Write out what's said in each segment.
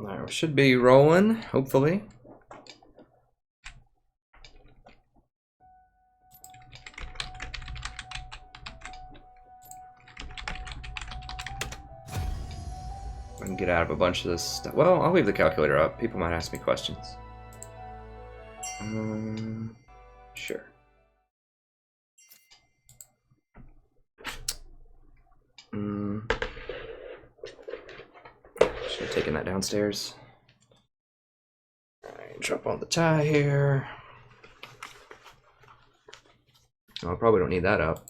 Alright, we should be rolling, hopefully. I can get out of a bunch of this stuff. Well, I'll leave the calculator up. People might ask me questions. Sure. Should have taken that downstairs. Alright, drop on the tie here. Oh, I probably don't need that up.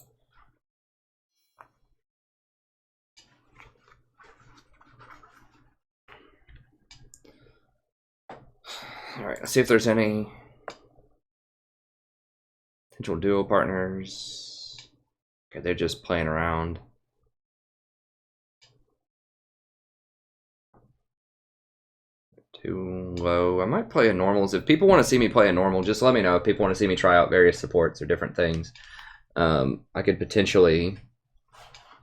Alright, let's see if there's any potential duo partners. Okay, they're just playing around. Too low. I might play a normals. If people want to see me play a normal, just let me know. If people want to see me try out various supports or different things, I could potentially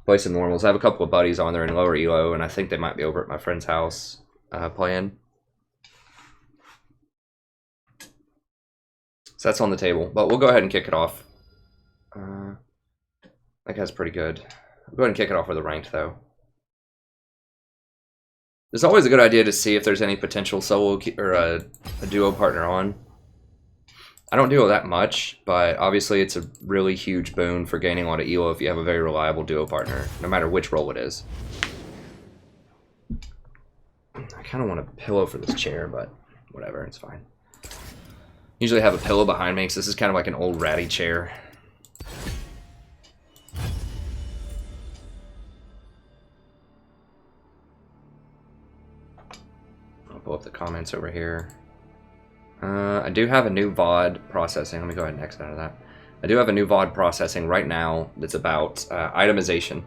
play some normals. I have a couple of buddies on there in lower elo, and I think they might be over at my friend's house playing. So that's on the table, but we'll go ahead and kick it off. That guy's pretty good. I'll go ahead and kick it off with a ranked, though. It's always a good idea to see if there's any potential solo or a duo partner on. I don't duo that much, but obviously it's a really huge boon for gaining a lot of elo if you have a very reliable duo partner, no matter which role it is. I kind of want a pillow for this chair, but whatever, it's fine. Usually have a pillow behind me, so this is kind of like an old ratty chair. I'll pull up the comments over here. I do have a new VOD processing. Let me go ahead and exit out of that. I do have a new VOD processing right now that's about itemization.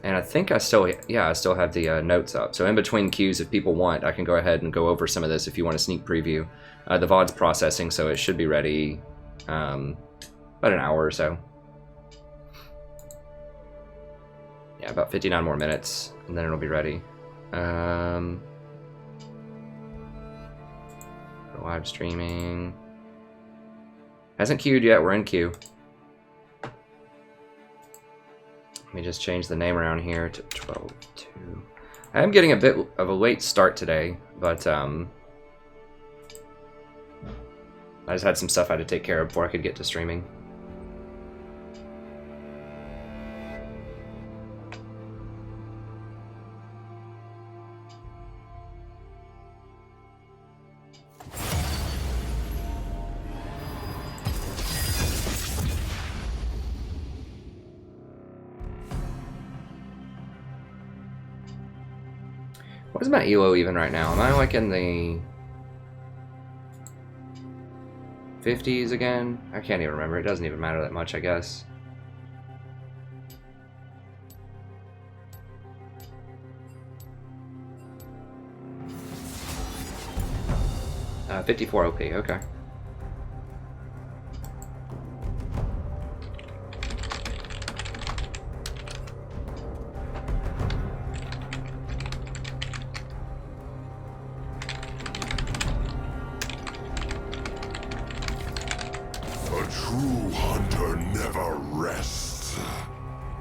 And I think I still have the notes up. So in between queues, if people want, I can go ahead and go over some of this if you want a sneak preview. The VOD's processing, so it should be ready about an hour or so. Yeah, about 59 more minutes, and then it'll be ready. Live streaming. Hasn't queued yet, we're in queue. Let me just change the name around here to 12.2. I am getting a bit of a late start today, but I just had some stuff I had to take care of before I could get to streaming. What is my elo even right now? Am I like in the 50s again? I can't even remember. It doesn't even matter that much, I guess. Uh, 54 OP, okay.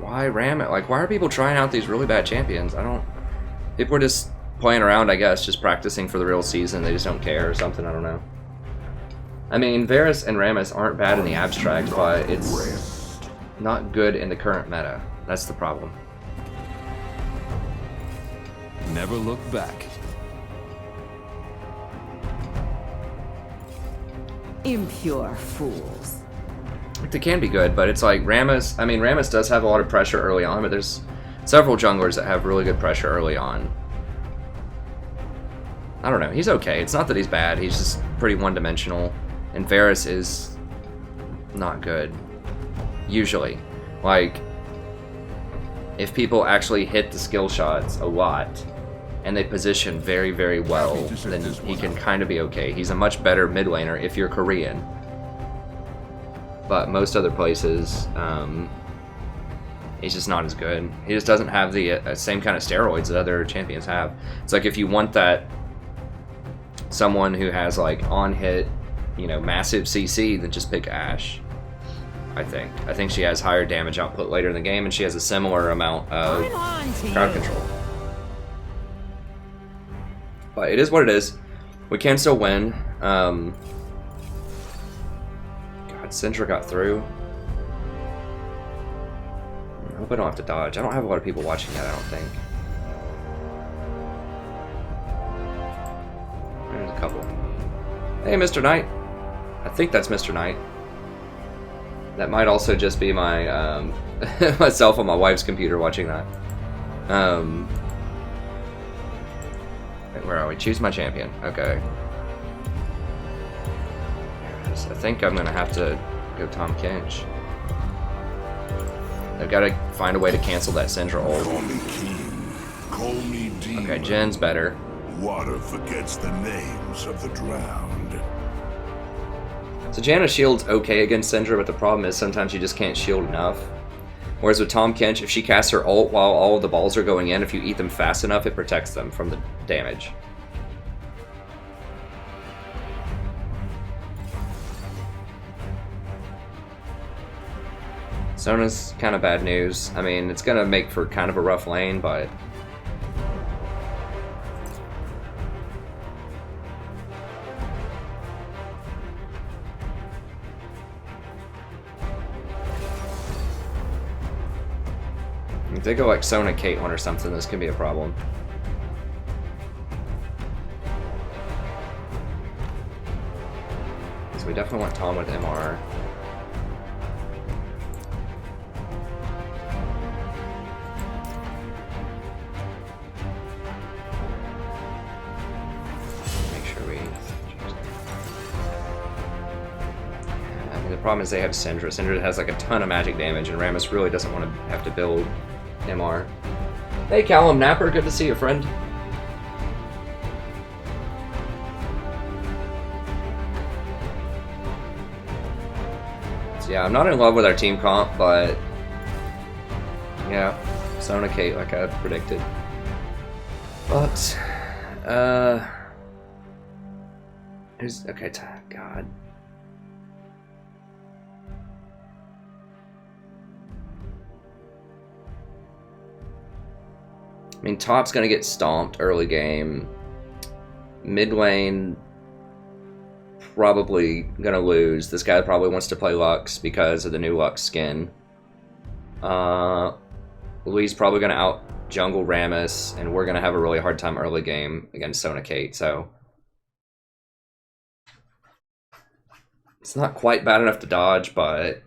Why ram it? Like, why are people trying out these really bad champions? I don't... People are just playing around, I guess, just practicing for the real season. They just don't care or something, I don't know. I mean, Varus and Rammus aren't bad in the abstract, but it's not good in the current meta. That's the problem. Never look back. Impure fools. They can be good, but it's like Rammus. I mean, Rammus does have a lot of pressure early on, but there's several junglers that have really good pressure early on. I don't know. He's okay. It's not that he's bad. He's just pretty one-dimensional. And Varus is not good. Usually. Like, if people actually hit the skill shots a lot, and they position very, very well, then he can kind of be okay. He's a much better mid laner if you're Korean. But most other places, He's just not as good. He just doesn't have the same kind of steroids that other champions have. It's like if you want that someone who has like on hit, you know, massive CC, then just pick Ashe. I think she has higher damage output later in the game, and she has a similar amount of crowd control. But it is what it is. We can still win. God, Syndra got through. I hope I don't have to dodge. I don't have a lot of people watching that, I don't think. There's a couple. Hey, Mr. Knight. I think that's Mr. Knight. That might also just be my myself on my wife's computer watching that. Wait, where are we? Choose my champion. Okay. I think I'm gonna have to go Tahm Kench. I've got to find a way to cancel that Syndra ult. Call me king. Call me demon. Okay, Jin's better. Water forgets the names of the drowned. So Janna's shield's okay against Syndra, but the problem is sometimes you just can't shield enough. Whereas with Tahm Kench, if she casts her ult while all of the balls are going in, if you eat them fast enough, it protects them from the damage. Sona's kind of bad news. I mean, it's going to make for kind of a rough lane, but... if they go like Sona Caitlyn or something, this can be a problem. So we definitely want Tahm with MR. Make sure we... I mean, the problem is they have Syndra. Syndra has like a ton of magic damage, and Rammus really doesn't want to have to build MR. Hey Callum Napper, good to see you, friend. So yeah, I'm not in love with our team comp, but yeah, Sona Kate like I predicted. But who's okay? God. I mean, top's gonna get stomped early game. Mid lane, probably gonna lose. This guy probably wants to play Lux because of the new Lux skin. Louise probably gonna out jungle Rammus, and we're gonna have a really hard time early game against Sona Kate. So it's not quite bad enough to dodge, but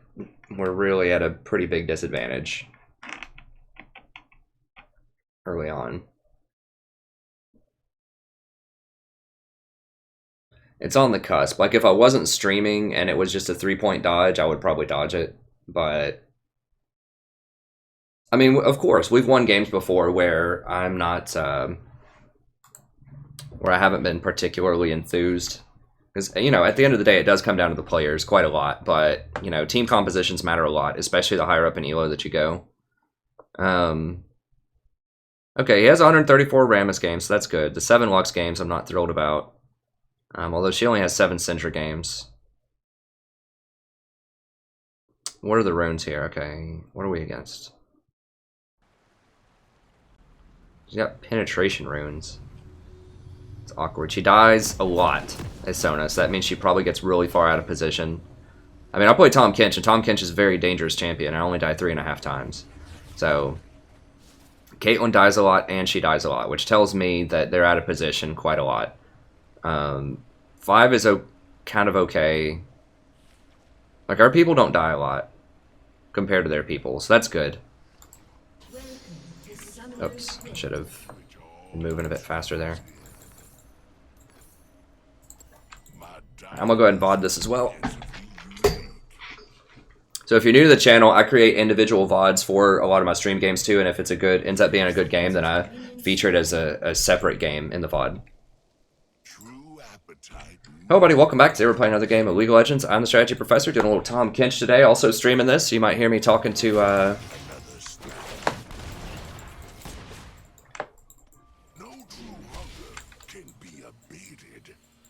we're really at a pretty big disadvantage early on. It's on the cusp. Like if I wasn't streaming and it was just a 3-point dodge, I would probably dodge it. But I mean, of course, we've won games before where I'm not, where I haven't been particularly enthused. Because, you know, at the end of the day, it does come down to the players quite a lot. But, you know, team compositions matter a lot, especially the higher up in ELO that you go. Okay, he has 134 Rammus games, so that's good. The 7 Lux games I'm not thrilled about. Although she only has 7 Syndra games. What are the runes here? Okay, what are we against? She's got penetration runes. It's awkward. She dies a lot as Sona, so that means she probably gets really far out of position. I mean, I play Tahm Kench, and Tahm Kench is a very dangerous champion. I only die 3.5 times. So Caitlyn dies a lot, and she dies a lot, which tells me that they're out of position quite a lot. 5 is kind of okay. Like, our people don't die a lot compared to their people, so that's good. Oops, I should have been moving a bit faster there. I'm gonna go ahead and VOD this as well. So if you're new to the channel, I create individual VODs for a lot of my stream games too, and if it's ends up being a good game, then I feature it as a separate game in the VOD. Hello buddy, welcome back. Today we're playing another game of League of Legends. I'm the Strategy Professor, doing a little Tahm Kench today, also streaming this, so you might hear me talking to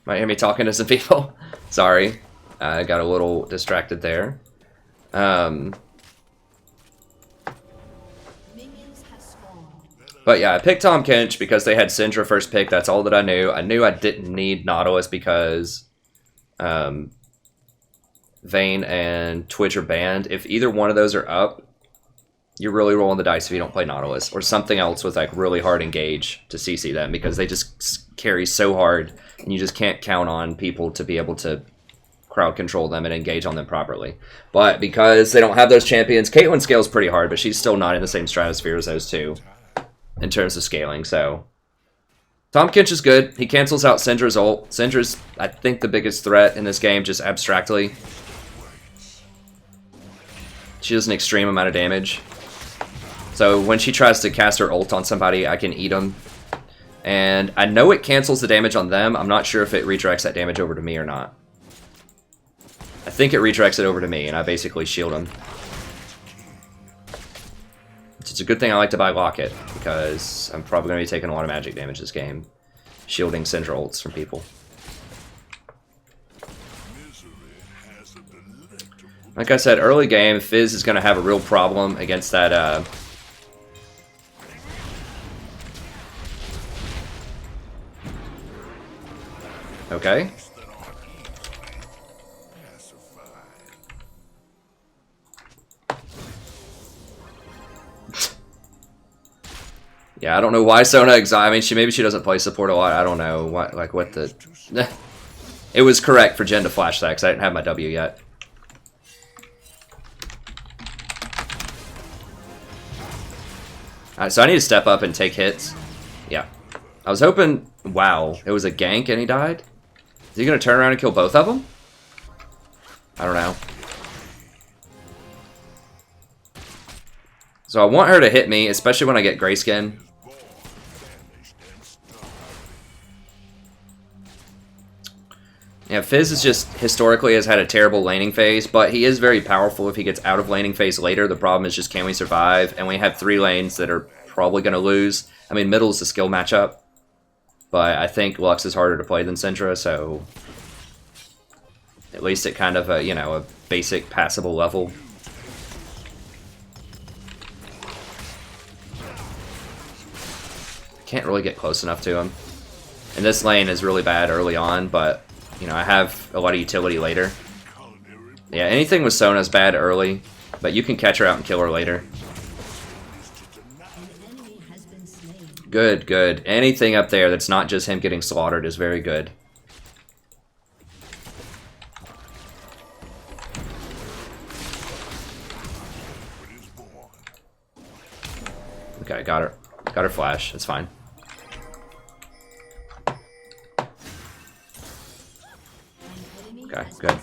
Might hear me talking to some people. Sorry. I got a little distracted there. But yeah, I picked Tom Kench because they had Syndra first pick. That's all that I knew. I knew I didn't need Nautilus because Vayne and Twitch are banned. If either one of those are up, you're really rolling the dice if you don't play Nautilus. Or something else with like really hard engage to CC them because they just carry so hard and you just can't count on people to be able to crowd control them and engage on them properly. But because they don't have those champions, Caitlyn scales pretty hard, but she's still not in the same stratosphere as those two in terms of scaling, so Tom Kench is good. He cancels out Syndra's ult. Syndra's, I think, the biggest threat in this game, just abstractly. She does an extreme amount of damage. So when she tries to cast her ult on somebody, I can eat them. And I know it cancels the damage on them. I'm not sure if it redirects that damage over to me or not. I think it redirects it over to me, and I basically shield them. It's a good thing I like to buy Locket, because I'm probably going to be taking a lot of magic damage this game. Shielding Syndra ults from people. Like I said, early game, Fizz is going to have a real problem against that... Okay. Yeah, I don't know why Sona I mean, maybe she doesn't play support a lot. I don't know what the. It was correct for Jen to flash that because I didn't have my W yet. Alright, so I need to step up and take hits. Yeah, I was hoping. Wow, it was a gank and he died. Is he gonna turn around and kill both of them? I don't know. So I want her to hit me, especially when I get Grayskin. Yeah, Fizz is just historically has had a terrible laning phase, but he is very powerful if he gets out of laning phase later. The problem is just can we survive? And we have 3 lanes that are probably going to lose. I mean, middle is a skill matchup, but I think Lux is harder to play than Syndra, so at least at kind of a, you know, a basic passable level. Can't really get close enough to him. And this lane is really bad early on, but you know, I have a lot of utility later. Yeah, anything with Sona is bad early, but you can catch her out and kill her later. Good, good. Anything up there that's not just him getting slaughtered is very good. Okay, got her. Got her flash. That's fine. Okay, good.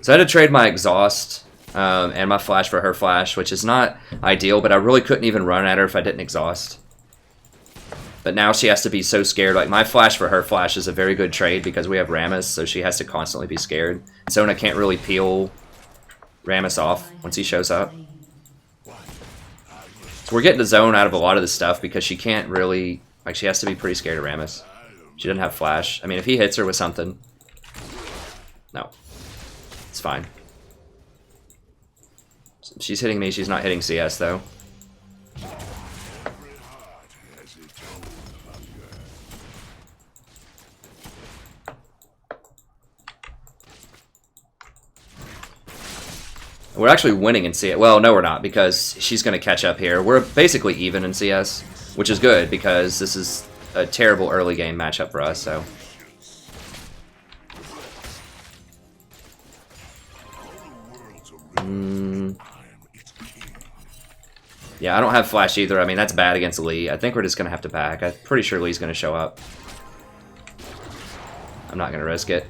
So I had to trade my exhaust and my flash for her flash, which is not ideal, but I really couldn't even run at her if I didn't exhaust. But now she has to be so scared. Like, my flash for her flash is a very good trade because we have Rammus, so she has to constantly be scared. Sona can't really peel Rammus off once he shows up. So we're getting the zone out of a lot of this stuff because she can't really... Like, she has to be pretty scared of Rammus. She doesn't have flash. I mean, if he hits her with something... No. It's fine. She's hitting me. She's not hitting CS, though. We're actually winning in CS. Well, no, we're not, because she's going to catch up here. We're basically even in CS, which is good, because this is a terrible early game matchup for us, so... Yeah, I don't have flash either. I mean, that's bad against Lee. I think we're just going to have to back. I'm pretty sure Lee's going to show up. I'm not going to risk it.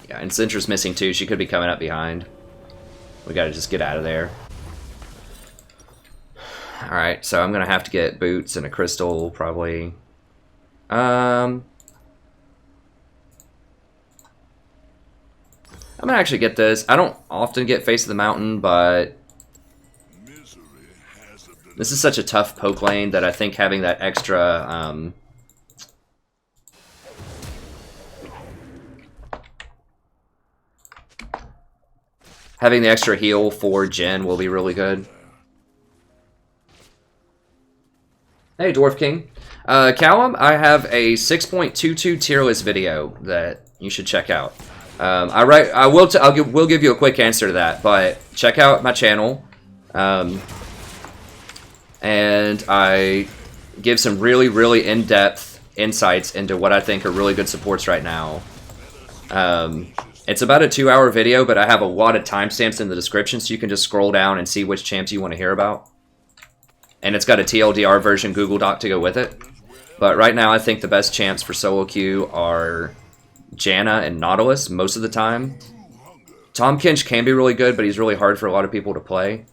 Yeah, and Syndra's missing too. She could be coming up behind. We got to just get out of there. Alright, so I'm going to have to get boots and a crystal, probably. I'm gonna actually get this. I don't often get Face of the Mountain, but This is such a tough poke lane that I think having that extra having the extra heal for Jhin will be really good. Hey, Dwarf King. Callum, I have a 6.22 tier list video that you should check out. I will give you a quick answer to that, but check out my channel. And I give some really in-depth insights into what I think are really good supports right now. It's about a 2-hour video, but I have a lot of timestamps in the description, so you can just scroll down and see which champs you want to hear about. And it's got a TLDR version Google Doc to go with it. But right now, I think the best champs for solo queue are Janna and Nautilus most of the time. Tahm Kench can be really good, but he's really hard for a lot of people to play.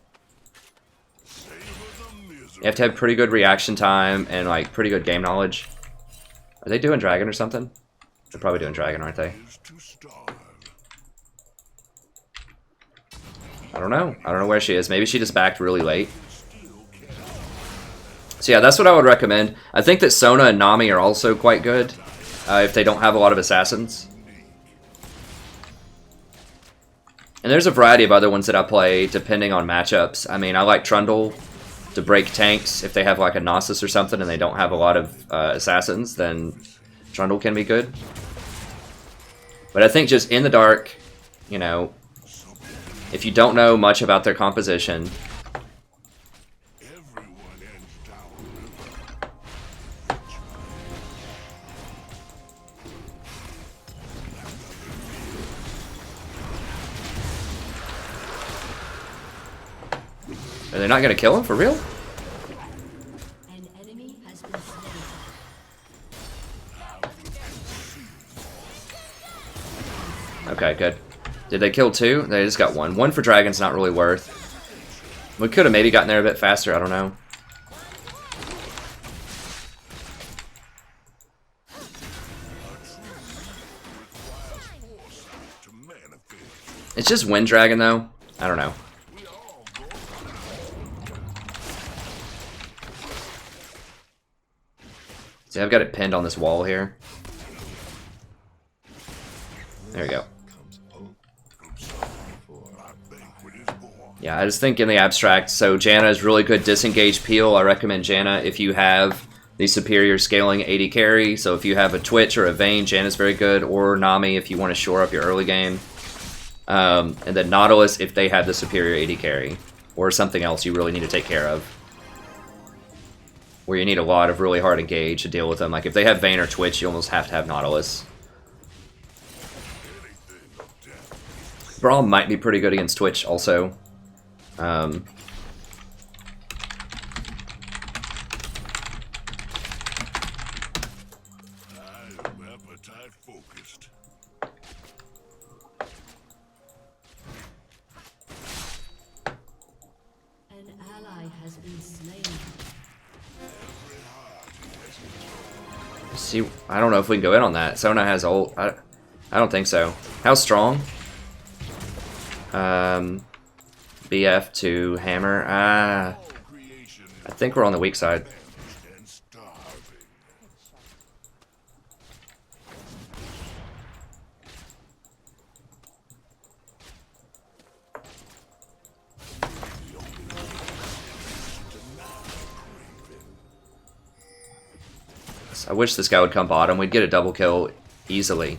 You have to have pretty good reaction time and like pretty good game knowledge. Are they doing Dragon or something? They're probably doing Dragon, aren't they? I don't know. I don't know where she is. Maybe she just backed really late. So yeah, that's what I would recommend. I think that Sona and Nami are also quite good if they don't have a lot of assassins. And there's a variety of other ones that I play depending on matchups. I mean, I like Trundle to break tanks. If they have like a Gnosis or something and they don't have a lot of assassins, then Trundle can be good. But I think just in the dark, you know, if you don't know much about their composition, are they not going to kill him for real? An enemy has been slain. Okay, good. Did they kill two? They just got one. One for Dragon's not really worth. We could have maybe gotten there a bit faster, I don't know. It's just Wind Dragon though. I don't know. See, I've got it pinned on this wall here. There we go. Yeah, I just think in the abstract, so Janna is really good disengage peel. I recommend Janna if you have the superior scaling AD carry. So if you have a Twitch or a Vayne, Janna's very good. Or Nami if you want to shore up your early game. And then Nautilus if they have the superior AD carry. Or something else you really need to take care of. Where you need a lot of really hard engage to deal with them. Like if they have Vayne or Twitch, you almost have to have Nautilus. Brawl might be pretty good against Twitch also. An ally has been slain. See, I don't know if we can go in on that. Sona has ult. I don't think so. How strong? BF to hammer. I think we're on the weak side. I wish this guy would come bottom. We'd get a double kill easily.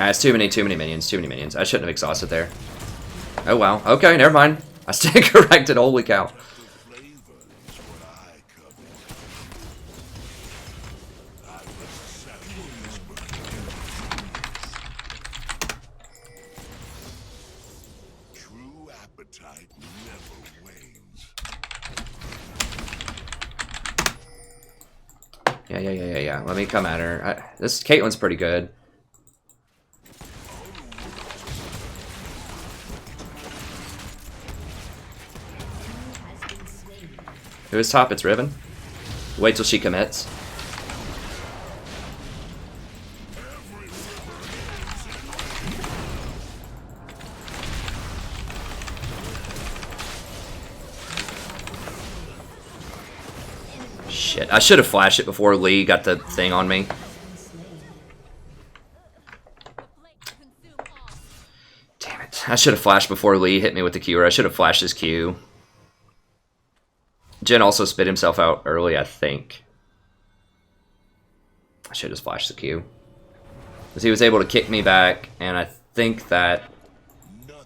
It's too many minions. I shouldn't have exhausted there. Oh wow. Okay, never mind. I stand corrected. Holy cow. True appetite never wanes. Yeah. Let me come at her. This Caitlyn's pretty good. Who is top? It's Riven. Wait till she commits. Shit, I should have flashed it before Lee got the thing on me. Damn it. I should have flashed before Lee hit me with the Q, or I should have flashed his Q. Jin also spit himself out early, I think. I should have flashed the Q. Because he was able to kick me back, and I think that...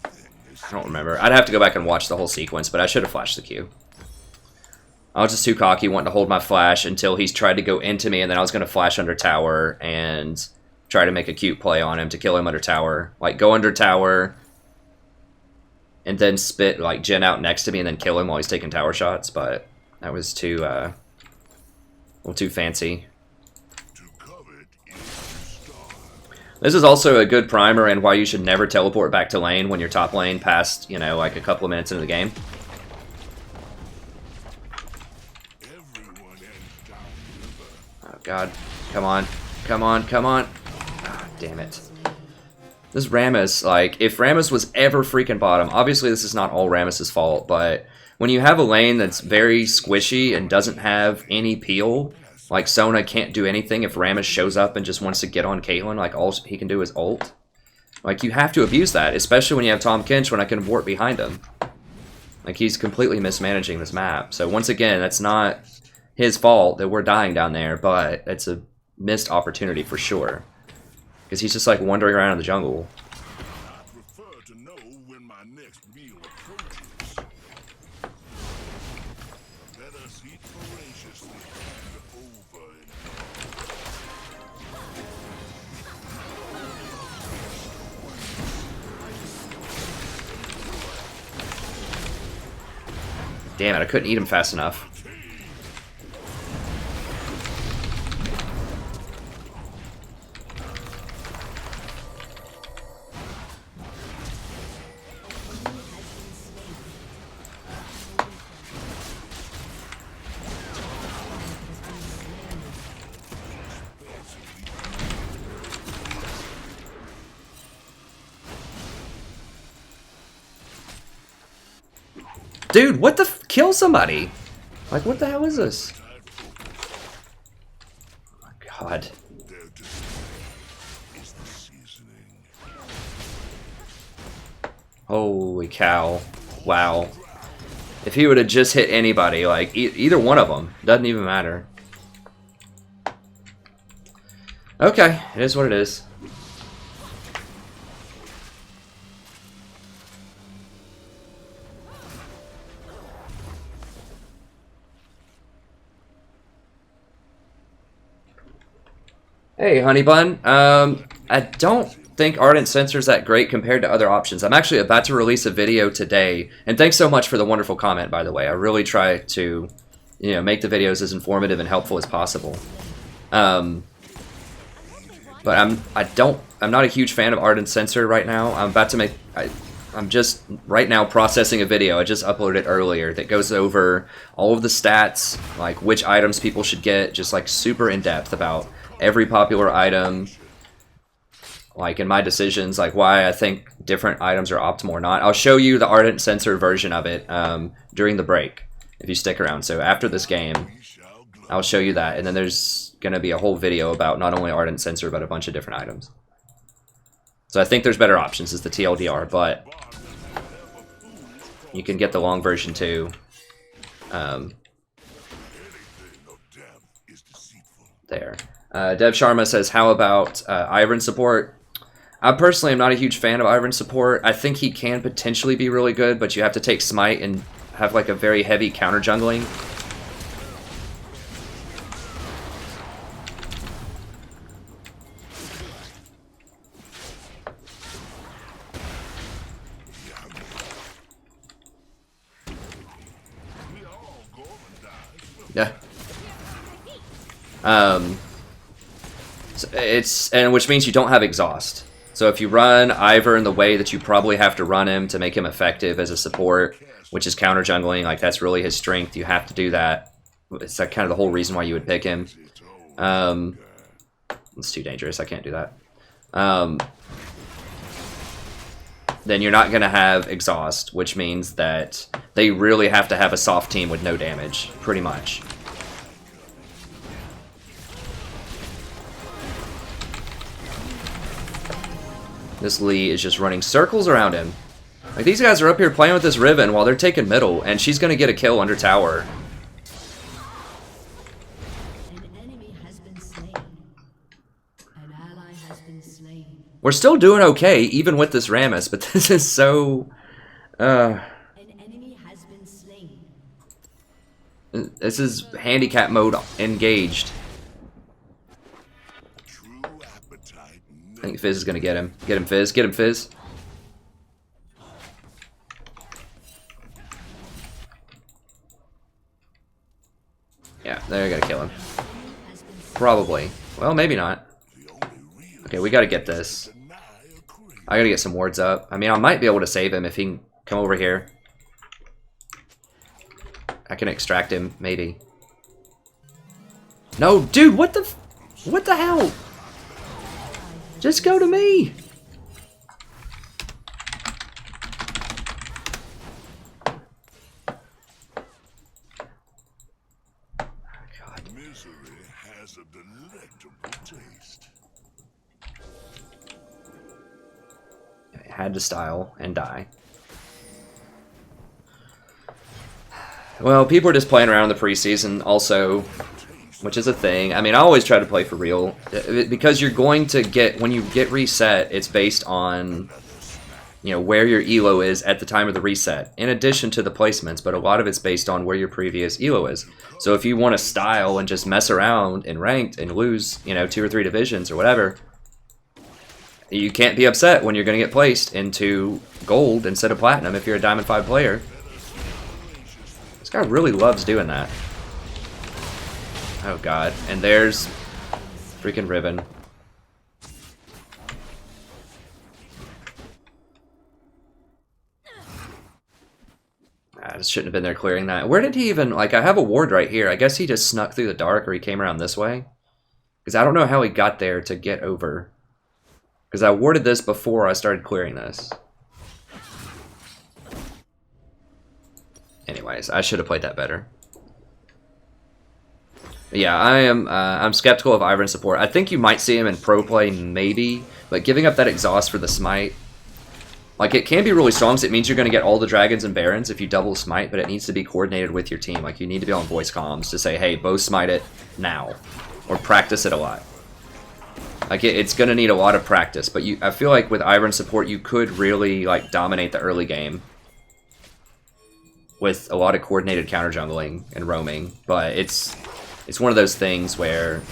I don't remember. I'd have to go back and watch the whole sequence, but I should have flashed the Q. I was just too cocky, wanting to hold my flash until he's tried to go into me, and then I was going to flash under tower and try to make a cute play on him to kill him under tower. Like, go under tower, and then spit, like, Jin out next to me and then kill him while he's taking tower shots, but that was too, a little too fancy. This is also a good primer and why you should never teleport back to lane when you're top lane past, you know, like a couple of minutes into the game. Oh god. Come on. Come on, come on. Oh, damn it. This Rammus, like, if Rammus was ever freaking bottom, obviously this is not all Rammus' fault, but when you have a lane that's very squishy and doesn't have any peel, like, Sona can't do anything if Rammus shows up and just wants to get on Caitlyn. Like, all he can do is ult. Like, you have to abuse that, especially when you have Tahm Kench when I can warp behind him. Like, he's completely mismanaging this map. So, once again, that's not his fault that we're dying down there, but it's a missed opportunity for sure. Because he's just, like, wandering around in the jungle. Damn it, I couldn't eat him fast enough. Dude, what the kill somebody? Like, what the hell is this? Oh my god. Holy cow. Wow. If he would have just hit anybody, like, either one of them, doesn't even matter. Okay, it is what it is. Hey, Honey Bun. I don't think Ardent Censor's that great compared to other options. I'm actually about to release a video today, and thanks so much for the wonderful comment, by the way. I really try to, you know, make the videos as informative and helpful as possible. But I'm not a huge fan of Ardent Censor right now. I'm about to make, I'm just right now processing a video. I just uploaded it earlier that goes over all of the stats, like which items people should get, just like super in depth about every popular item, like in my decisions, like why I think different items are optimal or not. I'll show you the Ardent Censor version of it during the break, if you stick around. So after this game, I'll show you that, and then there's going to be a whole video about not only Ardent Censor, but a bunch of different items. So I think there's better options, is the TLDR, but you can get the long version too. There. Dev Sharma says, how about Ivern support? I personally am not a huge fan of Ivern support. I think he can potentially be really good, but you have to take Smite and have like a very heavy counter jungling. Yeah. And which means you don't have exhaust. So if you run Ivern the way that you probably have to run him to make him effective as a support, which is counter jungling, like that's really his strength. You have to do that. It's like kind of the whole reason why you would pick him. It's too dangerous. I can't do that. Then you're not going to have exhaust, which means that they really have to have a soft team with no damage, pretty much. This Lee is just running circles around him. Like, these guys are up here playing with this Riven while they're taking middle, and she's gonna get a kill under tower. An enemy has been slain. An ally has been slain. We're still doing okay, even with this Rammus, but this is so... An enemy has been slain. This is handicap mode engaged. True appetite. I think Fizz is gonna get him. Get him, Fizz. Get him, Fizz. Yeah, they're gonna kill him. Probably. Well, maybe not. Okay, we gotta get this. I gotta get some wards up. I mean, I might be able to save him if he can come over here. I can extract him, maybe. No, dude, what the hell? Just go to me. Misery has a delectable taste. I had to style and die. Well, people are just playing around in the preseason also, which is a thing. I mean, I always try to play for real. Because you're going to get, when you get reset, it's based on, you know, where your elo is at the time of the reset, in addition to the placements, but a lot of it's based on where your previous elo is. So if you want to style and just mess around in ranked and lose, you know, 2 or 3 divisions or whatever, you can't be upset when you're going to get placed into gold instead of platinum if you're a Diamond 5 player. This guy really loves doing that. Oh god, and there's freaking Riven. I just shouldn't have been there clearing that. Where did he even, like, I have a ward right here. I guess he just snuck through the dark, or he came around this way. Because I don't know how he got there to get over. Because I warded this before I started clearing this. Anyways, I should have played that better. But yeah, I'm skeptical of Ivern support. I think you might see him in pro play, maybe. But giving up that exhaust for the smite, like, it can be really strong, so it means you're going to get all the dragons and barons if you double smite, but it needs to be coordinated with your team. Like, you need to be on voice comms to say, hey, both smite it now. Or practice it a lot. Like, it's going to need a lot of practice, but I feel like with Ivern support, you could really, like, dominate the early game with a lot of coordinated counter jungling and roaming, but it's one of those things where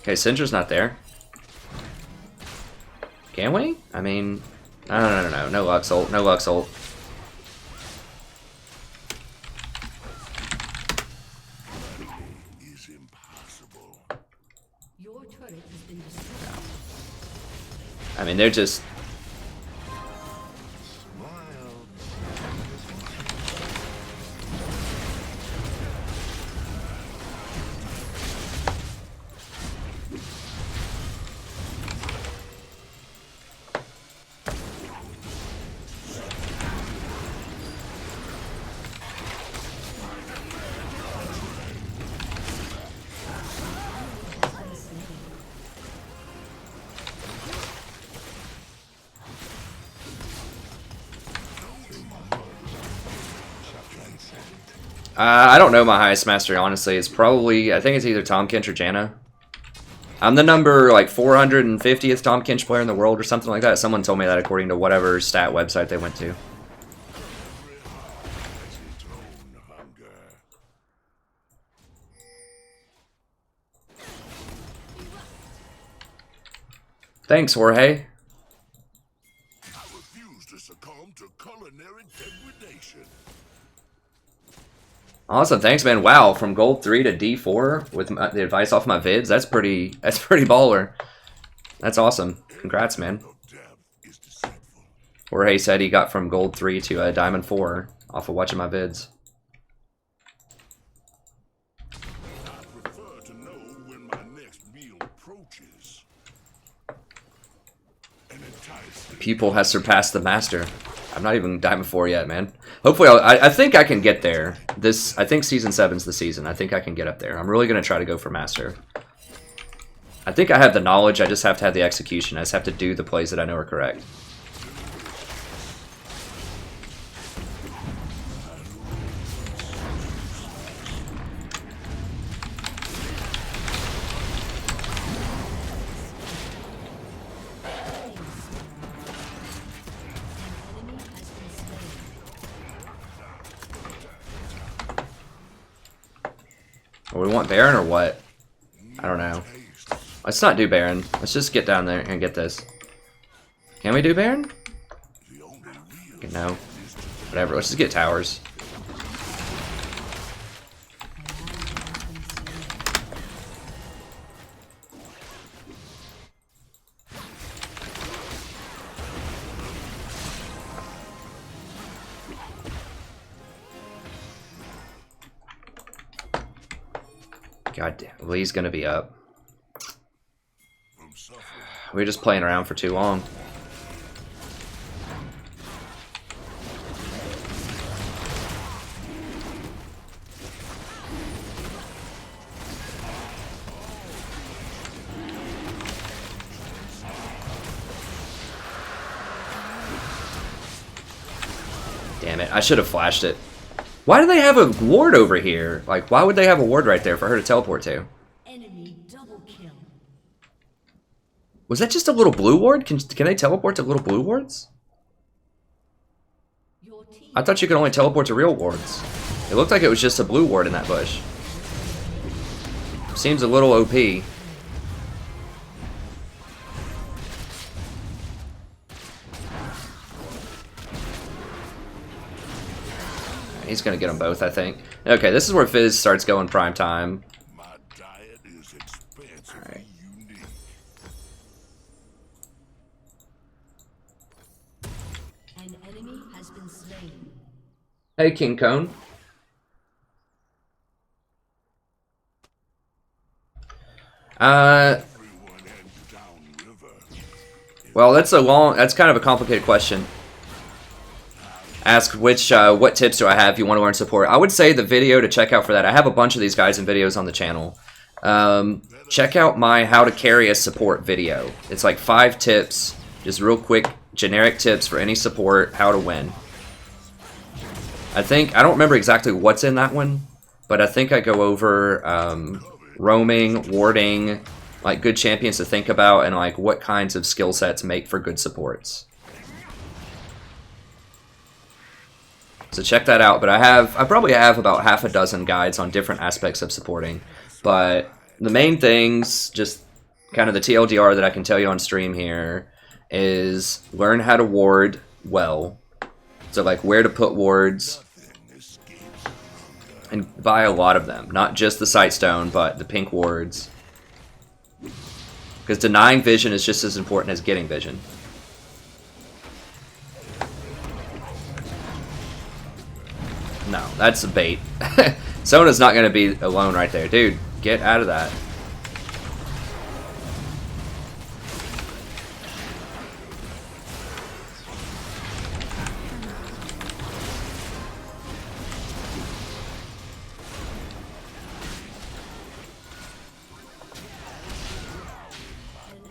okay, Syndra's not there. Can we? I mean, no. No Lux ult. No Lux ult. Is impossible. Your turret has been destroyed. I mean, they're just... I don't know my highest mastery, honestly. It's probably, I think it's either Tahm Kench or Janna. I'm the number, like, 450th Tahm Kench player in the world or something like that. Someone told me that according to whatever stat website they went to. Thanks, Jorge. I refuse to succumb to culinary degradation. Awesome, thanks, man. Wow, from gold 3 to D4 with the advice off my vids. That's pretty baller. That's awesome. Congrats, man. Jorge said he got from gold 3 to diamond 4 off of watching my vids. I prefer to know when my next meal approaches. An enticing pupil has surpassed the master. I'm not even Diamond 4 yet, man. Hopefully, I think I can get there. I think Season 7's the season. I think I can get up there. I'm really going to try to go for master. I think I have the knowledge. I just have to have the execution. I just have to do the plays that I know are correct. We want Baron or what? I don't know. Let's not do Baron. Let's just get down there and get this. Can we do Baron? No. Whatever. Let's just get towers. God damn, Lee's gonna be up. We're just playing around for too long. Damn it, I should have flashed it. Why do they have a ward over here? Like, why would they have a ward right there for her to teleport to? Enemy double kill. Was that just a little blue ward? Can they teleport to little blue wards? Your team I thought you could only teleport to real wards. It looked like it was just a blue ward in that bush. Seems a little OP. He's gonna get them both, I think. Okay, this is where Fizz starts going prime time. My diet is expansively unique. An enemy has been slain. Hey, King Cone. Everyone heads downriver. Well, that's kind of a complicated question. Ask what tips do I have if you want to learn support. I would say the video to check out for that. I have a bunch of these guys and videos on the channel. Check out my how to carry a support video. It's like 5 tips, just real quick, generic tips for any support, how to win. I don't remember exactly what's in that one, but I think I go over roaming, warding, like good champions to think about, and like what kinds of skill sets make for good supports. So check that out, but I probably have about half a dozen guides on different aspects of supporting. But the main things, just kind of the TLDR that I can tell you on stream here, is learn how to ward well. So like where to put wards, and buy a lot of them. Not just the Sightstone, but the pink wards. Because denying vision is just as important as getting vision. No, that's a bait. Sona's not going to be alone right there. Dude, get out of that.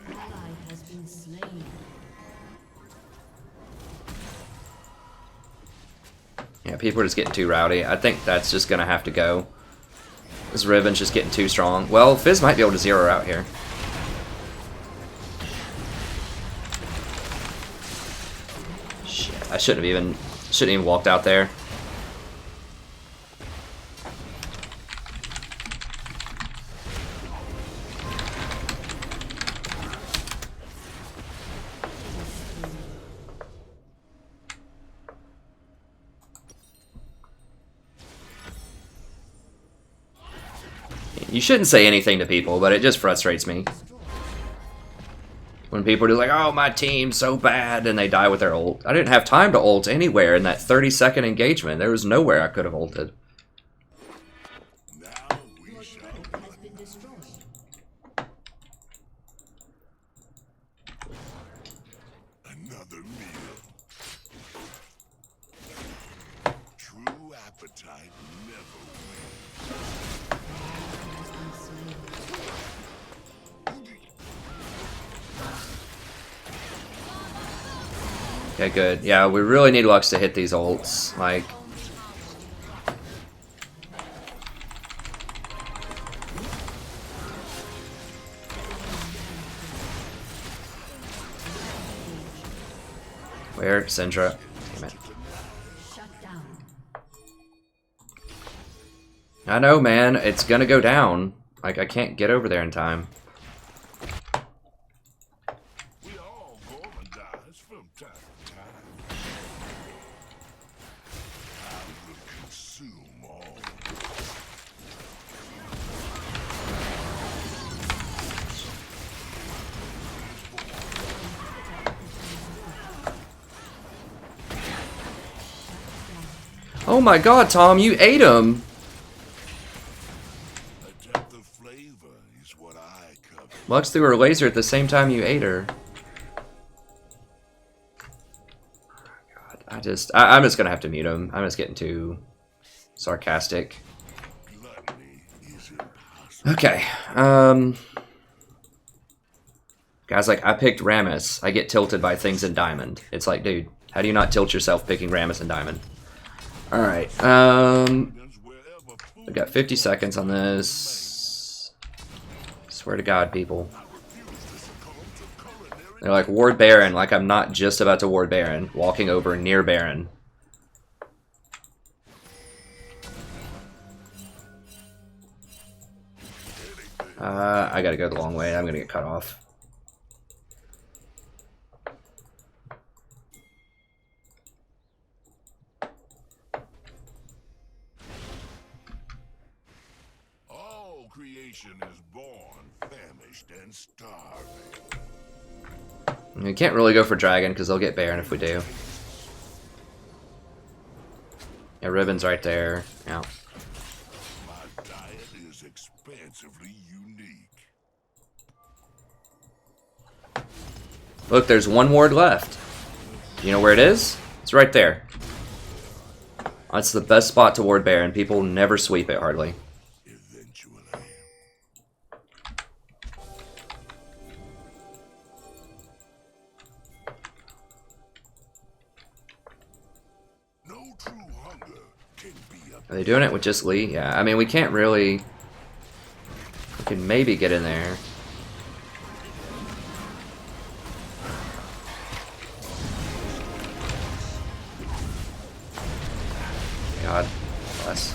An ally has been slain. Yeah, people are just getting too rowdy. I think that's just going to have to go. This Riven's just getting too strong. Well, Fizz might be able to zero out here. Shit, I shouldn't have even walked out there. You shouldn't say anything to people, but it just frustrates me. When people are like, oh, my team's so bad, and they die with their ult. I didn't have time to ult anywhere in that 30-second engagement. There was nowhere I could have ulted. Now we shall Has been destroyed. another Okay, good. Yeah, we really need Lux to hit these ults. Like, where? Syndra. Damn it. Shut down. I know, man. It's gonna go down. Like, I can't get over there in time. We all go and dies from time to time. I will consume all. Oh my god, Tom, you ate him! A depth of flavor is what I cover. Lux threw her laser at the same time you ate her. God, I'm just gonna have to mute him. I'm just getting too sarcastic. Gluttony is impossible. Okay, guys, like, I picked Rammus. I get tilted by things in Diamond. It's like, dude, how do you not tilt yourself picking Rammus in Diamond? Alright, Wherever food I've got 50 seconds on this. Swear to God, people. They're like, ward Baron, like I'm not just about to ward Baron. Walking over near Baron. I gotta go the long way. I'm gonna get cut off. all creation is born, famished, and starving. We can't really go for Dragon because they'll get Baron if we do. Yeah, Ribbon's right there. Yeah. My diet is expansively unique. Look, there's one ward left. You know where it is? It's right there. That's the best spot to ward Baron. People never sweep it, hardly. Eventually. No true hunger can be Are they doing it with just Lee? Yeah, I mean, we can't really... We can maybe get in there. God bless.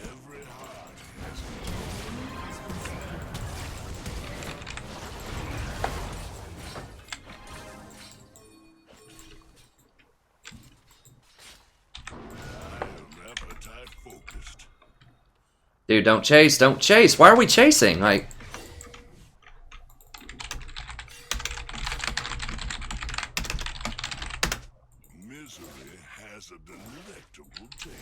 every heart has appetite focused. Dude, don't chase, don't chase. Why are we chasing? Like, Misery has a delectable taste.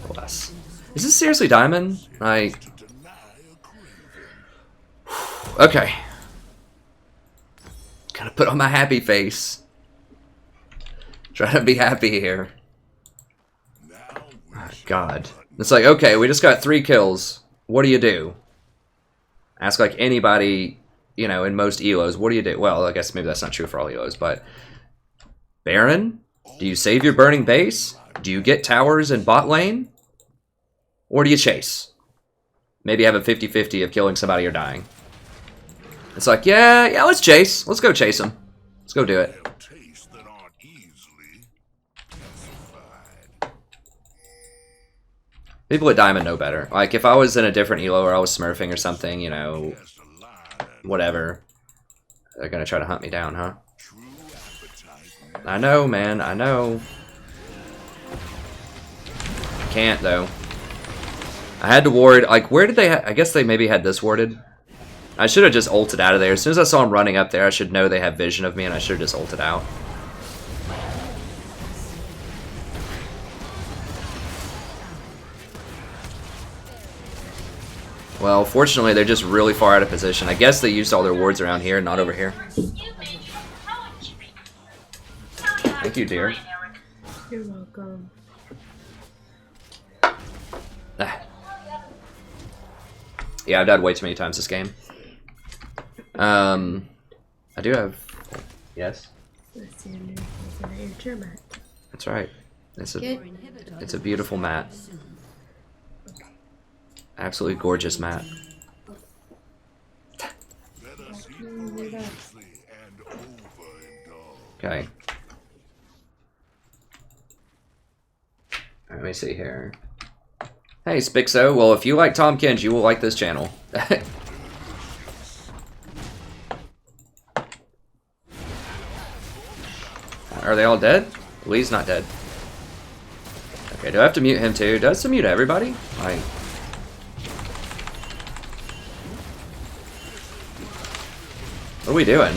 bless. Is this seriously Diamond? Like, To deny a craving. okay. Gotta put on my happy face. Try to be happy here. Now we Oh, shall God. It's like, okay, we just got 3 kills. What do you do? Ask like anybody, you know, in most ELOs, what do you do? Well, I guess maybe that's not true for all ELOs, but... Baron? Do you save your burning base? Do you get towers in bot lane? Or do you chase? Maybe have a 50-50 of killing somebody or dying. It's like, yeah, let's chase. Let's go chase him. Let's go do it. have tastes that aren't easily pacified. People at Diamond know better. Like, if I was in a different elo or I was smurfing or something, you know, Cast a line and whatever. They're gonna try to hunt me down, huh? true appetite. I know, man, I know. Can't, though. I had to ward, like, where did they I guess they maybe had this warded. I should have just ulted out of there. As soon as I saw him running up there, I should know they have vision of me, and I should have just ulted out. Well, fortunately, they're just really far out of position. I guess they used all their wards around here, not over here. Thank you, dear. You're welcome. Ah. Yeah, I've died way too many times this game. I do have... Yes? That's your new your mat. That's right. It's a beautiful mat. Absolutely gorgeous mat. Let us eat voraciously and overindulge. Okay. Let me see here. Hey, Spixo. Well, if you like Tom Kench, you will like this channel. Are they all dead? Lee's not dead. Okay, do I have to mute him too? Do I have to mute everybody? Like... What are we doing?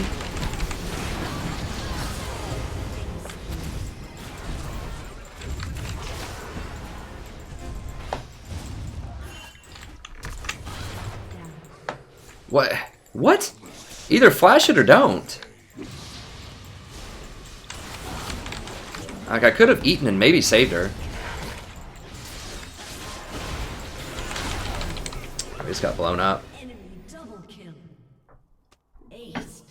What? What? Either flash it or don't. Like, I could have eaten and maybe saved her. I just got blown up. Enemy double kill. Aced.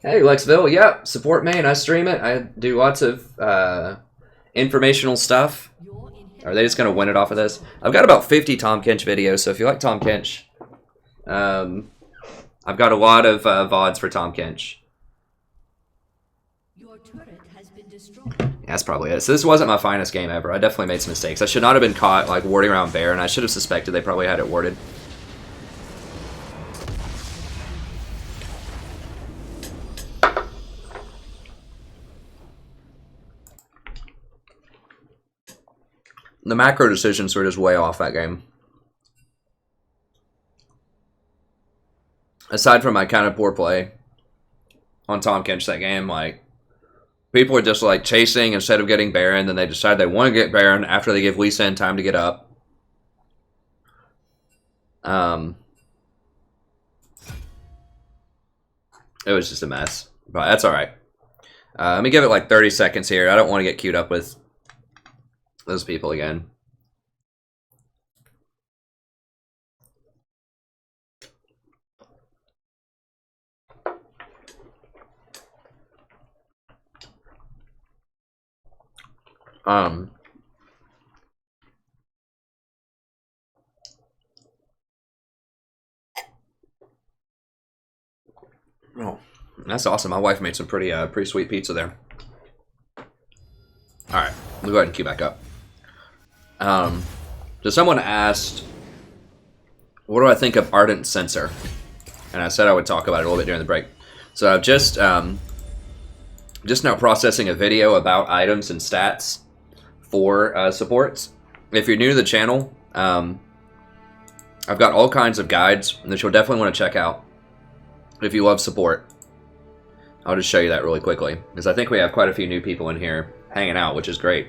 Hey, Lexville. Yep, support me and I stream it. I do lots of informational stuff. Your Are they just going to win it off of this? I've got about 50 Tom Kench videos, so if you like Tom Kench, I've got a lot of VODs for Tom Kench. Your turret has been destroyed. That's probably it. So this wasn't my finest game ever. I definitely made some mistakes. I should not have been caught like warding around Bear, and I should have suspected they probably had it warded. The macro decisions were just way off that game. Aside from my kind of poor play on Tom Kench that game, like, people are just like chasing instead of getting Baron, then they decide they want to get Baron after they give Lee Sin time to get up. It was just a mess, but that's alright. Let me give it like 30 seconds here. I don't want to get queued up with those people again. Oh, that's awesome. My wife made some pretty sweet pizza there. All right, we'll go ahead and queue back up. So someone asked, what do I think of Ardent Sensor? And I said I would talk about it a little bit during the break. So I've just now processing a video about items and stats for supports. If you're new to the channel, I've got all kinds of guides that you'll definitely want to check out if you love support. I'll just show you that really quickly, because I think we have quite a few new people in here hanging out, which is great.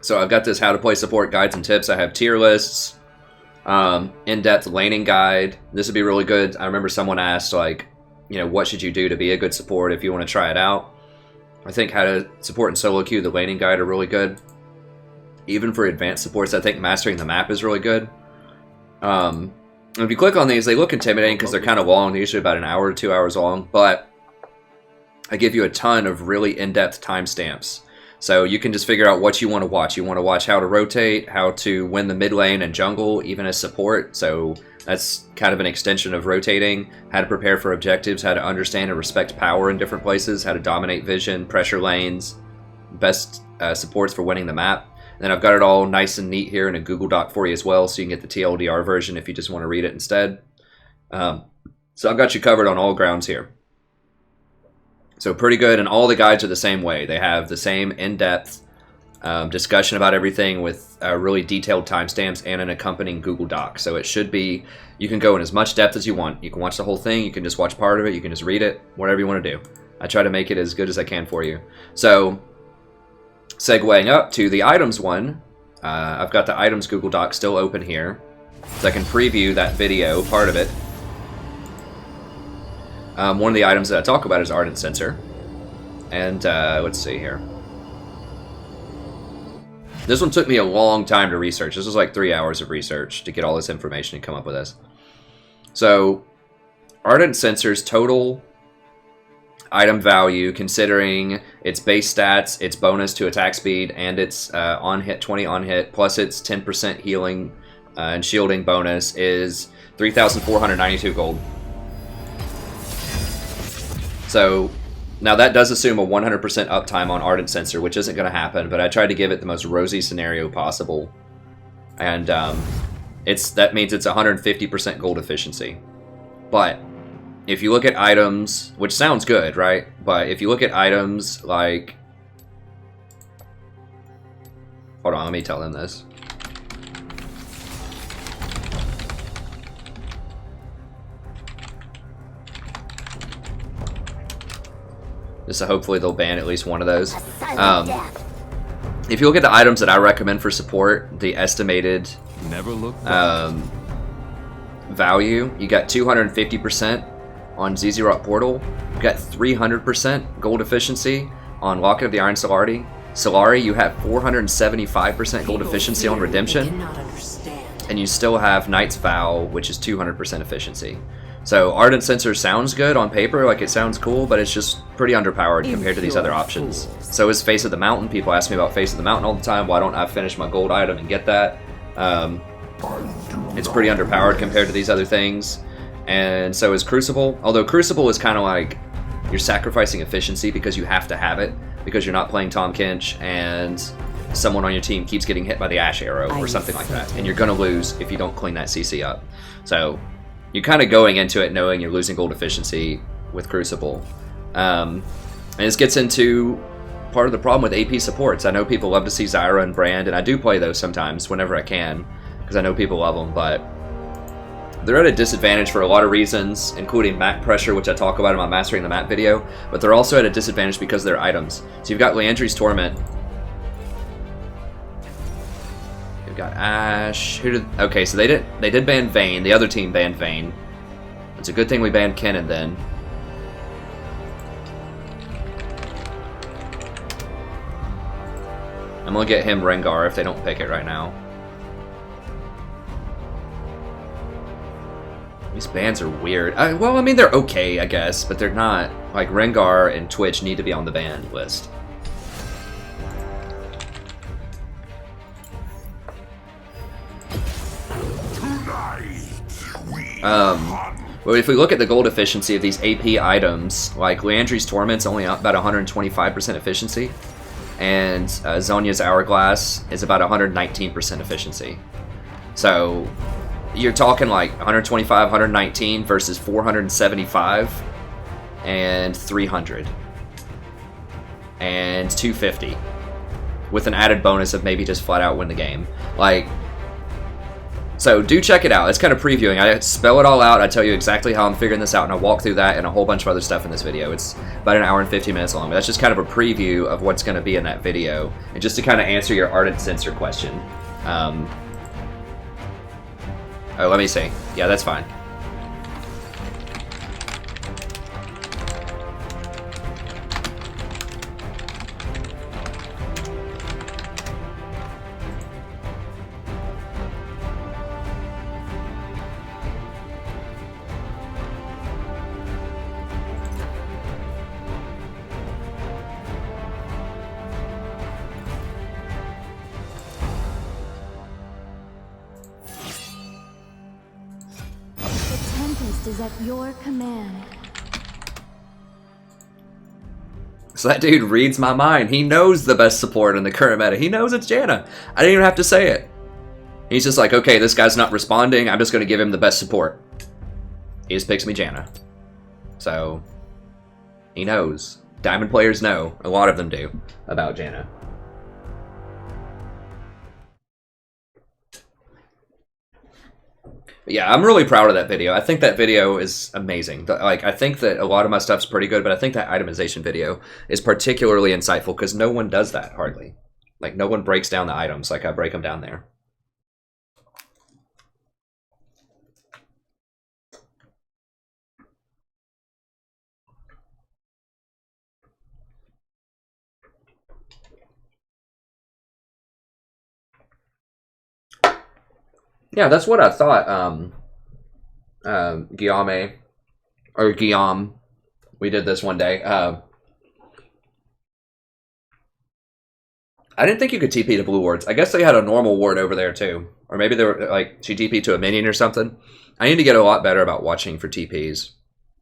So I've got this how to play support guides and tips. I have tier lists, in-depth laning guide. This would be really good. I remember someone asked, like, you know, what should you do to be a good support if you want to try it out? I think how to support in solo queue, the laning guide are really good. Even for advanced supports, I think mastering the map is really good. If you click on these, they look intimidating because they're kind of long. They're usually about an hour to 2 hours long, but I give you a ton of really in-depth timestamps. So you can just figure out what you want to watch. You want to watch how to rotate, how to win the mid lane and jungle, even as support. So that's kind of an extension of rotating, how to prepare for objectives, how to understand and respect power in different places, how to dominate vision, pressure lanes, best supports for winning the map. And then I've got it all nice and neat here in a Google Doc for you as well, so you can get the TLDR version if you just want to read it instead. So I've got you covered on all grounds here. So pretty good, and all the guides are the same way. They have the same in-depth discussion about everything with really detailed timestamps and an accompanying Google Doc. So it should be, you can go in as much depth as you want. You can watch the whole thing, you can just watch part of it, you can just read it, whatever you want to do. I try to make it as good as I can for you. So, segueing up to the items one, I've got the items Google Doc still open here, so I can preview that video, part of it. One of the items that I talk about is Ardent Sensor. And let's see here. This one took me a long time to research. This was like 3 hours of research to get all this information and come up with this. So, Ardent Sensor's total item value, considering its base stats, its bonus to attack speed, and its on-hit 20 on-hit, plus its 10% healing and shielding bonus, is 3,492 gold. So, now that does assume a 100% uptime on Ardent Sensor, which isn't going to happen, but I tried to give it the most rosy scenario possible. And that means it's 150% gold efficiency. But if you look at items, which sounds good, right? But if you look at items like... Hold on, let me tell them this. Just so hopefully they'll ban at least one of those. If you look at the items that I recommend for support, the estimated Never look back. value, you got 250% on ZZ Rock Portal. You got 300% gold efficiency on Locket of the Iron Solari. Solari, you have 475% gold efficiency on Redemption. And you still have Knight's Vow, which is 200% efficiency. So Ardent Sensor sounds good on paper, like it sounds cool, but it's just pretty underpowered compared to these other options. So is Face of the Mountain. People ask me about Face of the Mountain all the time. Why don't I finish my gold item and get that? It's pretty underpowered compared to these other things. And so is Crucible. Although Crucible is kind of like you're sacrificing efficiency because you have to have it, because you're not playing Tom Kinch and someone on your team keeps getting hit by the Ash Arrow or something like that. And you're going to lose if you don't clean that CC up. So you're kind of going into it knowing you're losing gold efficiency with Crucible. And this gets into part of the problem with AP supports. I know people love to see Zyra and Brand, and I do play those sometimes whenever I can, because I know people love them, but they're at a disadvantage for a lot of reasons, including map pressure, which I talk about in my Mastering the Map video, but they're also at a disadvantage because they're items. So you've got Leandri's Torment. You've got Ash. Okay, so they did ban Vayne. The other team banned Vayne. It's a good thing we banned Kennen then. I'm gonna get him Rengar if they don't pick it right now. These bans are weird. Well, I mean, they're okay, I guess, but they're not. Like, Rengar and Twitch need to be on the ban list. Well, if we look at the gold efficiency of these AP items, like Leandri's Torment's only about 125% efficiency, and Zhonya's Hourglass is about 119% efficiency. So you're talking like 125, 119 versus 475 and 300 and 250 with an added bonus of maybe just flat out win the game. Like, so do check it out. It's kind of previewing. I spell it all out. I tell you exactly how I'm figuring this out, and I walk through that and a whole bunch of other stuff in this video. It's about an hour and 15 minutes long, but that's just kind of a preview of what's going to be in that video. And just to kind of answer your Ardent Sensor question. Oh, let me see. Yeah, that's fine. Is at your command. So that dude reads my mind. He knows the best support in the current meta. He knows it's Janna. I didn't even have to say it. He's just like, okay, this guy's not responding. I'm just going to give him the best support. He just picks me Janna. So, he knows. Diamond players know. A lot of them do about Janna. Yeah, I'm really proud of that video. I think that video is amazing. Like, I think that a lot of my stuff's pretty good, but I think that itemization video is particularly insightful because no one does that, hardly. Like, no one breaks down the items like I break them down there. Yeah, that's what I thought. Guillaume, or Guillaume, we did this one day. I didn't think you could TP to blue wards. I guess they had a normal ward over there too. Or maybe they were like, she TP to a minion or something. I need to get a lot better about watching for TPs.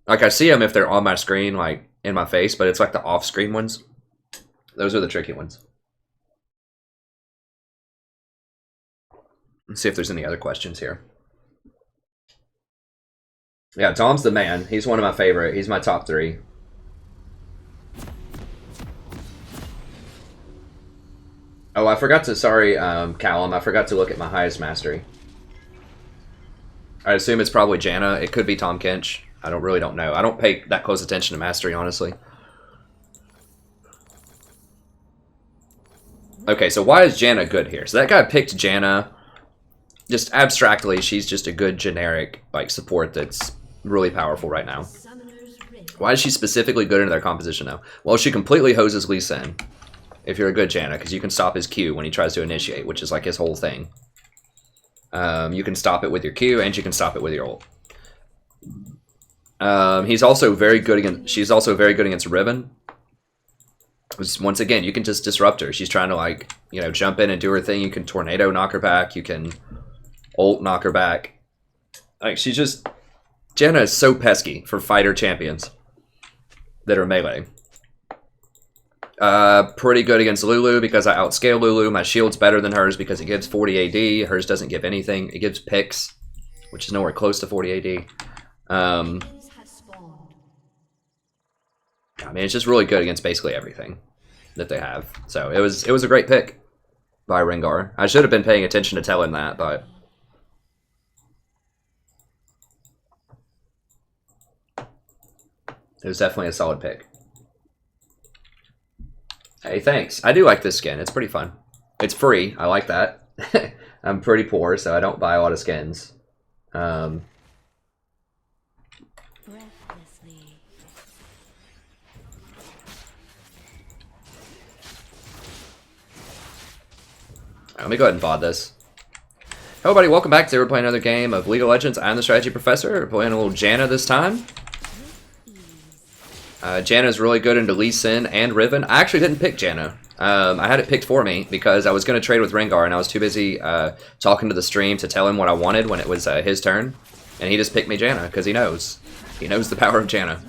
Like, I see them if they're on my screen, like in my face, but it's like the off-screen ones. Those are the tricky ones. Let's see if there's any other questions here. Yeah, Tom's the man. He's one of my favorite. He's my top 3. Oh, I forgot to, sorry, Callum, I forgot to look at my highest mastery. I assume it's probably Janna. It could be Tom Kench. I really don't know. I don't pay that close attention to mastery, honestly. Okay, so why is Janna good here? So that guy picked Janna. Just abstractly, she's just a good generic like support that's really powerful right now. Why is she specifically good in their composition though? Well, she completely hoses Lee Sin. If you're a good Janna, because you can stop his Q when he tries to initiate, which is like his whole thing. You can stop it with your Q, and you can stop it with your ult. He's also very good against. She's also very good against Riven. Once again, you can just disrupt her. She's trying to, like, you know, jump in and do her thing. You can tornado knock her back. You can ult knock her back. Like, she's just... Janna is so pesky for fighter champions that are melee. Pretty good against Lulu because I outscale Lulu. My shield's better than hers because it gives 40 AD. Hers doesn't give anything. It gives picks, which is nowhere close to 40 AD. I mean, it's just really good against basically everything that they have. So it was a great pick by Rengar. I should have been paying attention to tell him that, but it was definitely a solid pick. Hey, thanks. I do like this skin. It's pretty fun. It's free. I like that. I'm pretty poor, so I don't buy a lot of skins. Let me go ahead and VOD this. Hello, everybody. Welcome back. Today we're playing another game of League of Legends. I'm the Strategy Professor. We're playing a little Janna this time. Janna is really good into Lee Sin and Riven. I actually didn't pick Janna. I had it picked for me because I was going to trade with Rengar, and I was too busy talking to the stream to tell him what I wanted when it was his turn. And he just picked me Janna because he knows. He knows the power of Janna.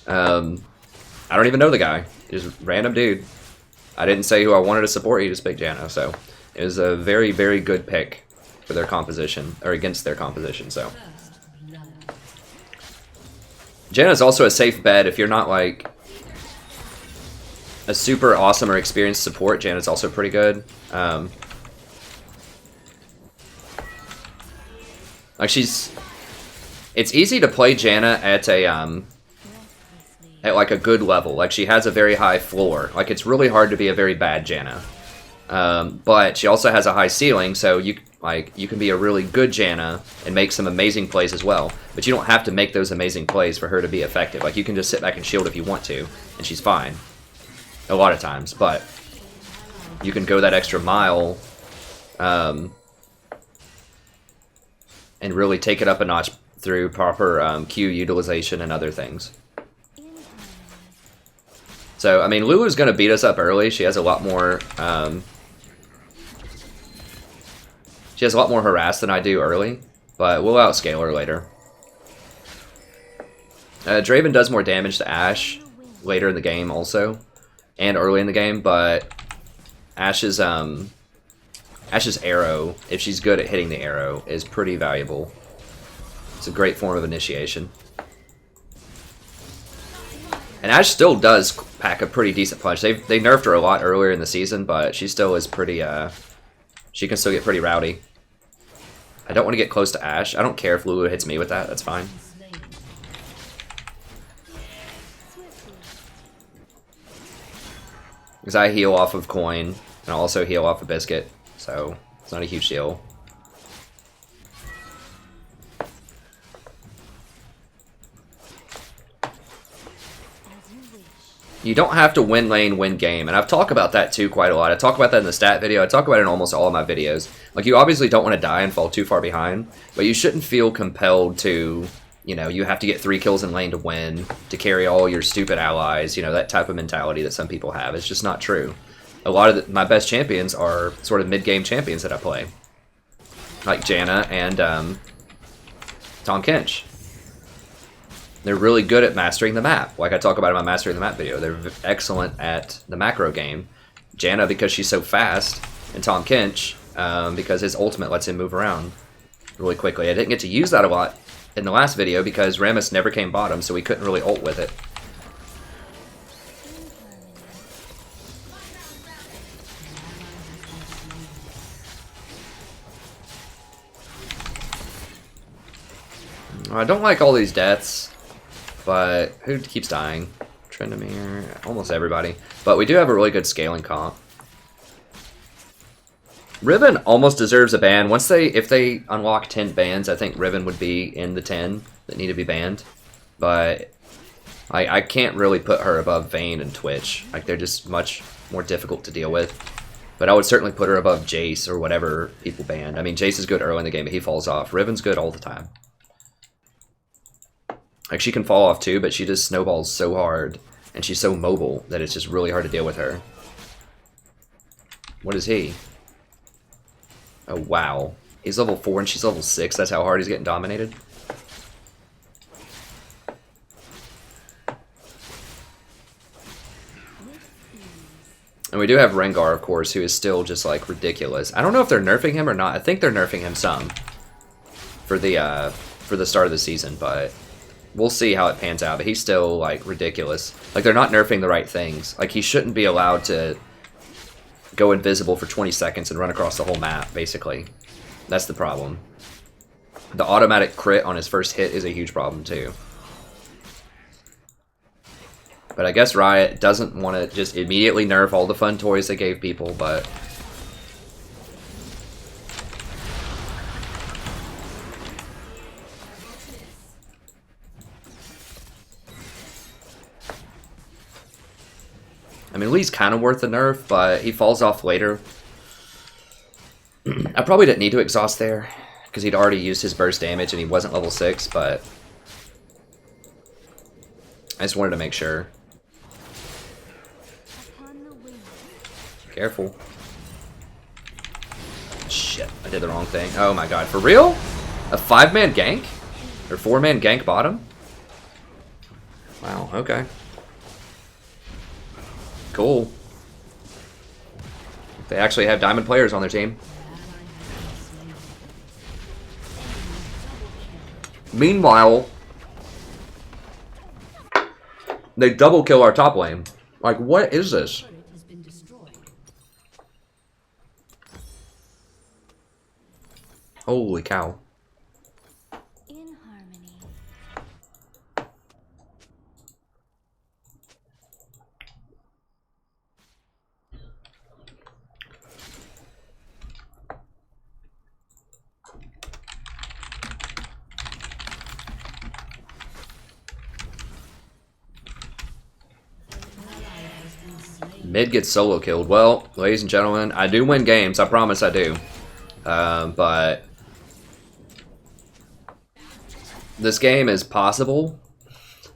I don't even know the guy. He's just a random dude. I didn't say who I wanted to support. He just picked Janna, so... It was a very, very good pick for their composition, or against their composition, so. Janna's also a safe bet if you're not, like, a super awesome or experienced support. Janna's also pretty good. Like, she's... It's easy to play Janna at a, at, like, a good level. Like, she has a very high floor. Like, it's really hard to be a very bad Janna. But she also has a high ceiling, so you can be a really good Janna and make some amazing plays as well. But you don't have to make those amazing plays for her to be effective. Like, you can just sit back and shield if you want to, and she's fine. A lot of times, but you can go that extra mile and really take it up a notch through proper Q utilization and other things. So, I mean, Lulu's going to beat us up early. She has a lot more... She has a lot more harass than I do early, but we'll outscale her later. Draven does more damage to Ashe later in the game also, and early in the game, but Ashe's arrow, if she's good at hitting the arrow, is pretty valuable. It's a great form of initiation. And Ashe still does pack a pretty decent punch. They nerfed her a lot earlier in the season, but she still is pretty, she can still get pretty rowdy. I don't want to get close to Ashe. I don't care if Lulu hits me with that. That's fine. Because I heal off of coin. And I'll also heal off a biscuit, so it's not a huge deal. You don't have to win lane, win game, and I've talked about that too quite a lot. I talk about that in the stat video. I talk about it in almost all of my videos. Like, you obviously don't want to die and fall too far behind, but you shouldn't feel compelled to, you know, you have to get 3 kills in lane to win, to carry all your stupid allies, you know, that type of mentality that some people have. It's just not true. A lot of my best champions are sort of mid-game champions that I play. Like Janna and Tahm Kench. They're really good at mastering the map. Like I talk about in my Mastering the Map video. They're excellent at the macro game. Janna because she's so fast, and Tahm Kench because his ultimate lets him move around really quickly. I didn't get to use that a lot in the last video because Rammus never came bottom, so we couldn't really ult with it. I don't like all these deaths. But who keeps dying? Trendamere, almost everybody. But we do have a really good scaling comp. Riven almost deserves a ban. If they unlock 10 bans, I think Riven would be in the 10 that need to be banned. But I can't really put her above Vayne and Twitch. Like, they're just much more difficult to deal with. But I would certainly put her above Jace or whatever people banned. I mean, Jace is good early in the game, but he falls off. Riven's good all the time. Like, she can fall off too, but she just snowballs so hard, and she's so mobile that it's just really hard to deal with her. What is he? Oh, wow. He's level 4 and she's level 6. That's how hard he's getting dominated. And we do have Rengar, of course, who is still just, like, ridiculous. I don't know if they're nerfing him or not. I think they're nerfing him some for the start of the season, but we'll see how it pans out, but he's still, like, ridiculous. Like, they're not nerfing the right things. Like, he shouldn't be allowed to go invisible for 20 seconds and run across the whole map, basically. That's the problem. The automatic crit on his first hit is a huge problem, too. But I guess Riot doesn't want to just immediately nerf all the fun toys they gave people, but I mean, Lee's kind of worth the nerf, but he falls off later. I probably didn't need to exhaust there, because he'd already used his burst damage and he wasn't level 6, but I just wanted to make sure. Careful. Shit, I did the wrong thing. Oh my god, for real? A 5-man gank? Or 4-man gank bottom? Wow, okay. Cool. They actually have diamond players on their team. Meanwhile, they double kill our top lane. Like, what is this? Holy cow. In harmony. Mid gets solo killed. Well, ladies and gentlemen, I do win games. I promise I do. But this game is possible.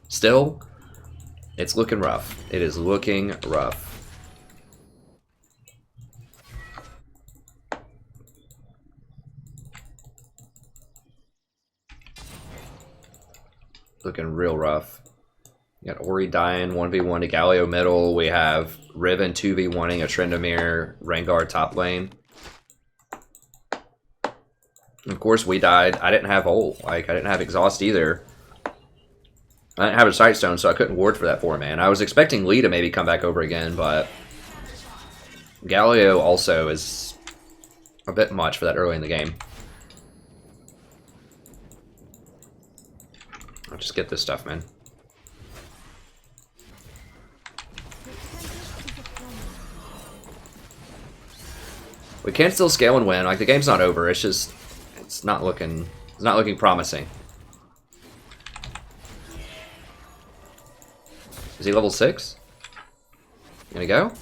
Still, it's looking rough. It is looking rough. Looking real rough. We got Ori dying 1v1 to Galio middle. We have Riven 2v1ing a Trendamere Rengar top lane. Of course we died. I didn't have ult. Like, I didn't have exhaust either. I didn't have a Sightstone, so I couldn't ward for that 4-man. I was expecting Lee to maybe come back over again, but Galio also is a bit much for that early in the game. I'll just get this stuff, man. We can still scale and win. Like, the game's not over. It's just, it's not looking promising. Is he level 6? Gonna go?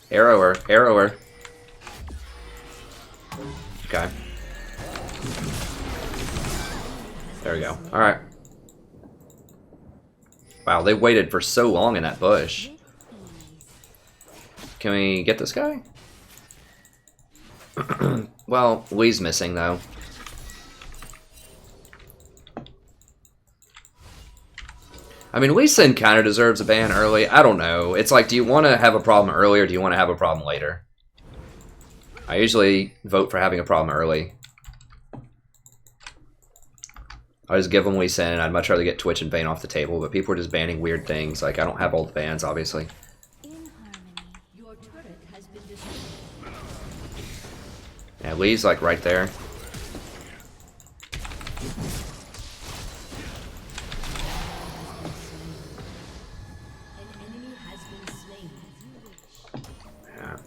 Arrow her, arrow her. Okay. There we go. Alright. Wow, they waited for so long in that bush. Can we get this guy? Well, Lee's missing, though. I mean, Lee Sin kind of deserves a ban early. I don't know. It's like, do you want to have a problem early or do you want to have a problem later? I usually vote for having a problem early. I just give them Lee Sin, and I'd much rather get Twitch and Vayne off the table, but people are just banning weird things. Like, I don't have all the bans, obviously. Your turret has been destroyed. Yeah, Lee's like right there. An enemy has been slain. Yeah.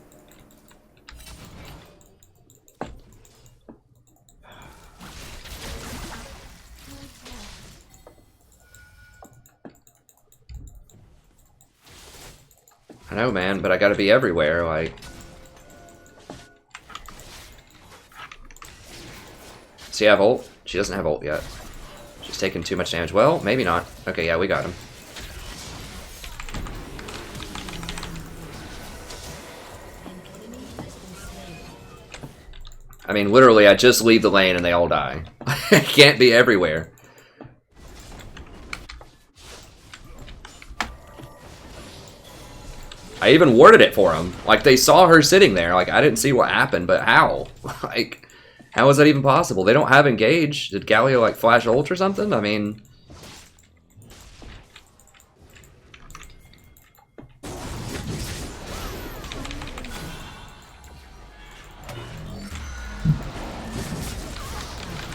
I know, man, but I gotta be everywhere, like... Does he have ult? She doesn't have ult yet. She's taking too much damage. Well, maybe not. Okay, yeah, we got him. I mean, literally, I just leave the lane and they all die. I can't be everywhere. I even warded it for them. Like, they saw her sitting there. Like, I didn't see what happened, but how? Like, how is that even possible? They don't have engage. Did Galio, like, flash ult or something? I mean...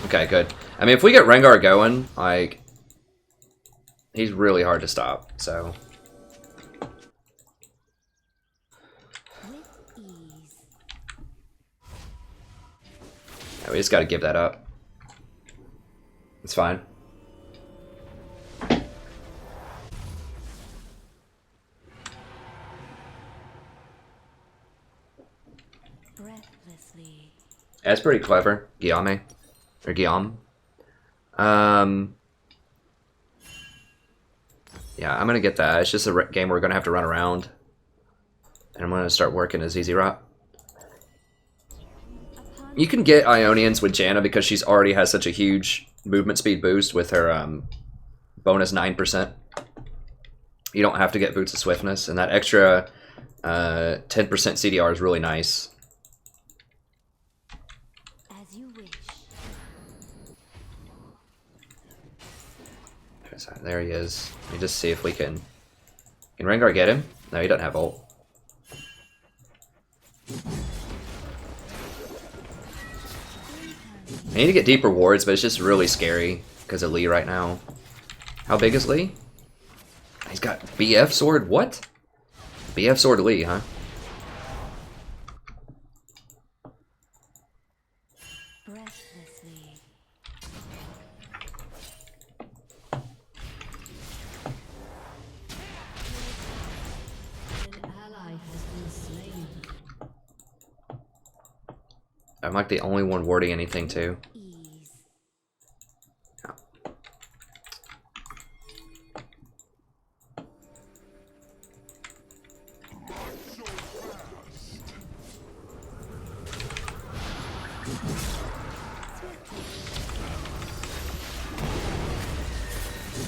Okay, good. I mean, if we get Rengar going, like... He's really hard to stop, so... We just gotta give that up. It's fine. Breathlessly. That's pretty clever, Guillaume. Or Guillaume. Yeah, I'm gonna get that. It's just a game we're gonna have to run around. And I'm gonna start working as Easy Rock. You can get Ionians with Janna because she's already has such a huge movement speed boost with her bonus 9%. You don't have to get Boots of Swiftness, and that extra 10% CDR is really nice. As you wish. There he is. Let me just see if we can... Can Rengar get him? No, he doesn't have ult. I need to get deeper wards, but it's just really scary because of Lee right now. How big is Lee? He's got BF sword? What? BF sword Lee, huh? Breathlessly. An ally has been slain. I'm like the only one warding anything too. Ease.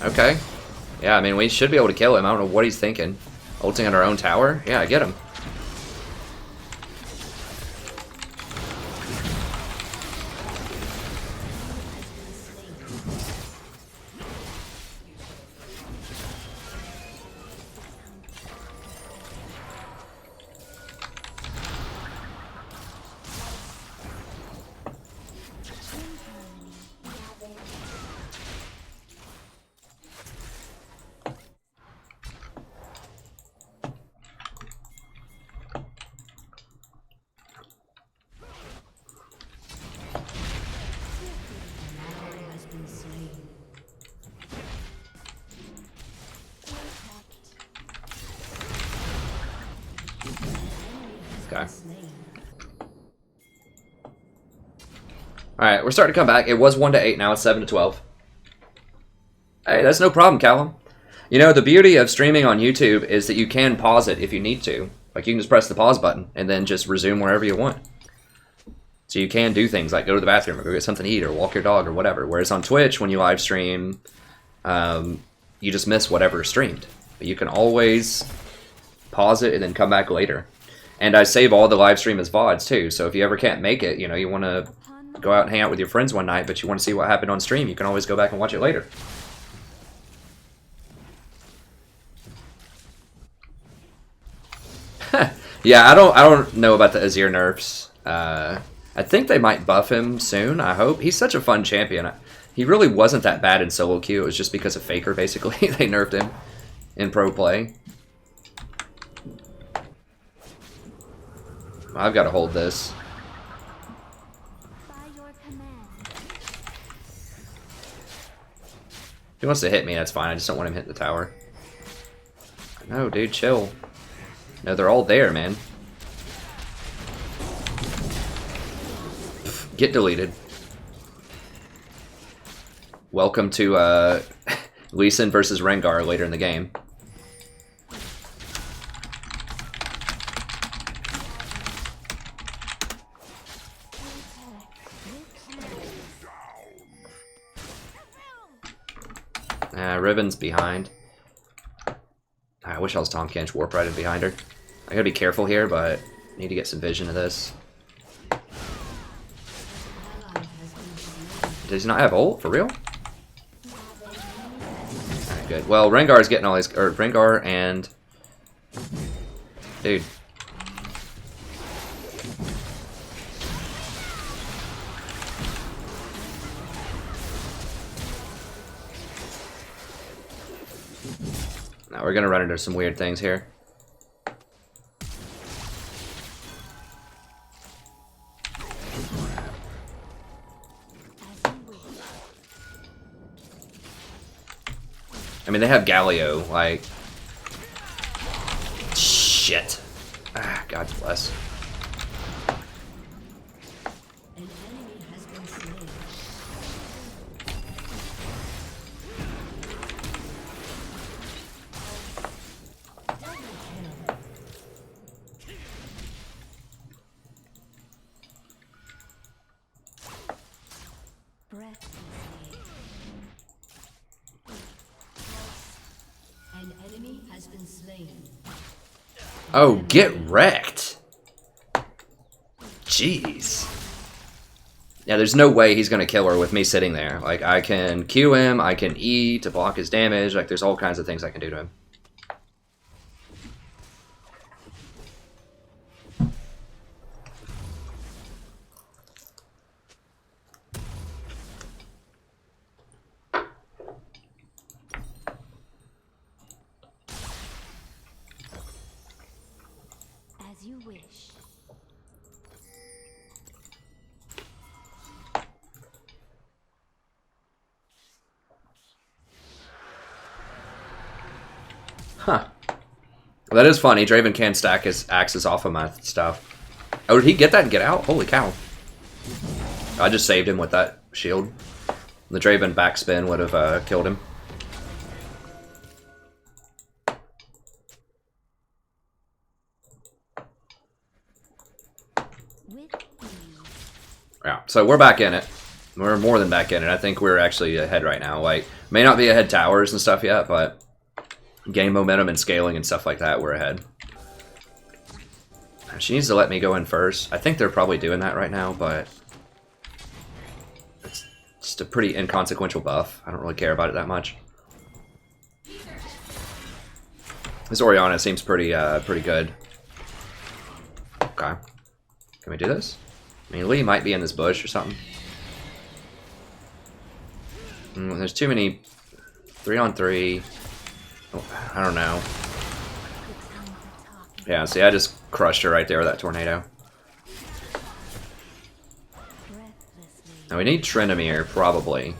Okay. Yeah, I mean, we should be able to kill him. I don't know what he's thinking. Ulting on our own tower? Yeah, get him. Okay. been slain. Alright, we're starting to come back. It was 1-8, now it's 7-12. Hey, that's no problem, Callum. You know, the beauty of streaming on YouTube is that you can pause it if you need to. Like, you can just press the pause button and then just resume wherever you want. So you can do things like go to the bathroom or go get something to eat or walk your dog or whatever. Whereas on Twitch, when you live stream, you just miss whatever is streamed. But you can always pause it and then come back later. And I save all the live stream as VODs too, so if you ever can't make it, you know, you want to go out and hang out with your friends one night, but you want to see what happened on stream, you can always go back and watch it later. Yeah, I don't know about the Azir nerfs. I think they might buff him soon, I hope. He's such a fun champion. He really wasn't that bad in solo queue. It was just because of Faker, basically. They nerfed him in pro play. I've got to hold this. By your command. If he wants to hit me, that's fine. I just don't want him hitting the tower. No, dude, chill. No, they're all there, man. Get deleted. Welcome to Lee Sin versus Rengar later in the game. Riven's behind. I wish I was Tom Kench warp right in behind her. I gotta be careful here, but I need to get some vision of this. Does he not have ult? For real? Alright, good. Well, Rengar's getting all these... Or, Rengar and... Dude. Now we're gonna run into some weird things here. I mean, they have Galio, like... Shit. Ah, God bless. An enemy has been slain. Breathlessly. An enemy has been slain. Oh, get wrecked. Jeez. Yeah, there's no way he's gonna kill her with me sitting there. Like, I can Q him, I can E to block his damage, like, there's all kinds of things I can do to him. As you wish. Huh. Well, that is funny. Draven can stack his axes off of my stuff. Oh, did he get that and get out? Holy cow. I just saved him with that shield. The Draven backspin would have killed him. With ease. Yeah, so we're back in it. We're more than back in it. I think we're actually ahead right now. Like, may not be ahead towers and stuff yet, but gain momentum and scaling and stuff like that, we're ahead. She needs to let me go in first. I think they're probably doing that right now, but it's just a pretty inconsequential buff. I don't really care about it that much. This Orianna seems pretty pretty good. Okay. Can we do this? I mean, Lee might be in this bush or something. There's too many 3-on-3. Oh, I don't know. Yeah, see, I just crushed her right there with that tornado. Now we need Tryndamere, probably.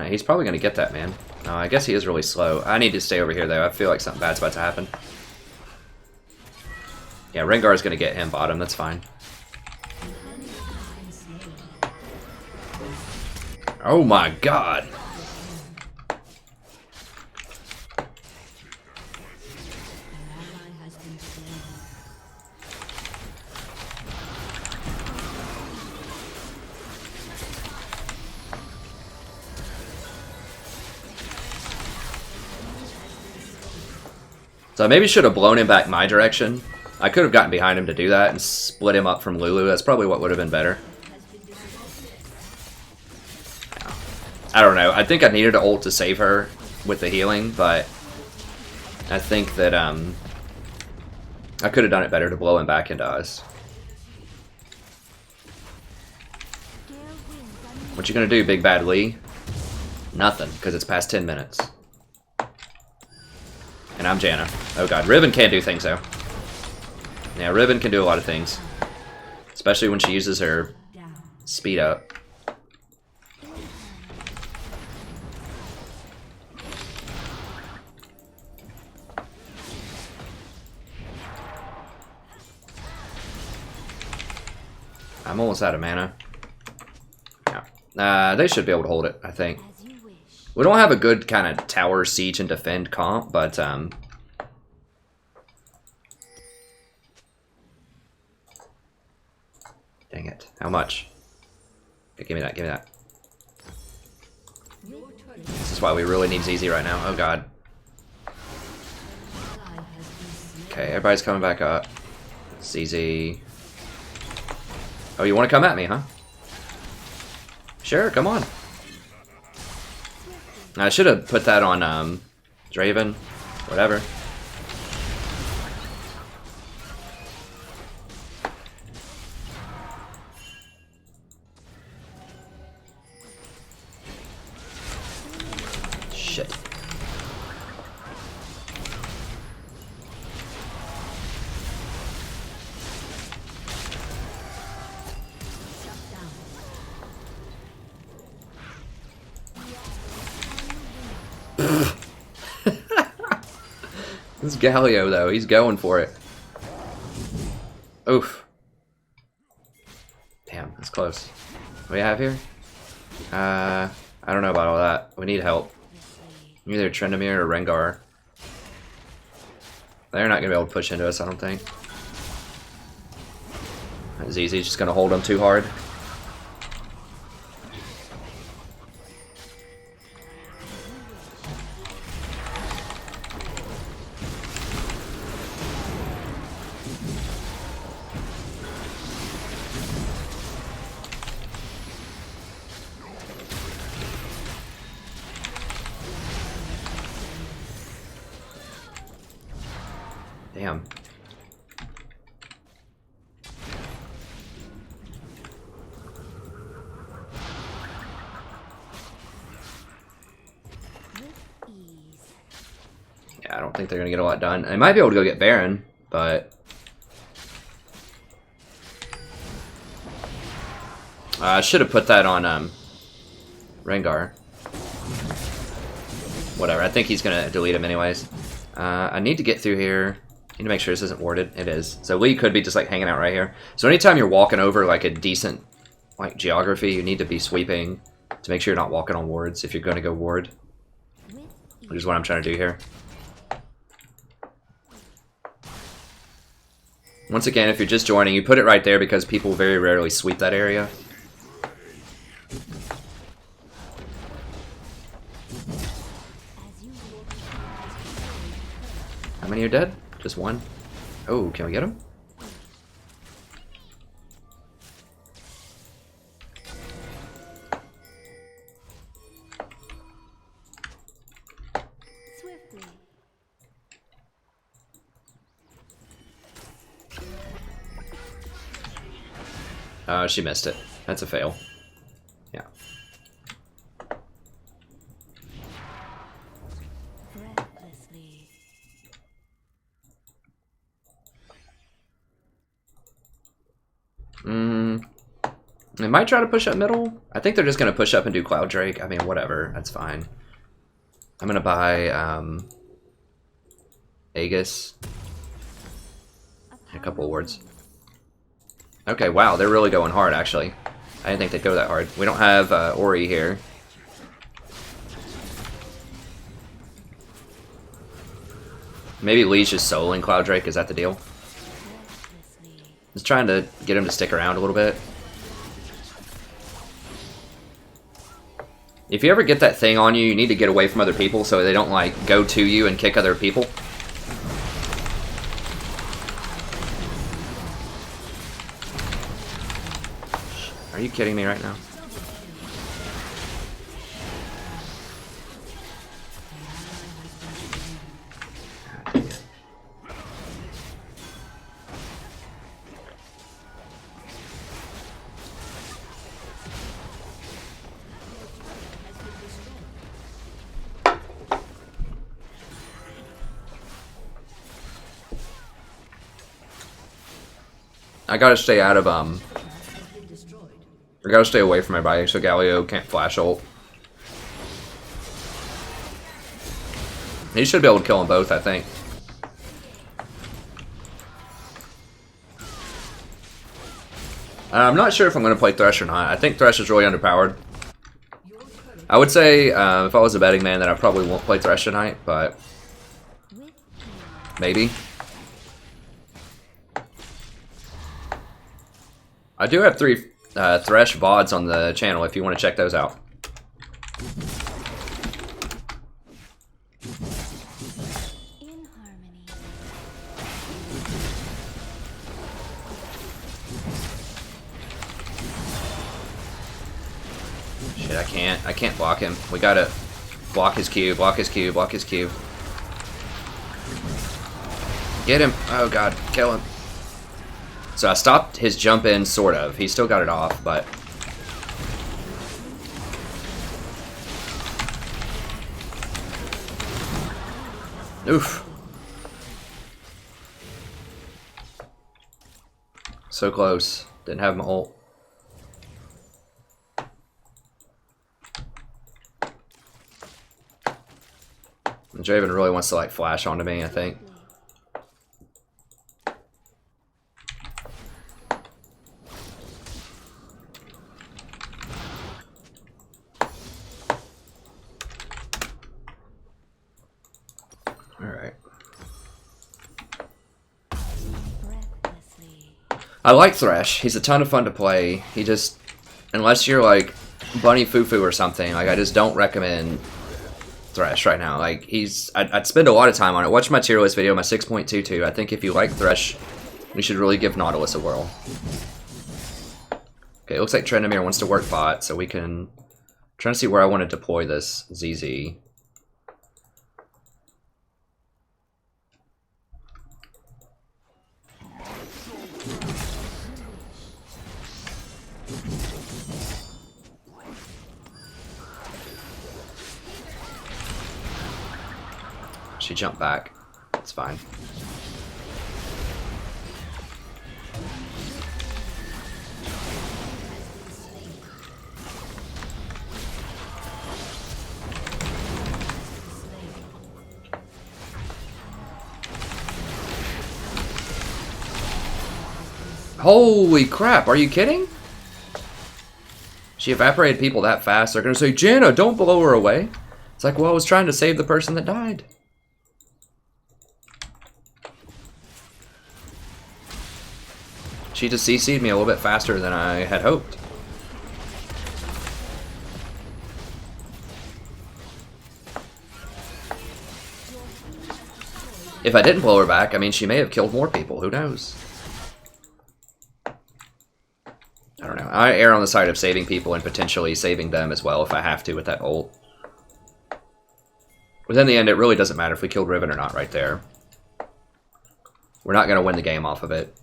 He's probably going to get that, man. I guess he is really slow. I need to stay over here, though. I feel like something bad's about to happen. Yeah, Rengar's gonna get him bottom, that's fine. Oh my god! So I maybe should have blown him back my direction. I could have gotten behind him to do that and split him up from Lulu. That's probably what would have been better. I don't know. I think I needed an ult to save her with the healing, but I think that I could have done it better to blow him back into us. What you gonna do, Big Bad Lee? Nothing, because it's past 10 minutes. And I'm Janna. Oh god, Riven can't do things though. Yeah, Riven can do a lot of things. Especially when she uses her speed up. I'm almost out of mana. Yeah. They should be able to hold it, I think. We don't have a good kind of tower, siege, and defend comp, but dang it. How much? Okay, give me that, give me that. This is why we really need ZZ right now. Oh god. Okay, everybody's coming back up. ZZ. Oh, you want to come at me, huh? Sure, come on. I should have put that on Draven. Whatever. Shit. This Galio, though, he's going for it. Oof. Damn, that's close. What do we have here? I don't know about all that. We need help. Either Trendemir or Rengar. They're not going to be able to push into us, I don't think. ZZ's just going to hold them too hard. Damn. Yeah, I don't think they're gonna get a lot done. They might be able to go get Baron, but I should have put that on Rengar. Whatever. I think he's gonna delete him anyways. I need to get through here. Need to make sure this isn't warded. It is. So Lee could be just like hanging out right here. So anytime you're walking over like a decent like geography, you need to be sweeping to make sure you're not walking on wards if you're going to go ward. Which is what I'm trying to do here. Once again, if you're just joining, you put it right there because people very rarely sweep that area. How many are dead? Just one? Oh, can we get him? Swiftly. She missed it. That's a fail. Yeah. Breathlessly. They might try to push up middle. I think they're just going to push up and do Cloud Drake. I mean, whatever. That's fine. I'm going to buy Aegis. A couple of wards. Okay, wow, they're really going hard, actually. I didn't think they'd go that hard. We don't have Ori here. Maybe Lee's just soloing Cloud Drake, is that the deal? Just trying to get him to stick around a little bit. If you ever get that thing on you, you need to get away from other people so they don't, like, go to you and kick other people. Are you kidding me right now? I gotta stay out of, I gotta stay away from everybody so Galio can't flash ult. He should be able to kill them both, I think. I'm not sure if I'm going to play Thresh or not. I think Thresh is really underpowered. I would say, if I was a betting man, that I probably won't play Thresh tonight, but maybe. I do have 3 Thresh VODs on the channel if you want to check those out. In harmony. Shit, I can't block him. We gotta block his Q, block his Q, block his Q. Get him! Oh god, kill him. So I stopped his jump in, sort of. He still got it off, but... Oof. So close. Didn't have my ult. And Draven really wants to, like, flash onto me, I think. I like Thresh. He's a ton of fun to play. He just, unless you're like Bunny Fufu or something, like I just don't recommend Thresh right now. Like I'd spend a lot of time on it. Watch my tier list video, my 6.22. I think if you like Thresh, you should really give Nautilus a whirl. Okay, it looks like Trendamere wants to work bot, so we can trying to see where I want to deploy this ZZ. She jumped back. It's fine. Holy crap, are you kidding? She evaporated people that fast. They're gonna say, Janna, don't blow her away. It's like, well, I was trying to save the person that died. She just CC'd me a little bit faster than I had hoped. If I didn't blow her back, I mean, she may have killed more people. Who knows? I don't know. I err on the side of saving people and potentially saving them as well if I have to with that ult. But in the end, it really doesn't matter if we killed Riven or not right there. We're not going to win the game off of it.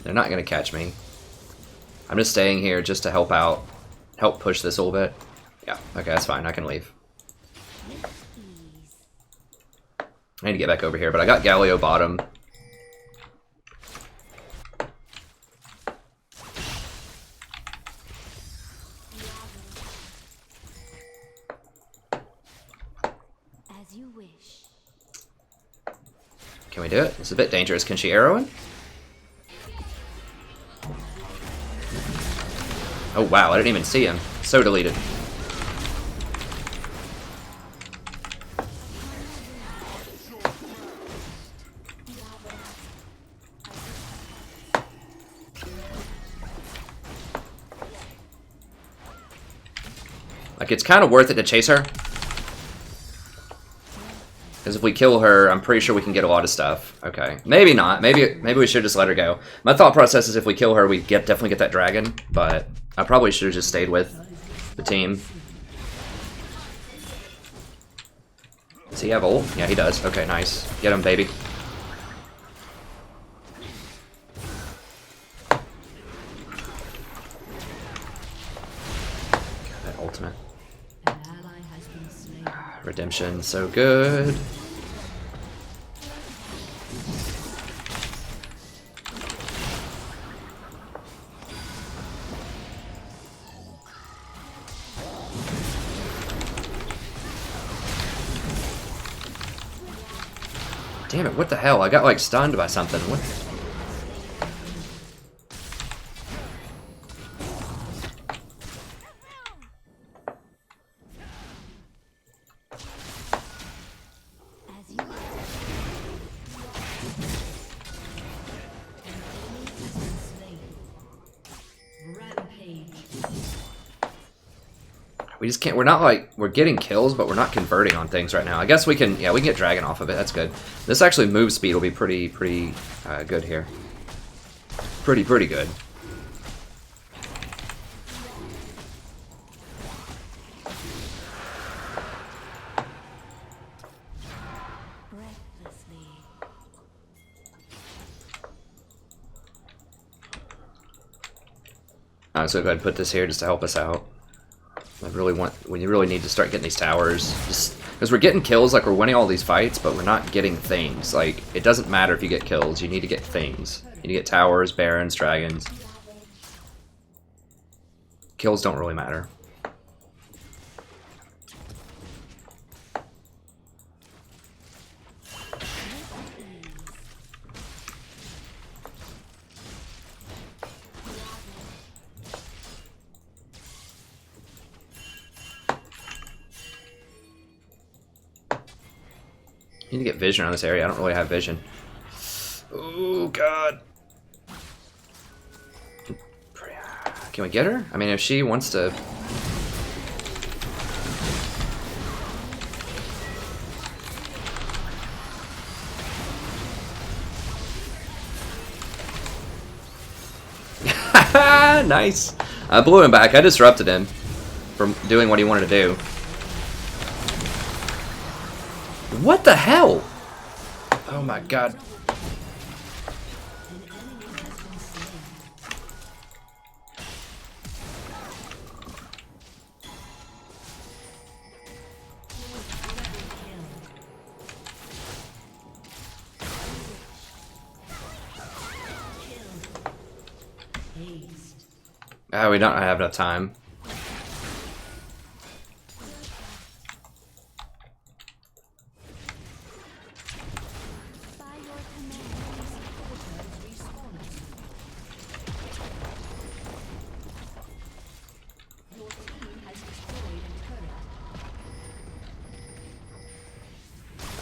They're not going to catch me. I'm just staying here just to help out. Help push this a little bit. Yeah, okay, that's fine. I can leave. I need to get back over here, but I got Galio bottom. Can we do it? It's a bit dangerous. Can she arrow in? Oh wow, I didn't even see him. So deleted. Like, it's kind of worth it to chase her. Because if we kill her, I'm pretty sure we can get a lot of stuff. Okay. Maybe not. Maybe we should just let her go. My thought process is if we kill her, we definitely get that dragon. But I probably should have just stayed with the team. Does he have ult? Yeah, he does. Okay, nice. Get him, baby. God, that ultimate. An ally has been slain. Redemption, so good. Damn it, what the hell? I got like stunned by something. What? As you Rampage. We just can't, we're not like, we're getting kills, but we're not converting on things right now. I guess we can, yeah, we can get dragon off of it. That's good. This actually move speed will be pretty good here. Pretty good. breathlessly. I'm just gonna go ahead and put this here just to help us out. I really want, when you really need to start getting these towers, just because we're getting kills, like we're winning all these fights, but we're not getting things. Like, it doesn't matter if you get kills, you need to get things. You need to get towers, barons, dragons. Kills don't really matter. Need to get vision on this area. I don't really have vision. Oh god. Can we get her? I mean, if she wants to. Nice. I blew him back. I disrupted him from doing what he wanted to do. What the hell? Oh my god. Oh, we don't have enough time. By your command.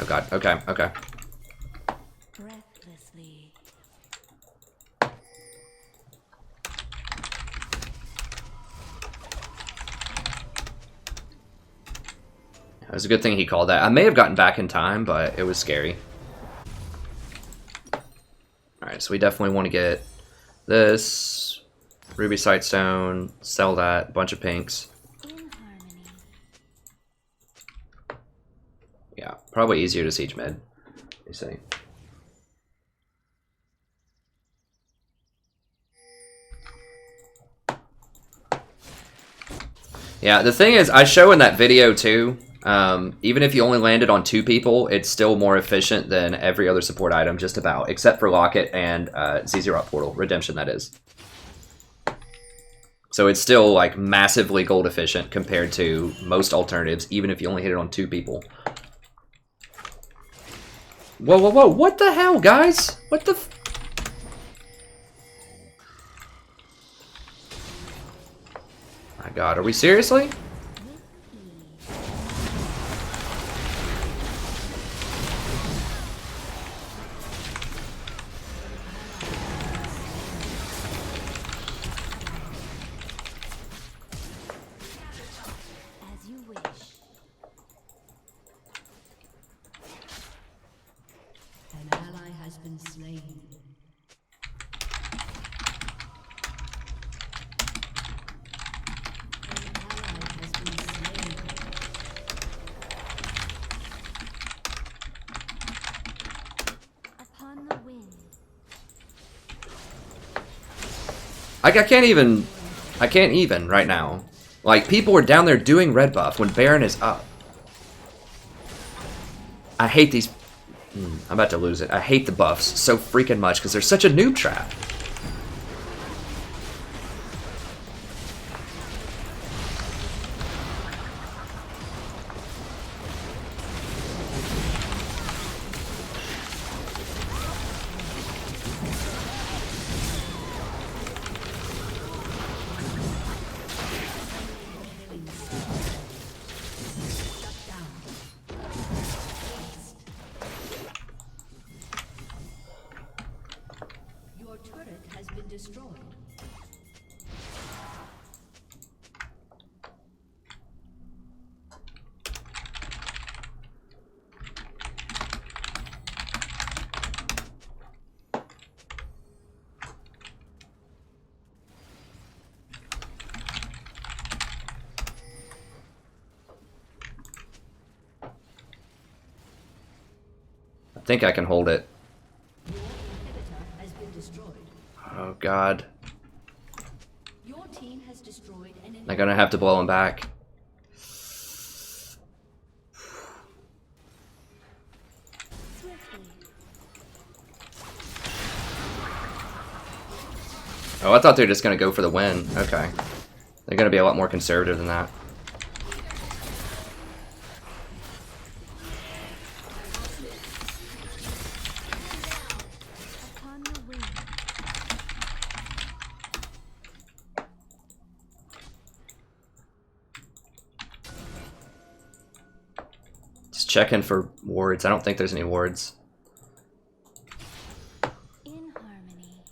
Oh god, okay, okay. Breathlessly. It was a good thing he called that. I may have gotten back in time, but it was scary. Alright, so we definitely want to get this. Ruby Sightstone, sell that, bunch of pinks. In harmony. Yeah, probably easier to siege mid, you see. Yeah, the thing is, I show in that video too, even if you only landed on 2 people, it's still more efficient than every other support item, just about, except for Locket and ZZ Rock Portal, Redemption that is. So it's still like massively gold efficient compared to most alternatives, even if you only hit it on 2 people. Whoa, whoa, whoa. What the hell, guys? What the f... My god, are we seriously? As you wish. An ally has been slain. An ally has been slain. Upon the wind. I can't even right now. Like, people are down there doing red buff when Baron is up. I hate these... I'm about to lose it. I hate the buffs so freaking much because they're such a noob trap. Your turret has been destroyed. I think I can hold it. Your inhibitor has been destroyed. Oh god. Your team has destroyed an I'm gonna have to blow him back. Swiftly. Oh, I thought they were just gonna go for the win. Okay. They're gonna be a lot more conservative than that. Upon the wind. Just checking for wards. I don't think there's any wards. In harmony.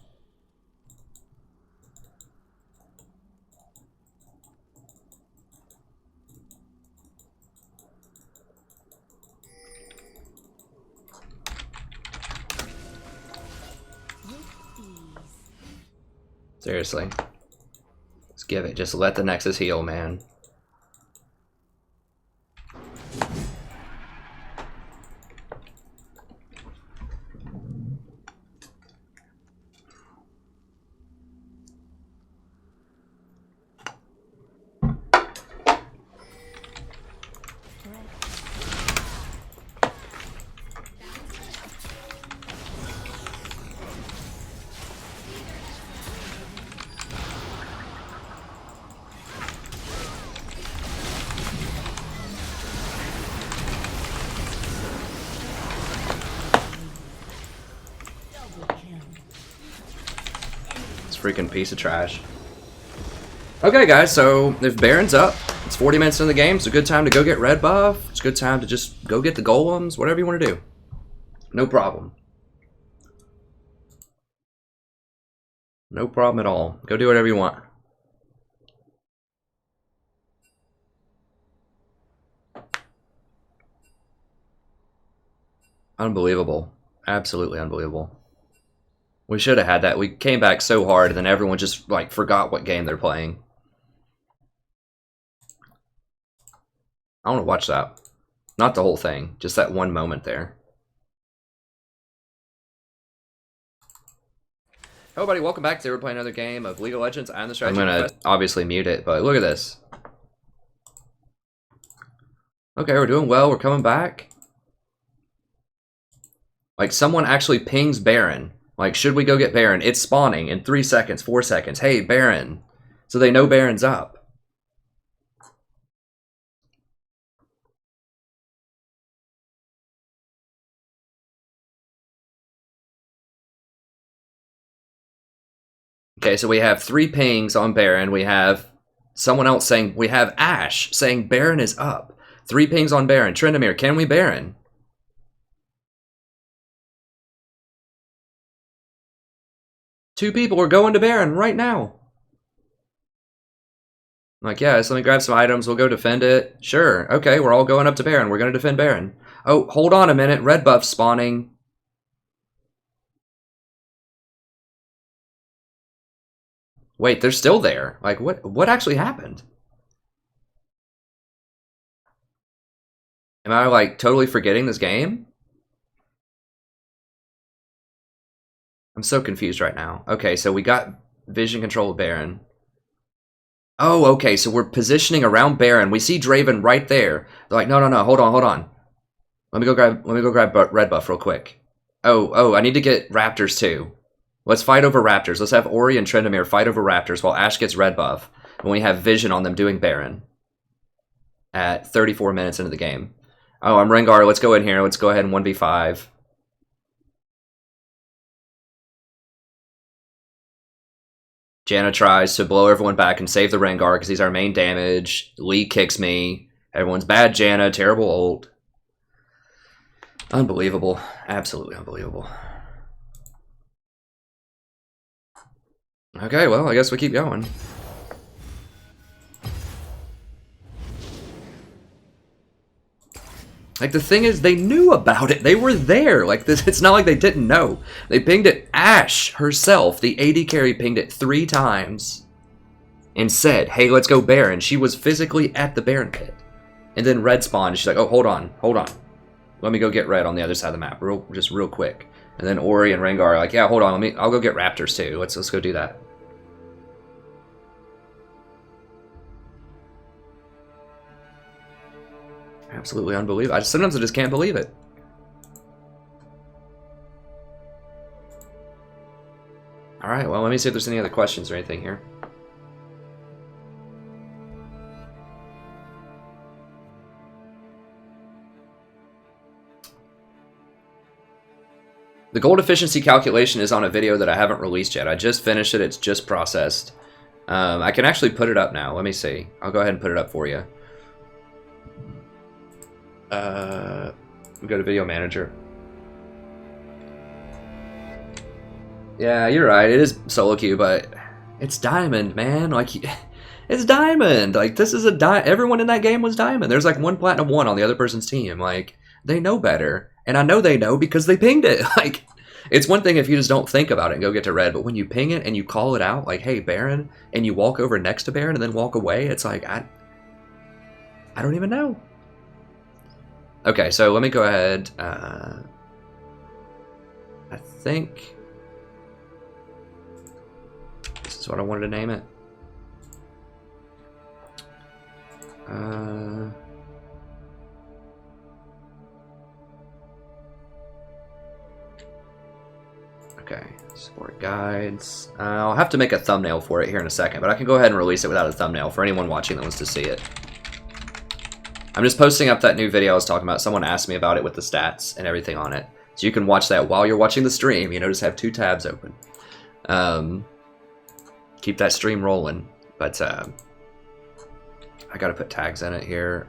With ease. Seriously. Just give it. Just let the Nexus heal, man. This freaking piece of trash. Okay, guys, so if Baron's up, it's 40 minutes in the game. It's a good time to go get red buff. It's a good time to just go get the golems, whatever you want to do. No problem. No problem at all. Go do whatever you want. Unbelievable. Absolutely unbelievable. We should have had that. We came back so hard, and then everyone just, like, forgot what game they're playing. I want to watch that. Not the whole thing. Just that one moment there. Hello, everybody. Welcome back. Today we're playing another game of League of Legends and the strategy. I'm going to obviously mute it, but look at this. Okay, we're doing well. We're coming back. Like, someone actually pings Baron. Like, should we go get Baron? It's spawning in 3 seconds, 4 seconds. Hey, Baron. So they know Baron's up. Okay, so we have 3 pings on Baron. We have someone else saying, we have Ash saying Baron is up. 3 pings on Baron. Trendamir, can we Baron? Two people are going to Baron right now. I'm like, yes, let me grab some items. We'll go defend it. Sure. Okay, we're all going up to Baron. We're going to defend Baron. Oh, hold on a minute. Red buff spawning. Wait, they're still there. Like, what actually happened? Am I, like, totally forgetting this game? I'm so confused right now. Okay, so we got vision control of Baron. Oh, okay, so we're positioning around Baron. We see Draven right there. They're like, no, hold on. Let me go grab red buff real quick. Oh, I need to get Raptors too. Let's fight over Raptors. Let's have Ori and Trendamir fight over Raptors while Ash gets red buff. When we have vision on them doing Baron. At 34 minutes into the game. Oh, I'm Rengar. Let's go in here. Let's go ahead and 1v5. Janna tries to blow everyone back and save the Rengar because he's our main damage. Lee kicks me. Everyone's bad Janna. Terrible ult. Unbelievable. Absolutely unbelievable. Okay, well, I guess we keep going. Like, the thing is, they knew about it. They were there. Like, this, it's not like they didn't know. They pinged it. Ash herself, the AD carry, pinged it 3 times and said, hey, let's go Baron. She was physically at the Baron pit. And then Red spawned, and she's like, oh, hold on. Let me go get Red on the other side of the map, just real quick. And then Ori and Rengar are like, yeah, hold on, I'll go get Raptors too. Let's go do that. Absolutely unbelievable. Sometimes I just can't believe it. Alright, well, let me see if there's any other questions or anything here. The gold efficiency calculation is on a video that I haven't released yet. I just finished it. It's just processed. I can actually put it up now. Let me see. I'll go ahead and put it up for you. We go to Video Manager. Yeah, you're right. It is solo queue, but it's Diamond, man. Like, it's Diamond. Like, this is everyone in that game was Diamond. There's like 1 Platinum 1 on the other person's team. Like, they know better. And I know they know because they pinged it. Like, it's one thing if you just don't think about it and go get to Red, but when you ping it and you call it out, like, hey, Baron, and you walk over next to Baron and then walk away, it's like, I don't even know. Okay, so let me go ahead. I think this is what I wanted to name it. Okay, support guides. I'll have to make a thumbnail for it here in a second, but I can go ahead and release it without a thumbnail for anyone watching that wants to see it. I'm just posting up that new video I was talking about. Someone asked me about it with the stats and everything on it. So you can watch that while you're watching the stream. You know, just have 2 tabs open. Keep that stream rolling. But I gotta put tags in it here.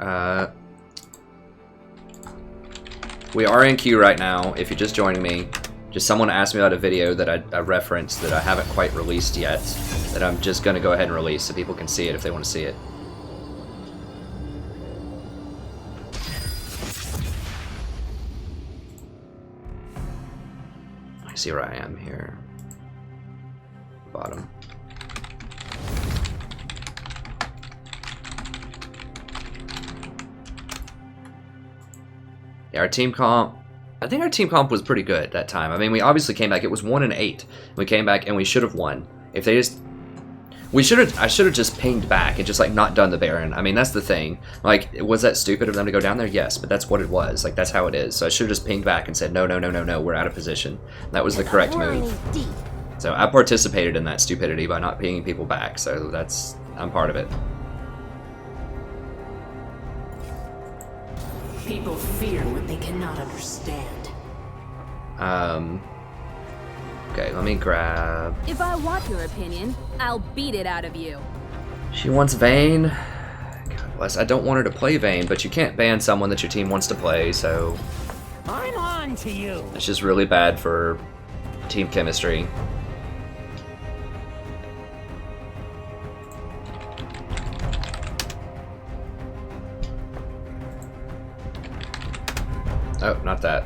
We are in queue right now, if you're just joining me. Just someone asked me about a video that I referenced that I haven't quite released yet. That I'm just gonna go ahead and release so people can see it if they want to see it. See where I am here. Bottom. Yeah, our team comp. I think our team comp was pretty good that time. I mean, we obviously came back. It was 1-8. We came back and we should have won. If they just, I should have just pinged back and just like not done the Baron. I mean, that's the thing. Like, was that stupid of them to go down there? Yes, but that's what it was. Like, that's how it is. So I should have just pinged back and said, no, we're out of position. That was the correct move. So I participated in that stupidity by not pinging people back. So I'm part of it. People fear what they cannot understand. Okay, let me grab... If I want your opinion, I'll beat it out of you. She wants Vayne. God bless. I don't want her to play Vayne, but you can't ban someone that your team wants to play, so... I'm on to you. It's just really bad for team chemistry. Oh, not that.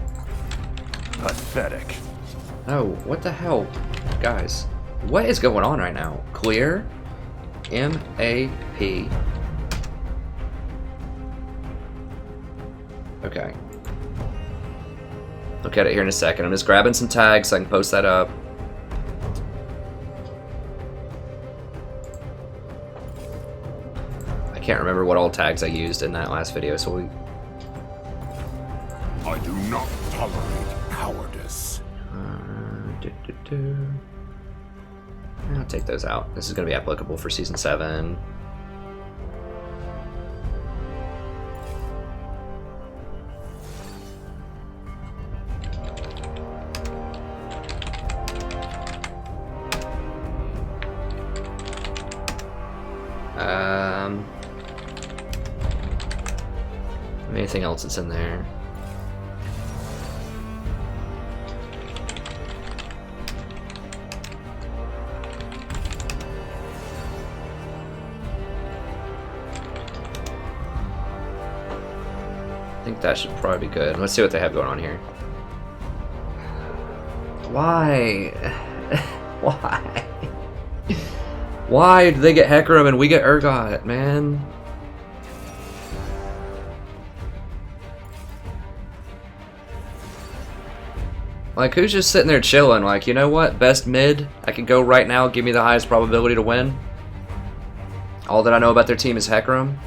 Pathetic. Oh, what the hell? Guys, what is going on right now? Clear? M-A-P. Okay. Look at it here in a second. I'm just grabbing some tags so I can post that up. I can't remember what all tags I used in that last video, so we... I do not tolerate cowardice. I'll take those out. This is going to be applicable for Season 7. Anything else that's in there? I think that should probably be good. Let's see what they have going on here. Why? Why? Why do they get Hecarim and we get Urgot, man? Like, who's just sitting there chilling? Like, you know what? Best mid. I can go right now. Give me the highest probability to win. All that I know about their team is Hecarim.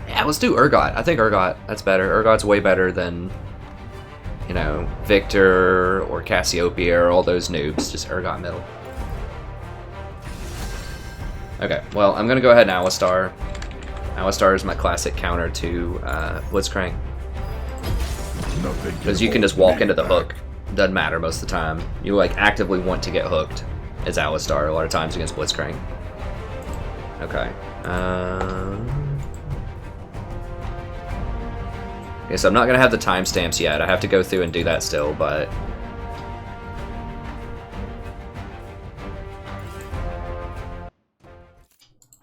Yeah, let's do Urgot. I think Urgot. That's better. Urgot's way better than, you know, Victor or Cassiopeia or all those noobs. Just Urgot middle. Okay, well, I'm going to go ahead and Alistar. Alistar is my classic counter to Blitzcrank. Because you can just walk into the hook. Doesn't matter most of the time. You like actively want to get hooked as Alistar a lot of times against Blitzcrank. Okay. Okay, so I'm not going to have the timestamps yet. I have to go through and do that still, but...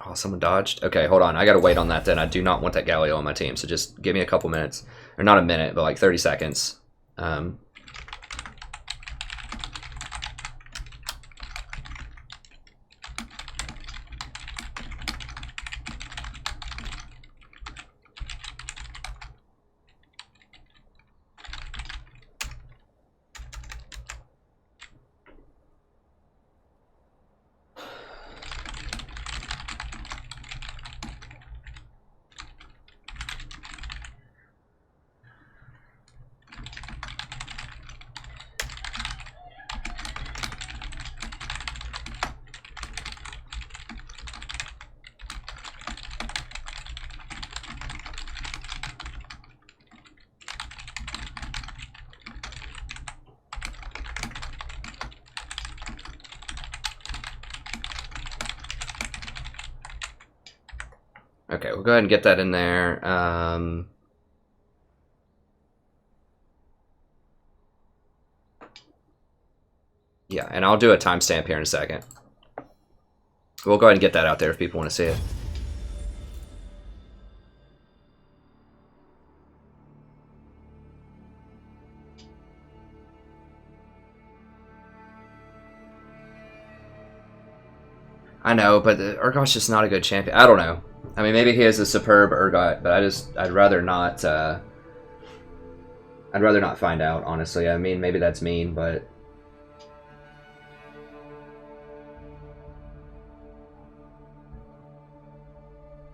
Oh, someone dodged? Okay, hold on. I gotta wait on that then. I do not want that Galileo on my team, so just give me a couple minutes. Or not a minute, but like 30 seconds. Okay, we'll go ahead and get that in there. Yeah, and I'll do a timestamp here in a second. We'll go ahead and get that out there if people want to see it. I know, but Urgot's just not a good champion. I don't know. I mean, maybe he is a superb Urgot, but I'd rather not. I'd rather not find out, honestly. I mean, maybe that's mean, but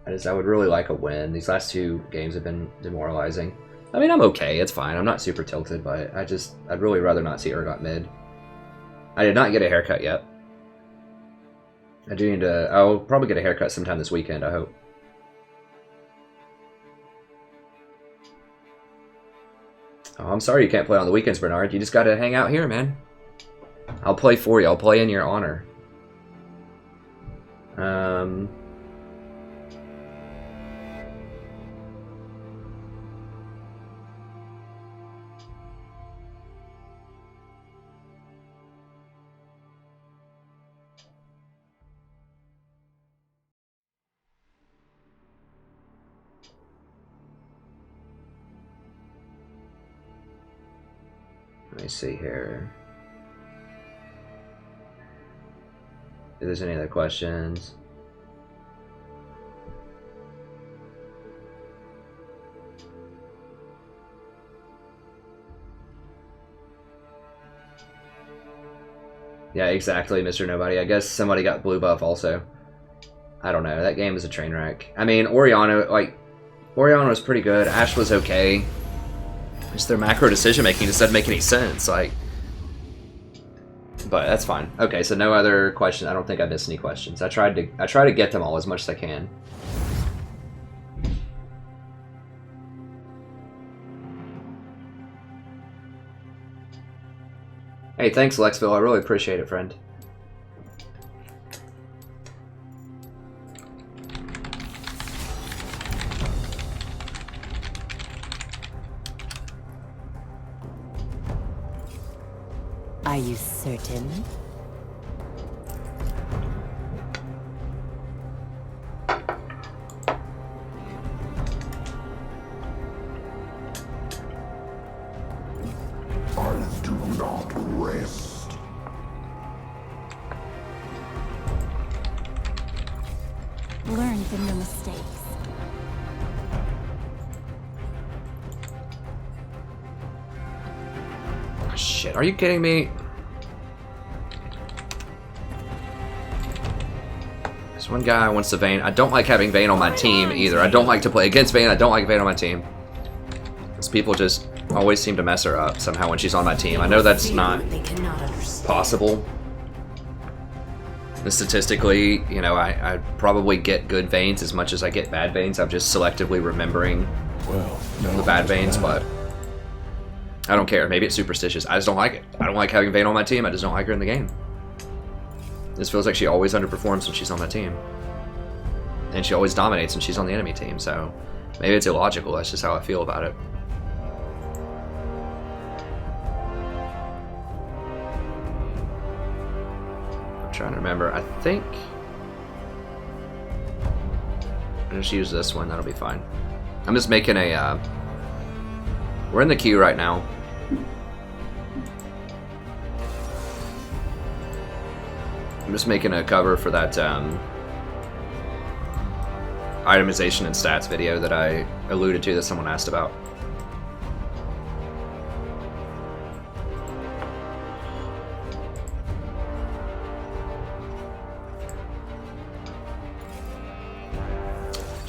I would really like a win. These last two games have been demoralizing. I mean, I'm okay. It's fine. I'm not super tilted, but I'd really rather not see Urgot mid. I did not get a haircut yet. I do need to... I'll probably get a haircut sometime this weekend, I hope. Oh, I'm sorry you can't play on the weekends, Bernard. You just gotta hang out here, man. I'll play for you. I'll play in your honor. Let me see here. If there's any other questions. Yeah, exactly, Mr. Nobody. I guess somebody got blue buff also. I don't know. That game is a train wreck. I mean, Oriana was pretty good. Ashe was okay. Just their macro decision making just doesn't make any sense. Like, but that's fine. Okay, so no other questions. I don't think I missed any questions. I try to get them all as much as I can. Hey, thanks, Lexville. I really appreciate it, friend. Are you certain? I do not rest. Learn from your mistakes. Shit, are you kidding me? There's one guy who wants to Vayne. I don't like having Vayne on my team either. I don't like to play against Vayne. I don't like Vayne on my team. Because people just always seem to mess her up somehow when she's on my team. I know that's not possible. And statistically, you know, I probably get good Vaynes as much as I get bad Vaynes. I'm just selectively remembering the bad Vaynes, but I don't care. Maybe it's superstitious. I just don't like it. I don't like having Vayne on my team. I just don't like her in the game. This feels like she always underperforms when she's on my team. And she always dominates when she's on the enemy team, so maybe it's illogical. That's just how I feel about it. I'm trying to remember. I think I'll just use this one. That'll be fine. I'm just making a... we're in the queue right now. I'm just making a cover for that itemization and stats video that I alluded to that someone asked about.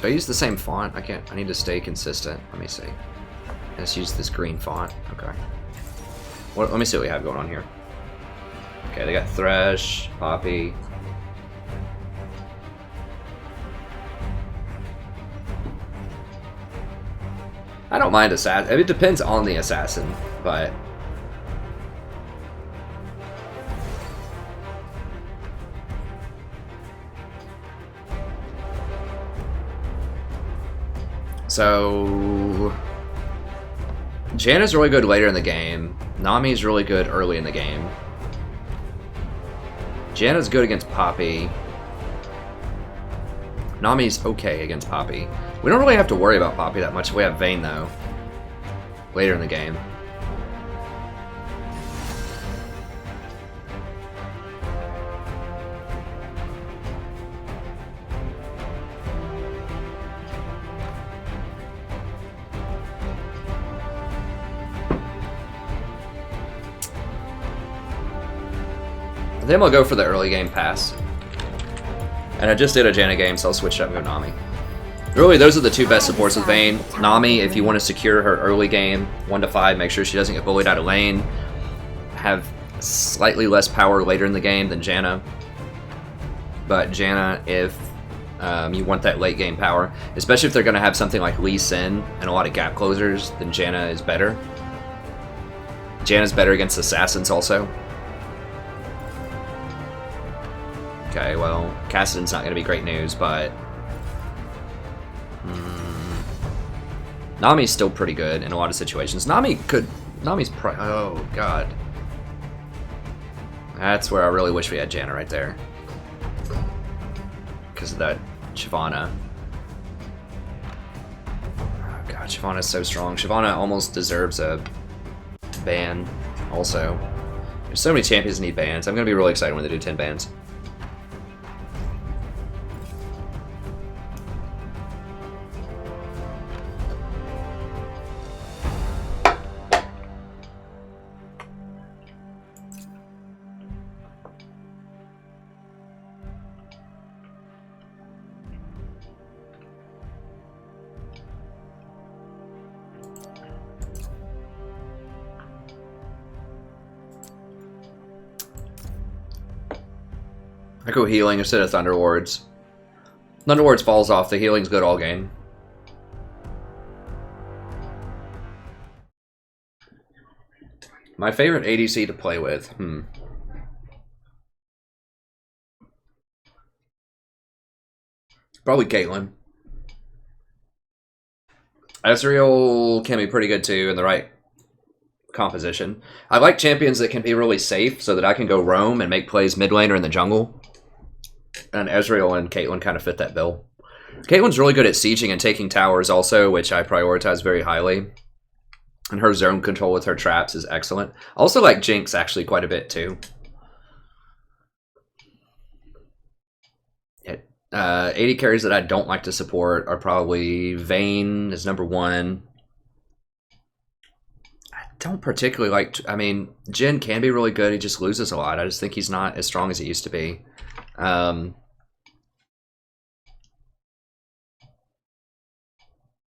Do I use the same font? I can't. I need to stay consistent. Let me see. Let's use this green font. Okay. Let me see what we have going on here. Okay, they got Thresh, Poppy. I don't mind assassin. It depends on the assassin, but so Janna's really good later in the game. Nami's really good early in the game. Janna's good against Poppy. Nami's okay against Poppy. We don't really have to worry about Poppy that much if we have Vayne, though. Later in the game. Then we'll go for the early game pass. And I just did a Janna game, so I'll switch it up and go Nami. Really, those are the two best supports with Vayne. Nami, if you want to secure her early game, 1 to 5, make sure she doesn't get bullied out of lane. Have slightly less power later in the game than Janna. But Janna, if you want that late game power, especially if they're going to have something like Lee Sin and a lot of gap closers, then Janna is better. Janna's better against assassins also. Okay, well, Cassidon's not going to be great news, but... Nami's still pretty good in a lot of situations. Nami's oh, God. That's where I really wish we had Janna right there. Because of that Shyvana. Oh, God, Shyvana's so strong. Shyvana almost deserves a ban, also. There's so many champions that need bans. I'm going to be really excited when they do 10 bans. I go healing instead of Thunder Wards. Thunder Wards falls off, the healing's good all game. My favorite ADC to play with? Probably Caitlyn. Ezreal can be pretty good too in the right composition. I like champions that can be really safe so that I can go roam and make plays mid lane or in the jungle. And Ezreal and Caitlyn kind of fit that bill. Caitlyn's really good at sieging and taking towers also, which I prioritize very highly. And her zone control with her traps is excellent. I also like Jinx actually quite a bit too. AD carries that I don't like to support are probably Vayne is number 1. I don't particularly like... I mean, Jhin can be really good. He just loses a lot. I just think he's not as strong as he used to be.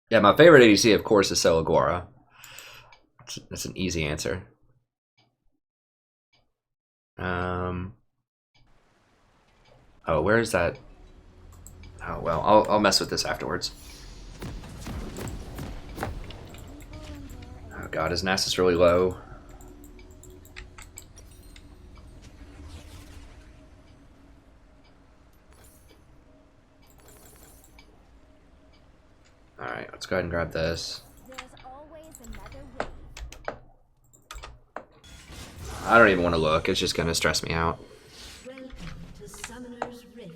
Yeah, my favorite ADC, of course, is Celagora. That's an easy answer. Oh, where is that? Oh, well, I'll mess with this afterwards. Oh god, his Nasus is really low. Alright, let's go ahead and grab this. I don't even want to look, it's just going to stress me out. Welcome to Summoner's Rift.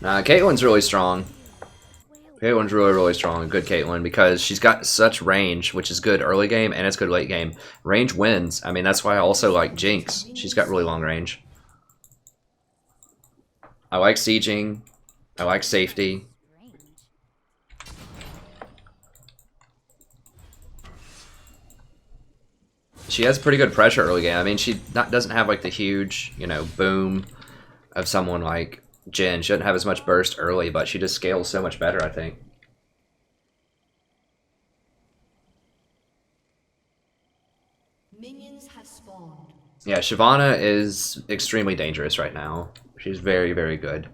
Nah, Caitlyn's really strong. Caitlyn's really strong. Good Caitlyn, because she's got such range, which is good early game and it's good late game. Range wins. I mean, that's why I also like Jinx. She's got really long range. I like sieging. I like safety. She has pretty good pressure early game. I mean, she doesn't have like the huge, you know, boom of someone like Jhin. She doesn't have as much burst early, but she just scales so much better, I think. Minions have spawned. Yeah, Shyvana is extremely dangerous right now. She's very good.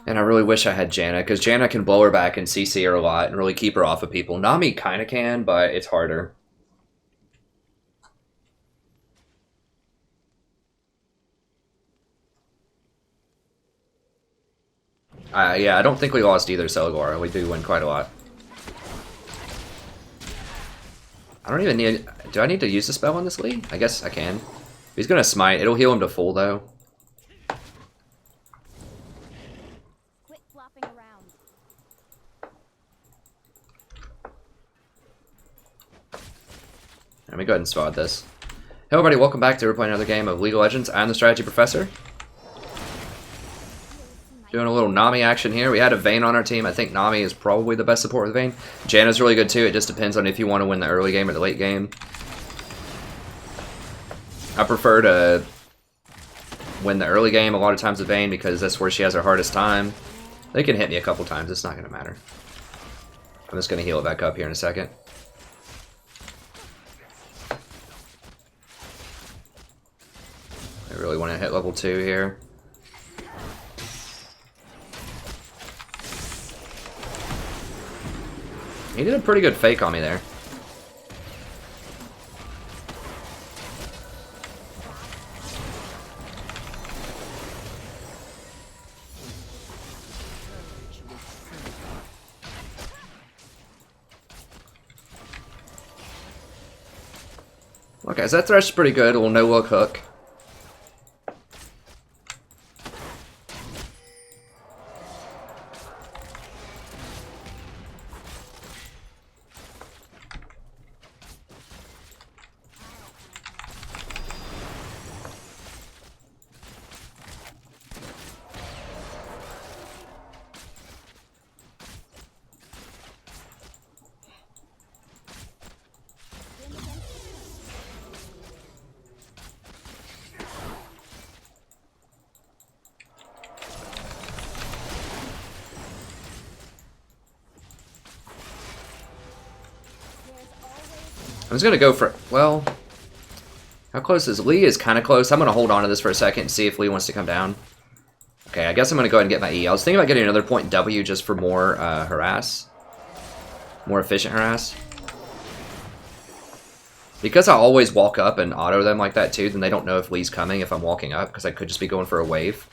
And I really wish I had Janna, because Janna can blow her back and CC her a lot and really keep her off of people. Nami kind of can, but it's harder. Yeah, I don't think we lost either, Celagora. We do win quite a lot. I don't even need... Do I need to use the spell on this Lee? I guess I can. If he's gonna smite, it'll heal him to full, though. Quit flopping around. Let me go ahead and spot this. Hey everybody, welcome back to playing another game of League of Legends. I'm the Strategy Professor. Doing a little Nami action here. We had a Vayne on our team. I think Nami is probably the best support with Vayne. Janna's really good too. It just depends on if you want to win the early game or the late game. I prefer to win the early game a lot of times with Vayne because that's where she has her hardest time. They can hit me a couple times. It's not going to matter. I'm just going to heal it back up here in a second. I really want to hit level 2 here. He did a pretty good fake on me there. Okay, so that thresh is pretty good. A little no-look hook. I'm just gonna go for, well, how close is Lee? Is kind of close. I'm gonna hold on to this for a second and see if Lee wants to come down. Okay, I guess I'm gonna go ahead and get my E. I was thinking about getting another point W just for more harass, more efficient harass. Because I always walk up and auto them like that too, then they don't know if Lee's coming if I'm walking up, because I could just be going for a wave.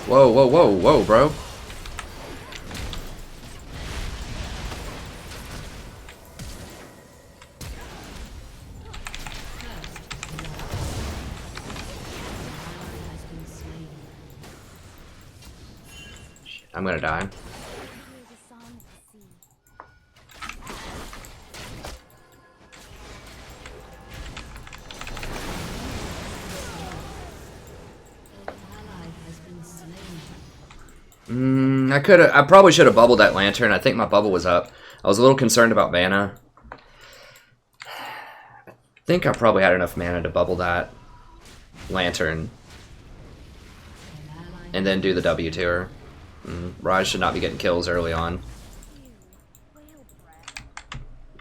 Whoa, whoa, whoa, whoa, bro. I'm gonna die. I probably should have bubbled that lantern. I think my bubble was up. I was a little concerned about mana. I think I probably had enough mana to bubble that lantern. And then do the W to her. Raj should not be getting kills early on.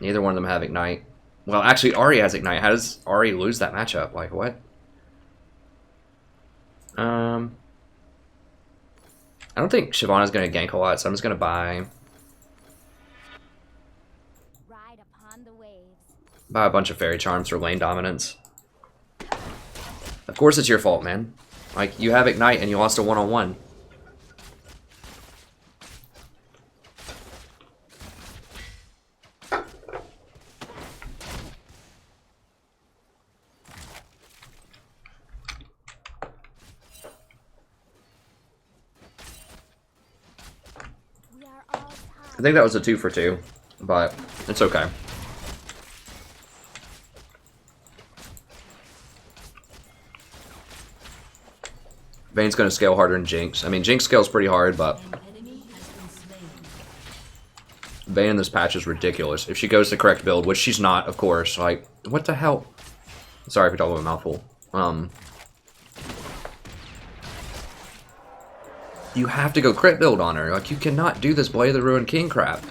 Neither one of them have Ignite. Well, actually, Ahri has Ignite. How does Ahri lose that matchup? Like, what? I don't think Shyvana's going to gank a lot, so I'm just going to buy a bunch of Fairy Charms for lane dominance. Of course it's your fault, man. Like, you have Ignite and you lost a one-on-one. I think that was a 2 for 2, but it's okay. Vayne's going to scale harder than Jinx. I mean, Jinx scales pretty hard, but Vayne in this patch is ridiculous. If she goes the correct build, which she's not, of course. Like, what the hell? Sorry for talking about a mouthful. You have to go crit build on her. Like, you cannot do this Blade of the Ruined King crap.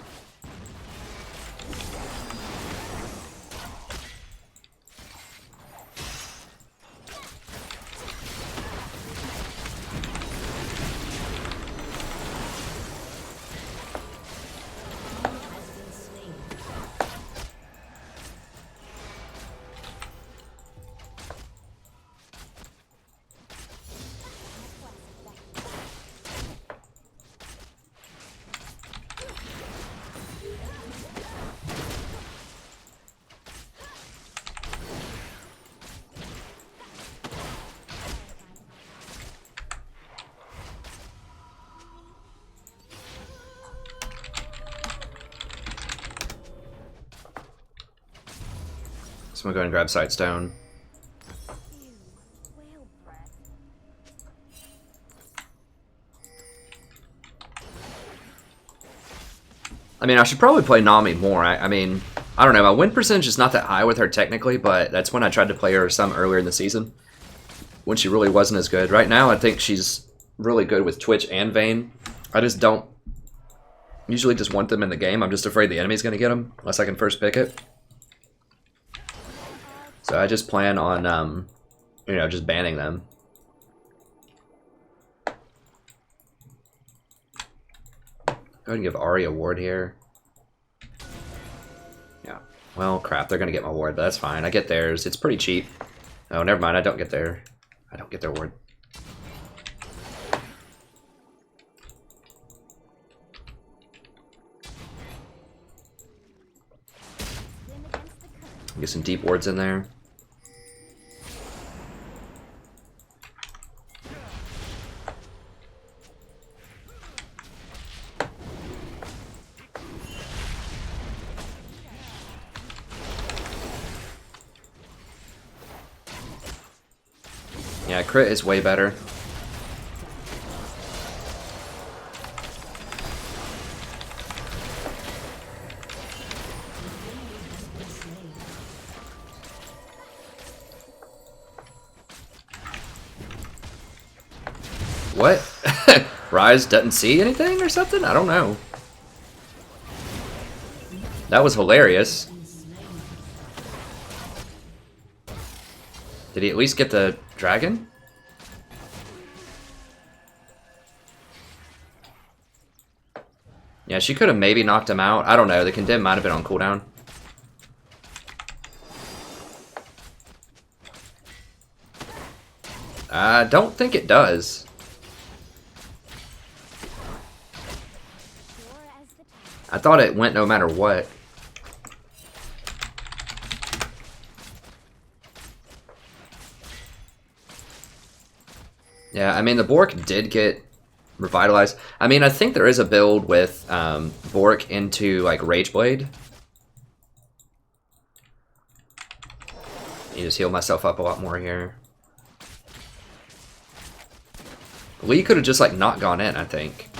So I'm gonna go ahead and grab Sightstone. I mean, I should probably play Nami more. I mean, I don't know. My win percentage is not that high with her technically, but that's when I tried to play her some earlier in the season, when she really wasn't as good. Right now, I think she's really good with Twitch and Vayne. I just don't usually just want them in the game. I'm just afraid the enemy's going to get them, unless I can first pick it. So I just plan on, you know, just banning them. Go ahead and give Ahri a ward here. Yeah. Well, crap, they're gonna get my ward, but that's fine. I get theirs. It's pretty cheap. Oh, never mind, I don't get their ward. Get some deep wards in there. Yeah, crit is way better. What? Rise doesn't see anything or something? I don't know. That was hilarious. Did he at least get the dragon? Yeah, she could have maybe knocked him out. I don't know. The condemn might have been on cooldown. I don't think it does. I thought it went no matter what. Yeah, I mean, the Bork did get revitalized. I mean, I think there is a build with Bork into, like, Rageblade. You just heal myself up a lot more here. Lee could have just, like, not gone in, I think.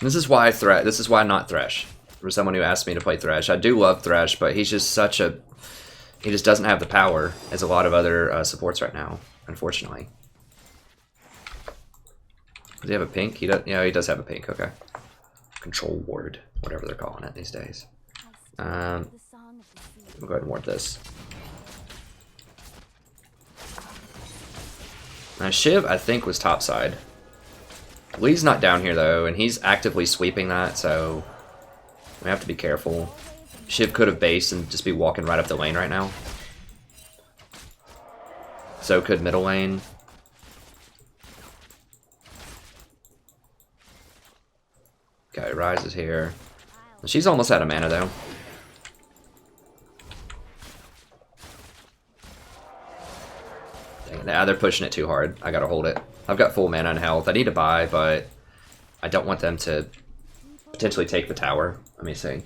This is why not Thresh. For someone who asked me to play Thresh. I do love Thresh, but he's just such a... He just doesn't have the power as a lot of other supports right now, unfortunately. Does he have a pink? Yeah, he does have a pink, okay. Control ward, whatever they're calling it these days. We'll go ahead and ward this. Now Shiv, I think, was topside. Lee's not down here, though, and he's actively sweeping that, so... We have to be careful. Shiv could have based and just be walking right up the lane right now. So could middle lane. Okay, Rise is here. She's almost out of mana, though. Dang it, now they're pushing it too hard. I gotta hold it. I've got full mana and health. I need to buy, but I don't want them to potentially take the tower. Let me see.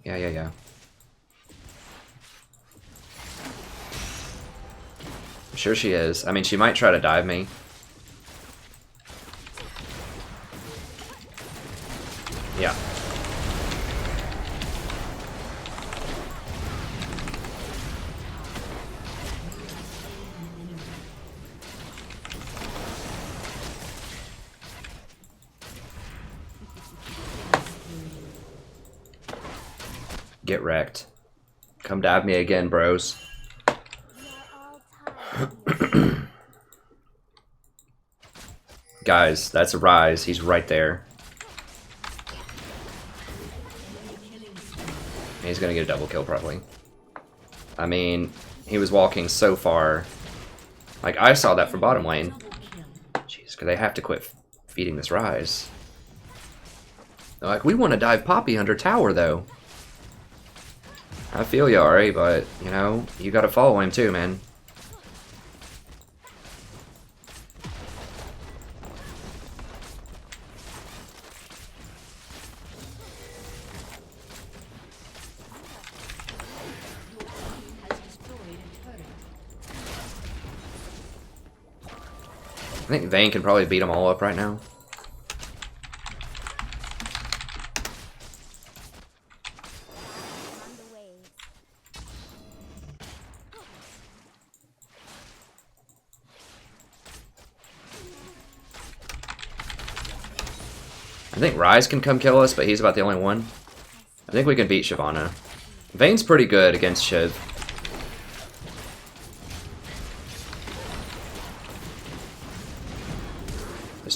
Yeah. I'm sure she is. I mean, she might try to dive me. Yeah. Get wrecked. Come dive me again, bros. Guys, that's a Rise. He's right there. He's gonna get a double kill, probably. I mean, he was walking so far. Like, I saw that from bottom lane. Jeez, because they have to quit feeding this Rise. They're like, we want to dive Poppy under tower, though. I feel you, Ari, but, you know, you gotta follow him too, man. I think Vayne can probably beat them all up right now. I think Rise can come kill us, but he's about the only one. I think we can beat Shyvana. Vayne's pretty good against Shiv.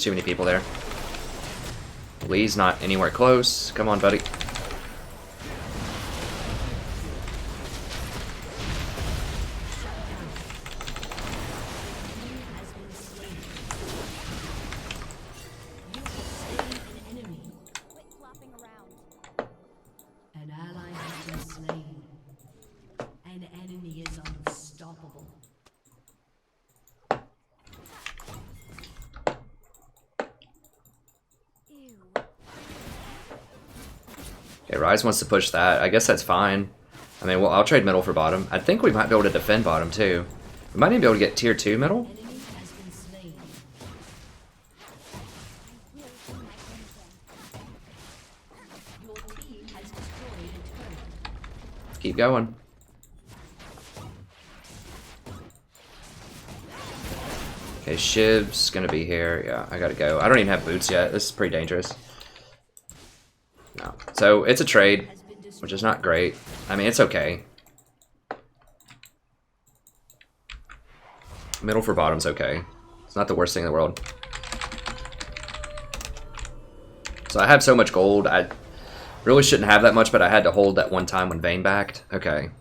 too many people there. Lee's not anywhere close. Come on, buddy. Quit flopping around. An ally has been slain. An enemy is unstoppable. Ew. Okay, Rise wants to push that. I guess that's fine. I mean, well, I'll trade middle for bottom. I think we might be able to defend bottom, too. We might even be able to get tier 2 middle. Enemy has been slain. Will see my home again. Your team has destroyed a turret. Keep going. Okay, Shiv's gonna be here. Yeah, I gotta go. I don't even have boots yet. This is pretty dangerous. No. So, it's a trade, Has been destroyed. which is not great. I mean, it's okay. Middle for bottom's okay. It's not the worst thing in the world. So I have so much gold. I really shouldn't have that much, but I had to hold that one time when Vayne backed. Okay.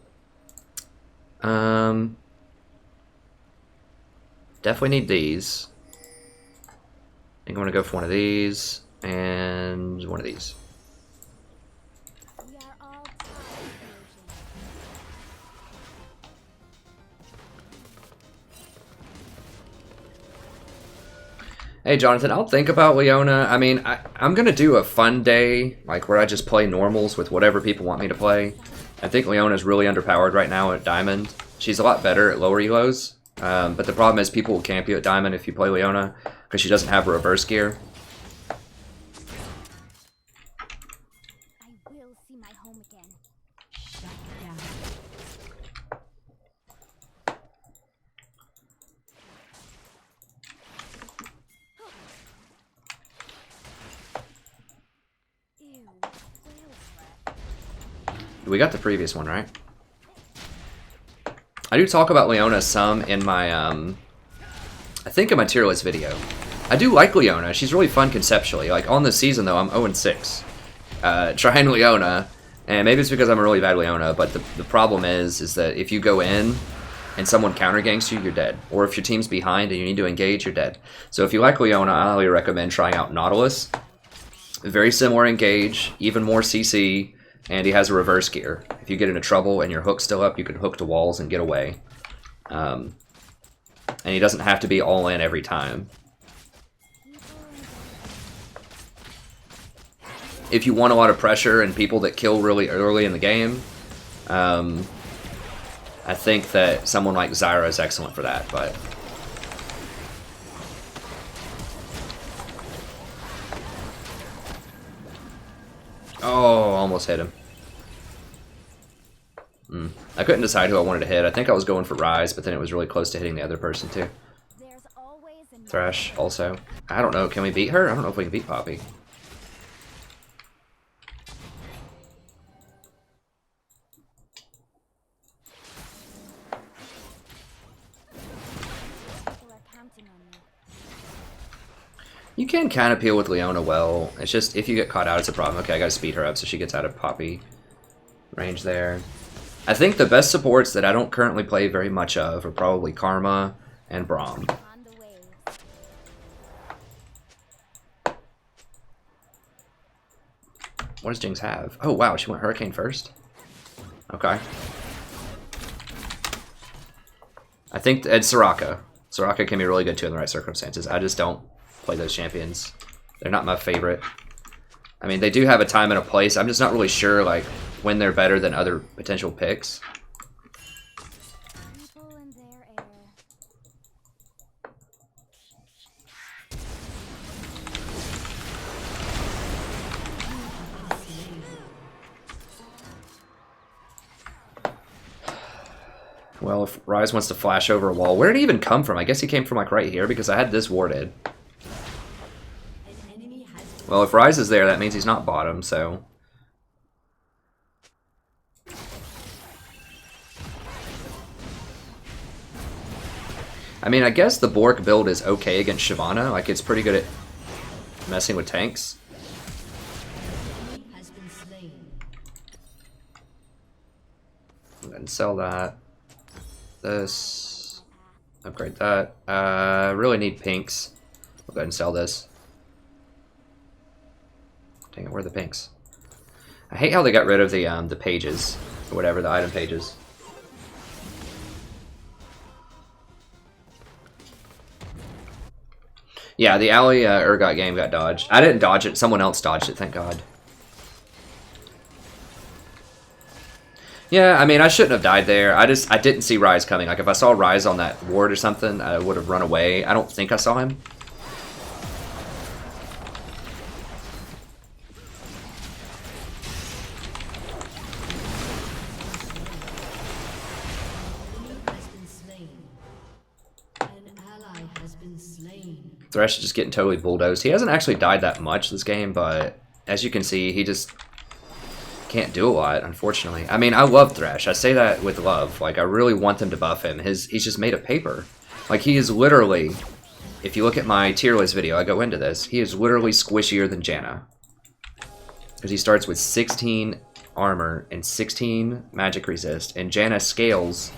Definitely need these. I think I'm gonna go for one of these and one of these. We are all tied, Fusion. Hey Jonathan, I'll think about Leona. I mean, I'm gonna do a fun day, like where I just play normals with whatever people want me to play. I think Leona's really underpowered right now at Diamond. She's a lot better at lower elos, but the problem is people will camp you at Diamond if you play Leona, because she doesn't have a reverse gear. I will see my home again. Shut down. Ew. Whale breath. We got the previous one, right? I do talk about Leona some in my, I think in my tier list video. I do like Leona. She's really fun conceptually. Like, on this season, though, I'm 0-6. Trying Leona, and maybe it's because I'm a really bad Leona, but the problem is that if you go in and someone counter ganks you, you're dead. Or if your team's behind and you need to engage, you're dead. So if you like Leona, I highly recommend trying out Nautilus. Very similar engage, even more CC, and he has a reverse gear. If you get into trouble and your hook's still up, you can hook to walls and get away. And he doesn't have to be all in every time. If you want a lot of pressure and people that kill really early in the game, I think that someone like Zyra is excellent for that, but... Oh, almost hit him. I couldn't decide who I wanted to hit. I think I was going for Rise, but then it was really close to hitting the other person too. There's always a Thrash also. I don't know. Can we beat her? I don't know if we can beat Poppy. people are counting on me. You can kind of peel with Leona well. It's just if you get caught out, it's a problem. Okay, I gotta speed her up so she gets out of Poppy range there. I think the best supports that I don't currently play very much of are probably Karma and Braum. On the way. What does Jinx have? Oh wow, she went Hurricane first? Okay. I think it's Soraka. Soraka can be really good too in the right circumstances. I just don't play those champions. They're not my favorite. I mean, they do have a time and a place. I'm just not really sure like when they're better than other potential picks. People in their air. Well, if Rise wants to flash over a wall, where did he even come from? I guess he came from like right here because I had this warded. An enemy has been Well, if Rise is there, that means he's not bottom, so... I mean, I guess the Bork build is okay against Shyvana. Like, it's pretty good at messing with tanks. Has been slain. Go ahead and sell that. This. Upgrade that. Really need pinks. We'll go ahead and sell this. Dang it, where are the pinks? I hate how they got rid of the pages, or whatever, the item pages. Yeah, the alley Urgot game got dodged. I didn't dodge it, someone else dodged it, thank God. Yeah, I mean, I shouldn't have died there. I didn't see Rise coming. Like, if I saw Rise on that ward or something, I would have run away. I don't think I saw him. Thresh is just getting totally bulldozed. He hasn't actually died that much this game, but as you can see, he just can't do a lot, unfortunately. I mean, I love Thresh. I say that with love. Like, I really want them to buff him. He's just made of paper. Like, he is literally, if you look at my tier list video, I go into this, he is literally squishier than Janna. Because he starts with 16 armor and 16 magic resist, and Janna scales,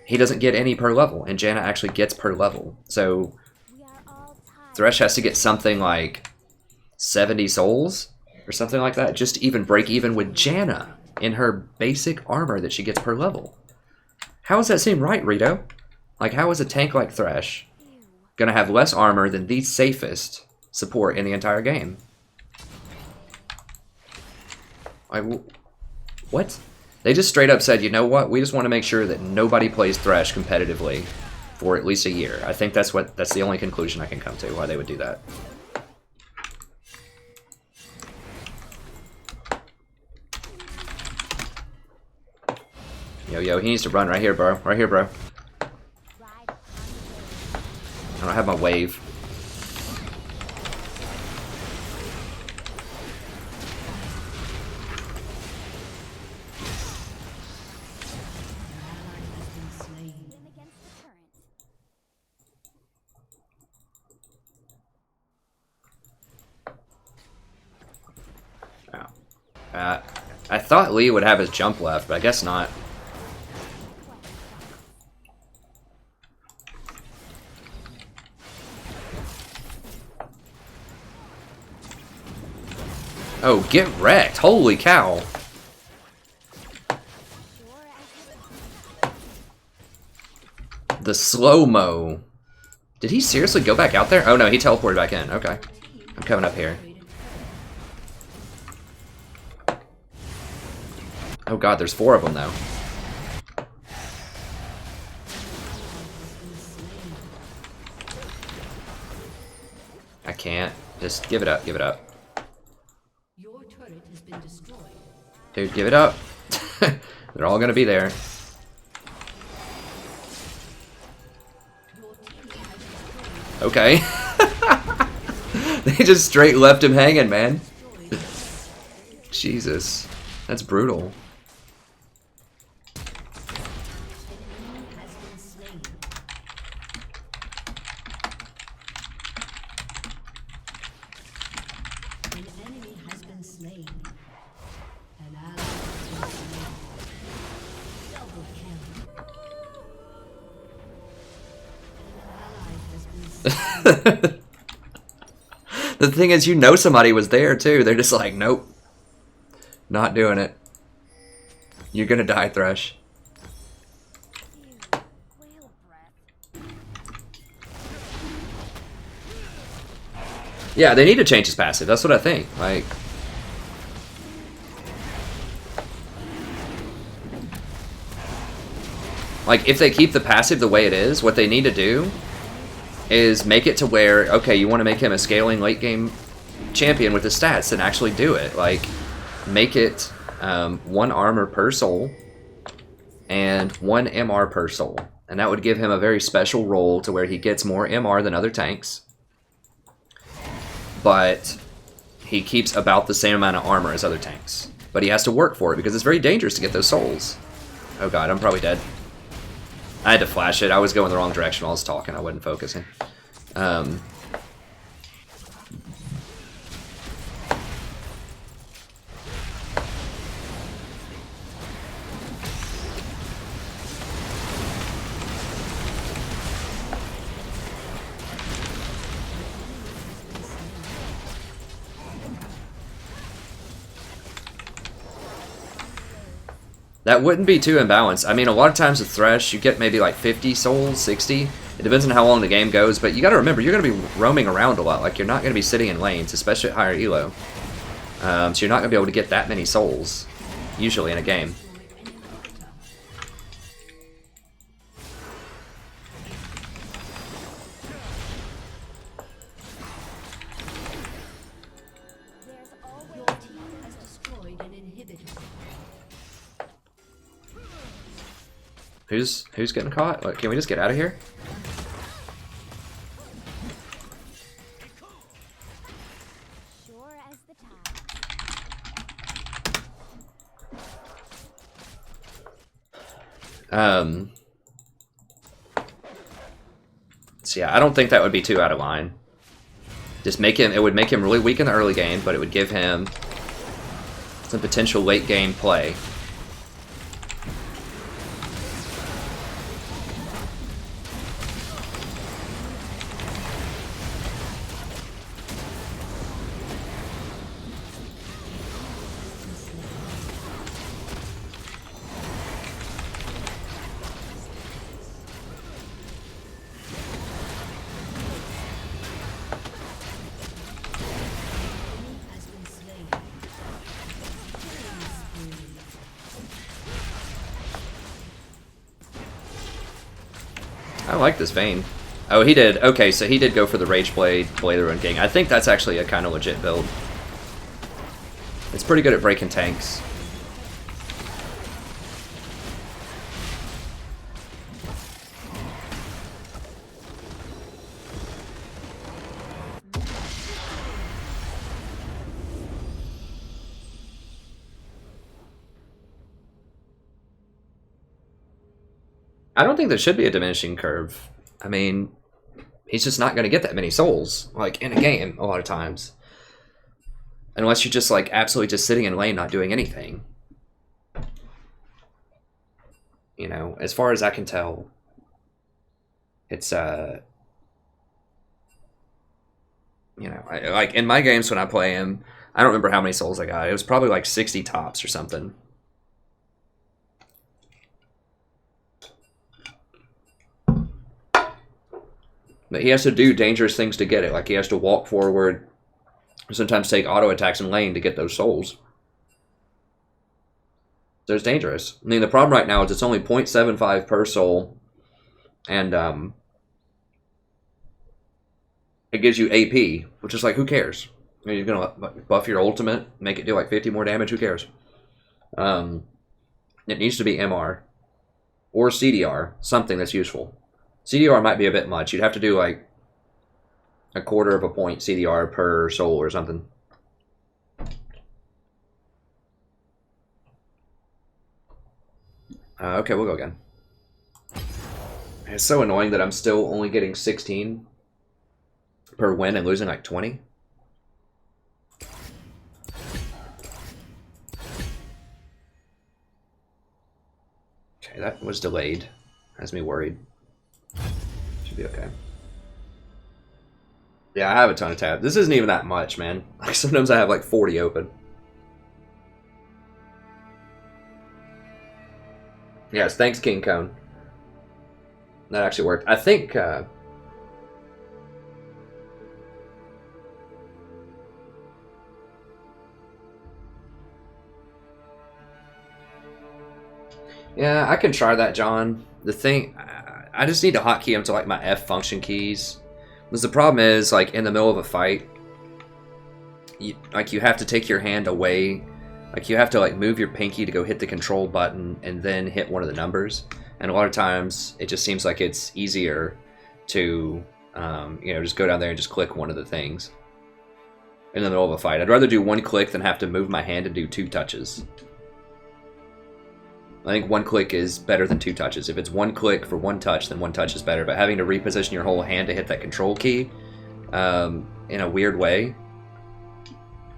he doesn't get any per level, and Janna actually gets per level. So Thresh has to get something like 70 souls or something like that just to even break even with Janna in her basic armor that she gets per level. How does that seem right, Rito? Like, how is a tank like Thresh gonna have less armor than the safest support in the entire game? What? They just straight up said, you know what? We just want to make sure that nobody plays Thresh competitively for at least a year. I think that's the only conclusion I can come to why they would do that. Yo, he needs to run right here, bro. Right here, bro. I don't have my wave. I thought Lee would have his jump left, but I guess not. Oh, get wrecked. Holy cow. The slow-mo. Did he seriously go back out there? Oh no, he teleported back in. Okay. I'm coming up here. Oh god, there's 4 of them though. I can't. Just give it up, give it up. Your turret has been destroyed. Dude, give it up. They're all gonna be there. Okay. They just straight left him hanging, man. Jesus. That's brutal. The thing is, you know somebody was there too. They're just like, nope. Not doing it. You're gonna die, Thresh. Yeah, they need to change his passive. That's what I think. Like, if they keep the passive the way it is, what they need to do is make it to where, okay, you want to make him a scaling late game champion with his stats, then actually do it. Like, make it 1 armor per soul and 1 MR per soul. And that would give him a very special role to where he gets more MR than other tanks. But he keeps about the same amount of armor as other tanks. But he has to work for it because it's very dangerous to get those souls. Oh god, I'm probably dead. I had to flash it. I was going the wrong direction while I was talking. I wasn't focusing. That wouldn't be too imbalanced. I mean, a lot of times with Thresh, you get maybe like 50 souls, 60. It depends on how long the game goes, but you gotta remember, you're gonna be roaming around a lot. Like, you're not gonna be sitting in lanes, especially at higher elo. So you're not gonna be able to get that many souls, usually, in a game. There's always Your team has destroyed an inhibitor. Who's getting caught? Like, can we just get out of here? sure as the tide. So yeah, I don't think that would be too out of line. Just make him, it would make him really weak in the early game, but it would give him some potential late game play. Has been slain. I like this Vayne. Oh, he did. Okay, so he did go for the Rage Blade, Blade of the Ruined King. I think that's actually a kind of legit build. It's pretty good at breaking tanks. I don't think there should be a diminishing curve. I mean, he's just not going to get that many souls, like, in a game, a lot of times. Unless you're just, like, absolutely just sitting in lane not doing anything. You know, as far as I can tell, it's, you know, like, in my games when I play him, I don't remember how many souls I got. It was probably, like, 60 tops or something. But he has to do dangerous things to get it. Like, he has to walk forward, sometimes take auto attacks in lane to get those souls. So it's dangerous. I mean, the problem right now is it's only 0.75 per soul, and it gives you AP, which is like, who cares? I mean, you're gonna buff your ultimate, make it do like 50 more damage, who cares? It needs to be MR or CDR, something that's useful. CDR might be a bit much. You'd have to do like a quarter of a point CDR per soul or something. Okay, we'll go again. It's so annoying that I'm still only getting 16 per win and losing like 20. Okay, that was delayed. Has me worried. Should be okay. Yeah, I have a ton of tabs. This isn't even that much, man. Like, sometimes I have like 40 open. Yes, thanks, King Cone. That actually worked. I think, yeah, I can try that, John. The thing, I just need to hotkey them to like my F function keys. Because the problem is, like, in the middle of a fight, you have to take your hand away. Like, you have to like move your pinky to go hit the control button and then hit one of the numbers. And a lot of times, it just seems like it's easier to, you know, just go down there and just click one of the things in the middle of a fight. I'd rather do one click than have to move my hand and do 2 touches. I think 1 click is better than 2 touches. If it's 1 click for 1 touch, then 1 touch is better. But having to reposition your whole hand to hit that control key in a weird way,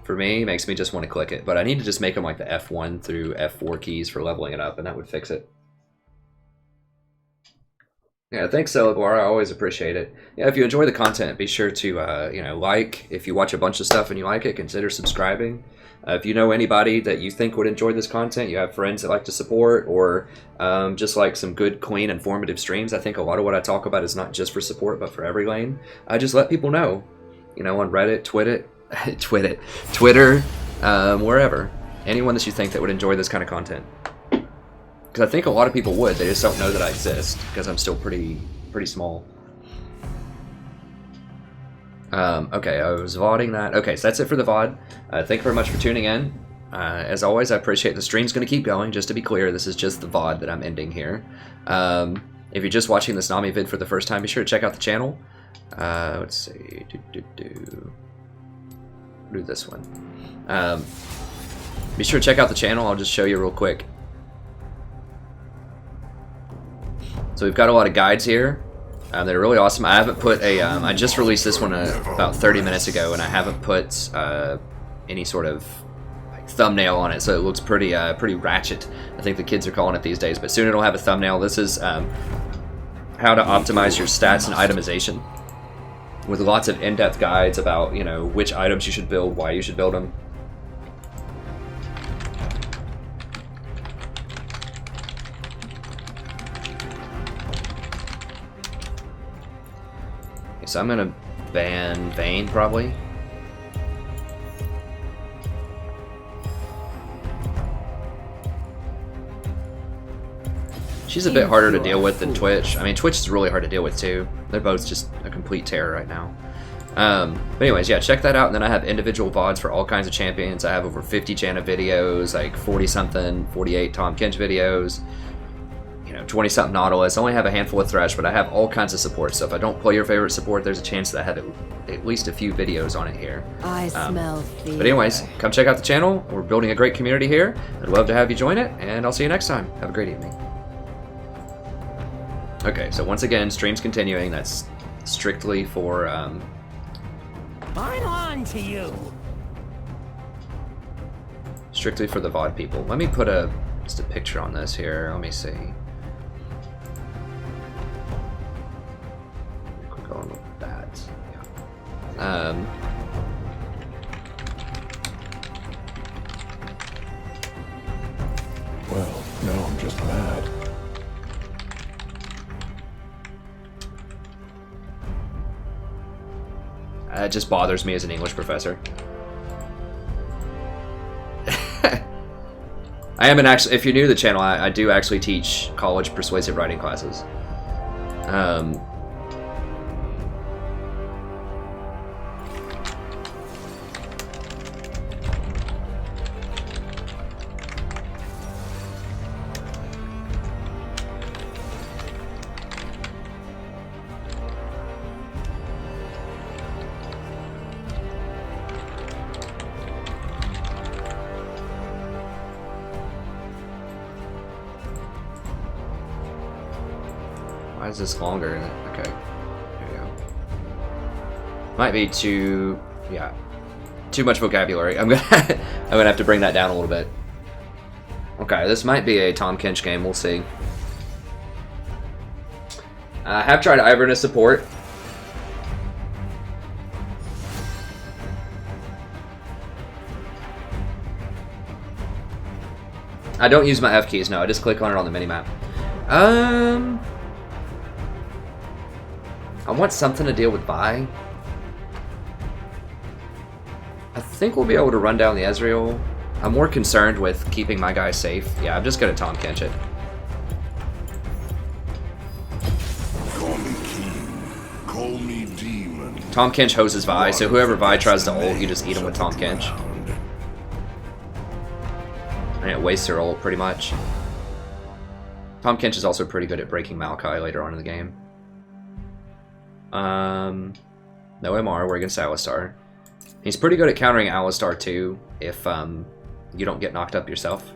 for me, makes me just want to click it. But I need to just make them like the F1 through F4 keys for leveling it up, and that would fix it. Yeah, thanks, Celebar. I always appreciate it. Yeah, if you enjoy the content, be sure to, you know, like. If you watch a bunch of stuff and you like it, consider subscribing. If you know anybody that you think would enjoy this content, you have friends that like to support, or just like some good, clean, informative streams, I think a lot of what I talk about is not just for support, but for every lane. I just let people know, you know, on Reddit, Twitter, wherever. Anyone that you think that would enjoy this kind of content. Because I think a lot of people would. They just don't know that I exist because I'm still pretty small. Okay, I was VODing that. Okay, so that's it for the VOD. Thank you very much for tuning in. As always, I appreciate the stream's going to keep going. Just to be clear, this is just the VOD that I'm ending here. If you're just watching this Nami vid for the first time, be sure to check out the channel. Let's see. Do this one. Be sure to check out the channel. I'll just show you real quick. So we've got a lot of guides here. They're really awesome. I haven't put a, I just released this one about 30 minutes ago, and I haven't put any sort of like, thumbnail on it, so it looks pretty ratchet. I think the kids are calling it these days, but soon it'll have a thumbnail. This is how to optimize your stats and itemization, with lots of in-depth guides about, you know, which items you should build, why you should build them. So I'm gonna ban Vayne probably. She's a bit harder to deal with than Twitch. I mean, Twitch is really hard to deal with too. They're both just a complete terror right now. But anyways, yeah, check that out. And then I have individual VODs for all kinds of champions. I have over 50 Janna videos, like 40-something, 48 Tahm Kench videos. 20-something Nautilus. I only have a handful of Thresh, but I have all kinds of support. So if I don't play your favorite support, there's a chance that I have at least a few videos on it here. I smell fear. But anyways, come check out the channel. We're building a great community here. I'd love to have you join it, and I'll see you next time. Have a great evening. Okay, so once again, stream's continuing. That's strictly for... I'm on to you. Strictly for the VOD people. Let me put just a picture on this here. Let me see. Going with that. Yeah. Well, now I'm just mad. It just bothers me as an English professor. I am actually, if you're new to the channel, I do actually teach college persuasive writing classes. Why is this longer? Okay, there you go. Might be too much vocabulary. I'm gonna have to bring that down a little bit. Okay, this might be a Tahm Kench game. We'll see. I have tried Ivern as support. I don't use my F keys. No, I just click on it on the minimap. I want something to deal with Vi. I think we'll be able to run down the Ezreal. I'm more concerned with keeping my guys safe. Yeah, I'm just gonna Tahm Kench it. Call me king, call me demon. Tahm Kench hoses Vi, so whoever Vi tries to ult, you just eat him with Tahm Kench. And it wastes her ult pretty much. Tahm Kench is also pretty good at breaking Maokai later on in the game. No MR, we're against Alistar. He's pretty good at countering Alistar too, if you don't get knocked up yourself.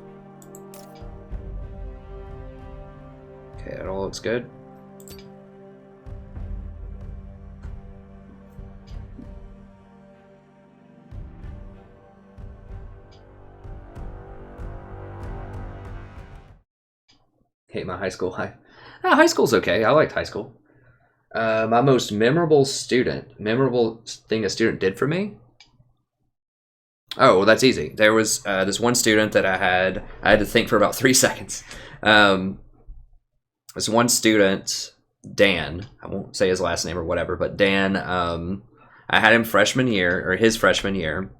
Okay, that all looks good. Hate my high school life. High school's okay. I liked high school. My most memorable thing a student did for me? Oh, well, that's easy. There was this one student that I had to think for about 3 seconds. This one student, Dan, I won't say his last name or whatever, but Dan, I had him freshman year, or his freshman year.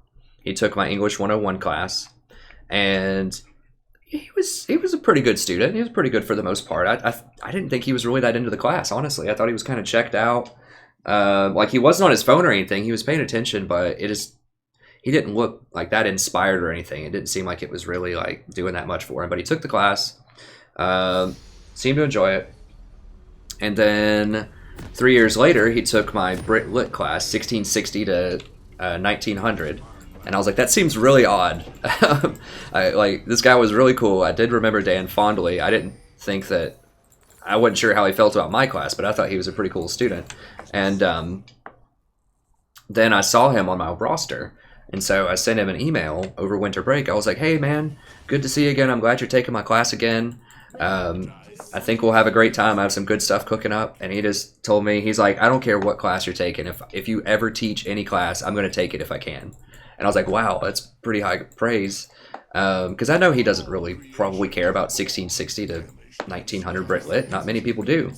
He took my English 101 class, and he was a pretty good student. He was pretty good for the most part. I didn't think he was really that into the class, honestly. I thought he was kind of checked out. Like, he wasn't on his phone or anything. He was paying attention, but he didn't look like that inspired or anything. It didn't seem like it was really like doing that much for him. But he took the class, seemed to enjoy it, and then 3 years later, he took my Brit Lit class, 1660 to 1900. And I was like, that seems really odd. This guy was really cool. I did remember Dan fondly. I didn't think that, I wasn't sure how he felt about my class, but I thought he was a pretty cool student. And then I saw him on my roster. And so I sent him an email over winter break. I was like, hey, man, good to see you again. I'm glad you're taking my class again. I think we'll have a great time. I have some good stuff cooking up. And he just told me, he's like, I don't care what class you're taking. If you ever teach any class, I'm going to take it if I can. And I was like, wow, that's pretty high praise. Because I know he doesn't really probably care about 1660 to 1900 Brit Lit. Not many people do.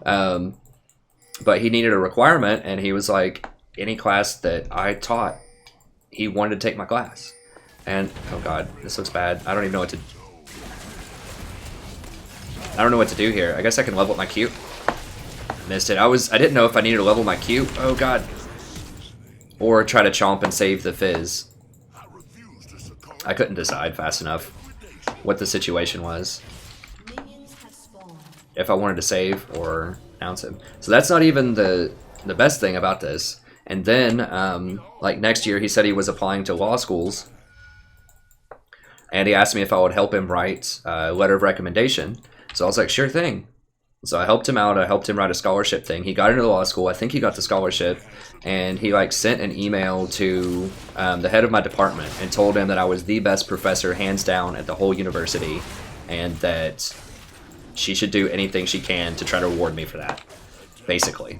But he needed a requirement, and he was like, any class that I taught, he wanted to take my class. And, oh god, this looks bad. I don't even know what to... I don't know what to do here. I guess I can level up my Q. Missed it. I didn't know if I needed to level my Q. Oh god. Or try to chomp and save the fizz. I couldn't decide fast enough what the situation was. If I wanted to save or announce him. So that's not even the best thing about this. And then, like next year, he said he was applying to law schools. And he asked me if I would help him write a letter of recommendation. So I was like, sure thing. So I helped him out. I helped him write a scholarship thing. He got into the law school. I think he got the scholarship. And he like sent an email to the head of my department and told him that I was the best professor hands down at the whole university. And that she should do anything she can to try to reward me for that. Basically.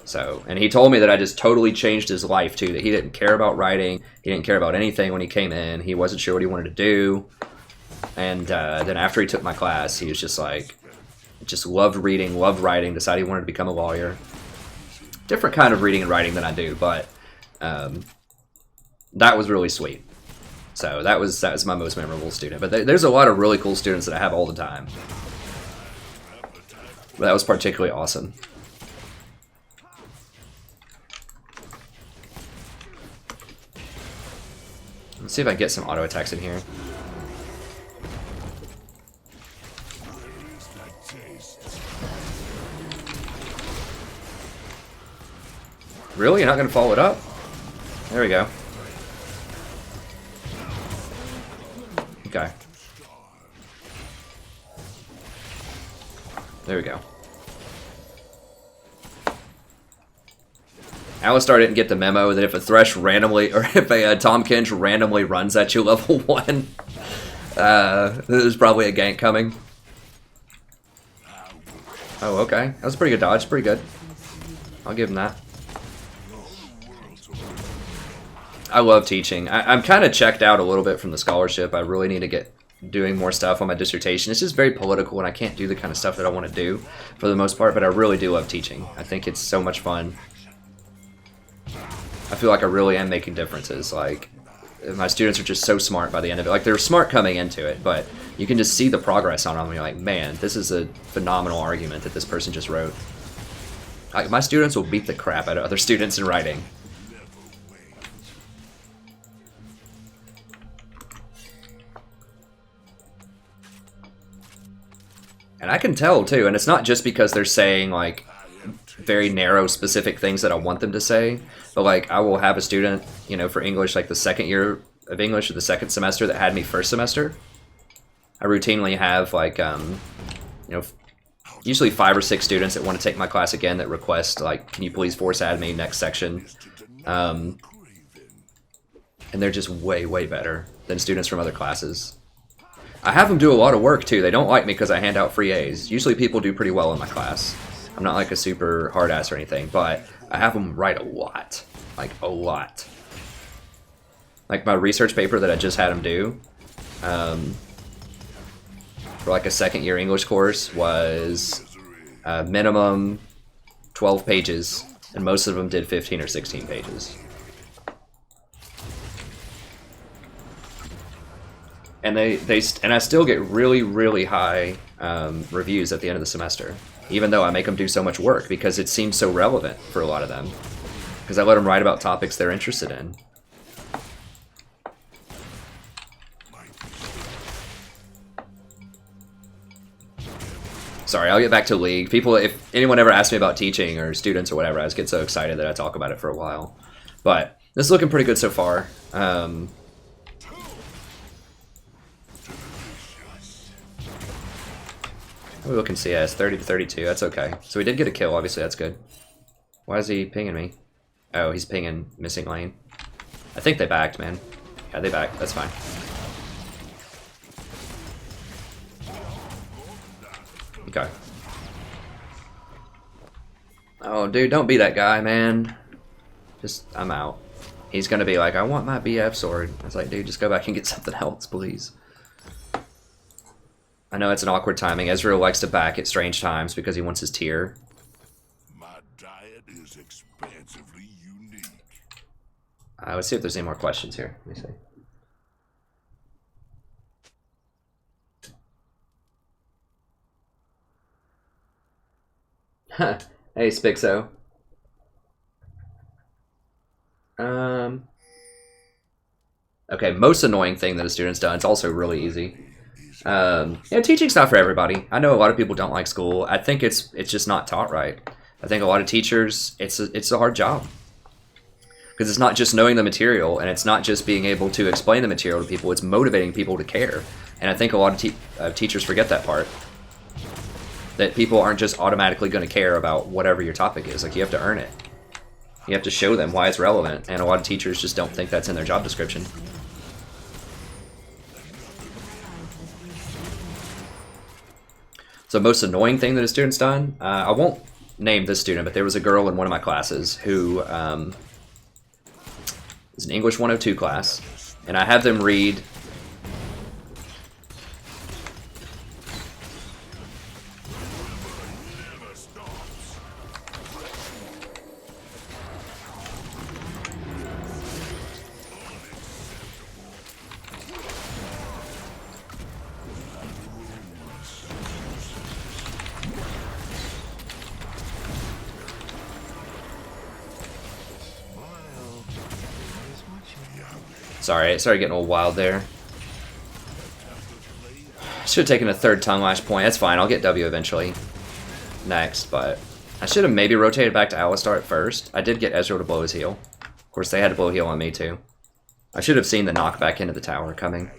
So, and he told me that I just totally changed his life too. That he didn't care about writing. He didn't care about anything when he came in. He wasn't sure what he wanted to do. And then after he took my class, he was just like, just loved reading, loved writing, decided he wanted to become a lawyer. Different kind of reading and writing than I do, but that was really sweet. So that was my most memorable student. But there's a lot of really cool students that I have all the time. But that was particularly awesome. Let's see if I can get some auto attacks in here. Really? You're not going to follow it up? There we go. Okay. There we go. Alistar didn't get the memo that if a Thresh randomly, or if a Tom Kench randomly runs at you level 1, there's probably a gank coming. Oh, okay. That was a pretty good dodge. Pretty good. I'll give him that. I love teaching. I'm kind of checked out a little bit from the scholarship. I really need to get doing more stuff on my dissertation. It's just very political, and I can't do the kind of stuff that I want to do for the most part, but I really do love teaching. I think it's so much fun. I feel like I really am making differences. Like, my students are just so smart by the end of it. Like, they're smart coming into it, but you can just see the progress on them, and you're like, man, this is a phenomenal argument that this person just wrote. Like, my students will beat the crap out of other students in writing. And I can tell, too, and it's not just because they're saying, like, very narrow, specific things that I want them to say, but, like, I will have a student, you know, for English, like, the second year of English or the second semester that had me first semester. I routinely have, like, you know, usually 5 or 6 students that want to take my class again that request, like, can you please force add me next section? And they're just way, way better than students from other classes. I have them do a lot of work, too. They don't like me because I hand out free A's. Usually people do pretty well in my class. I'm not like a super hard ass or anything, but I have them write a lot. Like, a lot. Like my research paper that I just had him do, for like a second year English course was minimum 12 pages, and most of them did 15 or 16 pages. And I still get really high reviews at the end of the semester, even though I make them do so much work because it seems so relevant for a lot of them. Because I let them write about topics they're interested in. Sorry, I'll get back to League. People, if anyone ever asks me about teaching or students or whatever, I just get so excited that I talk about it for a while. But this is looking pretty good so far. We're looking CS, 30 to 32, that's okay. So we did get a kill, obviously, that's good. Why is he pinging me? Oh, he's pinging missing lane. I think they backed, man. Yeah, they backed, that's fine. Okay. Oh, dude, don't be that guy, man. Just, I'm out. He's gonna be like, I want my BF sword. I was like, dude, just go back and get something else, please. I know it's an awkward timing. Ezreal likes to back at strange times because he wants his tier. My diet is expansively unique. Let's see if there's any more questions here. Let me see. Hey, Spixo. Okay, most annoying thing that a student's done. It's also really easy. Yeah, teaching's not for everybody. I know a lot of people don't like school. I think it's just not taught right. I think a lot of teachers, it's a hard job. Because it's not just knowing the material, and it's not just being able to explain the material to people, it's motivating people to care. And I think a lot of teachers forget that part. That people aren't just automatically going to care about whatever your topic is. Like, you have to earn it. You have to show them why it's relevant, and a lot of teachers just don't think that's in their job description. So most annoying thing that a student's done, I won't name this student, but there was a girl in one of my classes who is an English 102 class, and I have them read Sorry, it started getting a little wild there. Should have taken a third tongue lash point. That's fine, I'll get W eventually. Next, but I should have maybe rotated back to Alistar at first. I did get Ezreal to blow his heal. Of course, they had to blow heal on me too. I should have seen the knockback into the tower coming.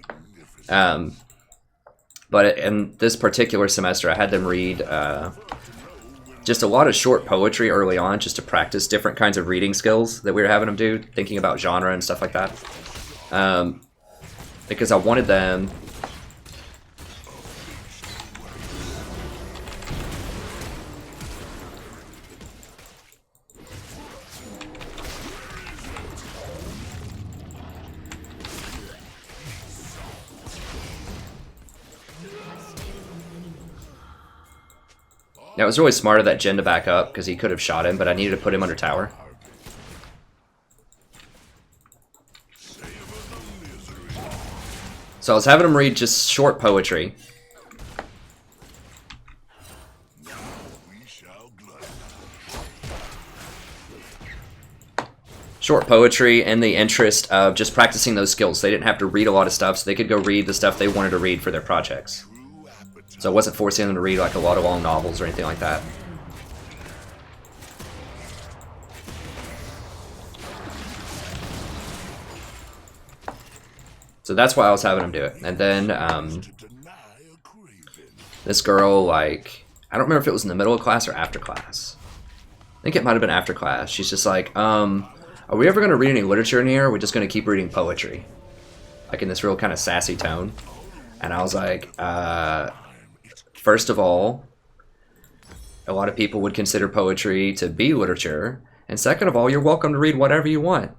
But in this particular semester, I had them read just a lot of short poetry early on, just to practice different kinds of reading skills that we were having them do, thinking about genre and stuff like that. Because I wanted them Now, it was really smart of that Jhin to back up, because he could have shot him, but I needed to put him under tower. So I was having him read just short poetry. Short poetry in the interest of just practicing those skills. They didn't have to read a lot of stuff, so they could go read the stuff they wanted to read for their projects. So I wasn't forcing them to read like a lot of long novels or anything like that. So that's why I was having them do it. And then this girl, like, I don't remember if it was in the middle of class or after class. I think it might have been after class. She's just like, are we ever going to read any literature in here, or are we just going to keep reading poetry? Like in this real kind of sassy tone. And I was like, first of all, a lot of people would consider poetry to be literature. And second of all, you're welcome to read whatever you want,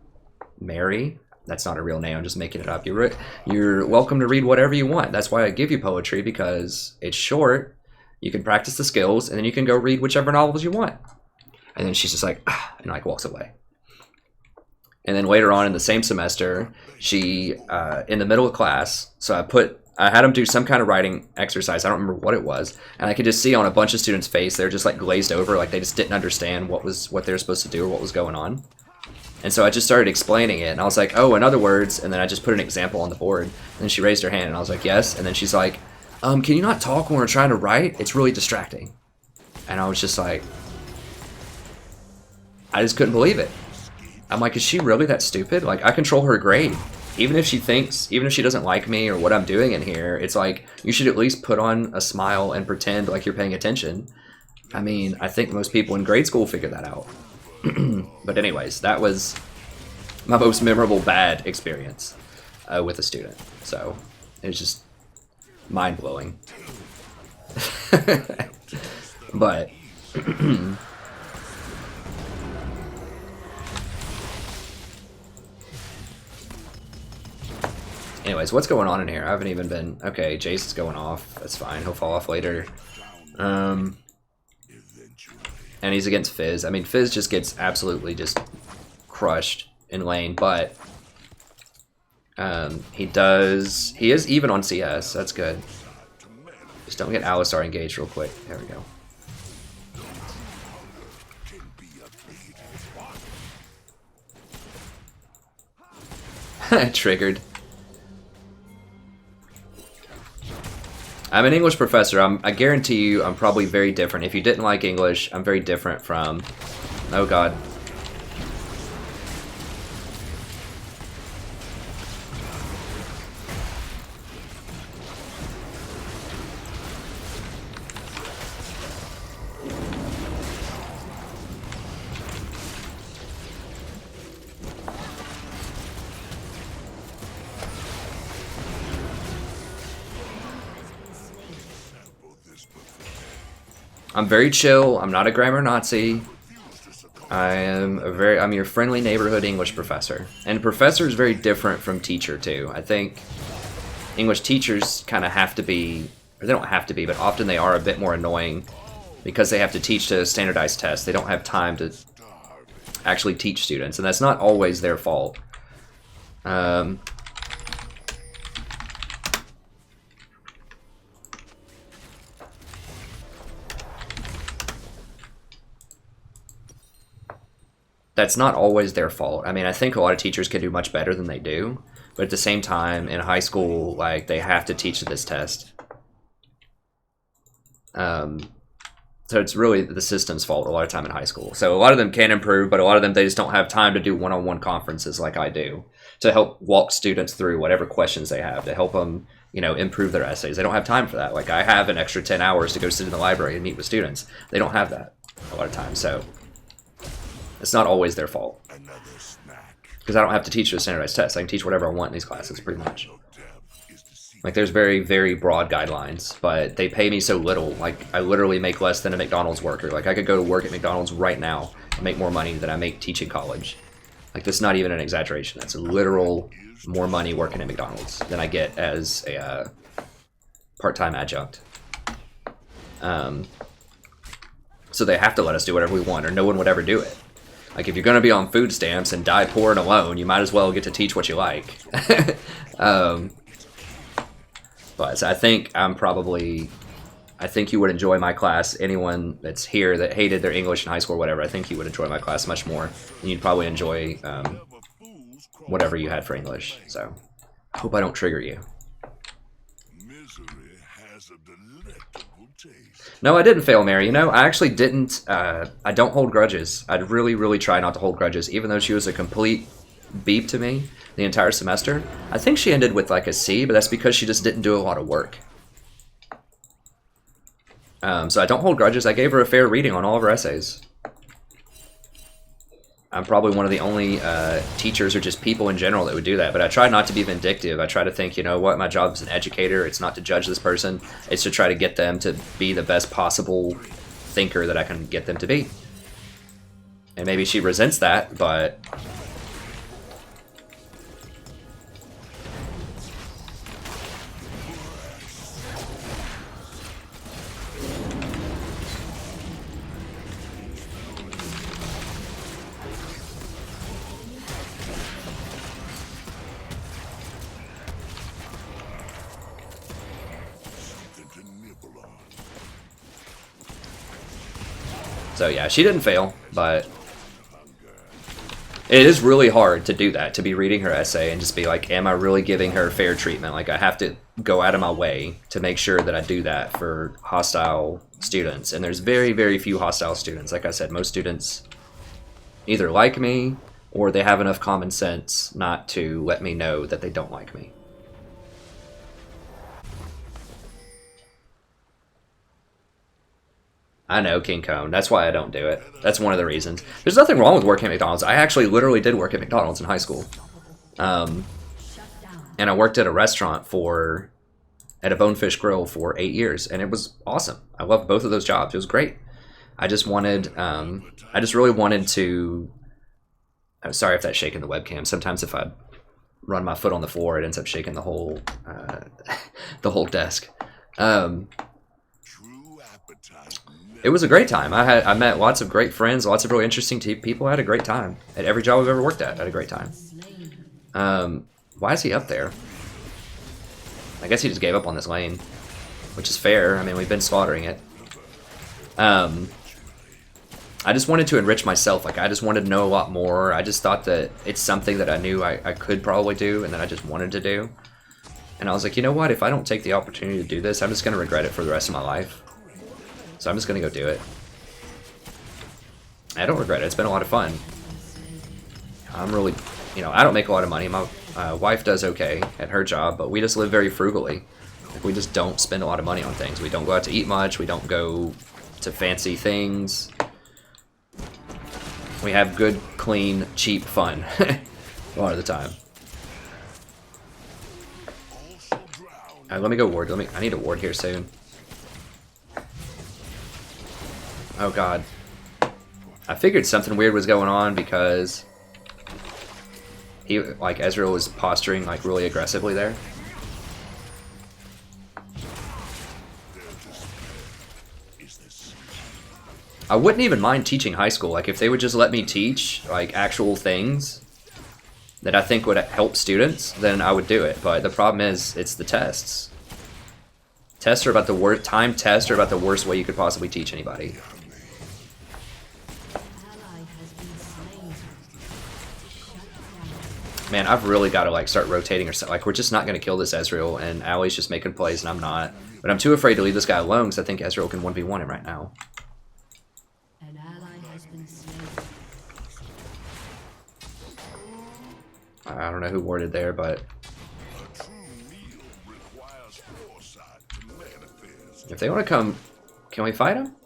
Mary. That's not a real name. I'm just making it up. You're welcome to read whatever you want. That's why I give you poetry, because it's short. You can practice the skills, and then you can go read whichever novels you want. And then she's just like, ah, and like walks away. And then later on in the same semester, she, in the middle of class, so I had them do some kind of writing exercise. I don't remember what it was. And I could just see on a bunch of students' face, they're just like glazed over, like they just didn't understand what they were supposed to do or what was going on. And so I just started explaining it, and I was like, oh, in other words, and then I just put an example on the board. And then she raised her hand, and I was like, yes. And then she's like, can you not talk when we're trying to write? It's really distracting. And I was just like, I just couldn't believe it. I'm like, is she really that stupid? Like, I control her grade. Even if she doesn't like me or what I'm doing in here, it's like, you should at least put on a smile and pretend like you're paying attention. I mean, I think most people in grade school figure that out. But anyways, that was my most memorable bad experience with a student. So, it was just mind-blowing. But... anyways, what's going on in here? I haven't even been... Okay, Jace is going off. That's fine. He'll fall off later. And he's against Fizz. I mean, Fizz just gets absolutely just crushed in lane, but... he is even on CS. That's good. Just don't get Alistar engaged real quick. There we go. Triggered. I'm an English professor. I guarantee you I'm probably very different. If you didn't like English, I'm very different from... Oh god. I'm very chill. I'm not a grammar Nazi. I'm your friendly neighborhood English professor. And professor is very different from teacher too. I think English teachers kind of have to be, or they don't have to be, but often they are a bit more annoying because they have to teach to standardized tests. They don't have time to actually teach students, and that's not always their fault. That's not always their fault. I mean, I think a lot of teachers can do much better than they do, but at the same time, in high school, like, they have to teach this test. So it's really the system's fault a lot of time in high school. So a lot of them can improve, but a lot of them, they just don't have time to do one-on-one conferences like I do to help walk students through whatever questions they have, to help them, you know, improve their essays. They don't have time for that. Like, I have an extra 10 hours to go sit in the library and meet with students. They don't have that a lot of times, so it's not always their fault. Because I don't have to teach a standardized test. I can teach whatever I want in these classes, pretty much. Like, there's very, very broad guidelines, but they pay me so little. Like, I literally make less than a McDonald's worker. Like, I could go to work at McDonald's right now and make more money than I make teaching college. Like, that's not even an exaggeration. That's a literal more money working at McDonald's than I get as a part-time adjunct. So they have to let us do whatever we want, or no one would ever do it. Like, if you're going to be on food stamps and die poor and alone, you might as well get to teach what you like. But so I think I think you would enjoy my class. Anyone that's here that hated their English in high school or whatever, I think you would enjoy my class much more. And you'd probably enjoy whatever you had for English. So I hope I don't trigger you. No, I didn't fail, Mary. You know, I actually didn't. I don't hold grudges. I'd really, really try not to hold grudges, even though she was a complete beep to me the entire semester. I think she ended with like a C, but that's because she just didn't do a lot of work. So I don't hold grudges. I gave her a fair reading on all of her essays. I'm probably one of the only teachers or just people in general that would do that, but I try not to be vindictive. I try to think, you know what, my job as an educator, it's not to judge this person, it's to try to get them to be the best possible thinker that I can get them to be. And maybe she resents that, but So yeah, she didn't fail, but it is really hard to do that, to be reading her essay and just be like, am I really giving her fair treatment? Like, I have to go out of my way to make sure that I do that for hostile students. And there's very, very few hostile students. Like I said, most students either like me or they have enough common sense not to let me know that they don't like me. I know, King Cone. That's why I don't do it. That's one of the reasons. There's nothing wrong with working at McDonald's. I actually literally did work at McDonald's in high school. And I worked at a restaurant at a Bonefish Grill for 8 years, and it was awesome. I loved both of those jobs. It was great. I just really wanted to... I'm sorry if that's shaking the webcam. Sometimes if I run my foot on the floor, it ends up shaking the whole, the whole desk. It was a great time. I met lots of great friends, lots of really interesting people. I had a great time. At every job I've ever worked at, I had a great time. Why is he up there? I guess he just gave up on this lane, which is fair. I mean, we've been slaughtering it. I just wanted to enrich myself. Like, I just wanted to know a lot more. I just thought that it's something that I knew I could probably do and that I just wanted to do. And I was like, you know what? If I don't take the opportunity to do this, I'm just going to regret it for the rest of my life. So I'm just going to go do it. I don't regret it. It's been a lot of fun. I'm really, I don't make a lot of money. My wife does okay at her job, but we just live very frugally. Like, we just don't spend a lot of money on things. We don't go out to eat much. We don't go to fancy things. We have good, clean, cheap fun a lot of the time. Alright, let me go ward. I need a ward here soon. Oh god. I figured something weird was going on because Ezreal was posturing really aggressively there. I wouldn't even mind teaching high school. Like, if they would just let me teach actual things that I think would help students, then I would do it. But the problem is, it's the tests. Tests are about the worst. Timed tests are about the worst way you could possibly teach anybody. Man, I've really got to start rotating or something. We're just not going to kill this Ezreal, and Allie's just making plays, and I'm not. But I'm too afraid to leave this guy alone because I think Ezreal can 1v1 him right now. An ally has been slain. I don't know who warded there, but if they want to come, can we fight him?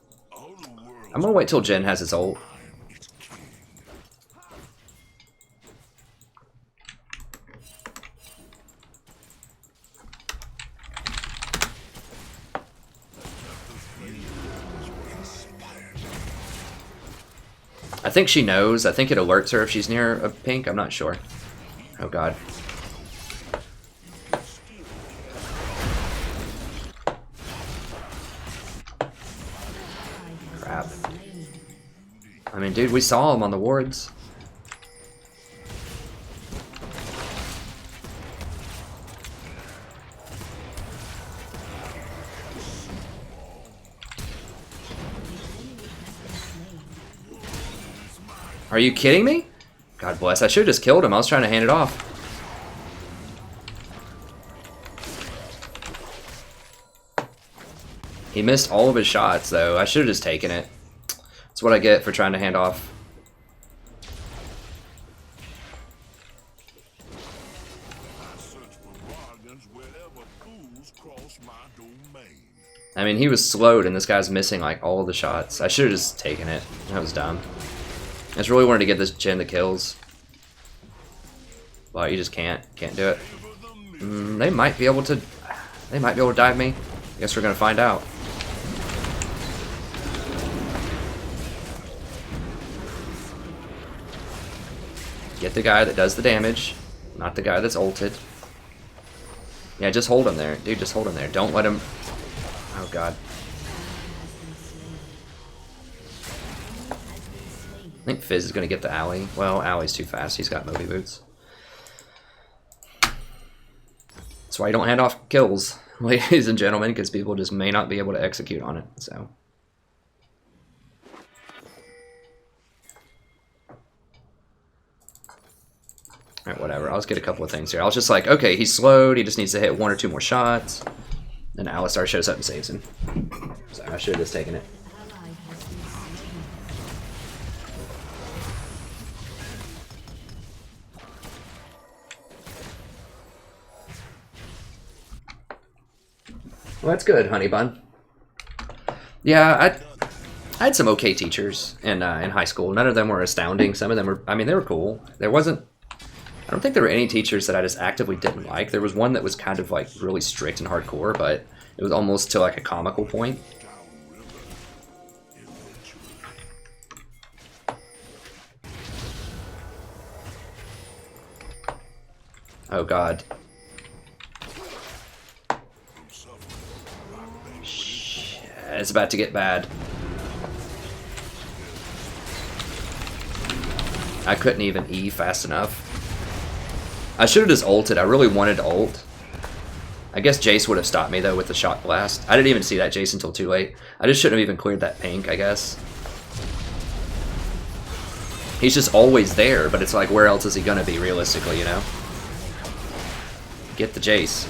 I'm gonna wait till Jhin has his ult. I think she knows. I think it alerts her if she's near a pink. I'm not sure. Oh god. Crap. I mean, dude, we saw him on the wards. Are you kidding me? God bless. I should have just killed him. I was trying to hand it off. He missed all of his shots, though. I should have just taken it. That's what I get for trying to hand off. I mean, he was slowed, and this guy's missing, all of the shots. I should have just taken it. That was dumb. I just really wanted to get this Jhin the kills. Well, you just can't do it. They might be able to dive me. I guess we're gonna find out. Get the guy that does the damage, not the guy that's ulted. Yeah, just hold him there. Dude, just hold him there. Don't let him... Oh god. I think Fizz is going to get the alley. Well, alley's too fast. He's got Moby Boots. That's why you don't hand off kills, ladies and gentlemen, because people just may not be able to execute on it. So Alright, whatever. I'll just get a couple of things here. I was just like, okay, he's slowed. He just needs to hit 1 or 2 more shots. Then Alistar shows up and saves him. So I should have just taken it. Well, that's good, honey bun. Yeah, I had some okay teachers in high school. None of them were astounding. Some of them were, I mean, they were cool. There wasn't, I don't think there were any teachers that I just actively didn't like. There was one that was kind of like really strict and hardcore, but it was almost to like a comical point. Oh god. Shit, it's about to get bad. I couldn't even E fast enough. I should have just ulted. I really wanted to ult. I guess Jace would have stopped me though with the shock blast. I didn't even see that Jace until too late. I just shouldn't have even cleared that pink, I guess. He's just always there, but it's like, where else is he gonna be realistically, you know? Get the Jace.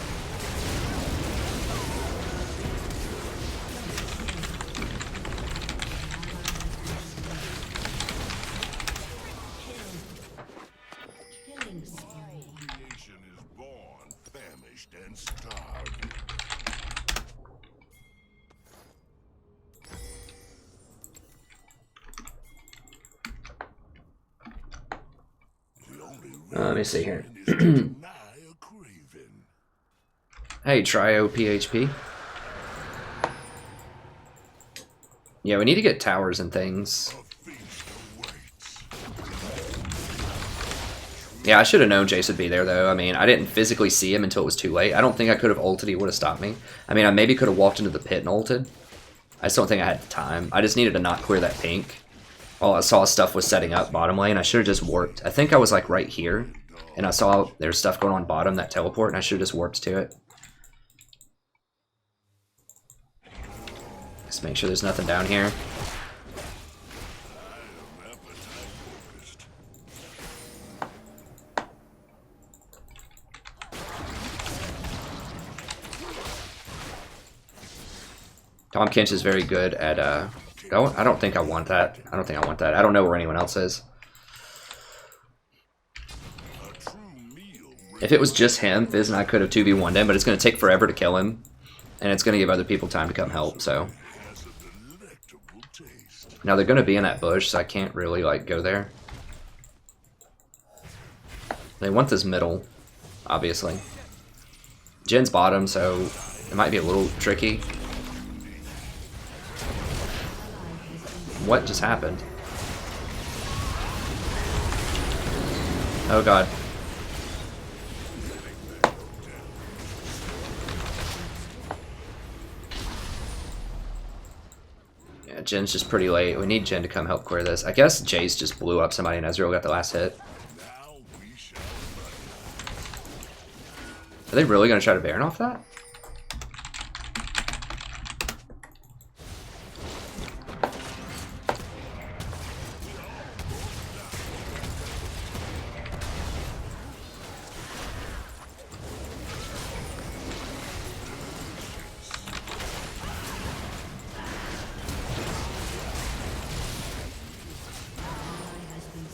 Killing spree. Creation is born, famished, and starved. The only Let me see here. reason is to deny a craving. Hey, Trio PHP. Yeah, we need to get towers and things. A feast awaits. Yeah, I should have known Jace would be there, though. I mean, I didn't physically see him until it was too late. I don't think I could have ulted. He would have stopped me. I mean, I maybe could have walked into the pit and ulted. I just don't think I had the time. I just needed to not clear that pink. All I saw stuff was setting up bottom lane. I should have just warped. I think I was, like, right here. And I saw there's stuff going on bottom, that teleport, and I should have just warped to it. Just make sure there's nothing down here. Tom Kinch is very good at, I don't think I want that. I don't think I want that. I don't know where anyone else is. If it was just him, Fizz and I could have 2v1'd him, but it's going to take forever to kill him. And it's going to give other people time to come help, so. Now they're going to be in that bush, so I can't really, like, go there. They want this middle, obviously. Jin's bottom, so it might be a little tricky. What just happened? Oh god. Yeah, Jin's just pretty late. We need Jin to come help clear this. I guess Jace just blew up somebody and Ezreal got the last hit. Are they really going to try to Baron off that?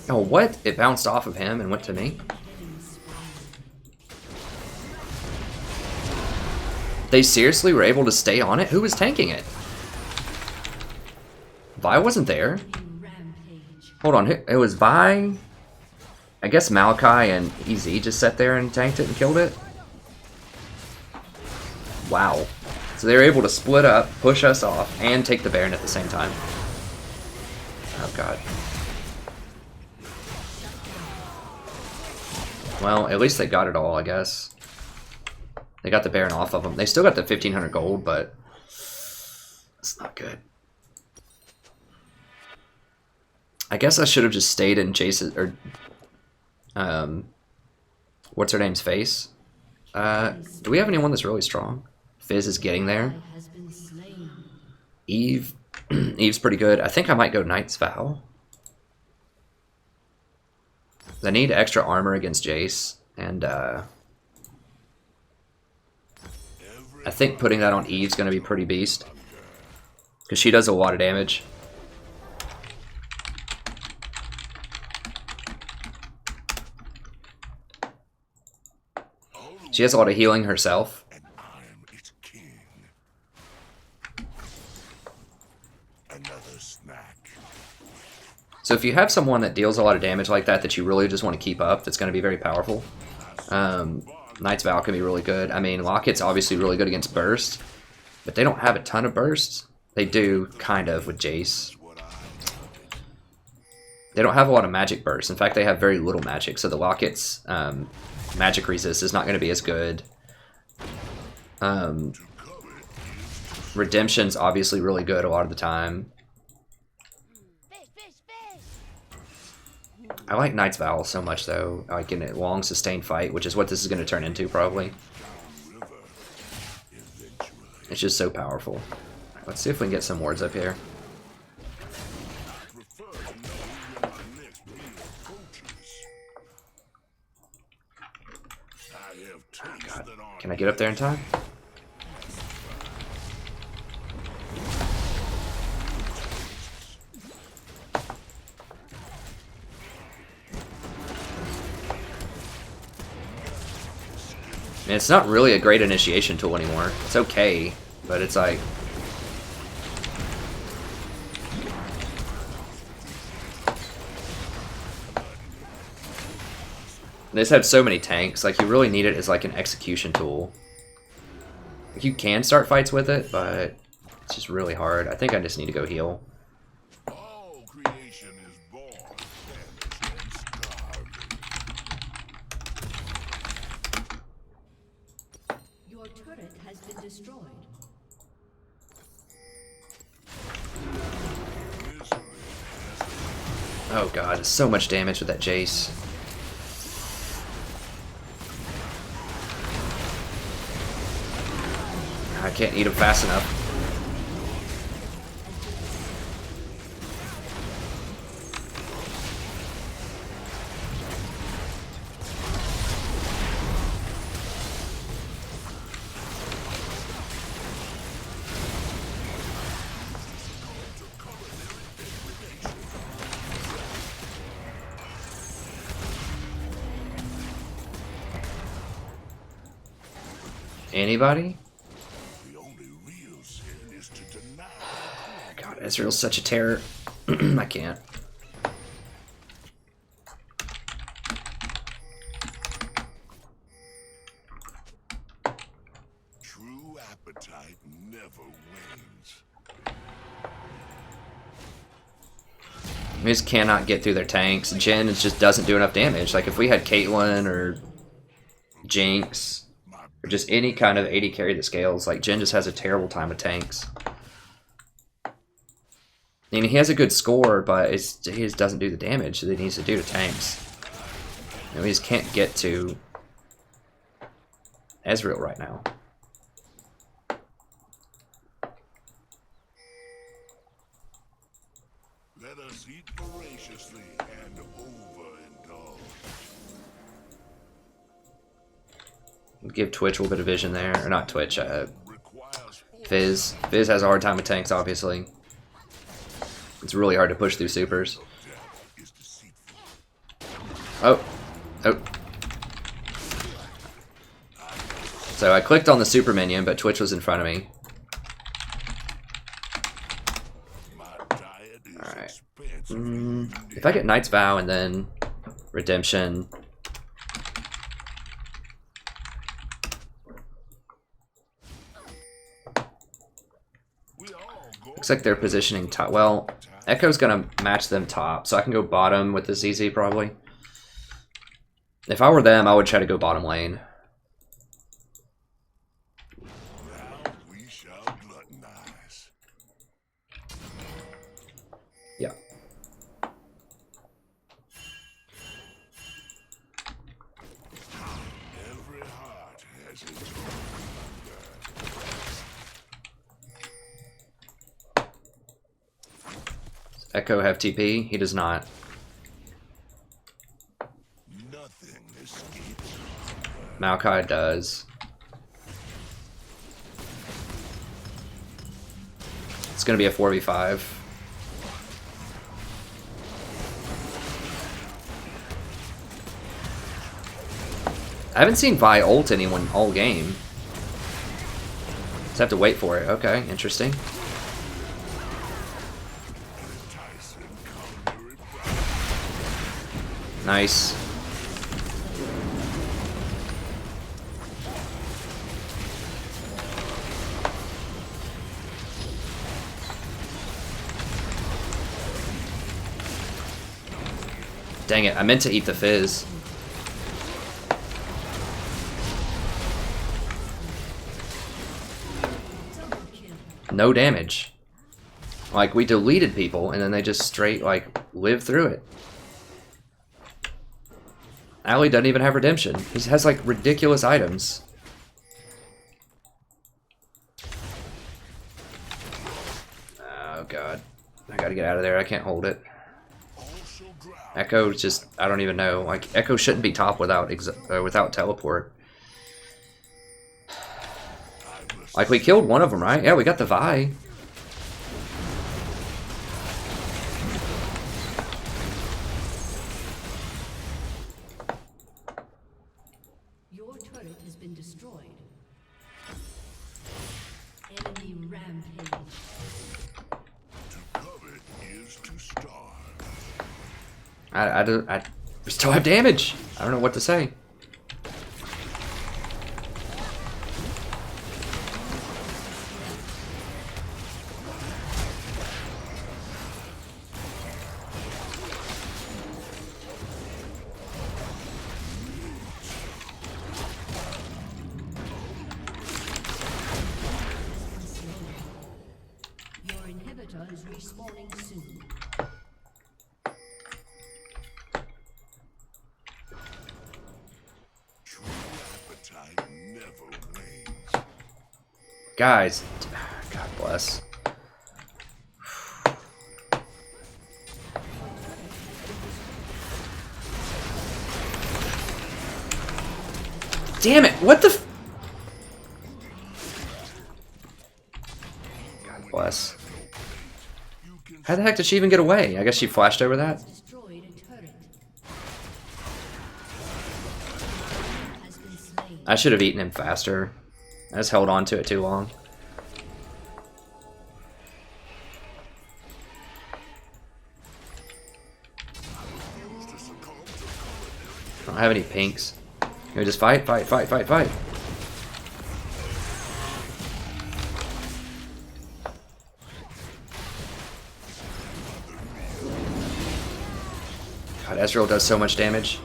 Oh, what? It bounced off of him and went to me? They seriously were able to stay on it? Who was tanking it? Vi wasn't there. Hold on, it was Vi. I guess Malachi and EZ just sat there and tanked it and killed it. Wow. So they were able to split up, push us off, and take the Baron at the same time. Oh god. Well, at least they got it all, I guess. They got the Baron off of them. They still got the 1,500 gold, but it's not good. I guess I should have just stayed in Jace's, or what's her name's face? Do we have anyone that's really strong? Fizz is getting there. Eve, Eve's pretty good. I think I might go Knight's Vow. I need extra armor against Jace, and I think putting that on Eve's going to be pretty beast. Because she does a lot of damage. She has a lot of healing herself. And I'm its king. Another snack. So if you have someone that deals a lot of damage like that that you really just want to keep up, that's going to be very powerful. Knight's Vow can be really good. I mean, Locket's obviously really good against burst, but they don't have a ton of bursts. They do, kind of, with Jace. They don't have a lot of magic bursts. In fact, they have very little magic, so the Locket's magic resist is not going to be as good. Redemption's obviously really good a lot of the time. I like Knight's Vow so much, though. Like in a long, sustained fight, which is what this is going to turn into, probably. It's just so powerful. Right, let's see if we can get some wards up here. Oh, God. Can I get up there in time? I mean, it's not really a great initiation tool anymore. It's okay, but it's like... They just have so many tanks. Like, you really need it as like an execution tool. Like, you can start fights with it, but it's just really hard. I think I just need to go heal. All creation is born, famished, and starving. Your turret has been destroyed. Oh god, there's so much damage with that Jace. I can't eat him fast enough. Anybody? The only real sin is to deny. God, Ezreal's such a terror. I can't. True appetite never wins. We just cannot get through their tanks. Jhin just doesn't do enough damage. Like, if we had Caitlyn or Jinx, or just any kind of AD carry that scales, like, Jhin just has a terrible time with tanks. I mean, he has a good score, but he just doesn't do the damage that he needs to do to tanks. And we just can't get to Ezreal right now. Let us eat voraciously and overindulge. Give Twitch a little bit of vision there. Or not Twitch, Requires Fizz. Fizz has a hard time with tanks, obviously. It's really hard to push through supers. is deceitful. Oh. Oh. So I clicked on the super minion, but Twitch was in front of me. My diet is Alright. expensive. If I get Knight's Vow and then Redemption... We all go Looks like they're positioning top. Well, Echo's gonna match them top, so I can go bottom with this easy, probably. If I were them, I would try to go bottom lane. now we shall gluttonize. Yeah. Every heart has its own hunger. Echo have TP? He does not. Maokai does. It's gonna be a 4v5. I haven't seen Vi ult anyone all game. Just have to wait for it. Okay, interesting. Nice. Dang it, I meant to eat the fizz. No damage. Like, we deleted people and then they just straight, like, lived through it. Ali doesn't even have redemption. He has, like, ridiculous items. Oh, God. I gotta get out of there. I can't hold it. Echo just, I don't even know. Like, Echo shouldn't be top without teleport. Like, we killed one of them, right? Yeah, we got the Vi. Your turret has been destroyed. Enemy rampage. To covet is to starve. I still have damage. I don't know what to say. Your inhibitor is respawning soon. True appetite never wanes. Guys, God bless. Damn it, what the f— God bless. How the heck did she even get away? I guess she flashed over that? Destroyed a turret. Has been slain. I should have eaten him faster. I just held on to it too long. I don't have any pinks. Can we just fight, fight, fight, fight, fight? God, Ezreal does so much damage.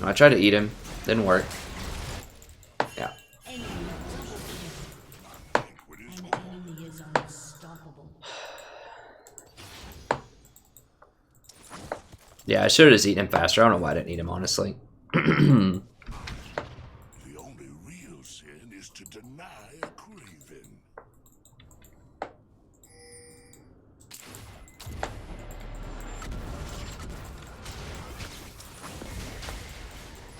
I tried to eat him. Didn't work. Yeah. Enemy double kill. An enemy is unstoppable. Yeah, I should have just eaten him faster. I don't know why I didn't eat him, honestly. The only real sin is to deny a craving.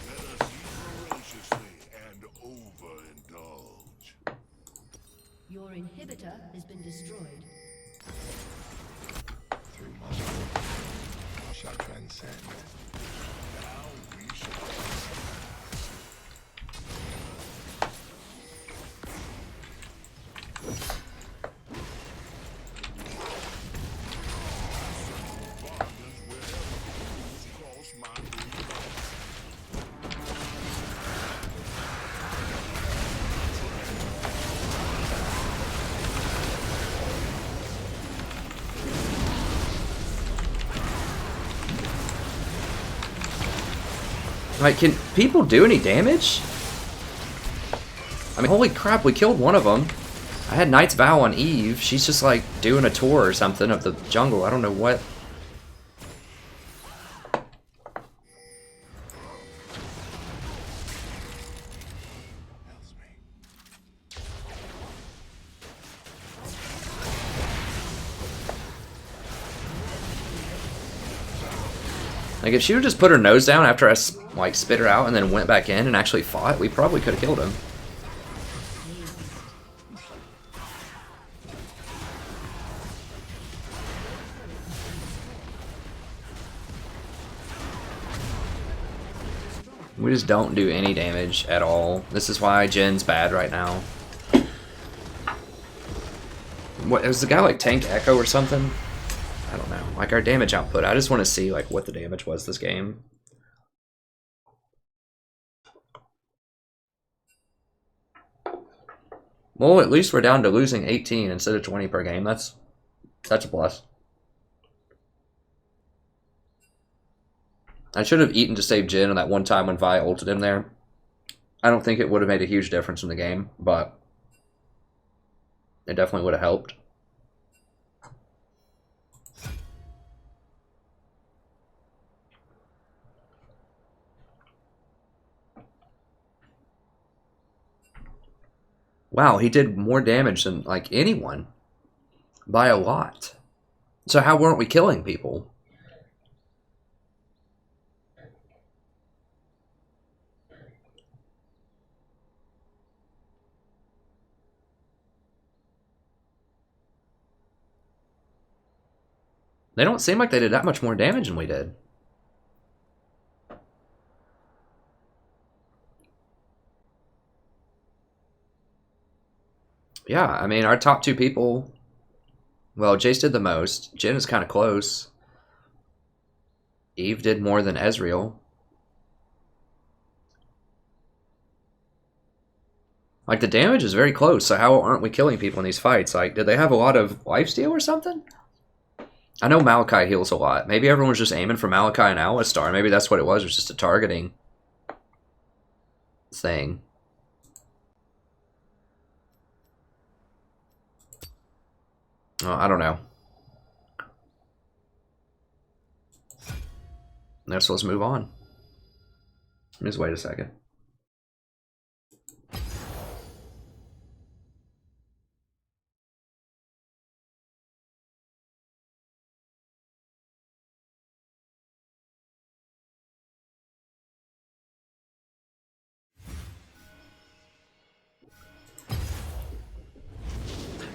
Let us eat voraciously and overindulge. Your inhibitor has been destroyed. Through my soul, shall transcend. Now we shall. Cross my way. Like, can people do any damage? I mean, holy crap, we killed one of them. I had Knight's Vow on Eve. She's just like doing a tour or something of the jungle. I don't know what. Like, if she would just put her nose down after I, like, spit her out and then went back in and actually fought, we probably could have killed him. We just don't do any damage at all. This is why Jin's bad right now. What, is the guy like Tank Echo or something? I don't know. Like, our damage output, I just want to see like what the damage was this game. Well, at least we're down to losing 18 instead of 20 per game. That's a plus. I should have eaten to save Jin on that one time when Vi ulted him there. I don't think it would have made a huge difference in the game, but it definitely would have helped. Wow, he did more damage than like anyone by a lot. So how weren't we killing people? They don't seem like they did that much more damage than we did. Yeah, I mean, our top two people... Well, Jace did the most. Jin is kind of close. Eve did more than Ezreal. Like, the damage is very close, so how aren't we killing people in these fights? Like, did they have a lot of lifesteal or something? I know Malachi heals a lot. Maybe everyone's just aiming for Malachi and Alistar. Maybe that's what it was just a targeting thing. Oh, I don't know. Let's move on. Just wait a second.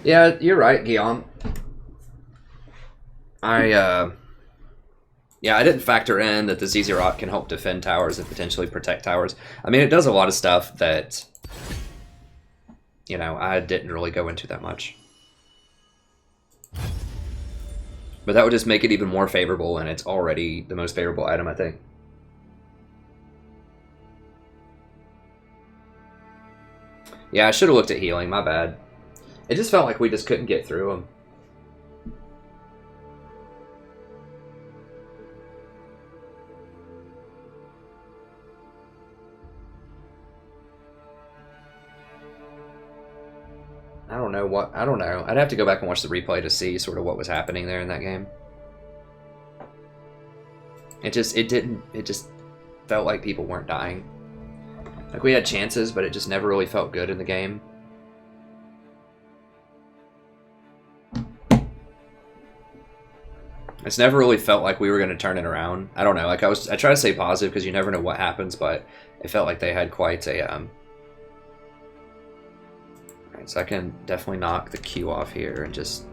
Yeah, you're right, Guillaume. Yeah, I didn't factor in that the ZZ Rock can help defend towers and potentially protect towers. I mean, it does a lot of stuff that, you know, I didn't really go into that much. But that would just make it even more favorable, and it's already the most favorable item, I think. Yeah, I should have looked at healing, my bad. It just felt like we just couldn't get through them. I don't know. I'd have to go back and watch the replay to see sort of what was happening there in that game. It just felt like people weren't dying. Like, we had chances, but it just never really felt good in the game. It's never really felt like we were going to turn it around. I don't know. Like, I try to stay positive because you never know what happens, but it felt like they had quite a Alright, so I can definitely knock the Q off here and just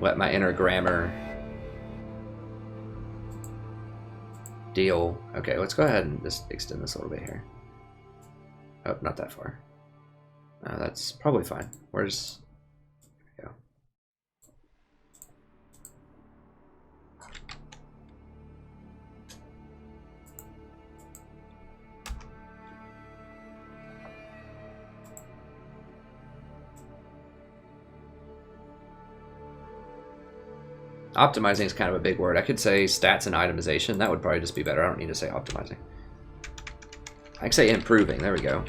let my inner grammar deal. Okay, let's go ahead and just extend this a little bit here. Oh, not that far. That's probably fine. Where's... There we go. Optimizing is kind of a big word. I could say stats and itemization. That would probably just be better. I don't need to say optimizing. I can say improving. There we go.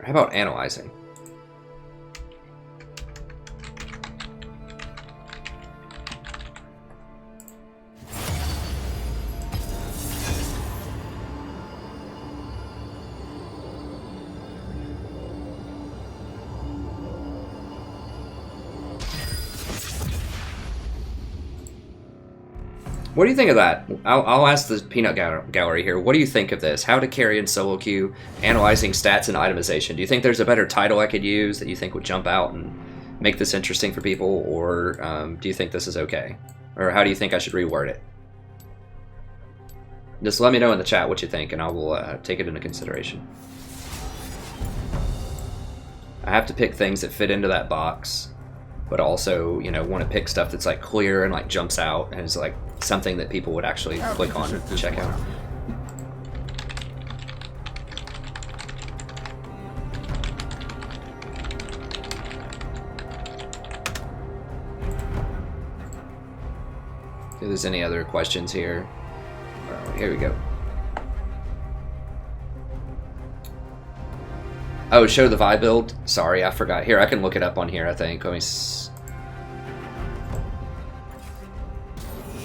How about analyzing? What do you think of that? I'll ask the peanut gallery here. What do you think of this? How to carry in solo queue, analyzing stats and itemization. Do you think there's a better title I could use that you think would jump out and make this interesting for people, or do you think this is okay? Or how do you think I should reword it? Just let me know in the chat what you think, and I will take it into consideration. I have to pick things that fit into that box, but also, you know, want to pick stuff that's like clear and like jumps out and is like something that people would actually click on and check out. If there's any other questions here. Here we go. Oh, show the Vi build? Sorry, I forgot. Here, I can look it up on here, I think. Let me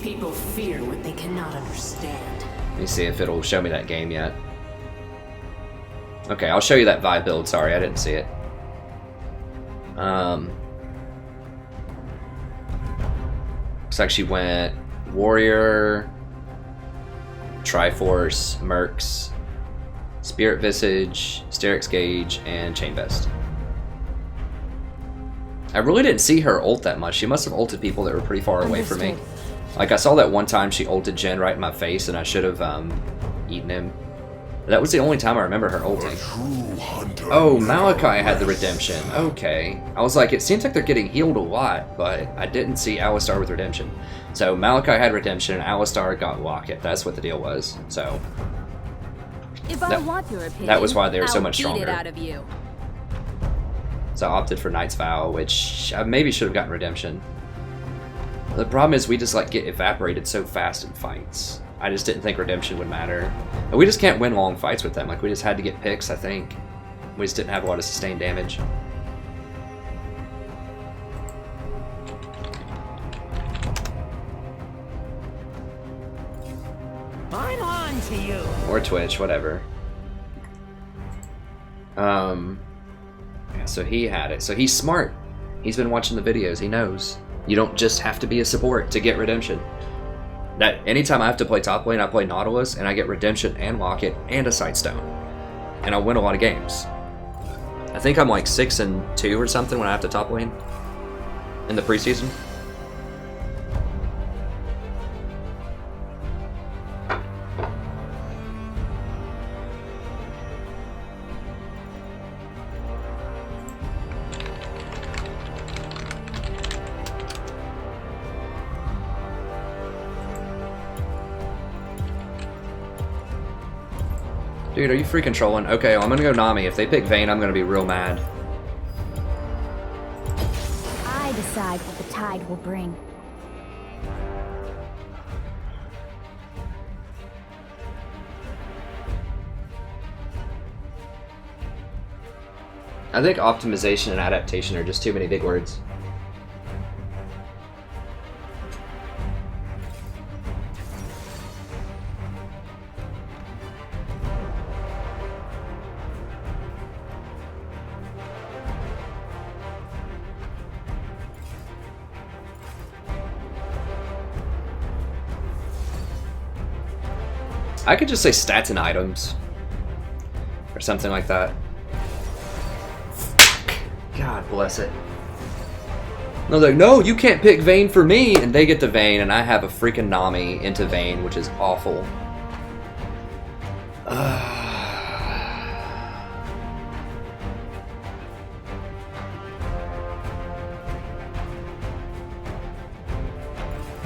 People fear what they cannot understand. Let me see if it'll show me that game yet. Okay, I'll show you that Vi build. Sorry, I didn't see it. Looks like she went Warrior, Triforce, Mercs, Spirit Visage, Sterix Gauge, and Chain Vest. I really didn't see her ult that much. She must have ulted people that were pretty far away from me. Like, I saw that one time she ulted Jhin right in my face, and I should have eaten him. That was the only time I remember her ulting. Oh, Malachi had the redemption. Okay. I was like, it seems like they're getting healed a lot, but I didn't see Alistar with redemption. So Malachi had redemption, and Alistar got Locket. That's what the deal was. So If I want your opinion, that was why they were so I'll much beat stronger. it out of you. So I opted for Knight's Vow, which I maybe should have gotten redemption. The problem is we just like get evaporated so fast in fights. I just didn't think redemption would matter. And we just can't win long fights with them. Like, we just had to get picks, I think. We just didn't have a lot of sustained damage. I'm on to you. Or Twitch, whatever. Yeah, so he had it. So he's smart. He's been watching the videos. He knows. You don't just have to be a support to get redemption. That anytime I have to play top lane, I play Nautilus, and I get redemption and Locket and a Sightstone. And I win a lot of games. I think I'm like 6-2 or something when I have to top lane in the preseason. Dude, are you freaking trolling? Okay, well, I'm gonna go Nami. If they pick Vayne, I'm gonna be real mad. I decide what the tide will bring. I think optimization and adaptation are just too many big words. I could just say stats and items. Or something like that. God bless it. And they're like, no, you can't pick Vayne for me! And they get the Vayne, and I have a freaking Nami into Vayne, which is awful.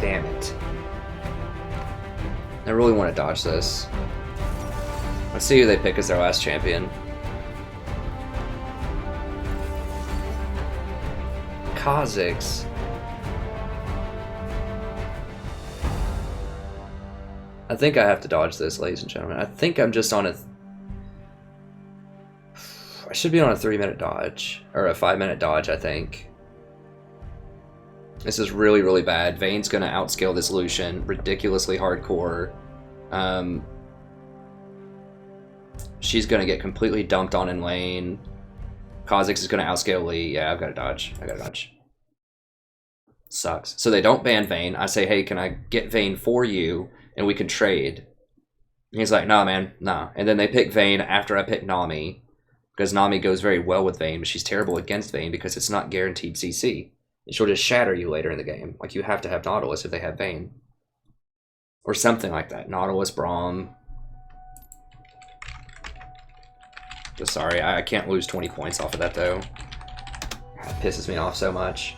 Damn it. I really want to dodge this. Let's see who they pick as their last champion. Kha'Zix. I think I have to dodge this, ladies and gentlemen. I think I'm just on a... I should be on a 3-minute dodge. Or a 5-minute dodge, I think. This is really, really bad. Vayne's gonna outscale this Lucian. Ridiculously hardcore. She's gonna get completely dumped on in lane. Kha'Zix is gonna outscale Lee. Yeah, I've gotta dodge. I gotta dodge. Sucks. So they don't ban Vayne. I say, hey, can I get Vayne for you and we can trade? He's like, nah, man, nah. And then they pick Vayne after I pick Nami, because Nami goes very well with Vayne, but she's terrible against Vayne because it's not guaranteed CC. And she'll just shatter you later in the game. Like, you have to have Nautilus if they have Vayne. Or something like that. Nautilus, Braum. Just sorry, I can't lose 20 points off of that, though. It pisses me off so much.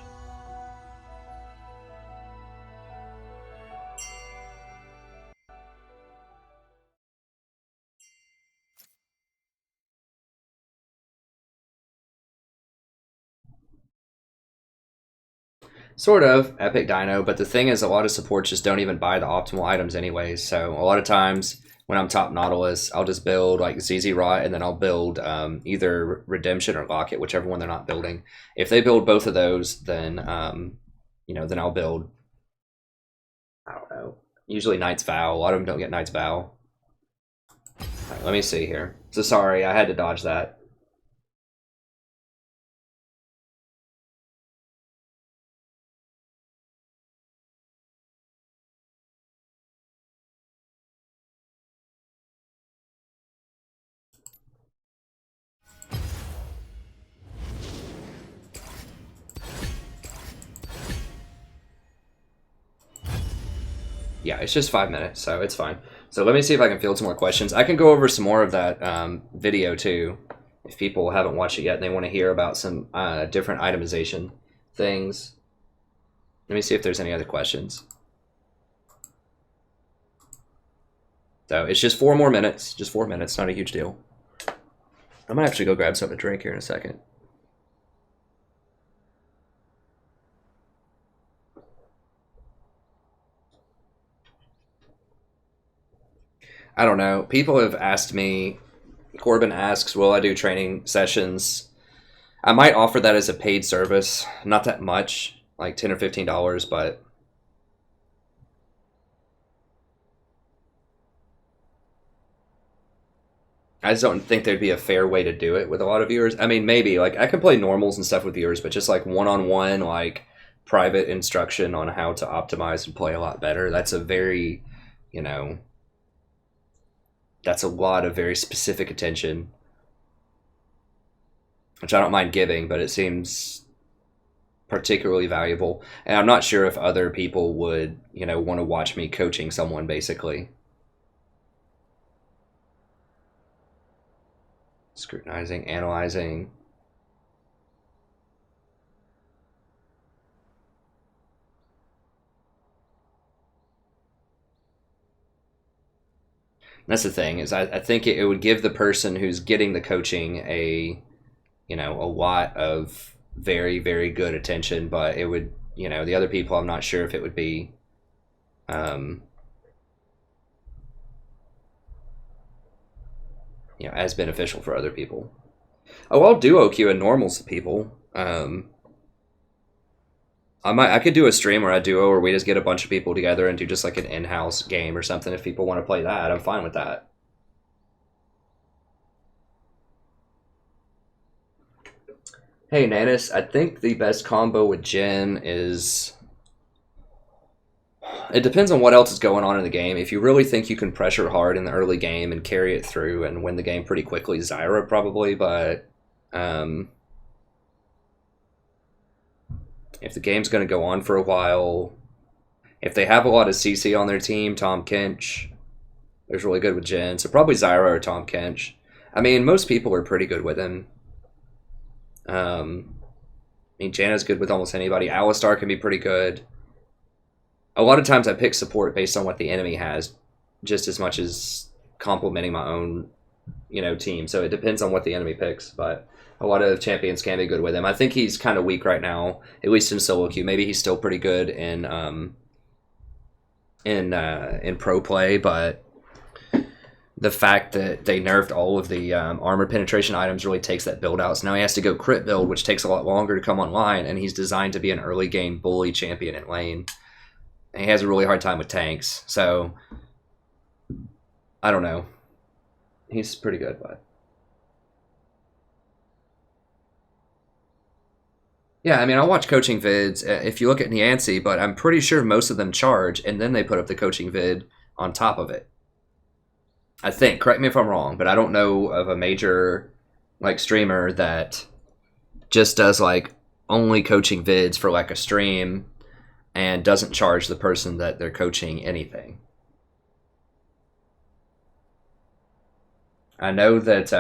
Sort of, Epic Dino, but the thing is a lot of supports just don't even buy the optimal items anyways, so a lot of times when I'm top Nautilus, I'll just build like ZZ Rot and then I'll build either Redemption or Locket, whichever one they're not building. If they build both of those, then, then I'll build, I don't know, usually Knight's Vow. A lot of them don't get Knight's Vow. All right, let me see here. So sorry, I had to dodge that. Yeah, it's just 5 minutes, so it's fine. So let me see if I can field some more questions. I can go over some more of that video too, if people haven't watched it yet and they want to hear about some different itemization things. Let me see if there's any other questions. So it's just 4 more minutes, just 4 minutes, not a huge deal. I might actually go grab something to drink here in a second. I don't know. People have asked me, Corbin asks, will I do training sessions? I might offer that as a paid service. Not that much, like $10 or $15, but I just don't think there'd be a fair way to do it with a lot of viewers. I mean, maybe, like, I can play normals and stuff with viewers, but just like one-on-one, like, private instruction on how to optimize and play a lot better, that's a very, that's a lot of very specific attention, which I don't mind giving, but it seems particularly valuable. And I'm not sure if other people would, want to watch me coaching someone, basically. Scrutinizing, analyzing. That's the thing, is I think it would give the person who's getting the coaching a lot of very, very good attention, but it would, the other people, I'm not sure if it would be, as beneficial for other people. Oh, I'll duo queue and normals people. I could do a stream where I duo, or we just get a bunch of people together and do just like an in-house game or something. If people want to play that, I'm fine with that. Hey, Nanis, I think the best combo with Jhin is... It depends on what else is going on in the game. If you really think you can pressure hard in the early game and carry it through and win the game pretty quickly, Zyra probably, but... if the game's going to go on for a while, if they have a lot of CC on their team, Tom Kench is really good with Jhin, so probably Zyra or Tom Kench. I mean, most people are pretty good with him. Janna's good with almost anybody. Alistar can be pretty good. A lot of times I pick support based on what the enemy has, just as much as complementing my own, team. So it depends on what the enemy picks, but a lot of champions can be good with him. I think he's kind of weak right now, at least in solo queue. Maybe he's still pretty good in pro play, but the fact that they nerfed all of the armor penetration items really takes that build out. So now he has to go crit build, which takes a lot longer to come online, and he's designed to be an early game bully champion in lane. And he has a really hard time with tanks, so I don't know. He's pretty good, but... Yeah, I mean, I watch coaching vids. If you look at Niancy, but I'm pretty sure most of them charge, and then they put up the coaching vid on top of it. I think. Correct me if I'm wrong, but I don't know of a major like streamer that just does like only coaching vids for like a stream and doesn't charge the person that they're coaching anything. I know that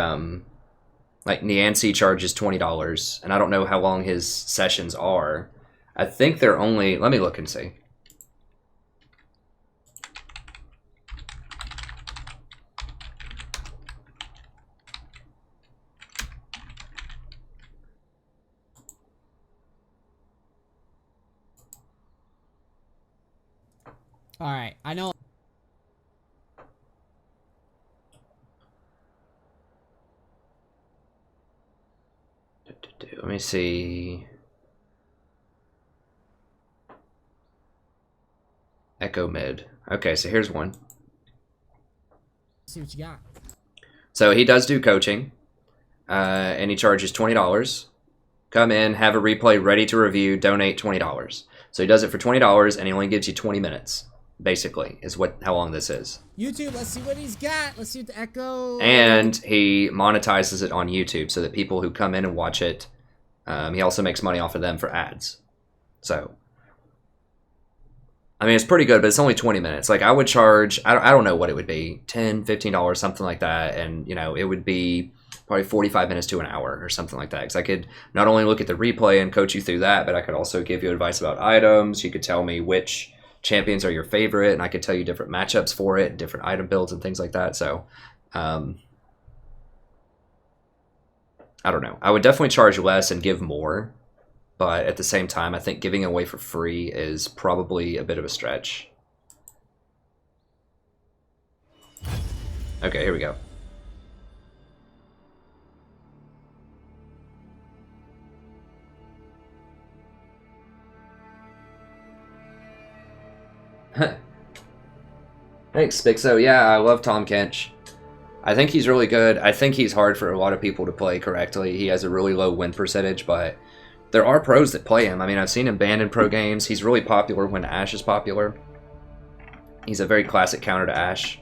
like Niancy charges $20, and I don't know how long his sessions are. I think they're only, let me look and see. All right, I know. Let me see. Echo mid. Okay, so here's one. See what you got. So he does do coaching, and he charges $20. Come in, have a replay ready to review, donate $20. So he does it for $20, and he only gives you 20 minutes. Basically, is how long this is. YouTube, let's see what he's got. Let's see what the Echo. And he monetizes it on YouTube so that people who come in and watch it, he also makes money off of them for ads. So, I mean, it's pretty good, but it's only 20 minutes. Like, I would charge, I don't know what it would be, $10, $15, something like that. And, you know, it would be probably 45 minutes to an hour or something like that. Because I could not only look at the replay and coach you through that, but I could also give you advice about items. You could tell me which champions are your favorite, and I could tell you different matchups for it, different item builds and things like that. So, I don't know. I would definitely charge less and give more, but at the same time, I think giving away for free is probably a bit of a stretch. Okay, here we go. Thanks, Spixo. Yeah, I love Tom Kench. I think he's really good. I think he's hard for a lot of people to play correctly. He has a really low win percentage, but there are pros that play him. I mean, I've seen him banned in pro games. He's really popular when Ashe is popular. He's a very classic counter to Ashe.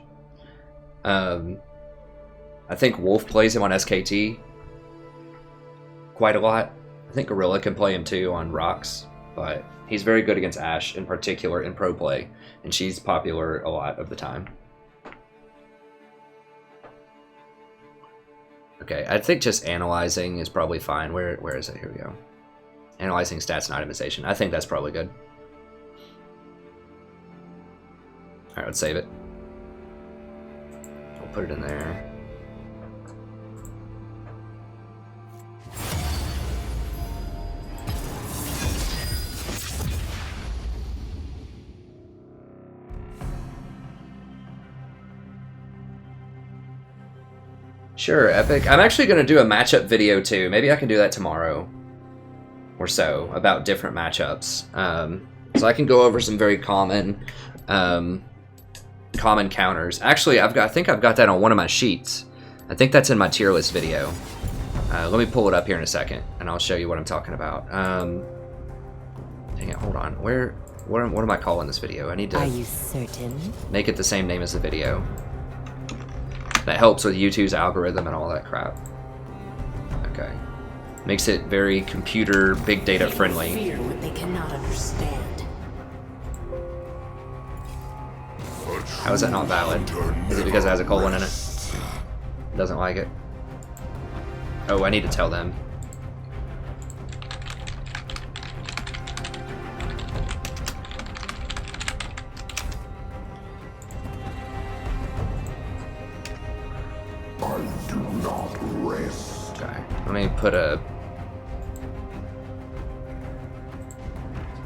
I think Wolf plays him on SKT quite a lot. I think Gorilla can play him too on Rocks, but he's very good against Ashe in particular in pro play, and she's popular a lot of the time. Okay, I think just analyzing is probably fine. Where is it? Here we go. Analyzing stats and itemization. I think that's probably good. Alright, let's save it. We'll put it in there. Sure, Epic. I'm actually going to do a matchup video too. Maybe I can do that tomorrow or so about different matchups. So I can go over some very common counters. Actually, I think I've got that on one of my sheets. I think that's in my tier list video. Let me pull it up here in a second, and I'll show you what I'm talking about. Dang it, hold on. What am I calling this video? I need to. Are you certain? Make it the same name as the video. That helps with YouTube's algorithm and all that crap. Okay. Makes it very computer, big data friendly. Fear what they cannot understand. How is that not valid? Is it because it has a colon in it? Doesn't like it. Oh, I need to tell them. Let me put a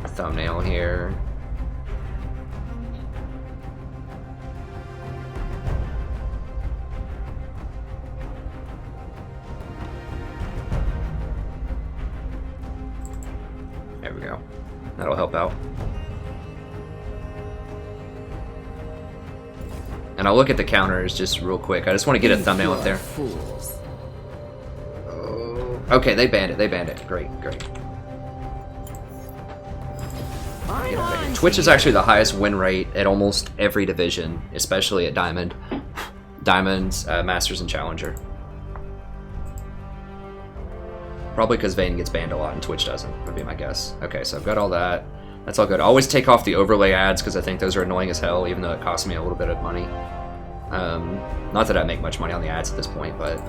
thumbnail here. There we go. That'll help out. And I'll look at the counters just real quick. I just want to get a thumbnail up there. Okay, they banned it. They banned it. Great, great. Get out of here. Twitch is actually the highest win rate at almost every division, especially at Diamond. Diamonds, Masters, and Challenger. Probably because Vayne gets banned a lot and Twitch doesn't, would be my guess. Okay, so I've got all that. That's all good. I always take off the overlay ads because I think those are annoying as hell, even though it costs me a little bit of money. Not that I make much money on the ads at this point, but...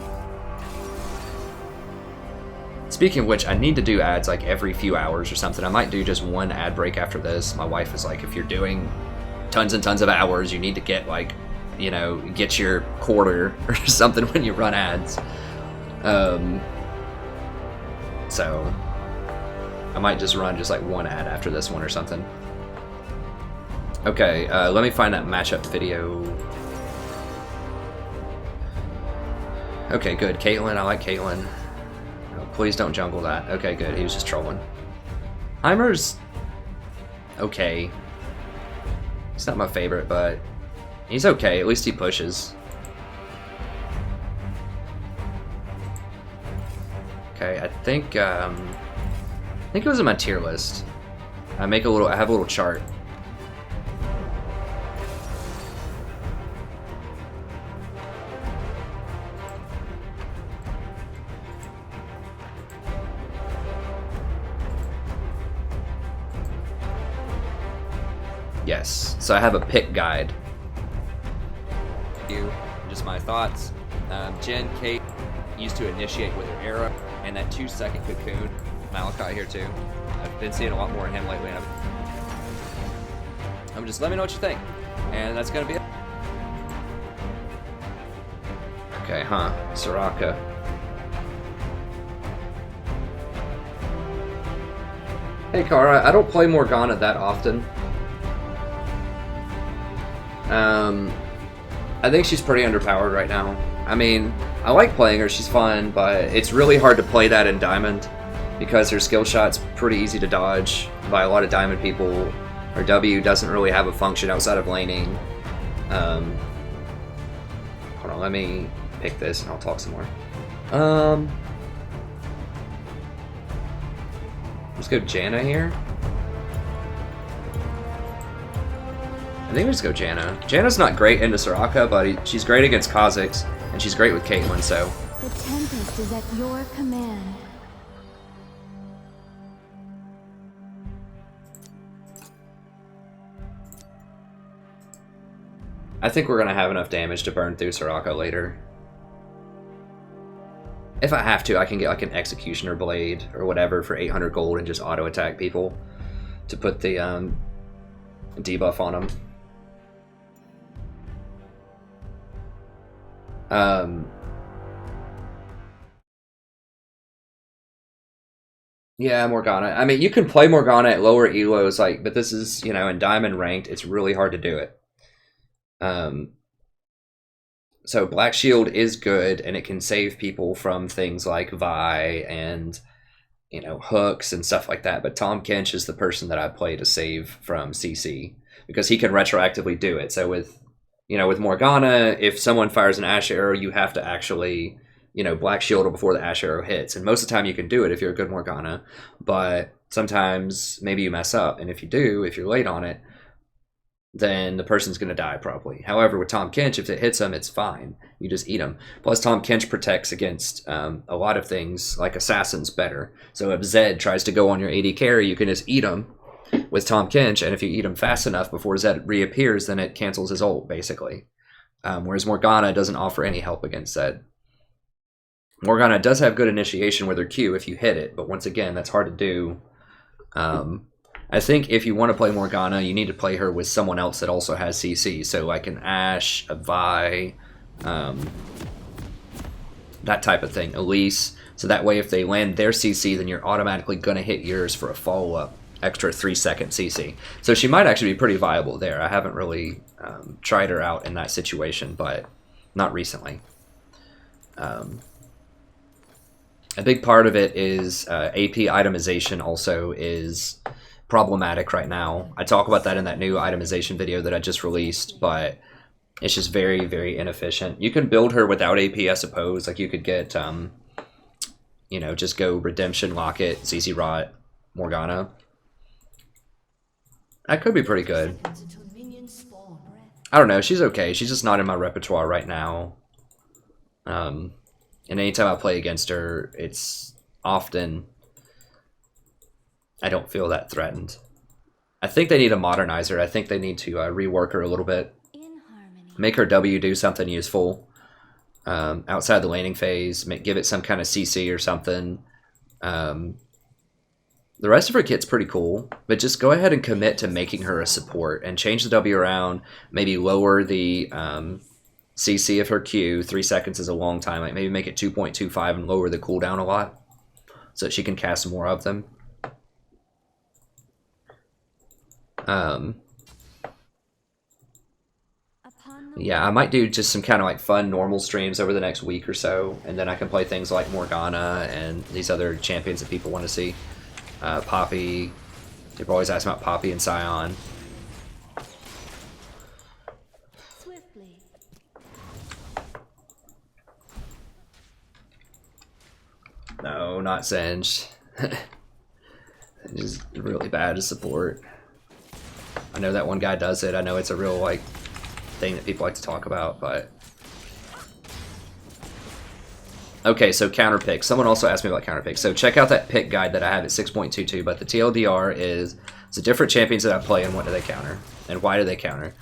Speaking of which, I need to do ads like every few hours or something. I might do just one ad break after this. My wife is like, if you're doing tons and tons of hours, you need to get like, you know, get your quarter or something when you run ads. So I might just run just like one ad after this one or something. Okay, let me find that matchup video. Okay, good. Caitlyn, I like Caitlyn. Oh, please don't jungle that. Okay, good. He was just trolling. Heimer's okay. He's not my favorite, but he's okay. At least he pushes. Okay, I think it was in my tier list. I have a little chart. Yes, so I have a pick guide. Just my thoughts. Jen, Kate used to initiate with her arrow, and that 2-second cocoon. Malachi here too. I've been seeing a lot more of him lately. I'm just let me know what you think, and that's gonna be it. Okay, Soraka. Hey Kara, I don't play Morgana that often. I think she's pretty underpowered right now. I mean, I like playing her, she's fun, but it's really hard to play that in Diamond because her skill shot's pretty easy to dodge by a lot of Diamond people. Her W doesn't really have a function outside of laning. Hold on, let me pick this and I'll talk some more. Let's go Janna here. I think we just go Janna. Janna's not great into Soraka, but she's great against Kha'Zix, and she's great with Caitlyn, so... The Tempest is at your command. I think we're gonna have enough damage to burn through Soraka later. If I have to, I can get like an Executioner Blade or whatever for 800 gold and just auto-attack people to put the debuff on them. Yeah, Morgana. I mean, you can play Morgana at lower elos, like, but this is, you know, in Diamond ranked, it's really hard to do it. So Black Shield is good, and it can save people from things like Vi and, you know, hooks and stuff like that. But Tahm Kench is the person that I play to save from CC because he can retroactively do it. So with, you know, with Morgana, if someone fires an Ash Arrow, you have to actually, you know, Black Shield before the Ash Arrow hits. And most of the time you can do it if you're a good Morgana, but sometimes maybe you mess up. And if you do, if you're late on it, then the person's going to die probably. However, with Tahm Kench, if it hits him, it's fine. You just eat him. Plus, Tahm Kench protects against a lot of things, like Assassins better. So if Zed tries to go on your AD carry, you can just eat him with Tahm Kench, and if you eat him fast enough before Zed reappears, then it cancels his ult, basically. Whereas Morgana doesn't offer any help against Zed. Morgana does have good initiation with her Q if you hit it, but once again, that's hard to do. I think if you want to play Morgana, you need to play her with someone else that also has CC. So like an Ashe, a Vi, that type of thing, Elise. So that way if they land their CC, then you're automatically going to hit yours for a follow-up extra 3-second CC. So she might actually be pretty viable there. I haven't really tried her out in that situation, but not recently. A big part of it is AP itemization also is problematic right now. I talk about that in that new itemization video that I just released, but it's just very, very inefficient. You can build her without AP, I suppose. Like you could get, you know, just go Redemption, Locket, ZZ Rot, Morgana. That could be pretty good. Seconds until minions spawn. I don't know. She's okay. She's just not in my repertoire right now. And anytime I play against her, it's often I don't feel that threatened. I think they need to modernize her. I think they need to rework her a little bit. In harmony. Make her W do something useful outside the laning phase. Give it some kind of CC or something. The rest of her kit's pretty cool, but just go ahead and commit to making her a support and change the W around. Maybe lower the CC of her Q. 3 seconds is a long time. Like maybe make it 2.25 and lower the cooldown a lot so that she can cast more of them. Yeah, I might do just some kind of like fun normal streams over the next week or so, and then I can play things like Morgana and these other champions that people want to see. Poppy. People always ask about Poppy and Scion. Swiftly. No, not Singed. He's really bad at support. I know that one guy does it. I know it's a real like thing that people like to talk about, but okay, so counter pick. Someone also asked me about counter pick. So check out that pick guide that I have at 6.22, but the TLDR is the different champions that I play and what do they counter and why do they counter.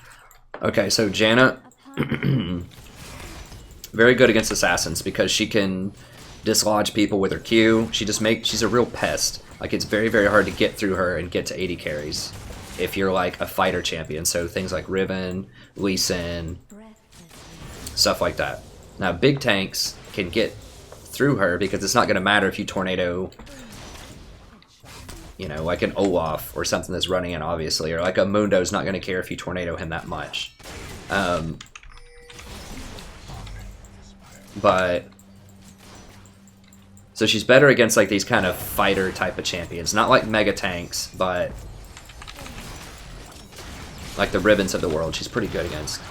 Okay, so Janna very good against assassins because she can dislodge people with her Q. She's a real pest. Like it's very, very hard to get through her and get to 80 carries if you're like a fighter champion. So things like Riven, Lee Sin, stuff like that. Now big tanks can get through her because it's not going to matter if you tornado, you know, like an Olaf or something that's running in, obviously, or like a Mundo's not going to care if you tornado him that much. But so she's better against like these kind of fighter type of champions, not like mega tanks, but like the Ribbons of the world. She's pretty good against.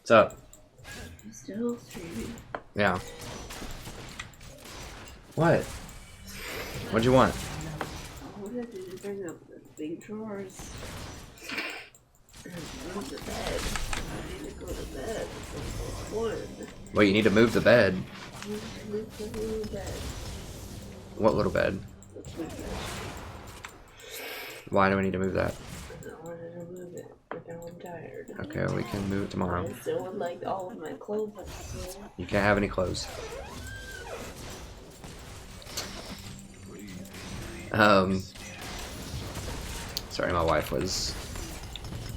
What's up? Still streaming. Yeah. What? What'd you want? I wanted to bring up the big drawers and move the bed. I need to go to bed. It's one. Well, you need to move the bed. I need to move the little bed. What little bed? The twin bed. Why do we need to move that? I wanted to move it, but now I'm tired. Okay, we can move it tomorrow. I still would like all of my clothes up here. You can't have any clothes. Sorry, my wife was...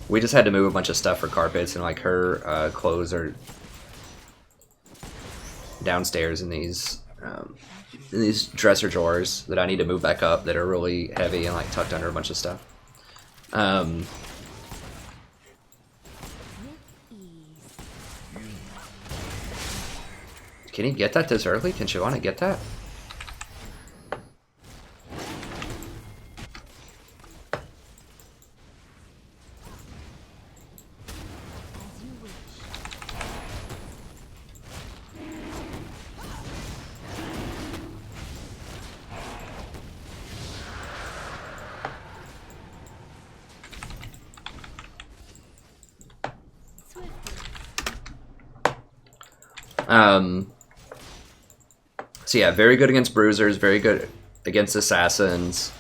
We just had to move a bunch of stuff for carpets, and like her clothes are downstairs in these dresser drawers that I need to move back up that are really heavy and like tucked under a bunch of stuff. Can he get that this early? Can Shyvana get that? So yeah, very good against bruisers, very good against assassins.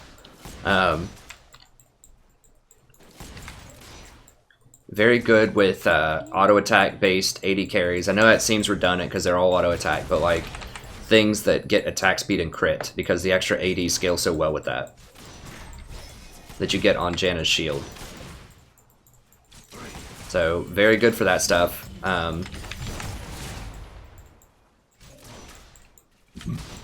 Very good with auto attack based 80 carries. I know that seems redundant because they're all auto attack, but like things that get attack speed and crit because the extra 80 scale so well with that you get on Janna's shield. So very good for that stuff.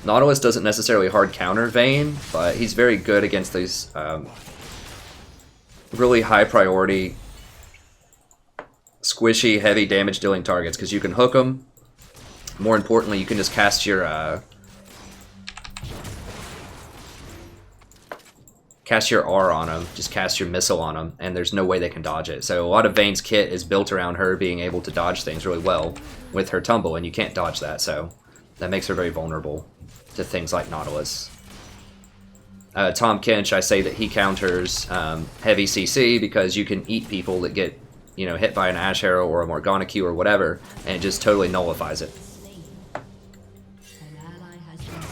Nautilus doesn't necessarily hard counter Vayne, but he's very good against these really high priority, squishy, heavy damage dealing targets because you can hook them. More importantly, you can just cast your cast your R on them, just cast your missile on them, and there's no way they can dodge it. So a lot of Vayne's kit is built around her being able to dodge things really well with her tumble, and you can't dodge that, so that makes her very vulnerable to things like Nautilus. Tom Kinch, I say that he counters heavy CC because you can eat people that get, you know, hit by an Ash Arrow or a Morgana Q or whatever, and it just totally nullifies it.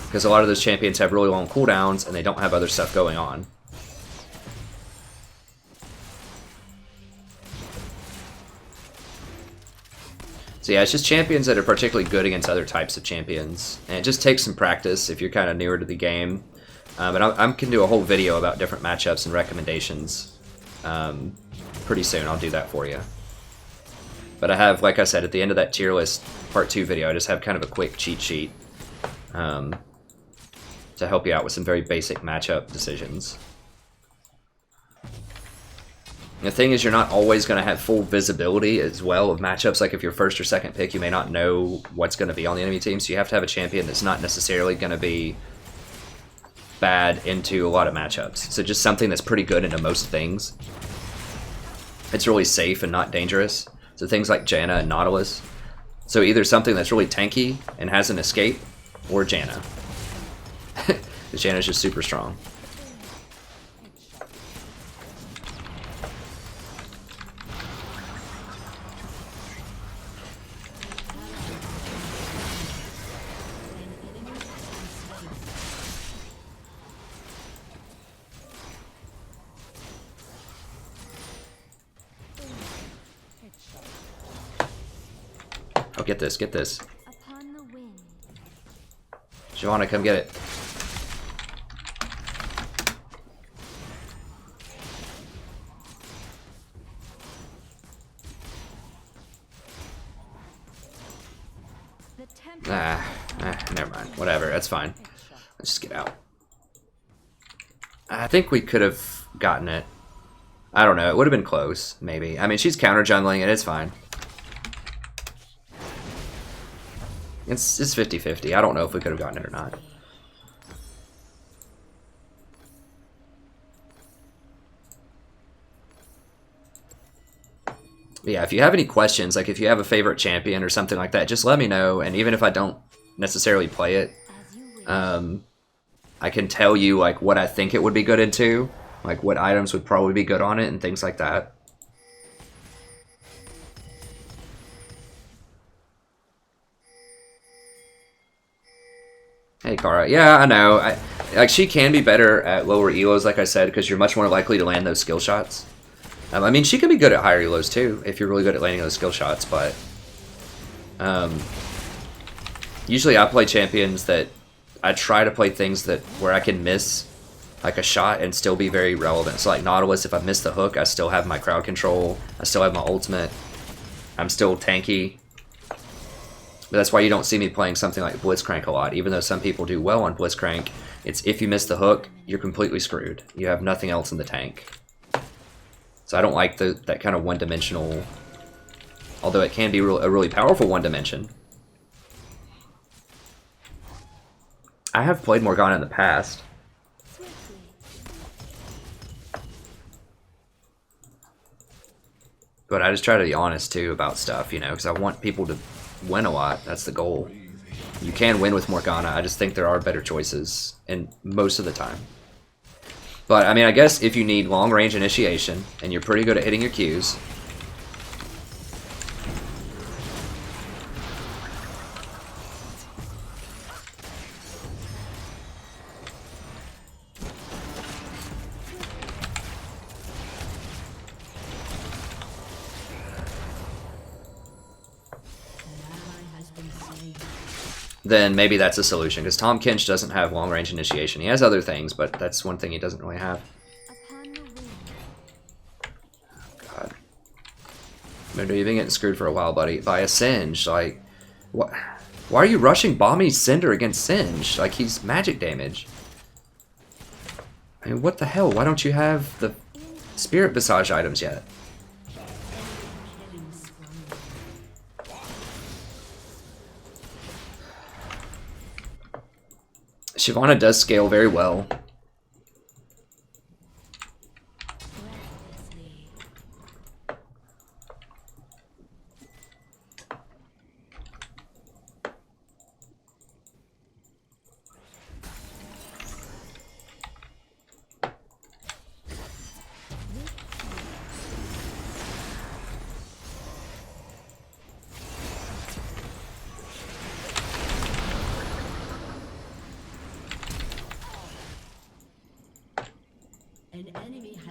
Because a lot of those champions have really long cooldowns and they don't have other stuff going on. So yeah, it's just champions that are particularly good against other types of champions. And it just takes some practice if you're kind of newer to the game. And I can do a whole video about different matchups and recommendations pretty soon. I'll do that for you. But I have, like I said, at the end of that tier list part 2 video, I just have kind of a quick cheat sheet to help you out with some very basic matchup decisions. The thing is, you're not always going to have full visibility as well of matchups. Like if you're first or second pick, you may not know what's going to be on the enemy team, so you have to have a champion that's not necessarily going to be bad into a lot of matchups. So just something that's pretty good into most things. It's really safe and not dangerous. So things like Janna and Nautilus. So either something that's really tanky and has an escape, or Janna. Because Janna's just super strong. Oh, get this, get this. Upon the wind. Shyvana, come get it. Never mind. Whatever, that's fine. Let's just get out. I think we could have gotten it. I don't know, it would have been close, maybe. I mean, she's counter jungling and it's fine. It's 50-50. I don't know if we could have gotten it or not. But yeah, if you have any questions, like if you have a favorite champion or something like that, just let me know. And even if I don't necessarily play it, I can tell you like what I think it would be good into, like what items would probably be good on it and things like that. Hey, Kara. Yeah, I know. Like she can be better at lower elos, like I said, because you're much more likely to land those skill shots. I mean, she can be good at higher elos too, if you're really good at landing those skill shots, but usually I play champions that I try to play things that where I can miss like a shot and still be very relevant. So like Nautilus, if I miss the hook, I still have my crowd control, I still have my ultimate, I'm still tanky. But that's why you don't see me playing something like Blitzcrank a lot. Even though some people do well on Blitzcrank, it's if you miss the hook, you're completely screwed. You have nothing else in the tank. So I don't like that kind of one-dimensional, although it can be a really powerful one-dimension. I have played Morgana in the past. But I just try to be honest too about stuff, you know, because I want people to win a lot. That's the goal. You can win with Morgana. I just think there are better choices, and most of the time. But I mean, I guess if you need long range initiation and you're pretty good at hitting your Qs, then maybe that's a solution, because Tom Kinch doesn't have long-range initiation. He has other things, but that's one thing he doesn't really have. Oh, God. You've been getting screwed for a while, buddy. By a Singe, like... what? Why are you rushing Bommy's Cinder against Singe? Like, he's magic damage. I mean, what the hell? Why don't you have the Spirit Visage items yet? Shyvana does scale very well.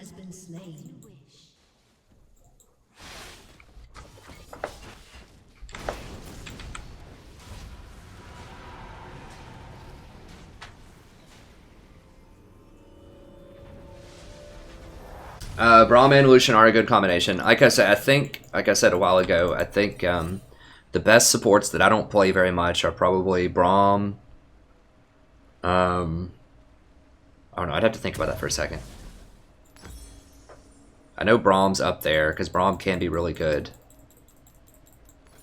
has been slain. Braum and Lucian are a good combination. Like I said, like I said a while ago, I think the best supports that I don't play very much are probably Braum. I don't know. I'd have to think about that for a second. I know Braum's up there because Braum can be really good.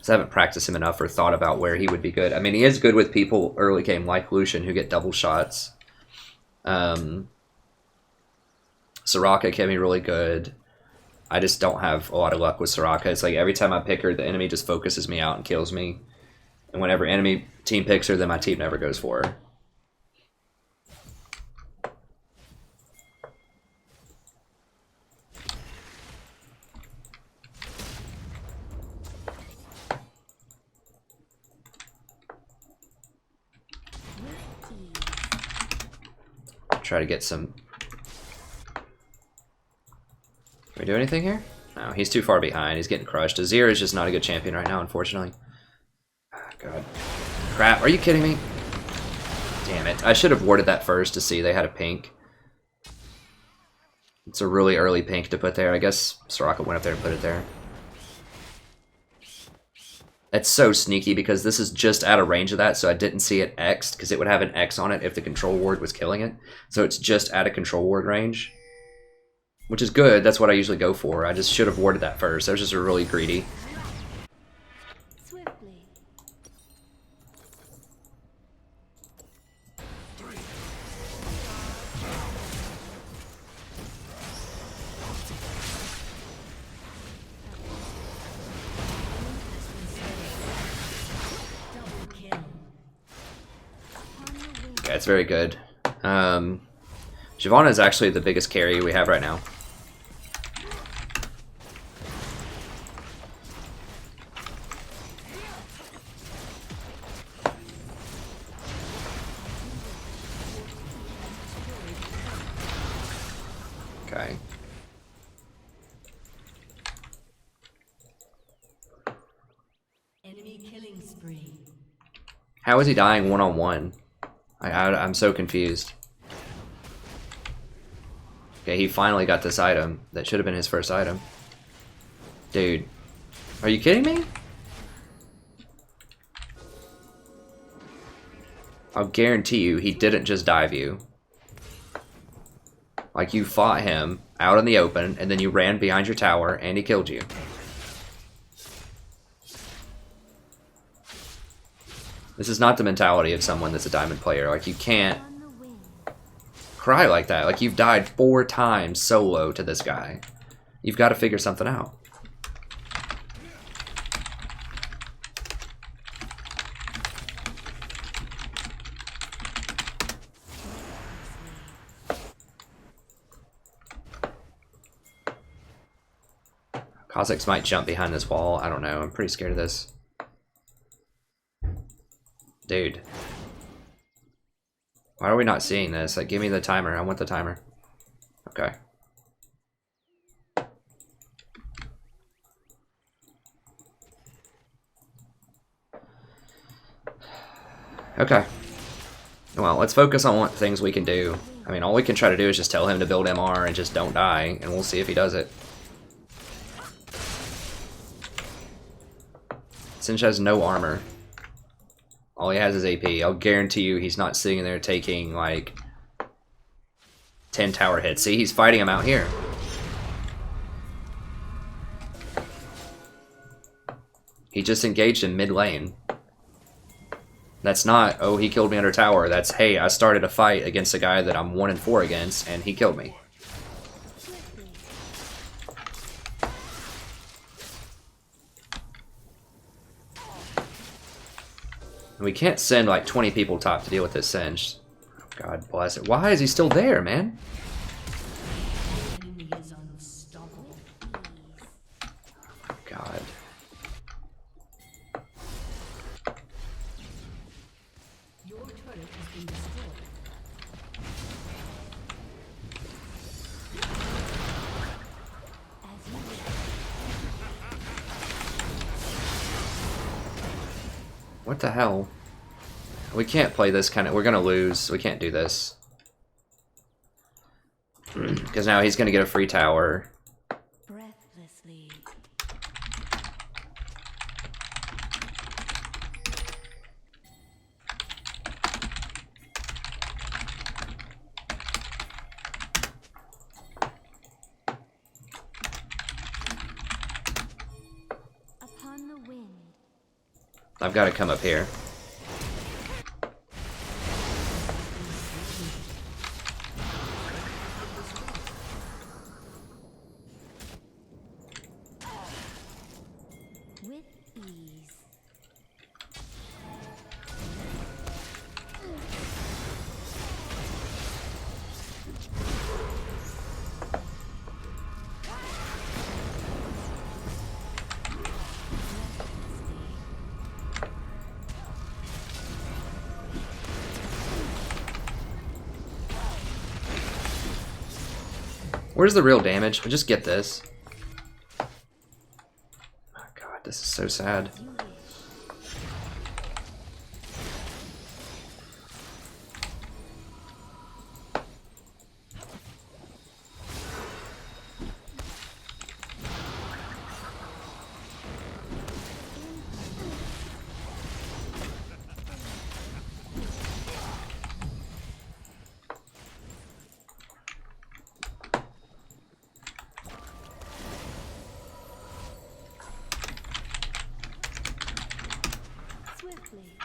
I haven't practiced him enough or thought about where he would be good. I mean, he is good with people early game like Lucian who get double shots. Soraka can be really good. I just don't have a lot of luck with Soraka. It's like every time I pick her, the enemy just focuses me out and kills me. And whenever enemy team picks her, then my team never goes for her. Try to get some... Can we do anything here? No, he's too far behind. He's getting crushed. Azir is just not a good champion right now, unfortunately. Oh, God. Crap, are you kidding me? Damn it. I should have warded that first to see they had a pink. It's a really early pink to put there. I guess Soraka went up there and put it there. It's so sneaky because this is just out of range of that, so I didn't see it X'd because it would have an X on it if the control ward was killing it. So it's just out of control ward range. Which is good, that's what I usually go for. I just should have warded that first. I was just really greedy. Swiftly. Okay, it's very good. Shyvana is actually the biggest carry we have right now. Okay. Enemy killing spree. How is he dying one-on-one? I'm so confused. Okay, he finally got this item. That should have been his first item. Dude. Are you kidding me? I'll guarantee you he didn't just dive you. Like, you fought him out in the open, and then you ran behind your tower, and he killed you. This is not the mentality of someone that's a diamond player. Like, you can't cry like that. Like, you've died 4 times solo to this guy. You've got to figure something out. Cossacks might jump behind this wall. I don't know. I'm pretty scared of this. Dude. Why are we not seeing this? Like, give me the timer. I want the timer. Okay. Okay. Well, let's focus on what things we can do. I mean, all we can try to do is just tell him to build MR and just don't die, and we'll see if he does it. Sinch has no armor. All he has is AP. I'll guarantee you he's not sitting there taking, like, 10 tower hits. See, he's fighting him out here. He just engaged in mid lane. That's not, oh, he killed me under tower. That's, hey, I started a fight against a guy that I'm 1-4 against, and he killed me. And we can't send like 20 people top to deal with this Singe. Oh, God bless it. Why is he still there, man? Enemy is unstoppable. Oh, God. Your turret has been destroyed. What the hell? We can't play this kind of... We're gonna lose. We can't do this. Because now he's gonna get a free tower. Breathlessly. Upon the wind. I've got to come up here. With ease. Where's the real damage? We just get this. Oh god, this is so sad. Swiftly.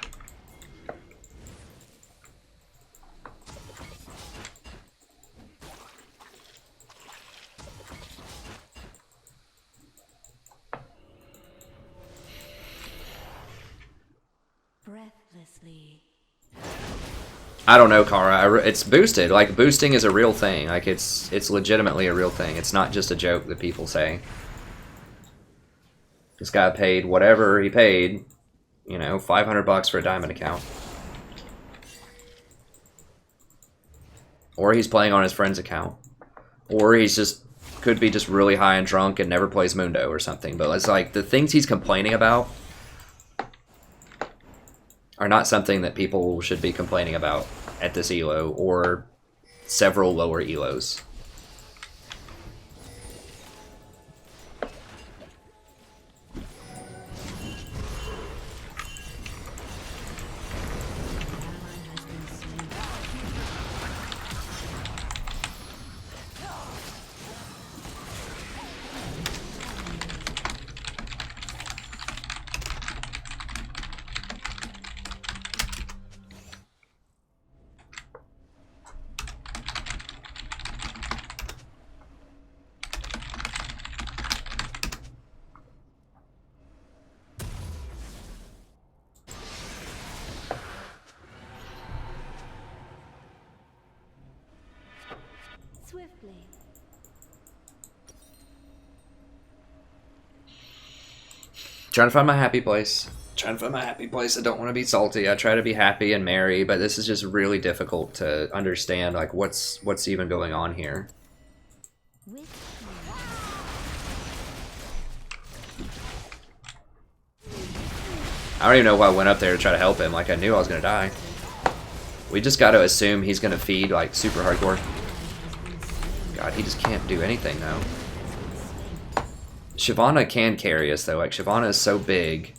Breathlessly. I don't know, Kara. It's boosted. Like, boosting is a real thing. Like, it's legitimately a real thing. It's not just a joke that people say. This guy paid whatever he paid, you know, 500 bucks for a diamond account. Or he's playing on his friend's account. Or he's just, could be just really high and drunk and never plays Mundo or something. But it's like, the things he's complaining about are not something that people should be complaining about at this elo or several lower elos. Swiftly. Trying to find my happy place. Trying to find my happy place. I don't want to be salty. I try to be happy and merry, but this is just really difficult to understand, like, what's even going on here. With I don't even know why I went up there to try to help him. Like, I knew I was going to die. We just got to assume he's going to feed, like, super hardcore. God, he just can't do anything now. Shyvana can carry us, though. Like, Shyvana is so big.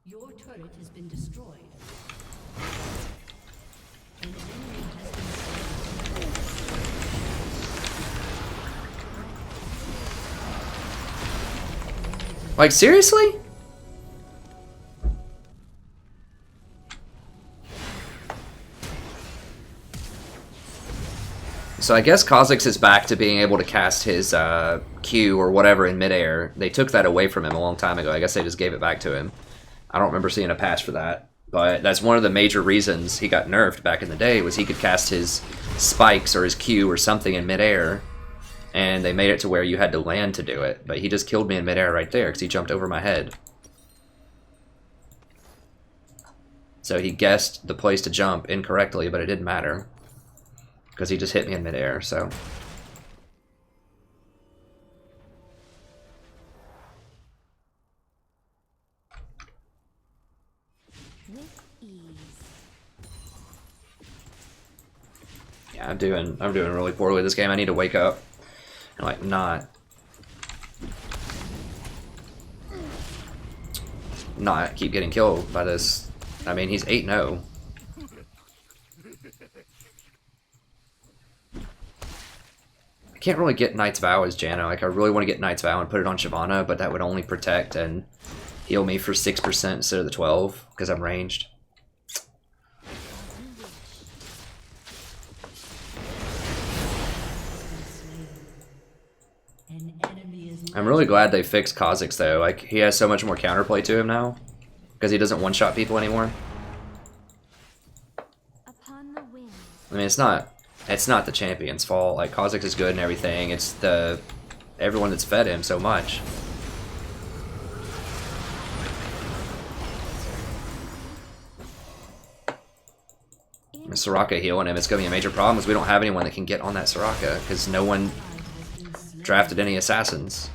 Your turret has been destroyed. Like, seriously? So I guess Kha'Zix is back to being able to cast his Q or whatever in midair. They took that away from him a long time ago. I guess they just gave it back to him. I don't remember seeing a patch for that. But that's one of the major reasons he got nerfed back in the day, was he could cast his spikes or his Q or something in midair. And they made it to where you had to land to do it. But he just killed me in midair right there because he jumped over my head. So he guessed the place to jump incorrectly, but it didn't matter. Because he just hit me in midair, so. Yeah, I'm doing really poorly this game. I need to wake up and like not keep getting killed by this. I mean, he's 8-0. I can't really get Knight's Vow as Janna. Like, I really want to get Knight's Vow and put it on Shyvana, but that would only protect and heal me for 6% instead of the 12 because I'm ranged. I'm really glad they fixed Kha'Zix though. Like, he has so much more counterplay to him now because he doesn't one-shot people anymore. Upon the wind. I mean, it's not the champion's fault. Like, Kha'Zix is good and everything. It's everyone that's fed him so much. And Soraka healing him, it's going to be a major problem because we don't have anyone that can get on that Soraka because no one drafted any assassins.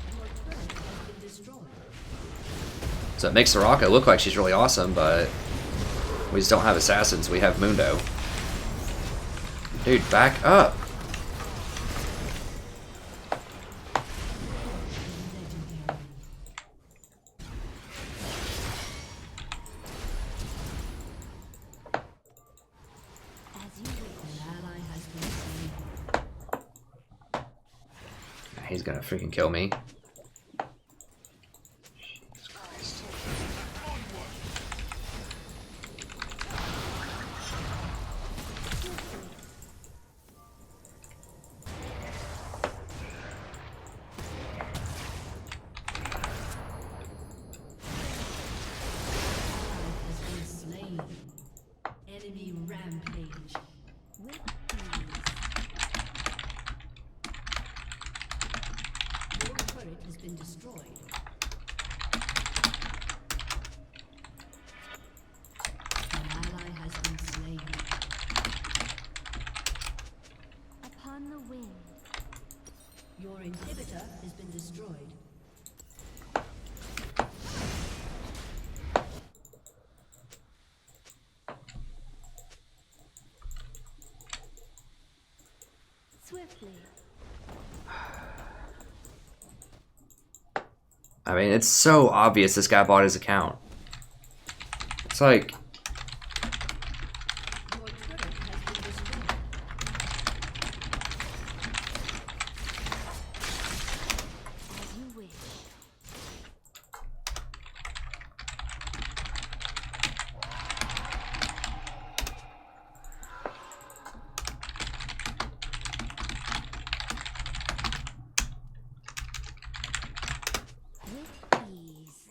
So it makes Soraka look like she's really awesome, but we just don't have assassins. We have Mundo. Dude, back up. He's gonna freaking kill me. Jesus Christ. Enemy rampage. With ease. Your turret has been destroyed. An ally has been slain. Upon the wind. Your inhibitor has been destroyed. Swiftly. I mean, it's so obvious this guy bought his account. It's like... Your turret has been destroyed. As you wish. With ease.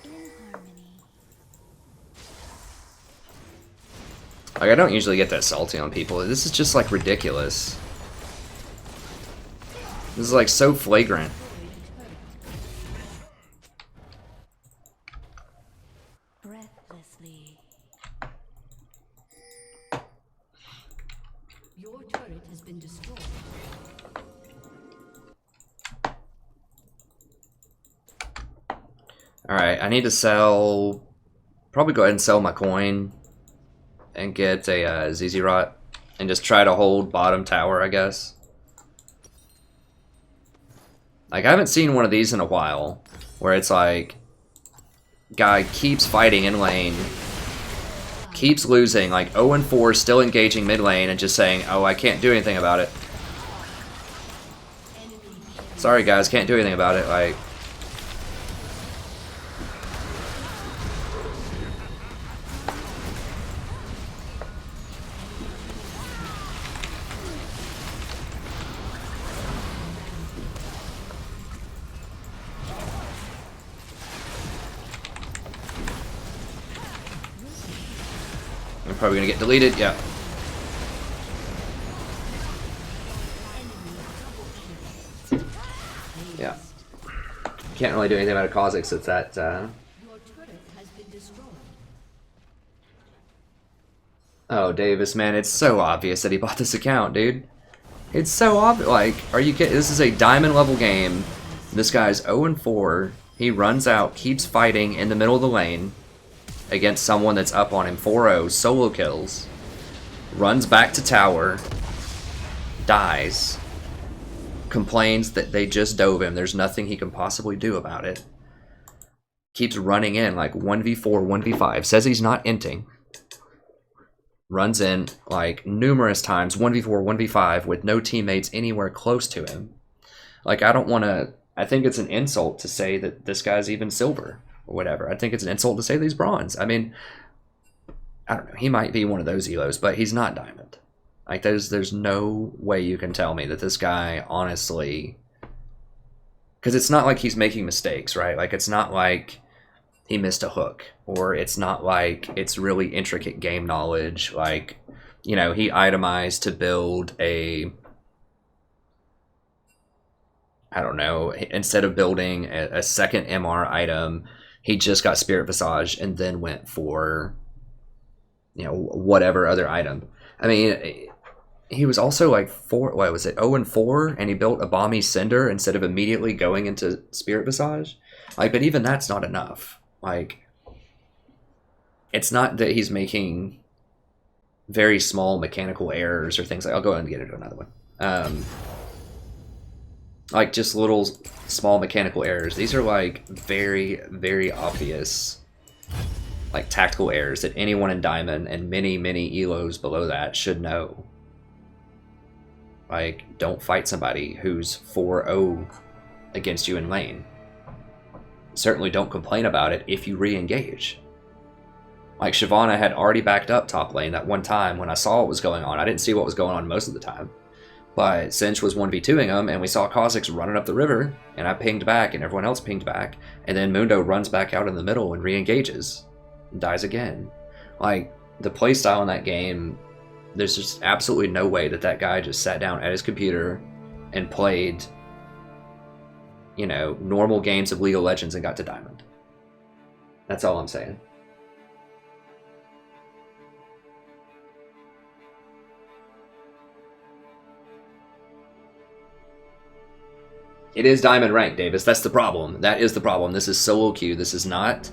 In harmony. Like, I don't usually get that salty on people. This is just, like, ridiculous. This is, like, so flagrant. Breathlessly. Your turret has been destroyed. Alright, I need to sell... Probably go ahead and sell my coin. And get a ZZ Rot. And just try to hold bottom tower, I guess. Like, I haven't seen one of these in a while. Where it's like... Guy keeps fighting in lane. Keeps losing. Like, 0-4, still engaging mid lane. And just saying, oh, I can't do anything about it. Sorry, guys, can't do anything about it. Like... I'm probably gonna get deleted, yeah. Yeah. Can't really do anything about a Kha'Zix. It's that, Your turret has been destroyed. Oh, Davis, man, it's so obvious that he bought this account, dude. It's so obvious. Like, are you kidding? This is a diamond level game. This guy's 0-4. He runs out, keeps fighting in the middle of the lane against someone that's up on him. 4-0, solo kills. Runs back to tower. Dies. Complains that they just dove him. There's nothing he can possibly do about it. Keeps running in like 1v4, 1v5. Says he's not inting. Runs in like numerous times, 1v4, 1v5, with no teammates anywhere close to him. Like, I don't want to... I think it's an insult to say that this guy's even silver or whatever. I think it's an insult to say that he's bronze. I mean, I don't know. He might be one of those elos, but he's not diamond. Like, there's no way you can tell me that this guy, honestly... Because it's not like he's making mistakes, right? Like, it's not like he missed a hook, or it's not like it's really intricate game knowledge. Like, you know, he itemized to build a... I don't know, instead of building a second MR item, he just got Spirit Visage and then went for, you know, whatever other item. I mean, he was also like 0-4, and he built a Balmy Cinder instead of immediately going into Spirit Visage. Like, but even that's not enough. Like, it's not that he's making very small mechanical errors or things like... I'll go ahead and get into another one. Like, just little small mechanical errors. These are like very, very obvious, like, tactical errors that anyone in Diamond and many, many elos below that should know. Like, don't fight somebody who's 4-0 against you in lane. Certainly don't complain about it if you re-engage. Like, Shyvana had already backed up top lane that one time when I saw what was going on. I didn't see what was going on most of the time. But Cinch was 1v2ing him, and we saw Kha'Zix running up the river, and I pinged back, and everyone else pinged back, and then Mundo runs back out in the middle and re-engages, and dies again. Like, the playstyle in that game, there's just absolutely no way that that guy just sat down at his computer and played, you know, normal games of League of Legends and got to Diamond. That's all I'm saying. It is Diamond rank, Davis. That's the problem. That is the problem. This is solo queue. This is not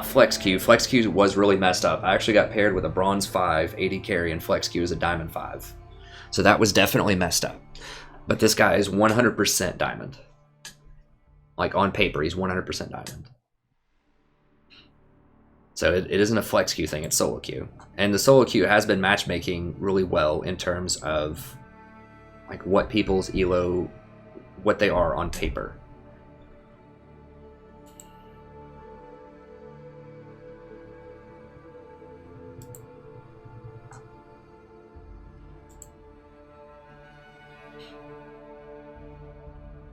flex queue. Flex queue was really messed up. I actually got paired with a bronze 5 AD carry, and flex queue is a diamond 5. So that was definitely messed up. But this guy is 100% diamond. Like, on paper, he's 100% diamond. So it isn't a flex queue thing, it's solo queue. And the solo queue has been matchmaking really well in terms of, like, what people's elo, what they are on paper.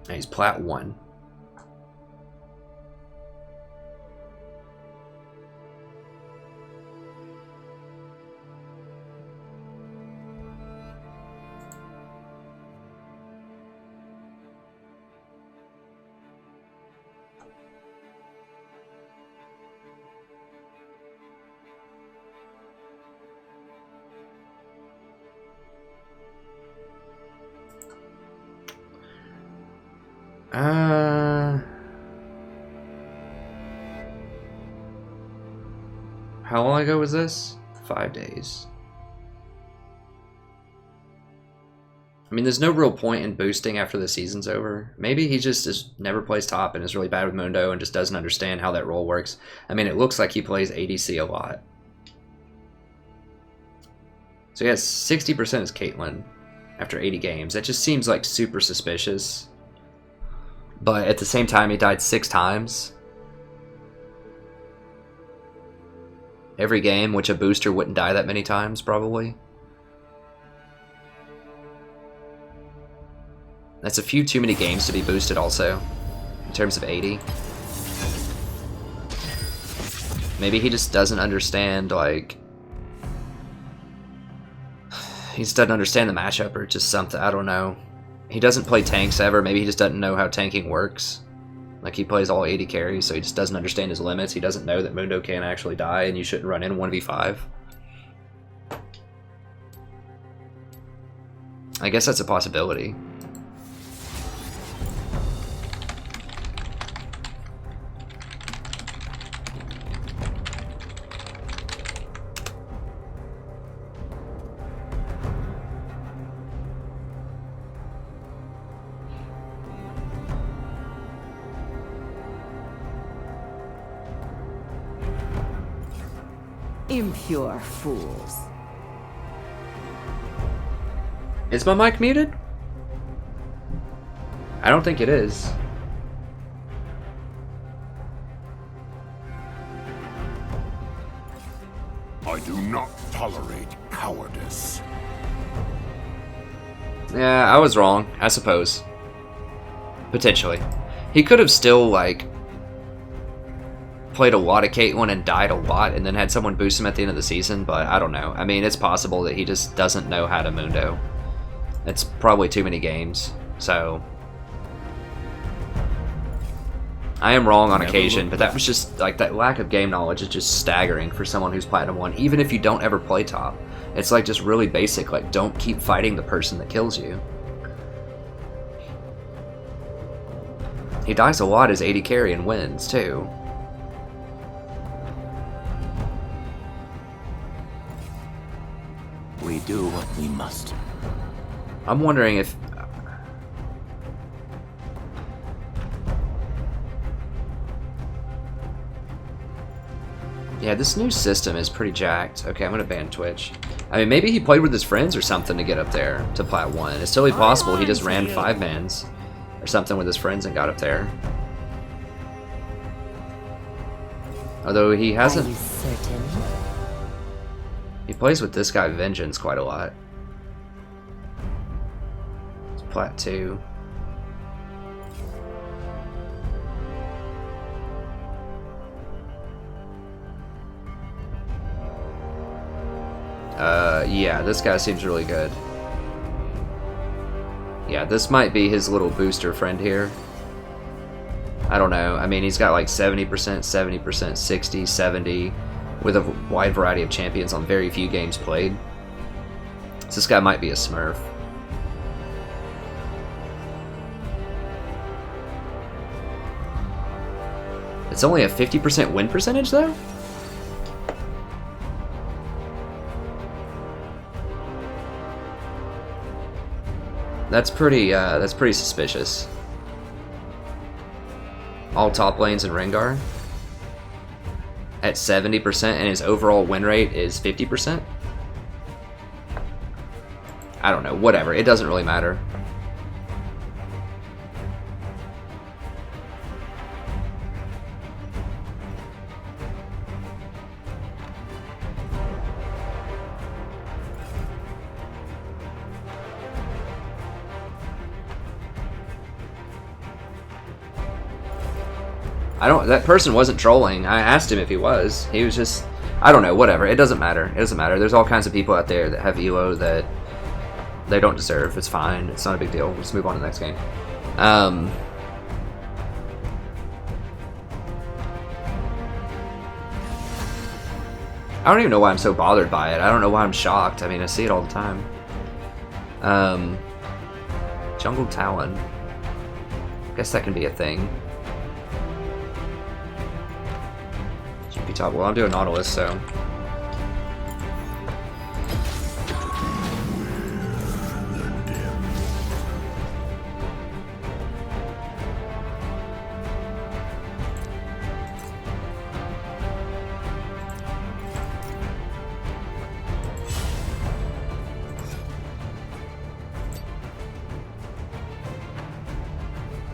And he's plat 1. How long ago was this? 5 days. I mean, there's no real point in boosting after the season's over. Maybe he just never plays top and is really bad with Mundo and just doesn't understand how that role works. I mean, it looks like he plays ADC a lot. So he has 60% is Caitlyn after 80 games. That just seems like super suspicious. But at the same time, he died 6 times. Every game, which a booster wouldn't die that many times, probably. That's a few too many games to be boosted also, in terms of 80. Maybe he just doesn't understand, like... He just doesn't understand the matchup or just something, I don't know. He doesn't play tanks ever, maybe he just doesn't know how tanking works. Like, he plays all 80 carries, so he just doesn't understand his limits. He doesn't know that Mundo can actually die and you shouldn't run in 1v5. I guess that's a possibility. Impure fools. Is my mic muted? I don't think it is. I do not tolerate cowardice. Yeah, I was wrong, I suppose. Potentially. He could have still, like, played a lot of Caitlyn and died a lot and then had someone boost him at the end of the season, but I don't know. I mean, it's possible that he just doesn't know how to Mundo. It's probably too many games, so... I am wrong on occasion, but that was just, like, that lack of game knowledge is just staggering for someone who's Platinum 1, even if you don't ever play top. It's, like, just really basic, like, don't keep fighting the person that kills you. He dies a lot as 80 carry and wins, too. We do what we must. I'm wondering if... Yeah, this new system is pretty jacked. Okay, I'm gonna ban Twitch. I mean, maybe he played with his friends or something to get up there to Plat 1. It's totally possible he just ran 5-mans or something with his friends and got up there. Although he hasn't... Are you certain? He plays with this guy Vengeance quite a lot. It's Plat 2. Yeah, this guy seems really good. Yeah, this might be his little booster friend here. I don't know. I mean, he's got like 70%, 70%, 60, 70, with a wide variety of champions on very few games played. So this guy might be a smurf. It's only a 50% win percentage, though? That's pretty suspicious. All top lanes in Rengar at 70% and his overall win rate is 50%? I don't know, whatever, it doesn't really matter. That person wasn't trolling. I asked him if he was. He was just, I don't know, whatever. It doesn't matter. It doesn't matter. There's all kinds of people out there that have elo that they don't deserve. It's fine. It's not a big deal. We'll just move on to the next game. I don't even know why I'm so bothered by it. I don't know why I'm shocked. I mean, I see it all the time. Jungle Talon. Guess that can be a thing. GP top. Well, I'm doing Nautilus, so.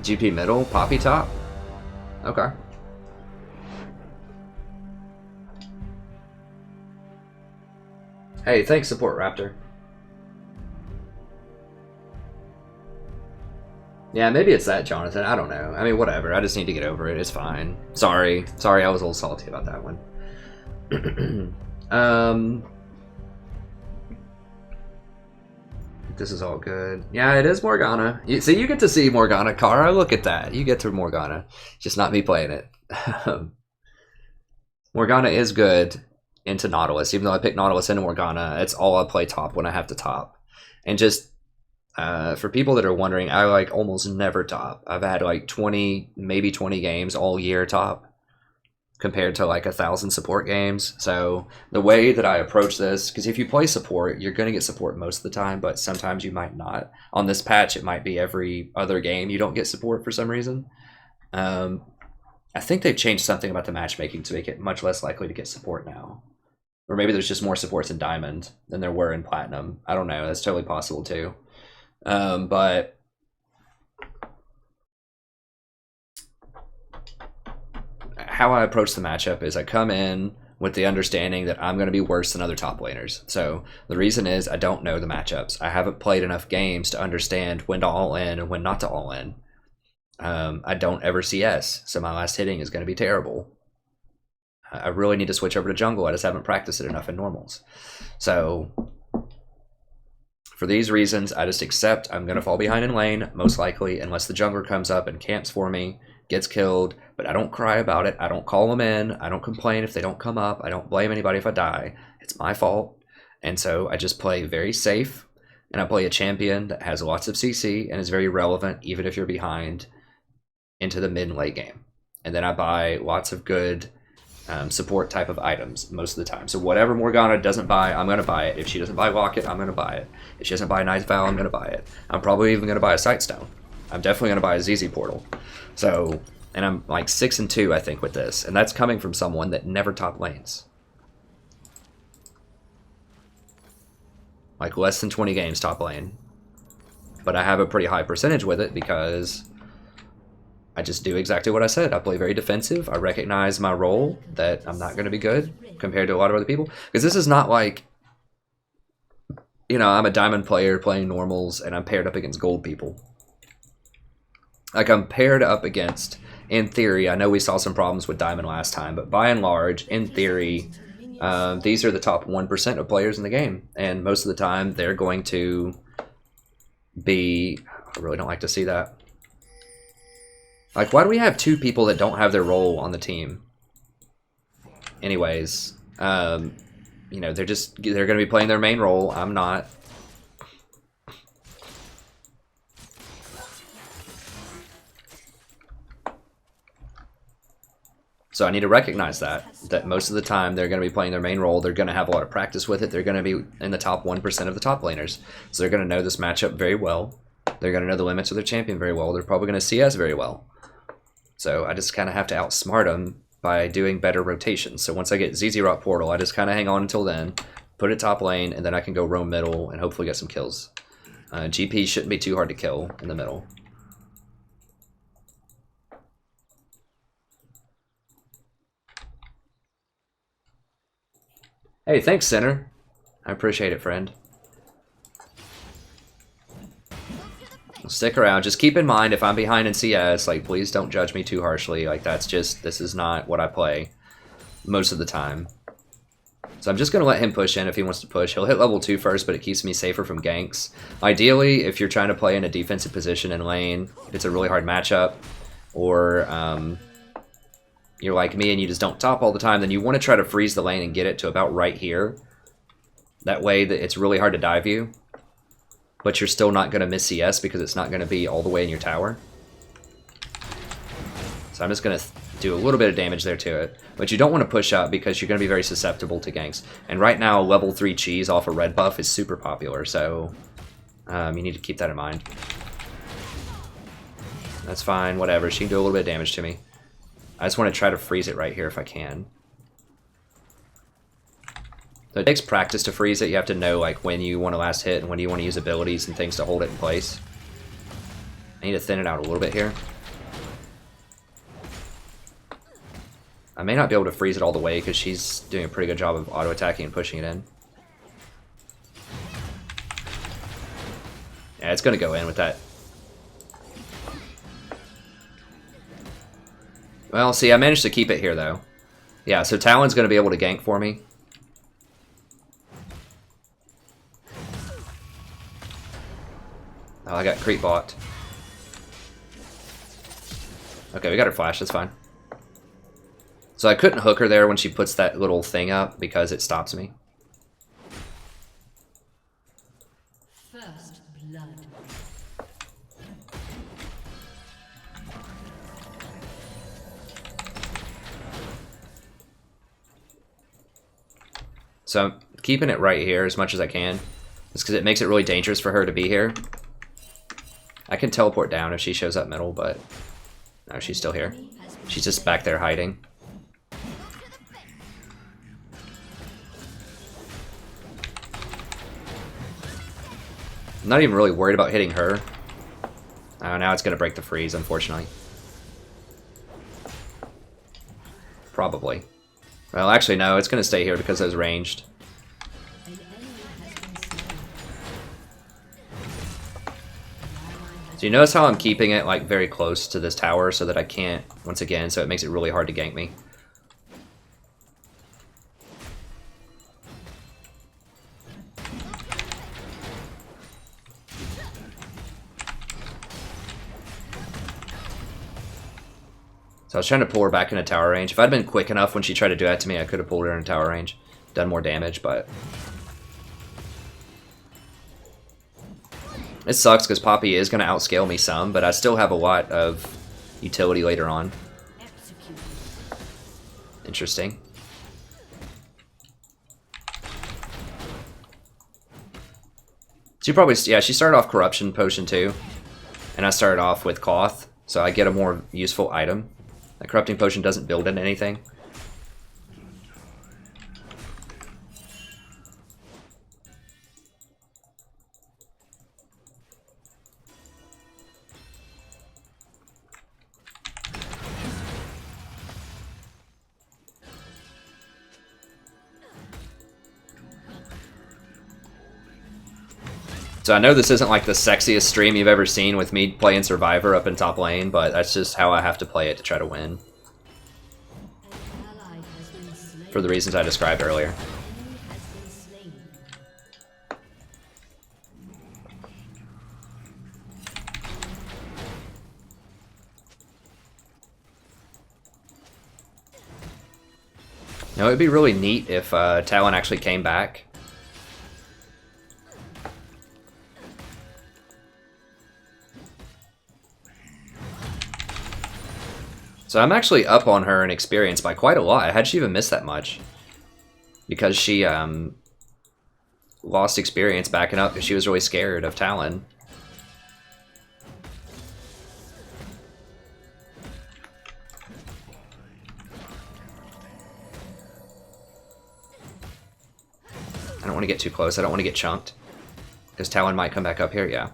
GP middle, Poppy top? Okay. Hey, thanks, Support Raptor. Yeah, maybe it's that, Jonathan. I don't know. I mean, whatever. I just need to get over it. It's fine. Sorry. Sorry, I was a little salty about that one. This is all good. Yeah, it is Morgana. See, you get to see Morgana, Kara. Look at that. You get to Morgana. Just not me playing it. Morgana is good into Nautilus. Even though I picked Nautilus into Morgana, it's all I play top when I have to top. And just For people that are wondering, I like almost never top. I've had like 20, maybe 20 games all year top, compared to like 1,000 support games. So the way that I approach this, because if you play support, you're going to get support most of the time, but sometimes you might not. On this patch, it might be every other game you don't get support for some reason. I think they've changed something about the matchmaking to make it much less likely to get support now. Or maybe there's just more supports in Diamond than there were in Platinum. I don't know. That's totally possible too. But how I approach the matchup is I come in with the understanding that I'm going to be worse than other top laners. So the reason is I don't know the matchups. I haven't played enough games to understand when to all in and when not to all in. I don't ever CS, so my last hitting is going to be terrible. I really need to switch over to jungle. I just haven't practiced it enough in normals. So for these reasons, I just accept I'm going to fall behind in lane, most likely, unless the jungler comes up and camps for me, gets killed, but I don't cry about it. I don't call them in. I don't complain if they don't come up. I don't blame anybody if I die. It's my fault. And so I just play very safe, and I play a champion that has lots of CC and is very relevant, even if you're behind, into the mid and late game. And then I buy lots of good support type of items most of the time. So whatever Morgana doesn't buy, I'm going to buy it. If she doesn't buy Locket, I'm going to buy it. If she doesn't buy Night Vow, I'm going to buy it. I'm probably even going to buy a Sightstone. I'm definitely going to buy a ZZ Portal. So, and I'm like 6-2, I think, with this. And that's coming from someone that never top lanes. Like less than 20 games top lane. But I have a pretty high percentage with it because I just do exactly what I said. I play very defensive. I recognize my role, that I'm not going to be good compared to a lot of other people. Because this is not like, you know, I'm a diamond player playing normals and I'm paired up against gold people. Like, I'm paired up against, in theory, I know we saw some problems with diamond last time, but by and large, in theory, these are the top 1% of players in the game. And most of the time, they're going to be... I really don't like to see that. Like, why do we have two people that don't have their role on the team? Anyways, you know, they're going to be playing their main role. I'm not. So I need to recognize that most of the time they're going to be playing their main role. They're going to have a lot of practice with it. They're going to be in the top 1% of the top laners. So they're going to know this matchup very well. They're going to know the limits of their champion very well. They're probably going to see us very well. So I just kind of have to outsmart them by doing better rotations. So once I get ZZ Rock Portal, I just kind of hang on until then, put it top lane, and then I can go roam middle and hopefully get some kills. GP shouldn't be too hard to kill in the middle. Hey, thanks, Sinner. I appreciate it, friend. Stick around. Just keep in mind, if I'm behind in CS, like, please don't judge me too harshly. Like, that's just, this is not what I play most of the time. So I'm just going to let him push in if he wants to push. He'll hit level 2 first, but it keeps me safer from ganks. Ideally, if you're trying to play in a defensive position in lane, if it's a really hard matchup, or you're like me and you just don't top all the time, then you want to try to freeze the lane and get it to about right here. That way that it's really hard to dive you, but you're still not going to miss CS because it's not going to be all the way in your tower. So I'm just going to do a little bit of damage there to it. But you don't want to push up because you're going to be very susceptible to ganks. And right now, level 3 cheese off a red buff is super popular, so you need to keep that in mind. That's fine, whatever. She can do a little bit of damage to me. I just want to try to freeze it right here if I can. So it takes practice to freeze it. You have to know like when you want to last hit and when you want to use abilities and things to hold it in place. I need to thin it out a little bit here. I may not be able to freeze it all the way because she's doing a pretty good job of auto-attacking and pushing it in. Yeah, it's going to go in with that. Well, see, I managed to keep it here, though. Yeah, so Talon's going to be able to gank for me. Oh, I got creep bought. Okay, we got her flash, that's fine. So I couldn't hook her there when she puts that little thing up because it stops me. First blood. So I'm keeping it right here as much as I can. Just because it makes it really dangerous for her to be here. I can teleport down if she shows up middle, but no, she's still here. She's just back there hiding. I'm not even really worried about hitting her. Oh, now it's going to break the freeze, unfortunately. Probably. Well, actually, no, it's going to stay here because I was ranged. So you notice how I'm keeping it like very close to this tower so that I can't, once again, so it makes it really hard to gank me. So I was trying to pull her back into tower range. If I'd been quick enough when she tried to do that to me, I could have pulled her in tower range, done more damage, but it sucks because Poppy is going to outscale me some, but I still have a lot of utility later on. Interesting. She probably, yeah, she started off Corruption Potion too, and I started off with Koth, so I get a more useful item. The Corrupting Potion doesn't build in anything. So I know this isn't like the sexiest stream you've ever seen with me playing Survivor up in top lane, but that's just how I have to play it to try to win. For the reasons I described earlier. Now it'd be really neat if Talon actually came back. So I'm actually up on her in experience by quite a lot. How'd she even miss that much? Because she lost experience backing up because she was really scared of Talon. I don't want to get too close. I don't want to get chunked. Because Talon might come back up here, yeah.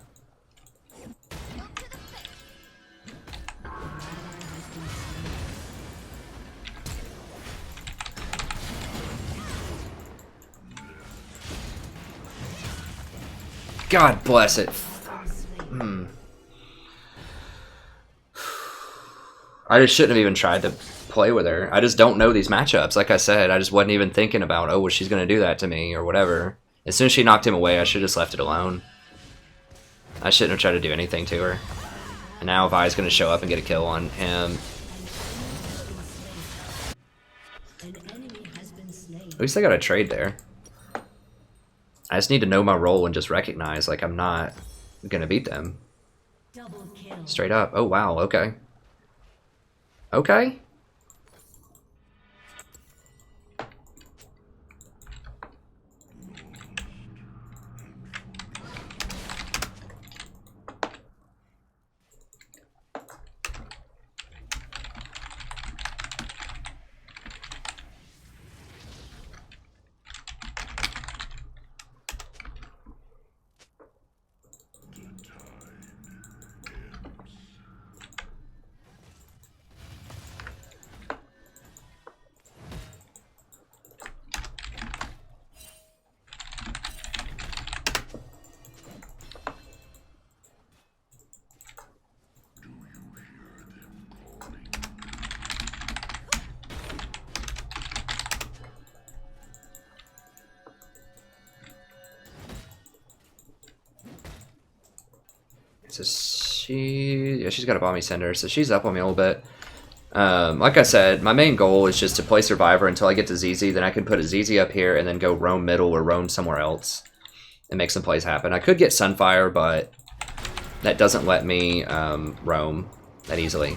God bless it. I just shouldn't have even tried to play with her. I just don't know these matchups. Like I said, I just wasn't even thinking about, oh, well, she's going to do that to me or whatever. As soon as she knocked him away, I should have just left it alone. I shouldn't have tried to do anything to her. And now Vi's going to show up and get a kill on him. At least I got a trade there. I just need to know my role and just recognize, like, I'm not gonna beat them. Straight up. Oh, wow, okay. Okay. So she's got a Bomby Cinder, so she's up on me a little bit. Like I said, my main goal is just to play Survivor until I get to ZZ, then I can put a ZZ up here and then go roam middle or roam somewhere else and make some plays happen. I could get Sunfire, but that doesn't let me roam that easily.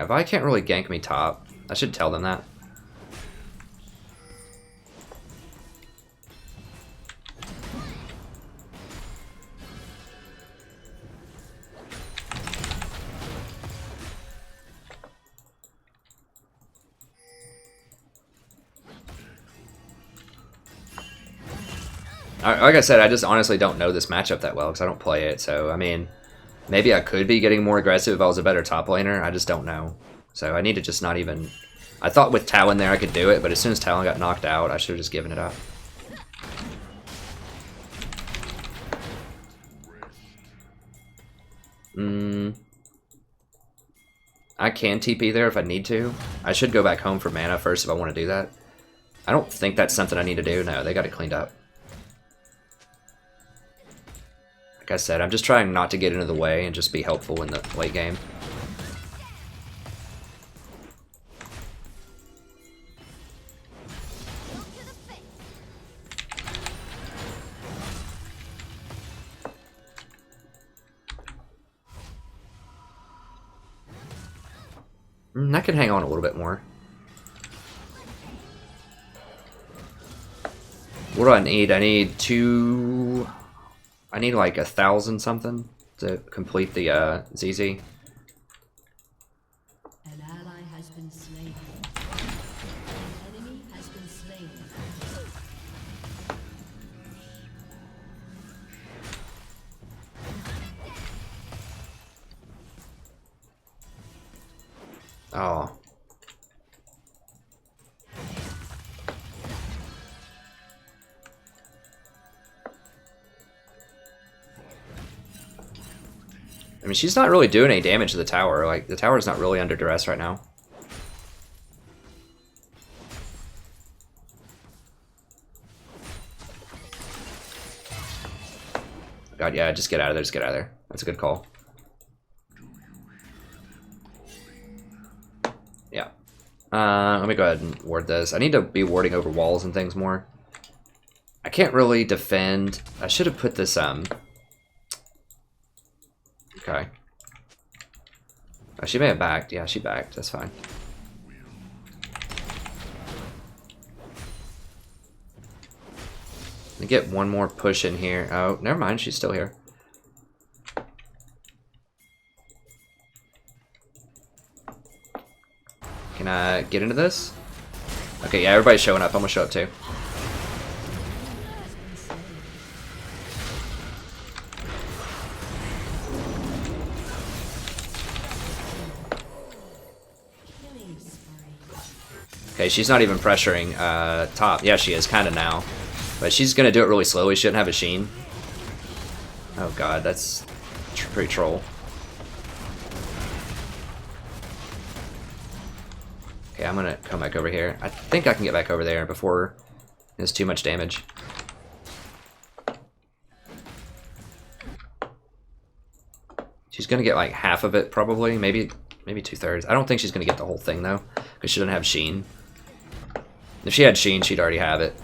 Yeah, Vi can't really gank me top. I should tell them that. Like I said, I just honestly don't know this matchup that well because I don't play it. So, I mean, maybe I could be getting more aggressive if I was a better top laner. I just don't know. So I need to just not even... I thought with Talon there I could do it, but as soon as Talon got knocked out, I should have just given it up. I can TP there if I need to. I should go back home for mana first if I want to do that. I don't think that's something I need to do. No, they got it cleaned up. Like I said, I'm just trying not to get into the way and just be helpful in the late game. I can hang on a little bit more. What do I need? I need I need like 1,000 something to complete the ZZ. An ally has been slain. An enemy has been slain. Oh. I mean, she's not really doing any damage to the tower. Like, the tower's not really under duress right now. God, yeah, just get out of there, just get out of there. That's a good call. Yeah. Let me go ahead and ward this. I need to be warding over walls and things more. I can't really defend. I should have put this, Okay. Oh, she may have backed. Yeah, she backed. That's fine. Let me get one more push in here. Oh, never mind. She's still here. Can I get into this? Okay, yeah, everybody's showing up. I'm gonna show up too. Okay, she's not even pressuring top. Yeah, she is, kind of now. But she's going to do it really slowly. She shouldn't have a Sheen. Oh god, that's pretty troll. Okay, I'm going to come back over here. I think I can get back over there before there's too much damage. She's going to get like half of it probably, maybe 2/3. I don't think she's going to get the whole thing though, because she doesn't have Sheen. If she had Sheen, she'd already have it.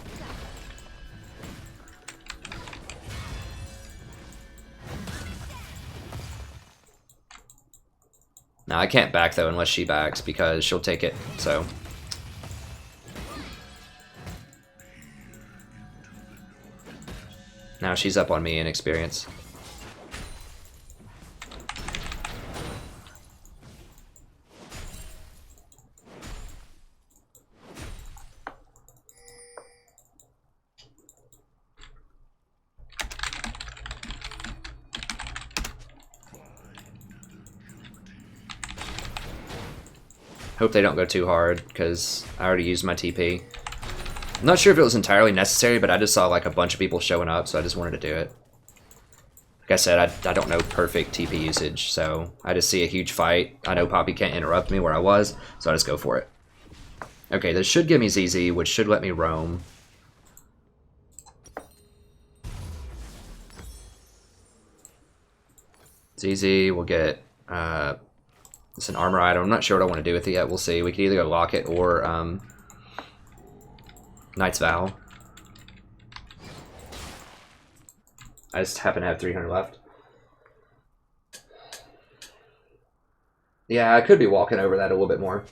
Now I can't back though unless she backs because she'll take it, so. Now she's up on me in experience. Hope they don't go too hard, because I already used my TP. I'm not sure if it was entirely necessary, but I just saw like a bunch of people showing up, so I just wanted to do it. Like I said, I don't know perfect TP usage, so I just see a huge fight. I know Poppy can't interrupt me where I was, so I just go for it. Okay, this should give me ZZ, which should let me roam. ZZ will get... it's an armor item. I'm not sure what I want to do with it yet. We'll see. We could either go Locket or Knight's Vow. I just happen to have 300 left. Yeah, I could be walking over that a little bit more.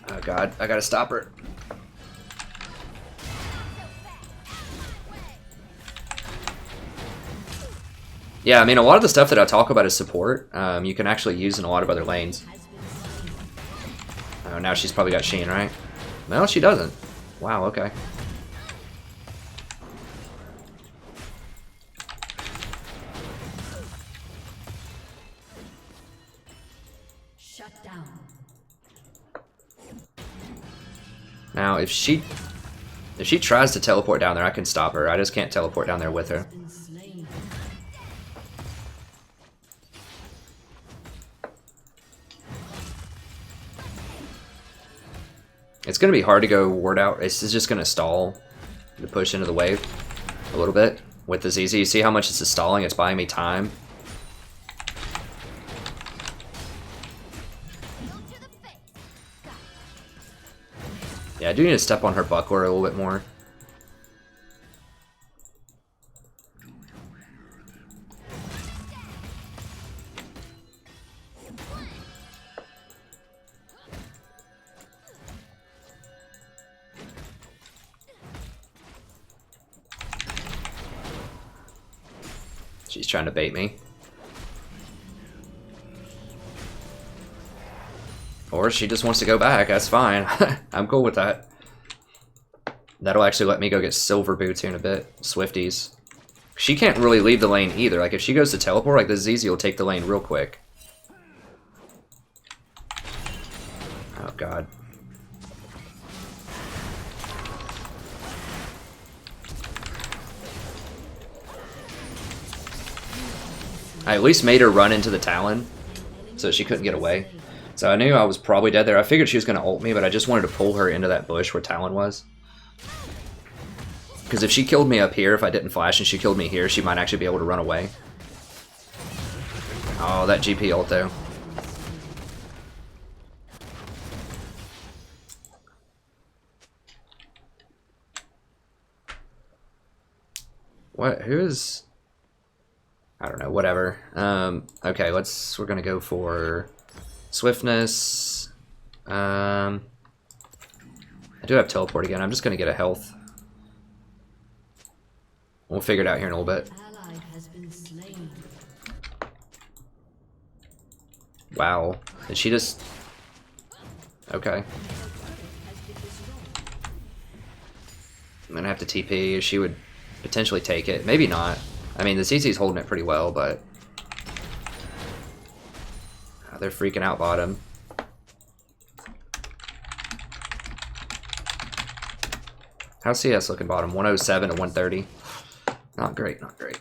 Oh god, I gotta stop her. Yeah, I mean, a lot of the stuff that I talk about as support, you can actually use in a lot of other lanes. Oh, now she's probably got Sheen, right? No, she doesn't. Wow, okay. Shut down. Now, if she tries to teleport down there, I can stop her. I just can't teleport down there with her. Been slain. It's going to be hard to go ward out. It's just going to stall the push into the wave a little bit with the ZZ. You see how much it's stalling? It's buying me time. Yeah, I do need to step on her buckler a little bit more. She's trying to bait me. Or she just wants to go back, that's fine. I'm cool with that. That'll actually let me go get silver boots here in a bit. Swifties. She can't really leave the lane either. Like if she goes to teleport, like the ZZ will take the lane real quick. Oh god. I at least made her run into the Talon so she couldn't get away. So I knew I was probably dead there. I figured she was going to ult me, but I just wanted to pull her into that bush where Talon was. Because if she killed me up here, if I didn't flash and she killed me here, she might actually be able to run away. Oh, that GP ult though. What? Who is... I don't know, whatever. Okay, we're gonna go for swiftness. I do have teleport again. I'm just gonna get a health. We'll figure it out here in a little bit. Ally has been slain. Wow. Did she just... Okay. I'm gonna have to TP. She would potentially take it. Maybe not. I mean, the CC's holding it pretty well, but... Oh, they're freaking out bottom. How's CS looking bottom? 107 to 130. Not great, not great.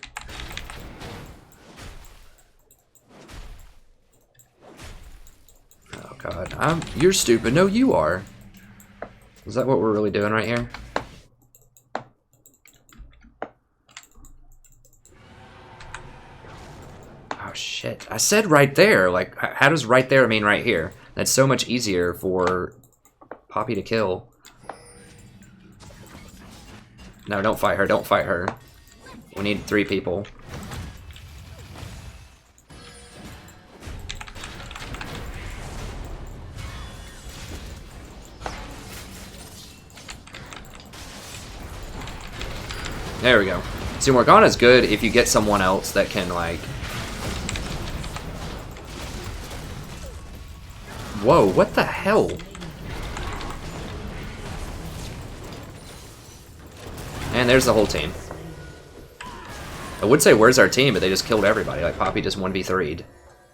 Oh god, you're stupid. No, you are. Is that what we're really doing right here? Oh shit, I said right there. Like, how does right there mean right here? That's so much easier for Poppy to kill. No, don't fight her, don't fight her. We need 3 people. There we go. See, Morgana's good if you get someone else that can, like... Whoa, what the hell? And there's the whole team. I would say, where's our team? But they just killed everybody. Like, Poppy just 1v3'd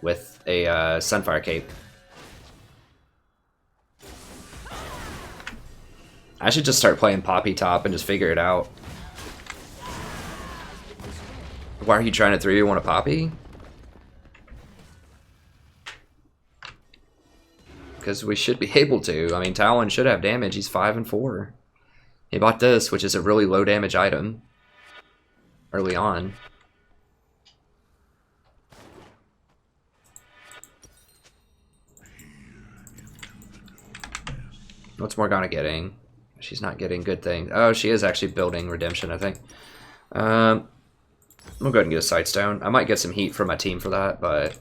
with a Sunfire Cape. I should just start playing Poppy top and just figure it out. Why are you trying to 3v1 a Poppy? Because we should be able to. I mean, Talon should have damage. He's 5 and 4. He bought this, which is a really low damage item. Early on. What's Morgana getting? She's not getting good things. Oh, she is actually building redemption, I think. We'll go ahead and get a Sightstone. I might get some heat from my team for that, but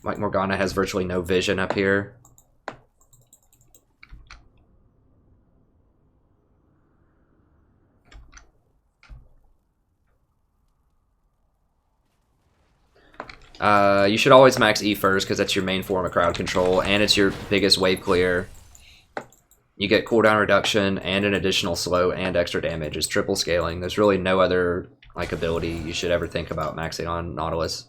Mike Morgana has virtually no vision up here. You should always max E first because that's your main form of crowd control, and it's your biggest wave clear. You get cooldown reduction and an additional slow and extra damage. It's triple scaling. There's really no other like ability you should ever think about maxing on Nautilus.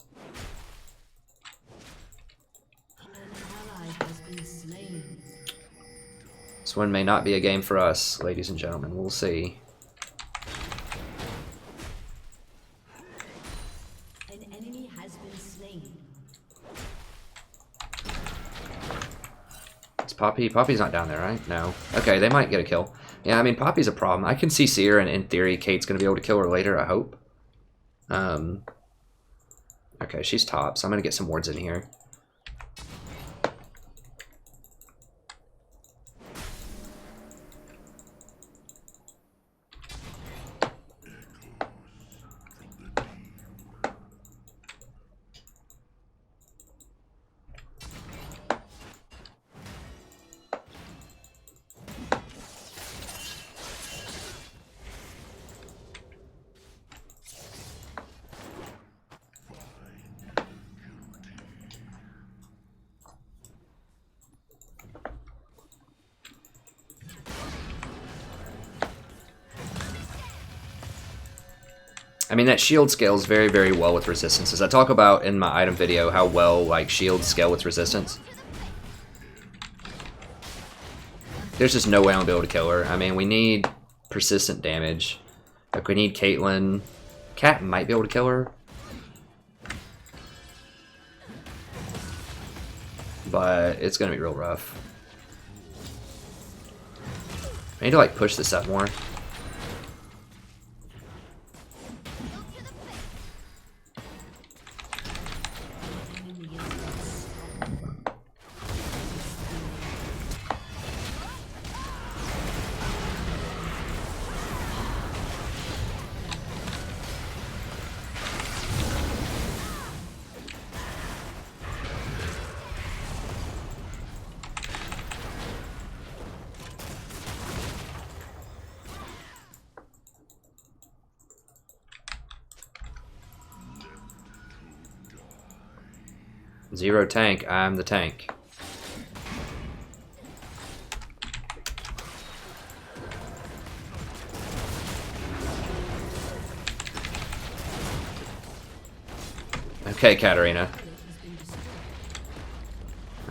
This one may not be a game for us, ladies and gentlemen. We'll see. An enemy has been slain. It's Poppy. Poppy's not down there, right? No. Okay, they might get a kill. Yeah, I mean, Poppy's a problem. I can see Seer, and in theory, Kate's going to be able to kill her later, I hope. Okay, she's top, so I'm going to get some wards in here. I mean, that shield scales very, very well with resistances. I talk about in my item video how well like shields scale with resistance. There's just no way I'm gonna be able to kill her. I mean, we need persistent damage. Like, we need Caitlyn. Cat might be able to kill her. But it's gonna be real rough. I need to like push this up more. Zero tank, I'm the tank. Okay, Katarina.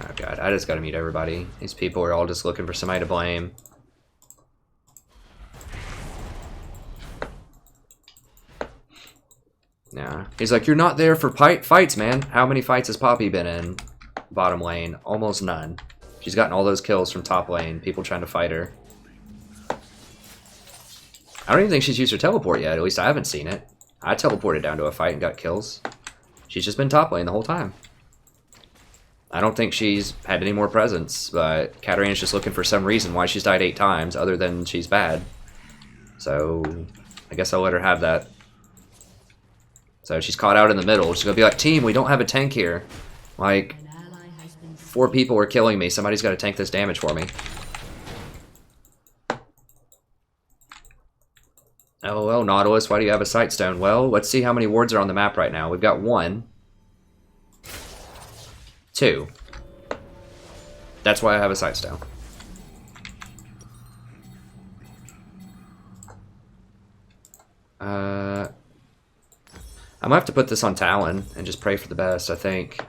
Oh god, I just gotta mute everybody. These people are all just looking for somebody to blame. Yeah. He's like, you're not there for fights, man. How many fights has Poppy been in? Bottom lane. Almost none. She's gotten all those kills from top lane. People trying to fight her. I don't even think she's used her teleport yet. At least I haven't seen it. I teleported down to a fight and got kills. She's just been top lane the whole time. I don't think she's had any more presence, but Katarina's just looking for some reason why she's died 8 times other than she's bad. So, I guess I'll let her have that. So she's caught out in the middle. She's gonna be like, team, we don't have a tank here. Like, 4 people are killing me. Somebody's gotta tank this damage for me. LOL, Nautilus, why do you have a Sightstone? Well, let's see how many wards are on the map right now. We've got 1. 2. That's why I have a Sightstone. I'm gonna have to put this on Talon and just pray for the best, I think.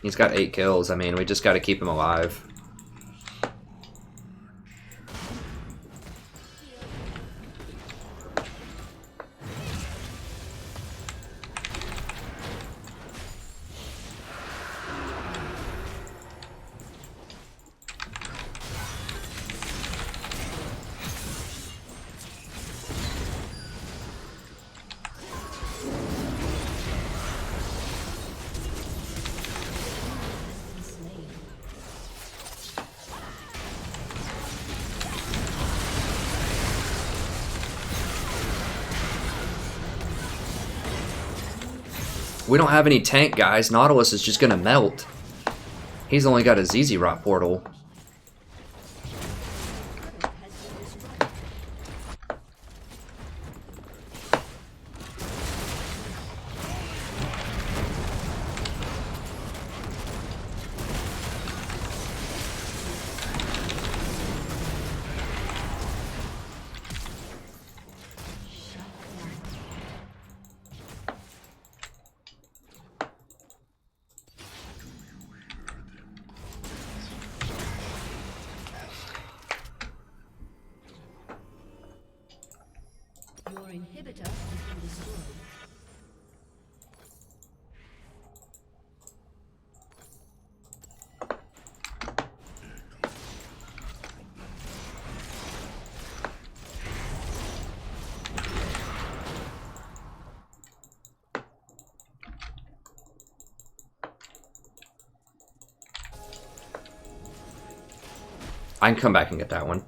He's got 8 kills. I mean, we just gotta keep him alive. we don't have any tank guys, Nautilus is just gonna melt. He's only got a ZZ Rot portal. Your inhibitor has been destroyed. I can come back and get that one.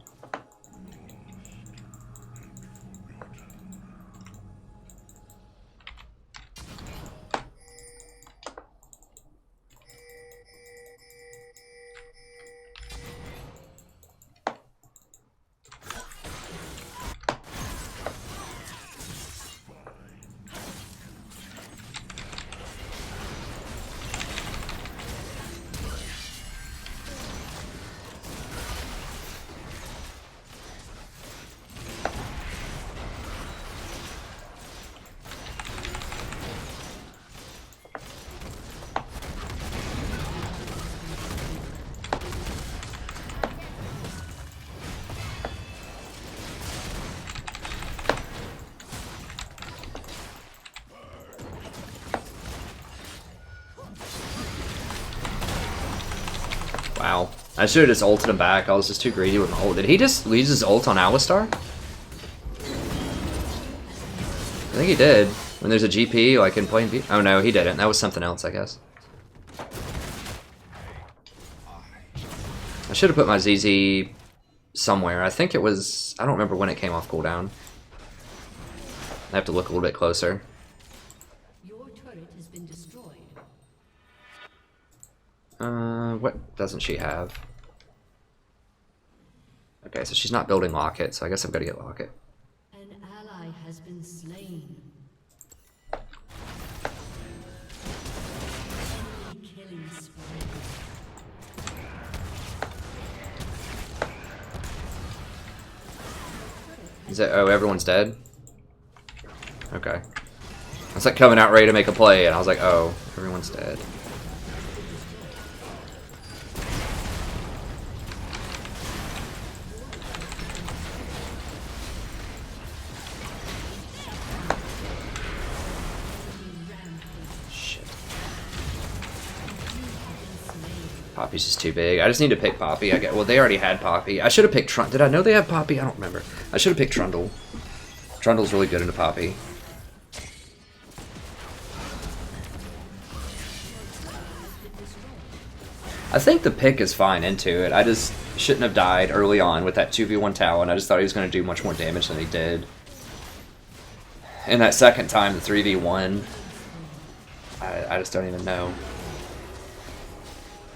Wow. I should have just ulted him back. I was just too greedy with my ult. Did he just use his ult on Alistar? I think he did. When there's a GP, like in plain view. Oh no, he didn't. That was something else, I guess. I should have put my ZZ somewhere. I think it was... I don't remember when it came off cooldown. I have to look a little bit closer. Your turret has been destroyed. What doesn't she have? Okay, so she's not building Locket, so I guess I'm gonna get Locket. An ally has been slain. Enemy killing spree. Is it? Oh, everyone's dead? Okay. I was like coming out ready to make a play, and I was like, oh, everyone's dead. Shit. Poppy's just too big. I just need to pick Poppy. Well, they already had Poppy. I should have picked Trundle. Did I know they had Poppy? I don't remember. I should have picked Trundle. Trundle's really good into Poppy. I think the pick is fine into it. I just shouldn't have died early on with that 2v1 Talon. I just thought he was going to do much more damage than he did. And that second time, the 3v1, I just don't even know.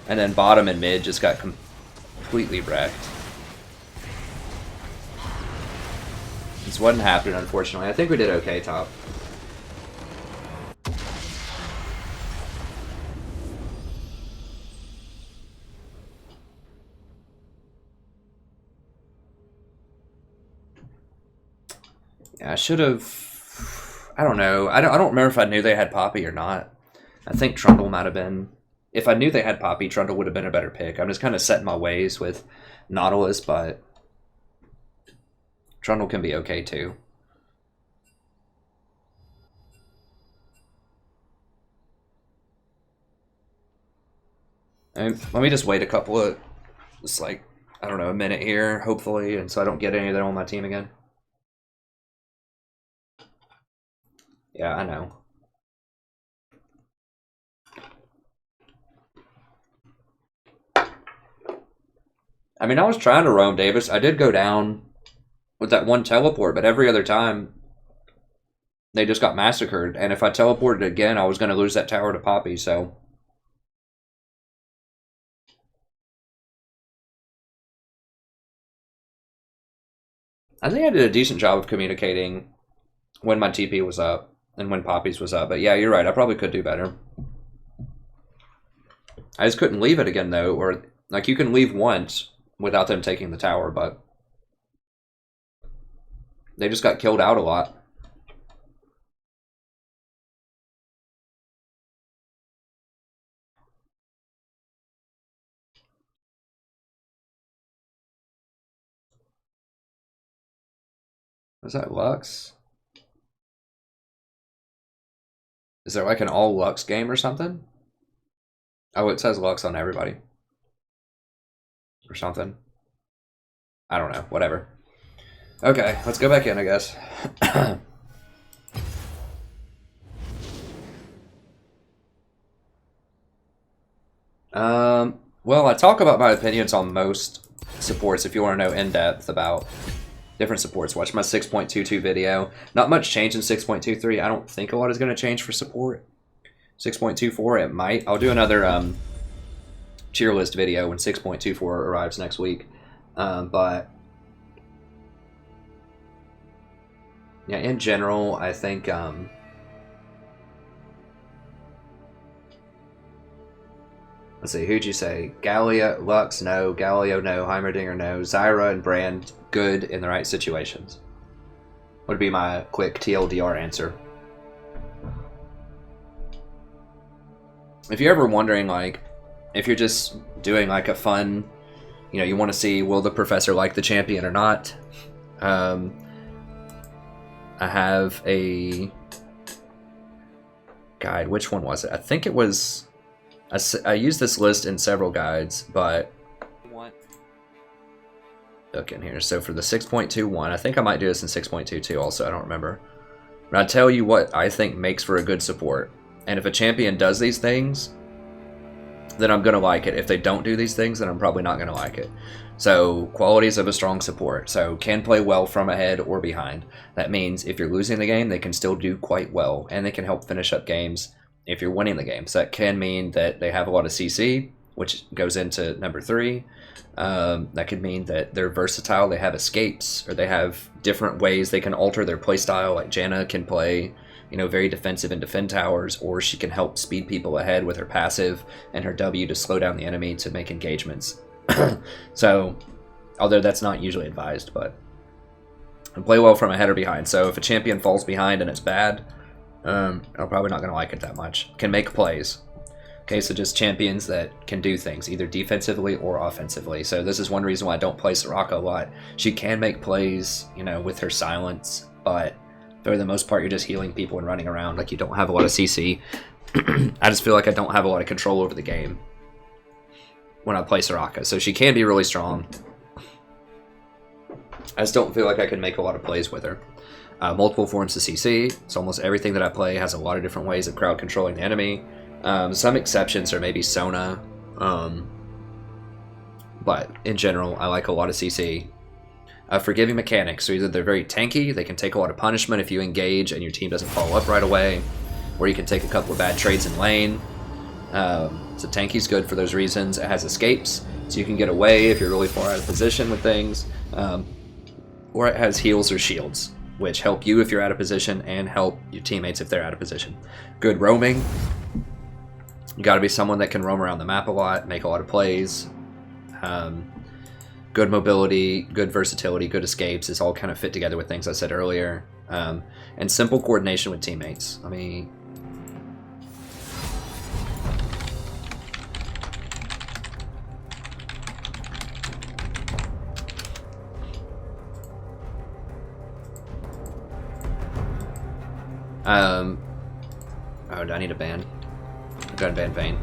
And then bottom and mid just got completely wrecked. This wasn't happening, unfortunately. I think we did okay top. Yeah, I should have... I don't know. I don't remember if I knew they had Poppy or not. I think Trundle might have been... If I knew they had Poppy, Trundle would have been a better pick. I'm just kind of setting my ways with Nautilus, but... Trundle can be okay too. And let me just wait a couple of... Just like, I don't know, a minute here, hopefully, and so I don't get any of them on my team again. Yeah, I know. I mean, I was trying to roam Davis. I did go down with that one teleport, but every other time they just got massacred. And if I teleported again, I was going to lose that tower to Poppy, so... I think I did a decent job of communicating when my TP was up and when Poppy's was up. But yeah, you're right. I probably could do better. I just couldn't leave it again, though. Or, like, you can leave once without them taking the tower, but... they just got killed out a lot. Was that Lux? Is there like an all Lux game or something? Oh, it says Lux on everybody. Or something. I don't know. Whatever. Okay, let's go back in, I guess. Well, I talk about my opinions on most supports if you want to know in depth about different supports. Watch my 6.22 video. Not much change in 6.23. I don't think a lot is going to change for support. 6.24, it might. I'll do another tier list video when 6.24 arrives next week. But yeah, in general, I think let's see, who'd you say? Gallia, Lux, no. Galio, no. Heimerdinger, no. Zyra and Brand, good in the right situations. Would be my quick TLDR answer. If you're ever wondering, like, if you're just doing, like, a fun, you know, you want to see, will the professor like the champion or not? I have a guide. Which one was it? I think it was... I used this list in several guides, but look in here. So for the 6.21, I think I might do this in 6.22 also, I don't remember. But I'll tell you what I think makes for a good support. And if a champion does these things, then I'm going to like it. If they don't do these things, then I'm probably not going to like it. So, qualities of a strong support. So, can play well from ahead or behind. That means if you're losing the game, they can still do quite well, and they can help finish up games if you're winning the game. So that can mean that they have a lot of CC, which goes into number 3. That could mean that they're versatile, they have escapes, or they have different ways they can alter their playstyle. Like Janna can play, you know, very defensive and defend towers, or she can help speed people ahead with her passive and her W to slow down the enemy to make engagements. So, although that's not usually advised, but and play well from ahead or behind. So if a champion falls behind and it's bad, I'm probably not going to like it that much. Can make plays. Okay, so just champions that can do things, either defensively or offensively. So this is one reason why I don't play Soraka a lot. She can make plays, you know, with her silence, but for the most part, you're just healing people and running around. Like, you don't have a lot of CC. I just feel like I don't have a lot of control over the game when I play Soraka. So she can be really strong. I just don't feel like I can make a lot of plays with her. Multiple forms of CC. So almost everything that I play has a lot of different ways of crowd controlling the enemy. Some exceptions are maybe Sona. But in general, I like a lot of CC. Forgiving mechanics. So either they're very tanky, they can take a lot of punishment if you engage and your team doesn't follow up right away, or you can take a couple of bad trades in lane. So tanky's good for those reasons. It has escapes, so you can get away if you're really far out of position with things. Or it has heals or shields, which help you if you're out of position and help your teammates if they're out of position. Good roaming. You gotta be someone that can roam around the map a lot, make a lot of plays. Good mobility, good versatility, good escapes is all kind of fit together with things I said earlier. And simple coordination with teammates. Let me... oh, do I need a ban? I've got a ban Vayne.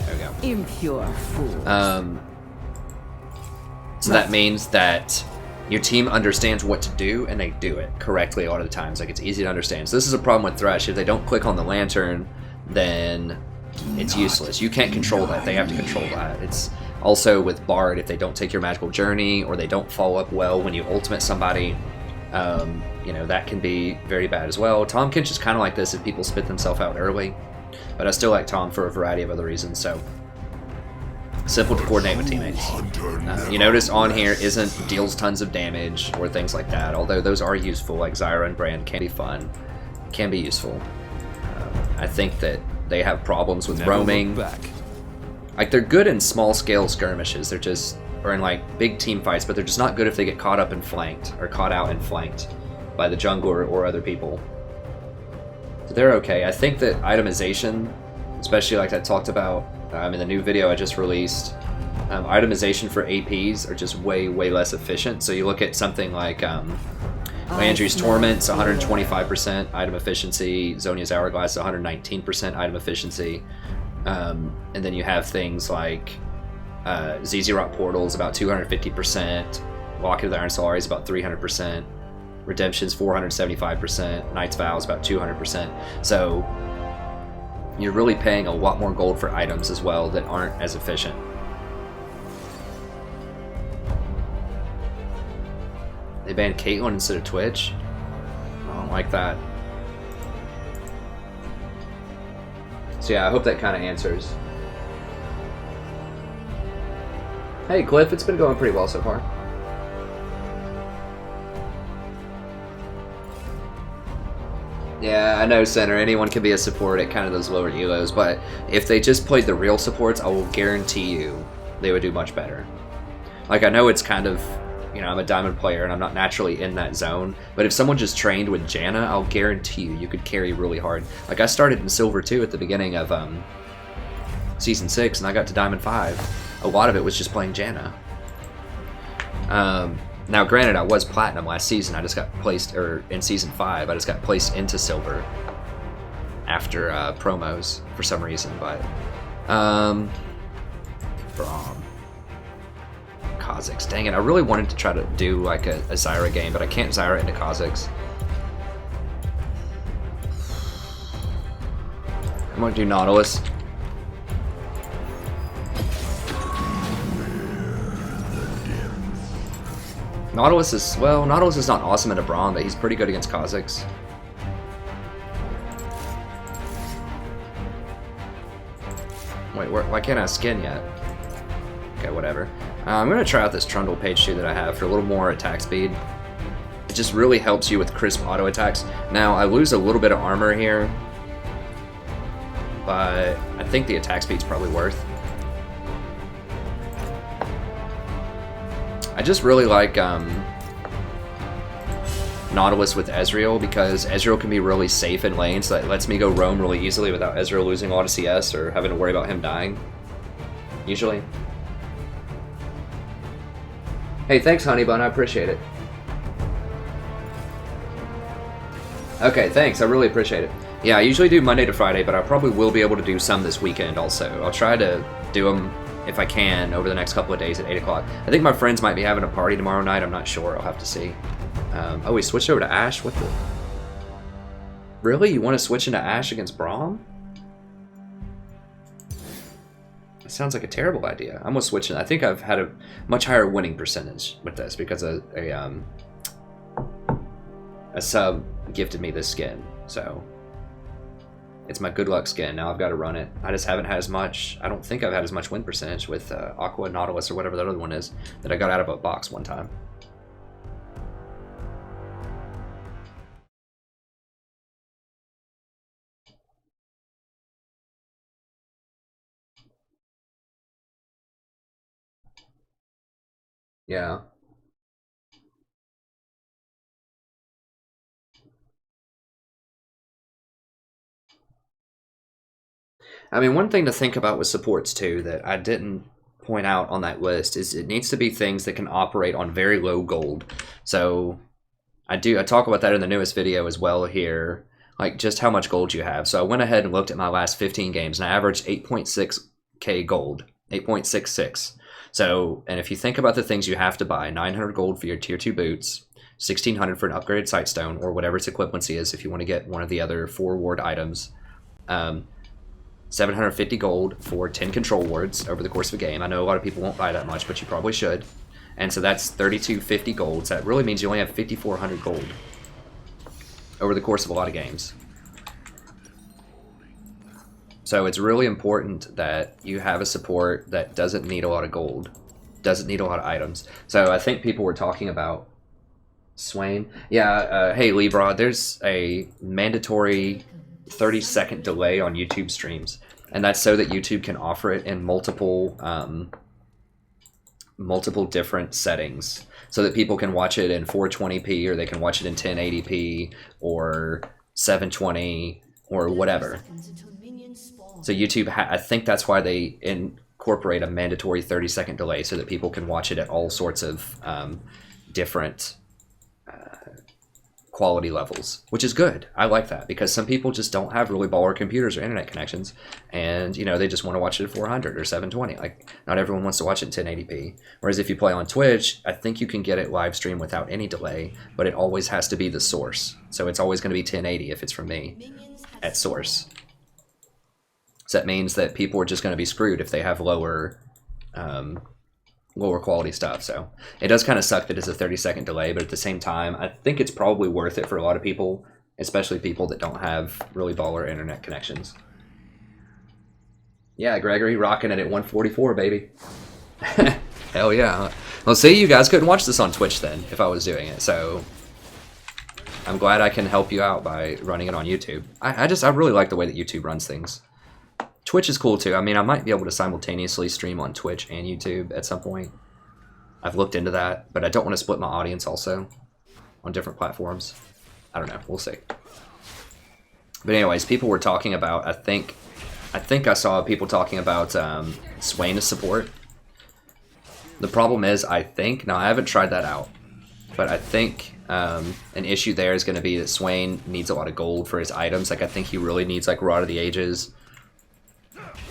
There we go. Impure fool. So that means that your team understands what to do, and they do it correctly a lot of the times. Like, it's easy to understand. So this is a problem with Thresh. If they don't click on the lantern, then it's useless. You can't control that. They have to control that. It's also with Bard, if they don't take your magical journey, or they don't follow up well when you ultimate somebody, You know, that can be very bad as well. Tahm Kench is kind of like this if people spit themselves out early, but I still like Tahm for a variety of other reasons. So simple to coordinate with teammates. You notice on here isn't deals tons of damage or things like that, although those are useful, like Zyra and Brand can be fun, can be useful. I think that they have problems with roaming. Like, they're good in small scale skirmishes, they're just, or in like big team fights, but they're just not good if they get caught up and flanked, or caught out and flanked by the jungler or other people. So they're okay. I think that itemization, especially like I talked about in the new video I just released, itemization for APs are just way less efficient. So you look at something like Landry's Torment's 125% item efficiency, Zonia's Hourglass 119% item efficiency, and then you have things like ZZ Rock Portal's about 250%, Walk of the Iron Solari is about 300%, Redemption's 475%, Knight's Vow is about 200%. So you're really paying a lot more gold for items as well that aren't as efficient. They banned Caitlyn instead of Twitch. I don't like that. So yeah, I hope that kind of answers. Hey Cliff, it's been going pretty well so far. Yeah, I know, Center. Anyone can be a support at kind of those lower elos, but if they just played the real supports, I will guarantee you they would do much better. Like, I know it's kind of, you know, I'm a diamond player and I'm not naturally in that zone, but if someone just trained with Janna, I'll guarantee you could carry really hard. Like, I started in Silver 2 at the beginning of Season 6, and I got to Diamond 5. A lot of it was just playing Janna. Now, granted, I was Platinum last season. I just got placed, or in Season 5, I just got placed into Silver after promos for some reason, but Braum. Kha'Zix. Dang it, I really wanted to try to do like a Zyra game, but I can't Zyra into Kha'Zix. I'm gonna do Nautilus. Nautilus is, well, Nautilus is not awesome in a Braum, but he's pretty good against Kha'Zix. Wait, why can't I skin yet? Okay, whatever. I'm going to try out this Trundle page 2 that I have for a little more attack speed. It just really helps you with crisp auto attacks. Now, I lose a little bit of armor here, but I think the attack speed's probably worth. I just really like Nautilus with Ezreal, because Ezreal can be really safe in lane, so that lets me go roam really easily without Ezreal losing a lot of CS or having to worry about him dying, usually. Hey, thanks, Honeybun, I appreciate it. Okay, thanks, I really appreciate it. Yeah, I usually do Monday to Friday, but I probably will be able to do some this weekend also. I'll try to do them if I can over the next couple of days at 8 o'clock. I think my friends might be having a party tomorrow night, I'm not sure, I'll have to see. Oh, we switched over to Ashe? What the? Really? You want to switch into Ashe against Braum? That sounds like a terrible idea. I'm gonna switch in. I think I've had a much higher winning percentage with this because a sub gifted me this skin, so it's my good luck skin. Now I've got to run it. I just haven't had as much. I don't think I've had as much win percentage with Aqua Nautilus or whatever that other one is that I got out of a box one time. Yeah. I mean, one thing to think about with supports too that I didn't point out on that list is it needs to be things that can operate on very low gold. So I talk about that in the newest video as well here, like just how much gold you have. So I went ahead and looked at my last 15 games and I averaged 8.6k gold, 8.66. So, and if you think about the things you have to buy, 900 gold for your tier 2 boots, 1600 for an upgraded sightstone, or whatever its equivalency is if you want to get one of the other 4 ward items, 750 gold for 10 control wards over the course of a game. I know a lot of people won't buy that much, but you probably should. And so that's 3250 gold. So that really means you only have 5400 gold over the course of a lot of games. So it's really important that you have a support that doesn't need a lot of gold, doesn't need a lot of items. So I think people were talking about Swain. Yeah, hey Libra, there's a mandatory 30-second delay on YouTube streams. And that's so that YouTube can offer it in multiple different settings, so that people can watch it in 420p, or they can watch it in 1080p, or 720, or whatever. So YouTube, I think that's why they incorporate a mandatory 30-second delay, so that people can watch it at all sorts of different quality levels, which is good. I like that, because some people just don't have really baller computers or internet connections, and you know, they just want to watch it at 400 or 720. Like, not everyone wants to watch it in 1080p. Whereas if you play on Twitch, I think you can get it live stream without any delay, but it always has to be the source. So it's always going to be 1080 if it's from me at source. So that means that people are just going to be screwed if they have lower quality stuff. So it does kind of suck that it's a 30-second delay, but at the same time, I think it's probably worth it for a lot of people, especially people that don't have really baller internet connections. Yeah, Gregory, rocking it at 144, baby. Hell yeah. Well, see, you guys couldn't watch this on Twitch then if I was doing it, so I'm glad I can help you out by running it on YouTube. I really like the way that YouTube runs things. Twitch is cool too. I mean, I might be able to simultaneously stream on Twitch and YouTube at some point. I've looked into that, but I don't want to split my audience also on different platforms. I don't know. We'll see. But anyways, people were talking about, I think I saw people talking about Swain as support. The problem is, now I haven't tried that out, but I think an issue there is going to be that Swain needs a lot of gold for his items. Like, I think he really needs like Rod of the Ages,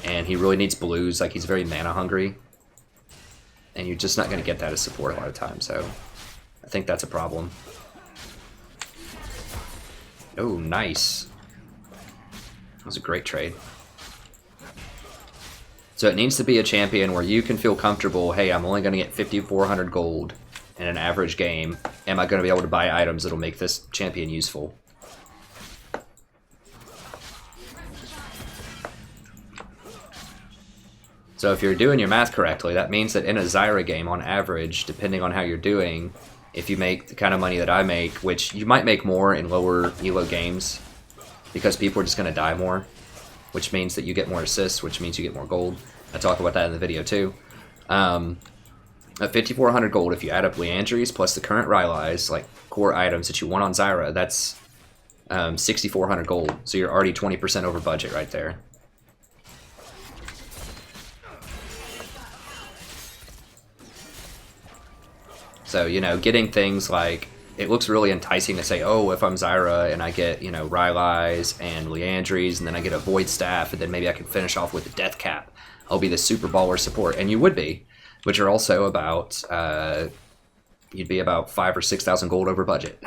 and he really needs blues. Like, he's very mana hungry, and you're just not going to get that as support a lot of times. So I think that's a problem. Oh, nice. That was a great trade. So it needs to be a champion where you can feel comfortable, hey, I'm only going to get 5,400 gold in an average game. Am I going to be able to buy items that'll make this champion useful? So if you're doing your math correctly, that means that in a Zyra game, on average, depending on how you're doing, if you make the kind of money that I make, which you might make more in lower elo games, because people are just going to die more, which means that you get more assists, which means you get more gold. I talk about that in the video too. At 5,400 gold, if you add up Leandries plus the current Rylai's, like core items that you want on Zyra, that's 6,400 gold. So you're already 20% over budget right there. So, you know, getting things like, it looks really enticing to say, oh, if I'm Zyra and I get, you know, Rylai's and Leandries, and then I get a Void Staff, and then maybe I can finish off with a Death Cap, I'll be the super baller support. And you would be, which are also about, you'd be about 5,000 or 6,000 gold over budget.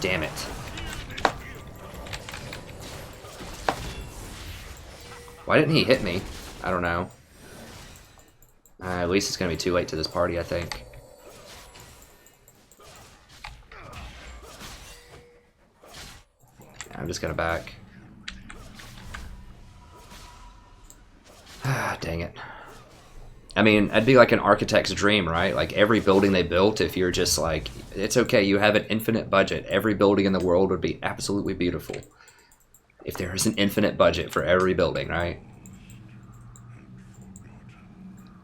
Damn it. Why didn't he hit me? I don't know. At least it's going to be too late to this party, I think. I'm just going to back. Ah, dang it. I mean, that'd be like an architect's dream, right? Like, every building they built, if you're just like, it's okay, you have an infinite budget. Every building in the world would be absolutely beautiful if there was an infinite budget for every building, right?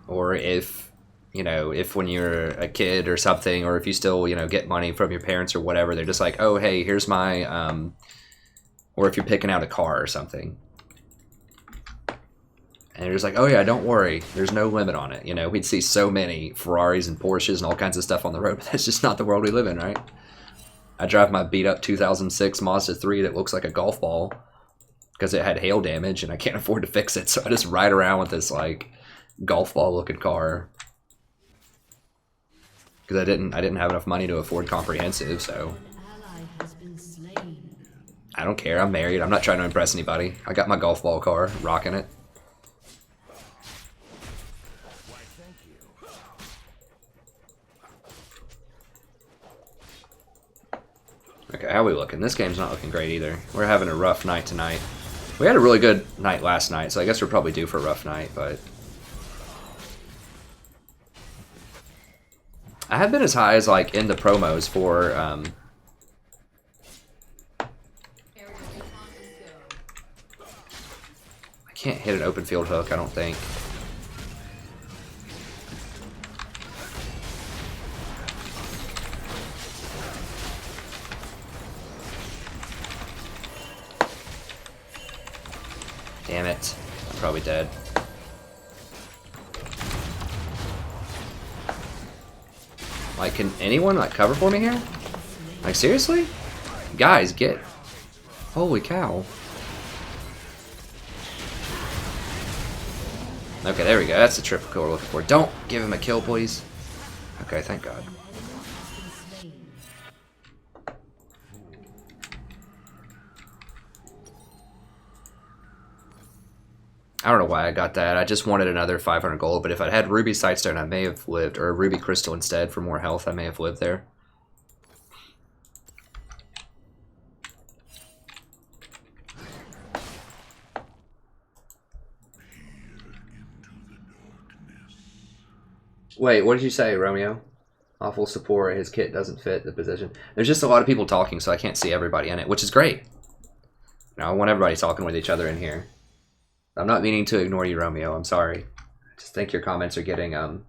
Or if, you know, if when you're a kid or something, or if you still, you know, get money from your parents or whatever, they're just like, oh, hey, here's my, or if you're picking out a car or something. And they're just like, oh yeah, don't worry, there's no limit on it. You know, we'd see so many Ferraris and Porsches and all kinds of stuff on the road, but that's just not the world we live in, right? I drive my beat up 2006 Mazda 3 that looks like a golf ball because it had hail damage and I can't afford to fix it, so I just ride around with this like golf ball looking car because I didn't have enough money to afford comprehensive, so Ally has been slain. I don't care. I'm married. I'm not trying to impress anybody. I got my golf ball car, rocking it. Okay, how are we looking? This game's not looking great either. We're having a rough night tonight. We had a really good night last night, so I guess we're probably due for a rough night, but... I have been as high as, like, in the promos for, I can't hit an open field hook, I don't think. Damn it. I'm probably dead. Like, can anyone, like, cover for me here? Like, seriously? Guys, get... Holy cow. Okay, there we go. That's the triple kill we're looking for. Don't give him a kill, please. Okay, thank God. I don't know why I got that. I just wanted another 500 gold, but if I'd had Ruby Sightstone, I may have lived. Or Ruby Crystal instead for more health, I may have lived there. Wait, what did you say, Romeo? Awful support, his kit doesn't fit the position. There's just a lot of people talking, so I can't see everybody in it, which is great. You know, I want everybody talking with each other in here. I'm not meaning to ignore you, Romeo. I'm sorry. I just think your comments are getting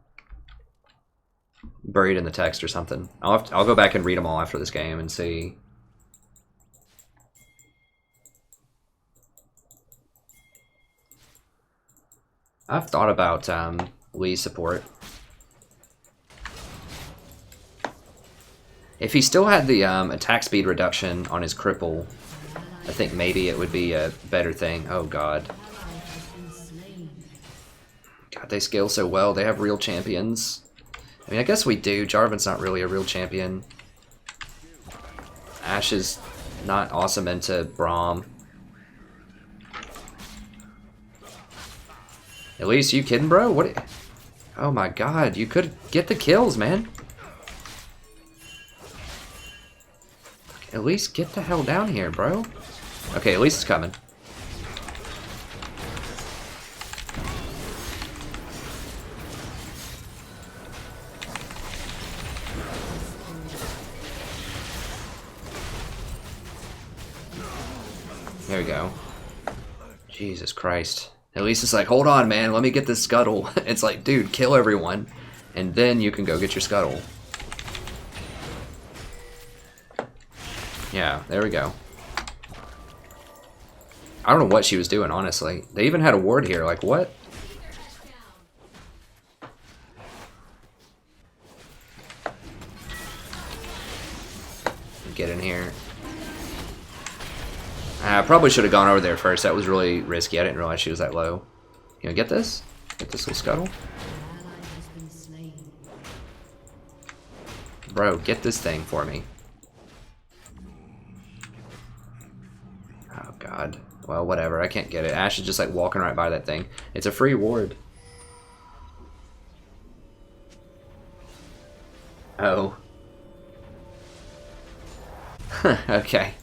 buried in the text or something. I'll go back and read them all after this game and see. I've thought about Lee's support. If he still had the attack speed reduction on his cripple, I think maybe it would be a better thing. Oh god. God, they scale so well. They have real champions. I mean, I guess we do. Jarvan's not really a real champion. Ashe is not awesome into Braum. At least you kidding, bro? What? Oh my god, you could get the kills, man. At least get the hell down here, bro. Okay, at least it's coming. There we go. Jesus Christ. At least it's like, hold on, man, let me get this scuttle. It's like, dude, kill everyone, and then you can go get your scuttle. Yeah, there we go. I don't know what she was doing, honestly. They even had a ward here, like, what? Get in here. I probably should have gone over there first. That was really risky. I didn't realize she was that low. You know, get this? Get this little scuttle? Bro, get this thing for me. Oh, God. Well, whatever. I can't get it. Ashe is just, like, walking right by that thing. It's a free ward. Oh. Okay.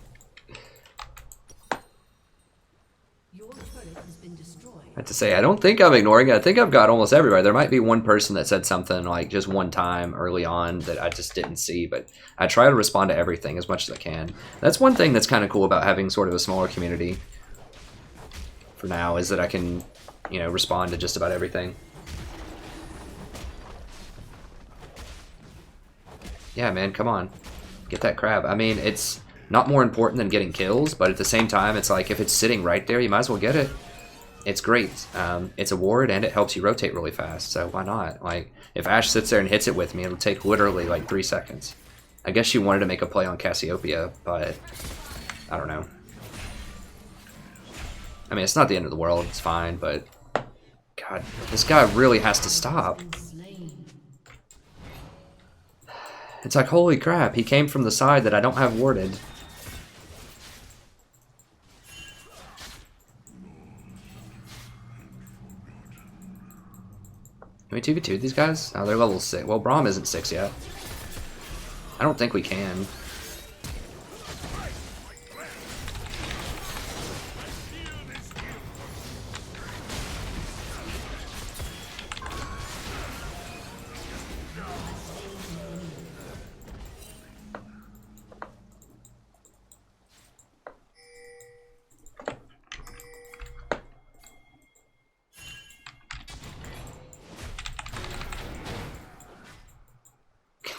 I have to say, I don't think I'm ignoring it. I think I've got almost everybody. There might be one person that said something like just one time early on that I just didn't see, but I try to respond to everything as much as I can. That's one thing that's kind of cool about having sort of a smaller community for now, is that I can, you know, respond to just about everything. Yeah, man, come on. Get that crab. I mean, it's not more important than getting kills, but at the same time, it's like if it's sitting right there, you might as well get it. It's great. It's a ward and it helps you rotate really fast, so why not? Like, if Ashe sits there and hits it with me, it'll take literally like 3 seconds. I guess she wanted to make a play on Cassiopeia, but I don't know. I mean, it's not the end of the world, it's fine, but God, this guy really has to stop. It's like, holy crap, he came from the side that I don't have warded. Can we 2v2 these guys? Oh, they're level 6. Well, Braum isn't 6 yet. I don't think we can.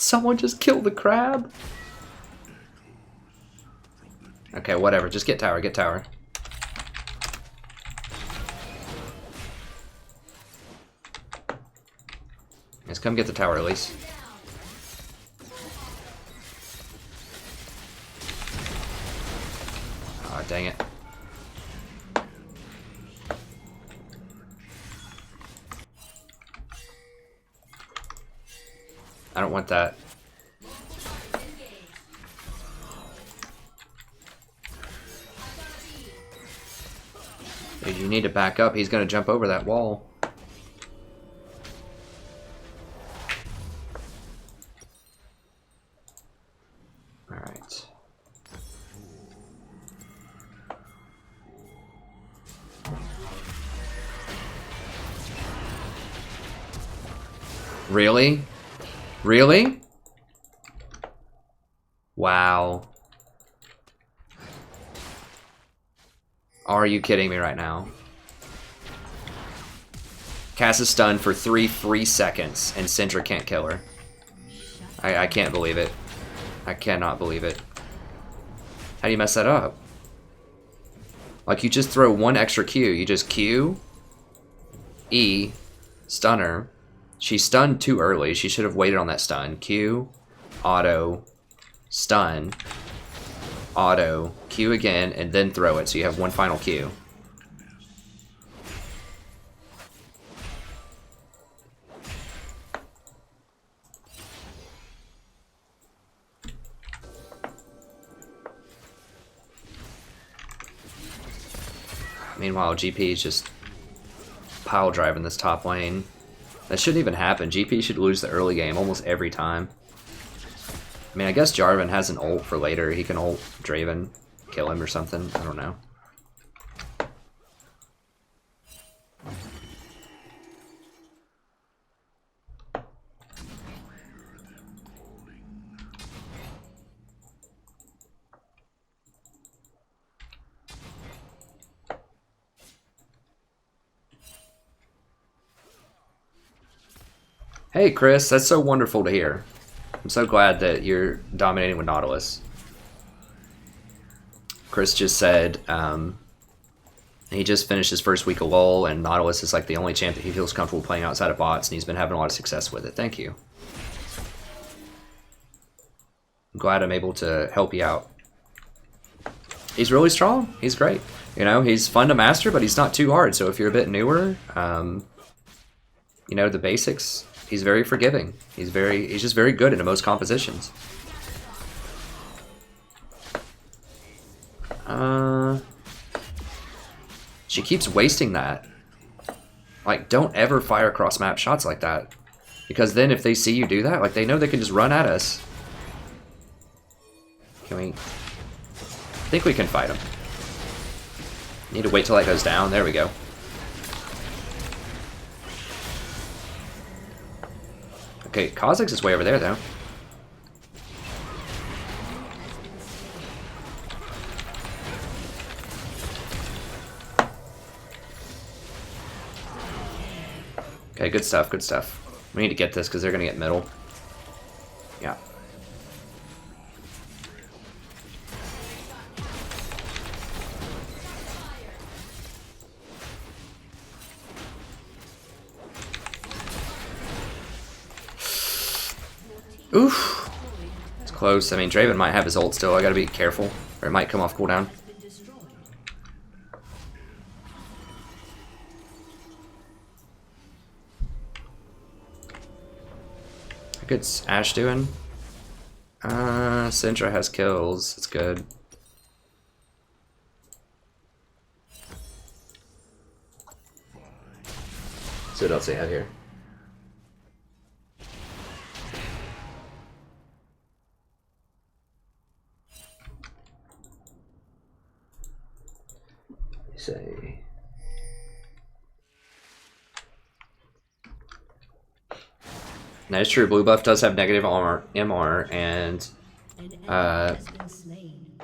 Someone just kill the crab? Okay, whatever. Just get tower, get tower. Let's come get the tower at least. Aw, dang it. I don't want that. Dude, you need to back up. He's gonna jump over that wall. Alright. Really? Really? Wow. Are you kidding me right now? Cass is stunned for 3 free seconds and Syndra can't kill her. I can't believe it. I cannot believe it. How do you mess that up? Like, you just throw one extra Q. You just Q, E, stun her. She stunned too early. She should have waited on that stun. Q, auto, stun, auto, Q again, and then throw it. So you have one final Q. Meanwhile, GP is just pile driving this top lane. That shouldn't even happen. GP should lose the early game almost every time. I mean, I guess Jarvan has an ult for later. He can ult Draven, kill him or something. I don't know. Hey Chris, that's so wonderful to hear. I'm so glad that you're dominating with Nautilus. Chris just said he just finished his first week of LoL, and Nautilus is like the only champ that he feels comfortable playing outside of bots, and he's been having a lot of success with it. Thank you. I'm glad I'm able to help you out. He's really strong. He's great. You know, he's fun to master, but he's not too hard. So if you're a bit newer, you know, the basics, he's very forgiving. He's just very good into most compositions. She keeps wasting that. Like, don't ever fire cross map shots like that. Because then if they see you do that, like, they know they can just run at us. Can we? I think we can fight him. Need to wait till that goes down. There we go. Okay, Kha'Zix is way over there, though. Okay, good stuff, good stuff. We need to get this because they're going to get middle. Yeah. Oof. It's close. I mean, Draven might have his ult still. I gotta be careful. Or it might come off cooldown. How good's Ashe doing? Syndra has kills. It's good. So what else do they have here? Say. That is true. Blue buff does have negative armor, MR, and An enemy has been slain.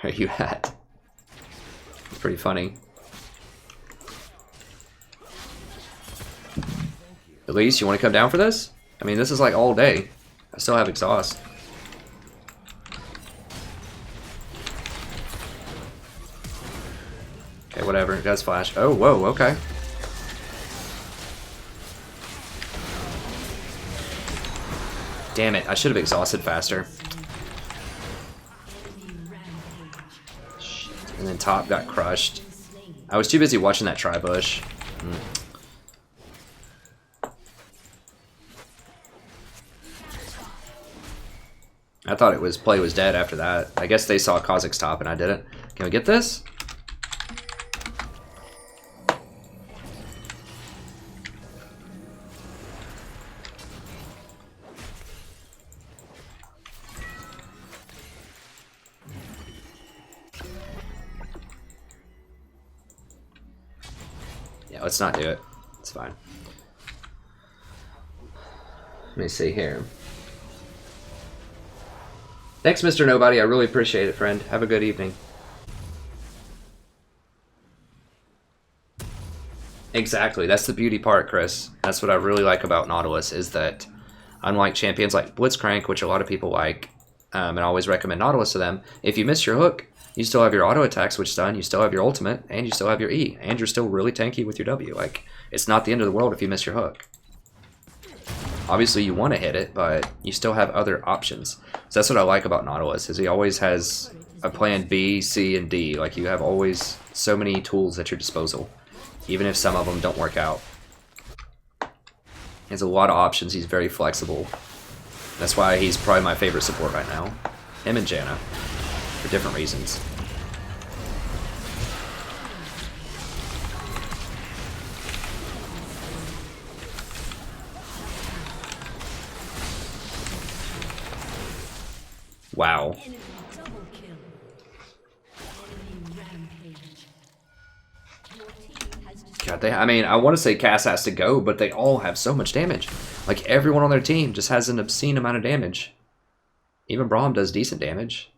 where are you at? Pretty funny. Elise, you want to come down for this? I mean, this is like all day. I still have exhaust. Okay, whatever. It does flash. Oh, whoa, okay. Damn it, I should have exhausted faster. Shit. And then top got crushed. I was too busy watching that tri-bush. I thought it was play was dead after that. I guess they saw Kha'Zix's top and I didn't. Can we get this? Yeah, let's not do it. It's fine. Let me see here. Thanks, Mr. Nobody. I really appreciate it, friend. Have a good evening. Exactly. That's the beauty part, Chris. That's what I really like about Nautilus, is that unlike champions like Blitzcrank, which a lot of people like, and I always recommend Nautilus to them, if you miss your hook, you still have your auto attack switch done, you still have your ultimate, and you still have your E, and you're still really tanky with your W. Like, it's not the end of the world if you miss your hook. Obviously, you want to hit it, but you still have other options. So that's what I like about Nautilus, is he always has a plan B, C, and D. Like, you have always so many tools at your disposal, even if some of them don't work out. He has a lot of options. He's very flexible. That's why he's probably my favorite support right now. Him and Janna, for different reasons. Wow. Enemy double kill. Enemy rampage. Your team has God, I mean, I want to say Cass has to go, but they all have so much damage. Like, everyone on their team just has an obscene amount of damage. Even Braum does decent damage.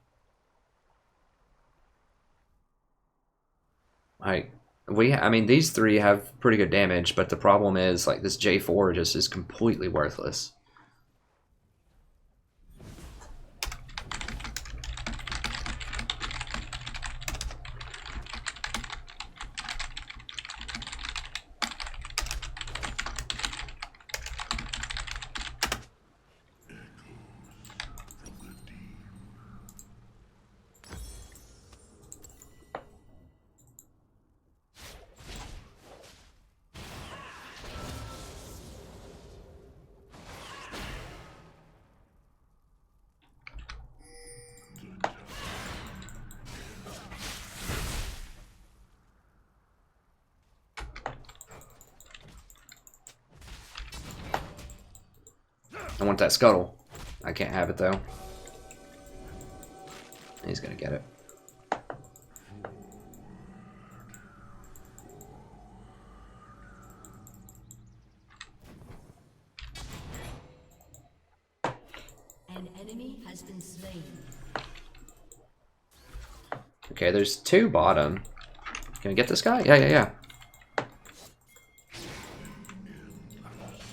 Like, I mean, these three have pretty good damage, but the problem is, like, this J4 just is completely worthless. I want that scuttle. I can't have it though. He's gonna get it. An enemy has been slain. Okay, there's two bottom. Can we get this guy? Yeah.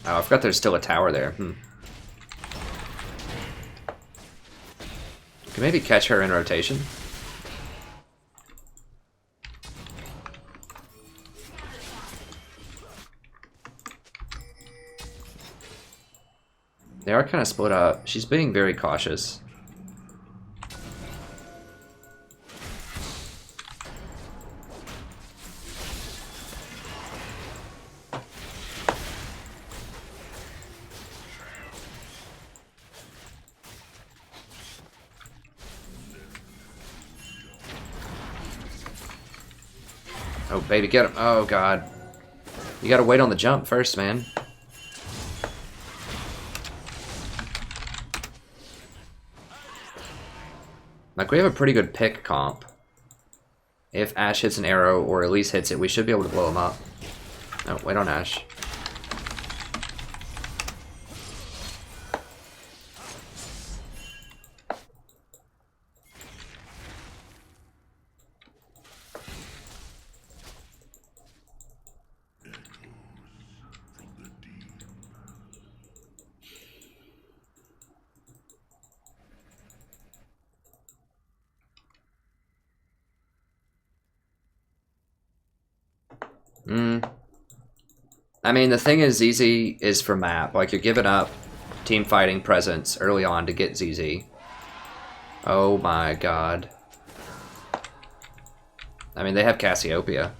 Oh, I forgot there's still a tower there. Can maybe catch her in rotation. They are kind of split up. She's being very cautious. Oh, baby, get him. Oh, God. You gotta wait on the jump first, man. Like, we have a pretty good pick comp. If Ashe hits an arrow, or at least hits it, we should be able to blow him up. Oh, wait on Ashe. I mean, the thing is, ZZ is for map. Like, you're giving up team fighting presence early on to get ZZ. Oh my god. I mean, they have Cassiopeia.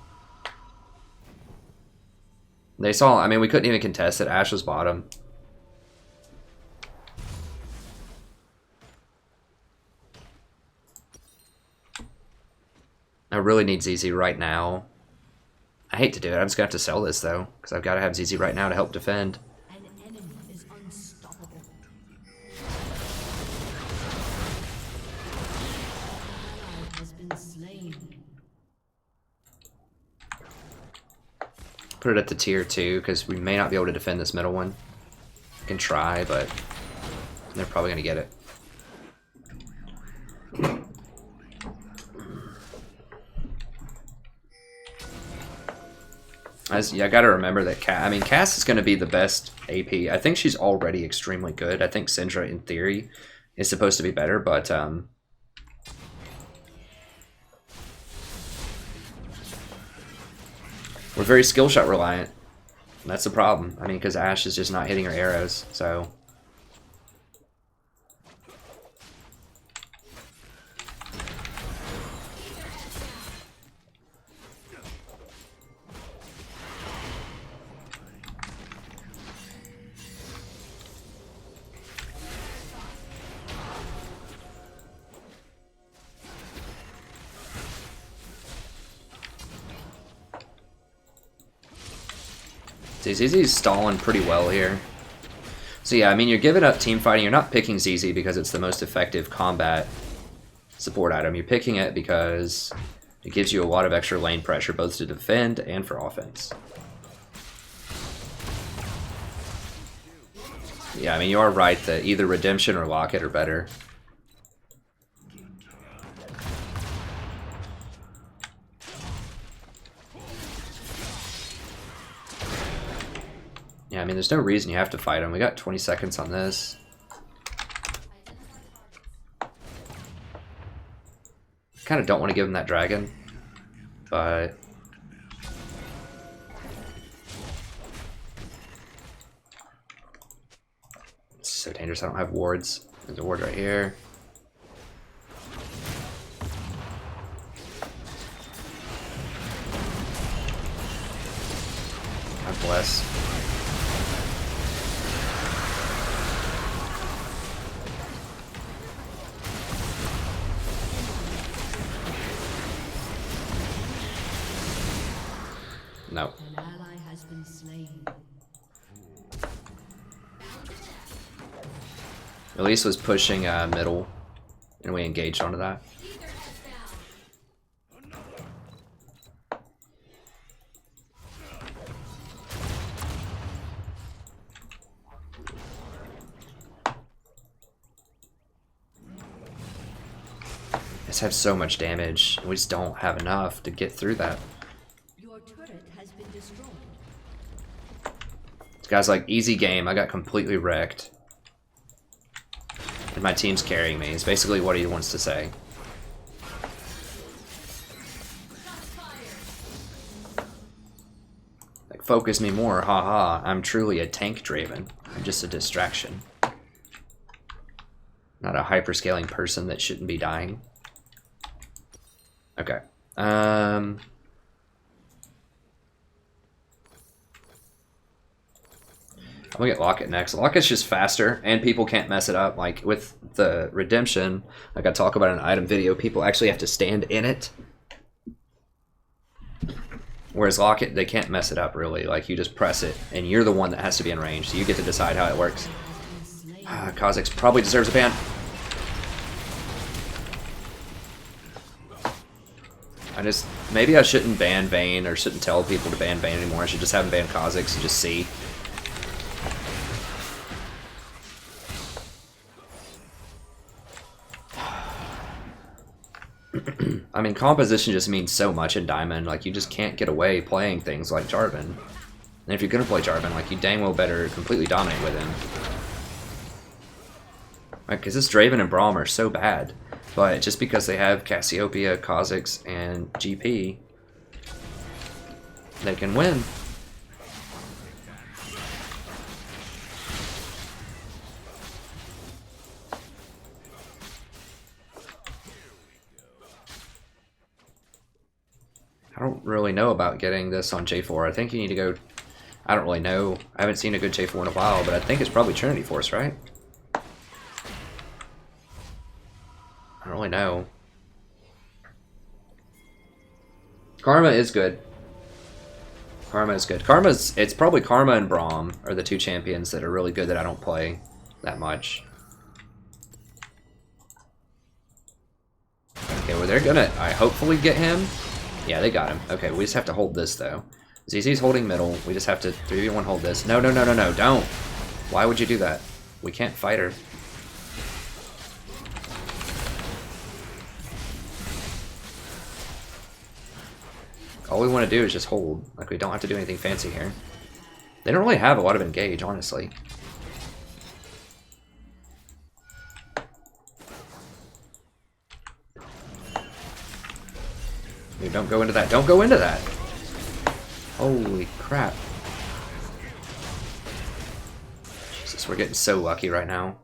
They saw, I mean, we couldn't even contest it. Ashe was bottom. I really need ZZ right now. I hate to do it. I'm just going to have to sell this, though, because I've got to have ZZ right now to help defend. An enemy is unstoppable. Ally has been slain. Put it at the tier 2, because we may not be able to defend this middle one. We can try, but they're probably going to get it. Yeah, I gotta remember that Cass is gonna be the best AP. I think she's already extremely good. I think Syndra, in theory, is supposed to be better, but we're very skill shot reliant. That's the problem. I mean, because Ashe is just not hitting her arrows, so. ZZ's stalling pretty well here. So yeah, I mean, you're giving up team fighting. You're not picking ZZ because it's the most effective combat support item. You're picking it because it gives you a lot of extra lane pressure, both to defend and for offense. Yeah, I mean, you are right that either Redemption or Locket are better. Yeah, I mean, there's no reason you have to fight him. We got 20 seconds on this. Kind of don't want to give him that dragon, but it's so dangerous. I don't have wards. There's a ward right here. God bless. No. An ally has been slain. Elise was pushing middle, and we engaged onto that. Just have so much damage, and we just don't have enough to get through that. Your turret has been destroyed. This guy's like, easy game, I got completely wrecked. And my team's carrying me, is basically what he wants to say. Like, focus me more, haha. I'm truly a tank Draven. I'm just a distraction. Not a hyperscaling person that shouldn't be dying. Okay. I'm gonna get Locket next. Locket's just faster, and people can't mess it up. Like, with the Redemption, like I talk about in an item video, people actually have to stand in it. Whereas Locket, they can't mess it up really. Like, you just press it, and you're the one that has to be in range, so you get to decide how it works. Kha'Zix probably deserves a ban. Maybe I shouldn't ban Vayne, or shouldn't tell people to ban Vayne anymore. I should just have him ban Kha'Zix and just see. I mean, composition just means so much in Diamond. Like, you just can't get away playing things like Jarvan. And if you're gonna play Jarvan, like, you dang well better completely dominate with him. Like, because this Draven and Braum are so bad. But just because they have Cassiopeia, Kha'Zix, and GP, they can win. I don't really know about getting this on J4. I think you need to go... I don't really know. I haven't seen a good J4 in a while, but I think it's probably Trinity Force, right? I don't really know. Karma is good. Karma is good. It's probably Karma and Braum are the two champions that are really good that I don't play that much. Okay, well, they're gonna, I hopefully get him. Yeah, they got him. Okay, we just have to hold this, though. ZZ's holding middle. We just have to 3v1 hold this. No, no, no, no, no, don't. Why would you do that? We can't fight her. All we want to do is just hold. Like, we don't have to do anything fancy here. They don't really have a lot of engage, honestly. Dude, don't go into that. Don't go into that! Holy crap. Jesus, we're getting so lucky right now.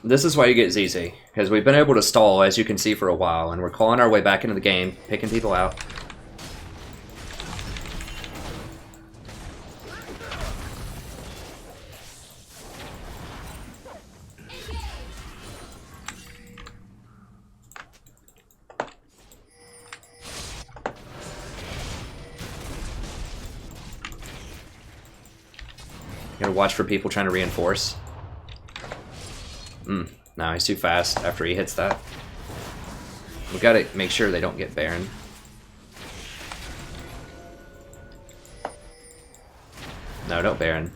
This is why you get ZZ, because we've been able to stall, as you can see, for a while, and we're clawing our way back into the game, picking people out. You gotta watch for people trying to reinforce. No, he's too fast after he hits that. We gotta make sure they don't get Baron. No, don't Baron.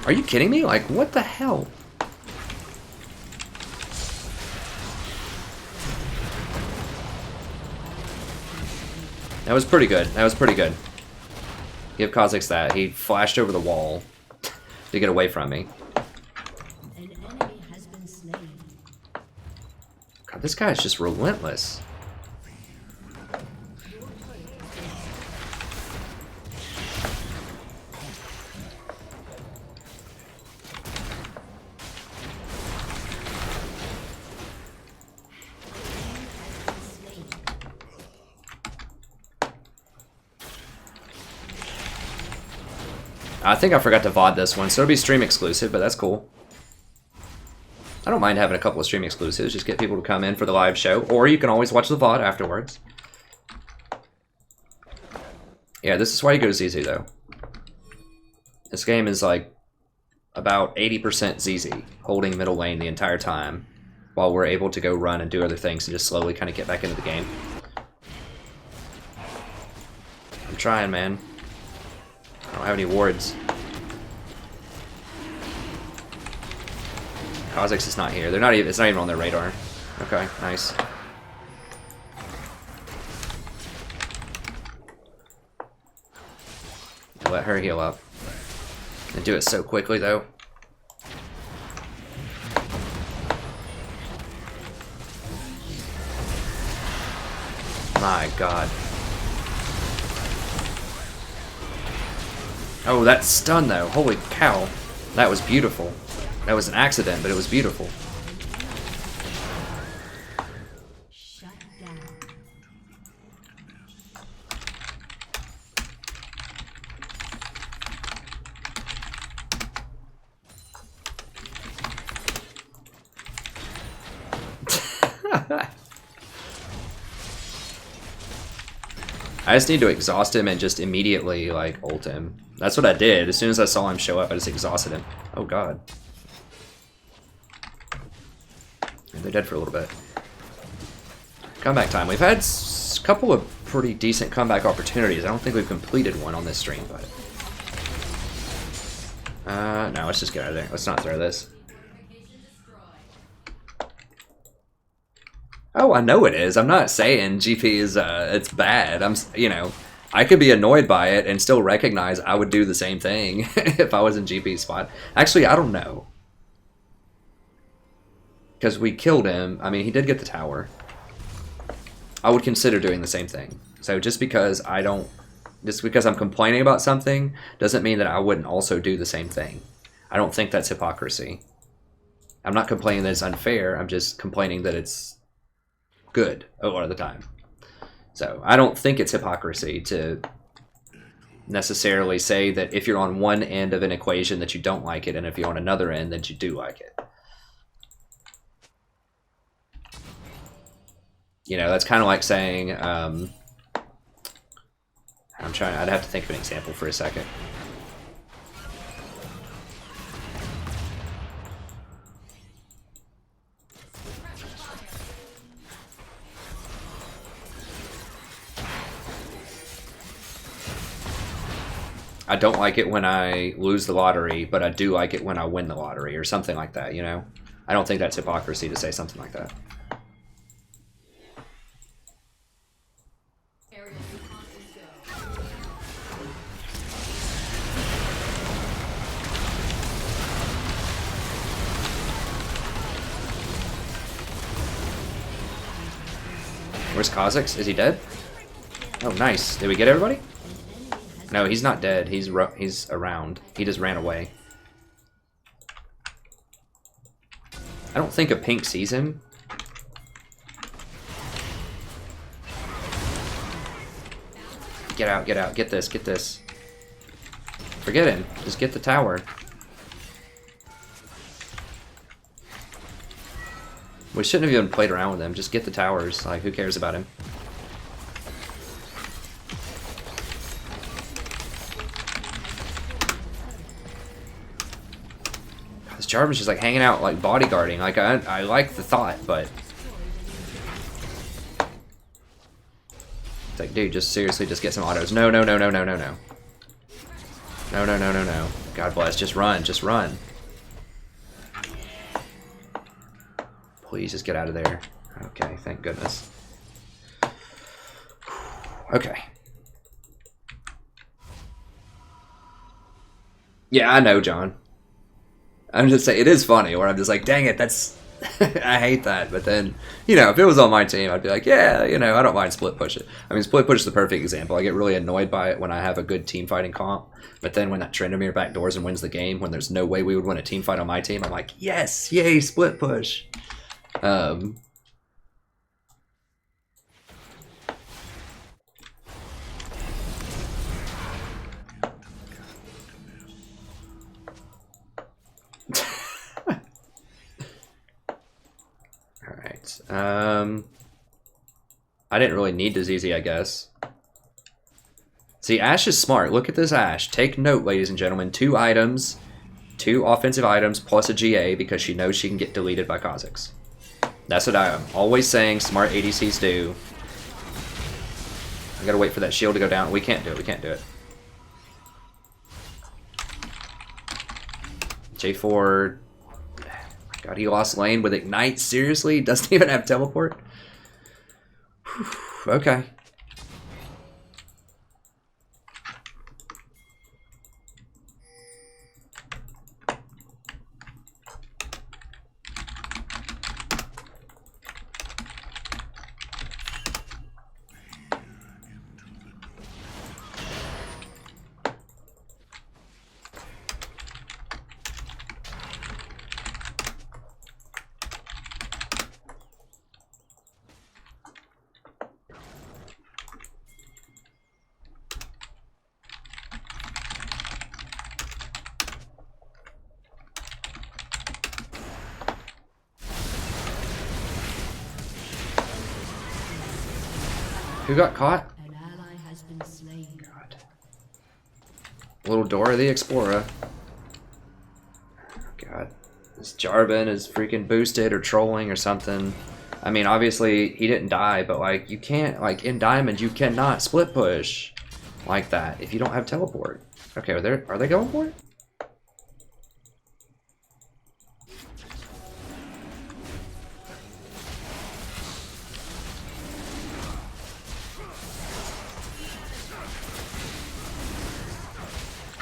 Are you kidding me? Like, what the hell? That was pretty good. That was pretty good. Give Kha'Zix that. He flashed over the wall to get away from me. An enemy has been slain. God, this guy is just relentless. I think I forgot to VOD this one, so it'll be stream exclusive, but that's cool. I don't mind having a couple of stream exclusives, just get people to come in for the live show, or you can always watch the VOD afterwards. Yeah, this is why you go ZZ, though. This game is like about 80% ZZ, holding middle lane the entire time, while we're able to go run and do other things and just slowly kind of get back into the game. I'm trying, man. I don't have any wards. Kha'Zix is not here. They're not even. It's not even on their radar. Okay, nice. Let her heal up. And do it so quickly though. My god. Oh, that stun though. Holy cow. That was beautiful. That was an accident, but it was beautiful. Shut down. I just need to exhaust him and just immediately, like, ult him. That's what I did. As soon as I saw him show up, I just exhausted him. Oh, God. And they're dead for a little bit. Comeback time. We've had a couple of pretty decent comeback opportunities. I don't think we've completed one on this stream, but... no, let's just get out of there. Let's not throw this. Oh, I know it is. I'm not saying GP is, it's bad. You know, I could be annoyed by it and still recognize I would do the same thing if I was in GP's spot. Actually, I don't know. Because we killed him. I mean, he did get the tower. I would consider doing the same thing. So just because I'm complaining about something doesn't mean that I wouldn't also do the same thing. I don't think that's hypocrisy. I'm not complaining that it's unfair. I'm just complaining that it's good a lot of the time. So I don't think it's hypocrisy to necessarily say that if you're on one end of an equation that you don't like it, and if you're on another end that you do like it. You know, that's kind of like saying, I'd have to think of an example for a second. I don't like it when I lose the lottery, but I do like it when I win the lottery, or something like that, you know? I don't think that's hypocrisy to say something like that. Where's Kha'Zix? Is he dead? Oh, nice. Did we get everybody? No, he's not dead. He's around. He just ran away. I don't think a pink sees him. Get out, get out. Get this, get this. Forget him. Just get the tower. We shouldn't have even played around with him. Just get the towers. Like, who cares about him? This Jarvan's just like hanging out, like bodyguarding. Like, I like the thought, but it's like, dude, just seriously, just get some autos. No, no, no, no, no, no, no. No, no, no, no, no. God bless. Just run. Just run. Please just get out of there. Okay, thank goodness. Okay. Yeah, I know, John. I'm just saying, it is funny where I'm just like, dang it, that's... I hate that. But then, you know, if it was on my team, I'd be like, yeah, you know, I don't mind split push it. I mean, split push is the perfect example. I get really annoyed by it when I have a good team fighting comp. But then when that Trendemir backdoors and wins the game, when there's no way we would win a team fight on my team, I'm like, yes, yay, split push. Alright, I didn't really need to ZZ, I guess. See, Ashe is smart. Look at this Ashe. Take note, ladies and gentlemen. 2 items, 2 offensive items, plus a GA, because she knows she can get deleted by Kha'Zix. That's what I'm always saying smart ADCs do. I gotta wait for that shield to go down. We can't do it. We can't do it. J4. My God, he lost lane with Ignite? Seriously? Doesn't even have teleport? Whew, okay. Who got caught? An ally has been slain. God. Little Dora the Explorer. God. This Jarvan is freaking boosted or trolling or something. I mean, obviously, he didn't die, but, like, you can't, like, in Diamond, you cannot split push like that if you don't have teleport. Okay, are they going for it?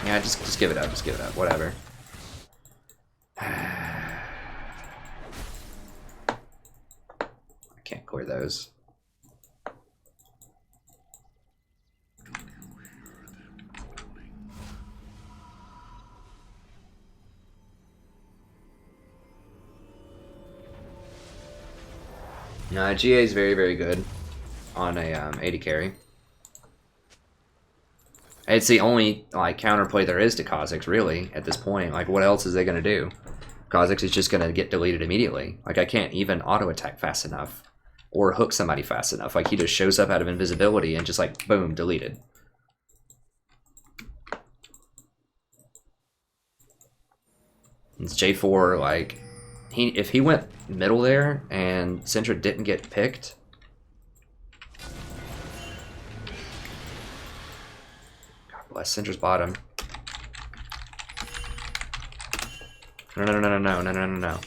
Yeah, just give it up, just give it up, whatever. I can't clear those. GA is very, very good on a 80 carry. It's the only like counterplay there is to Kha'Zix, really, at this point. Like, what else is they gonna do? Kha'Zix is just gonna get deleted immediately. Like, I can't even auto attack fast enough or hook somebody fast enough. Like, he just shows up out of invisibility and just like boom, deleted. It's J4. Like, if he went middle there and Syndra didn't get picked. Bless Syndra's bottom. No.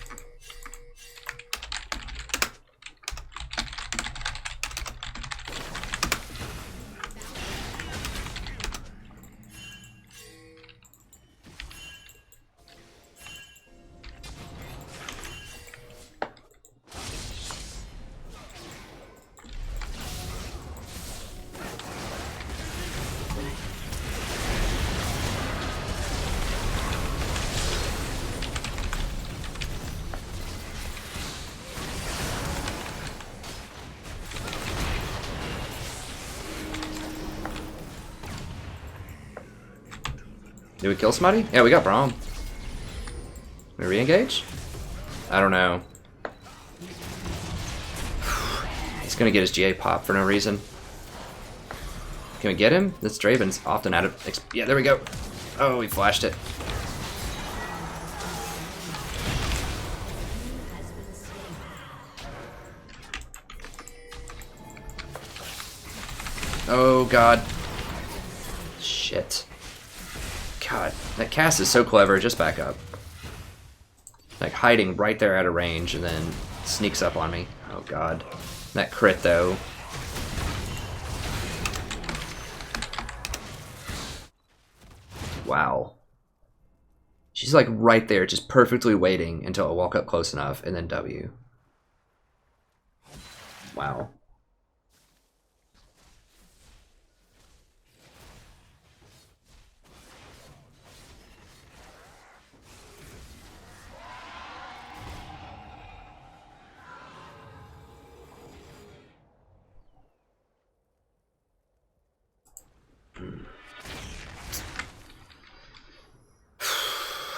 Did we kill somebody? Yeah, we got Braum. We re-engage? I don't know. He's gonna get his GA pop for no reason. Can we get him? This Draven's often out of... Yeah, there we go. Oh, he flashed it. Oh, God. Shit. God, that cast is so clever. Just back up. Like, hiding right there out of range and then sneaks up on me. Oh, God. That crit, though. Wow. She's like right there, just perfectly waiting until I walk up close enough and then W. Wow.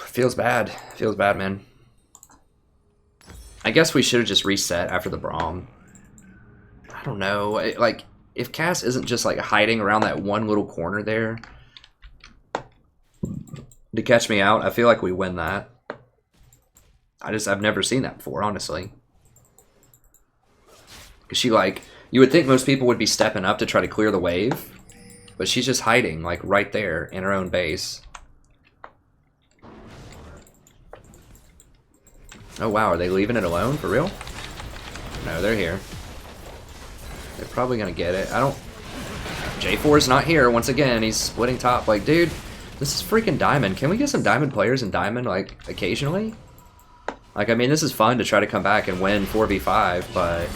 Feels bad. Feels bad, man. I guess we should have just reset after the Braum. I don't know. Like, if Cass isn't just like hiding around that one little corner there to catch me out, I feel like we win that. I've never seen that before, honestly. She like, you would think most people would be stepping up to try to clear the wave, but she's just hiding like right there in her own base. Oh wow, are they leaving it alone? For real? No, they're here. They're probably gonna get it. I don't... J4's not here once again. He's splitting top. Like, dude, this is freaking Diamond. Can we get some Diamond players in Diamond, like, occasionally? Like, I mean, this is fun to try to come back and win 4v5, but...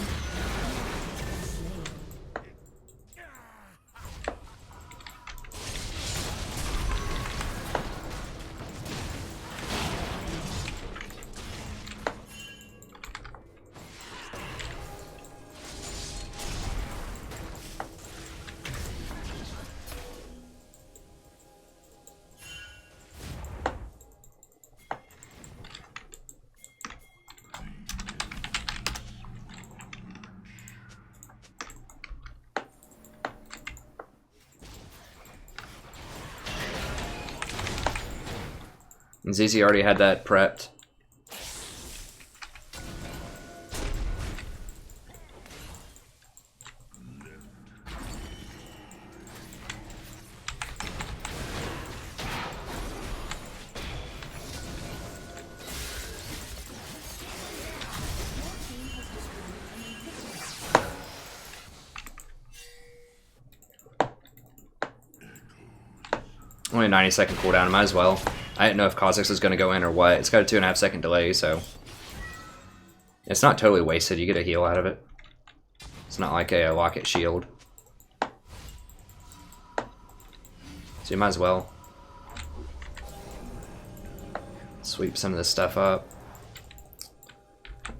And ZZ already had that prepped. Only a 90-second cooldown, might as well. I didn't know if Kha'Zix was going to go in or what. It's got a 2.5-second delay, so... It's not totally wasted, you get a heal out of it. It's not like a locket shield. So you might as well. Sweep some of this stuff up.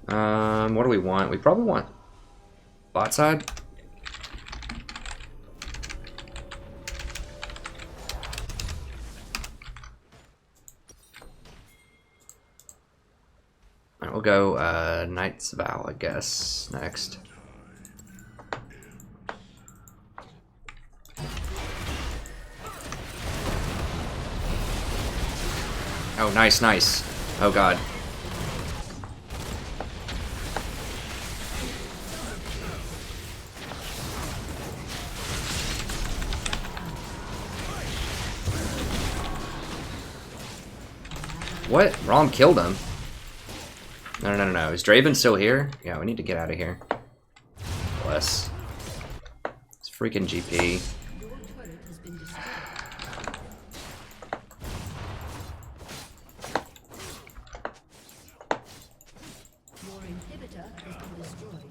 What do we want? We probably want... bot side? We'll go Knight's Vow, I guess, next. Oh, nice, nice. Oh, God. What? Rom killed him. No. Is Draven still here? Yeah, we need to get out of here. Bless. It's freaking GP. Your turret has been destroyed. Your inhibitor has been destroyed.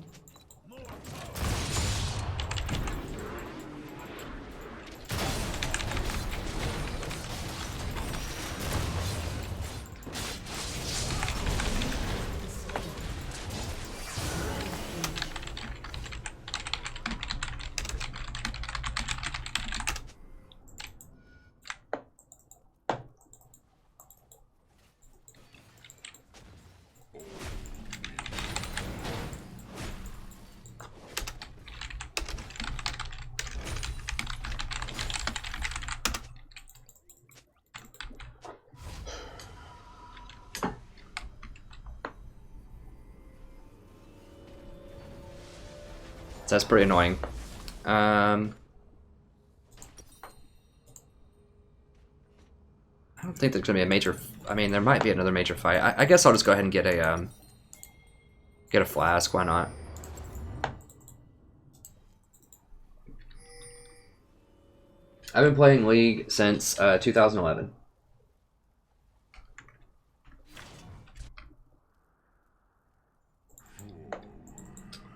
So that's pretty annoying. I don't think there's gonna be a major. I mean, there might be another major fight. I guess I'll just go ahead and get a flask. Why not? I've been playing League since 2011.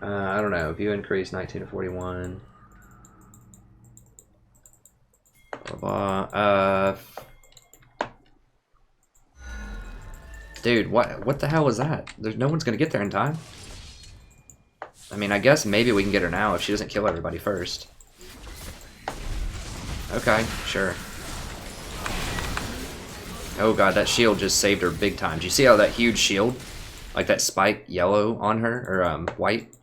I don't know. View increase 19 to 41. Blah, blah. Dude, what the hell was that? There's no one's gonna get there in time. I mean, I guess maybe we can get her now if she doesn't kill everybody first. Okay, sure. Oh god, that shield just saved her big time. Do you see how that huge shield, like that spike yellow on her, or white?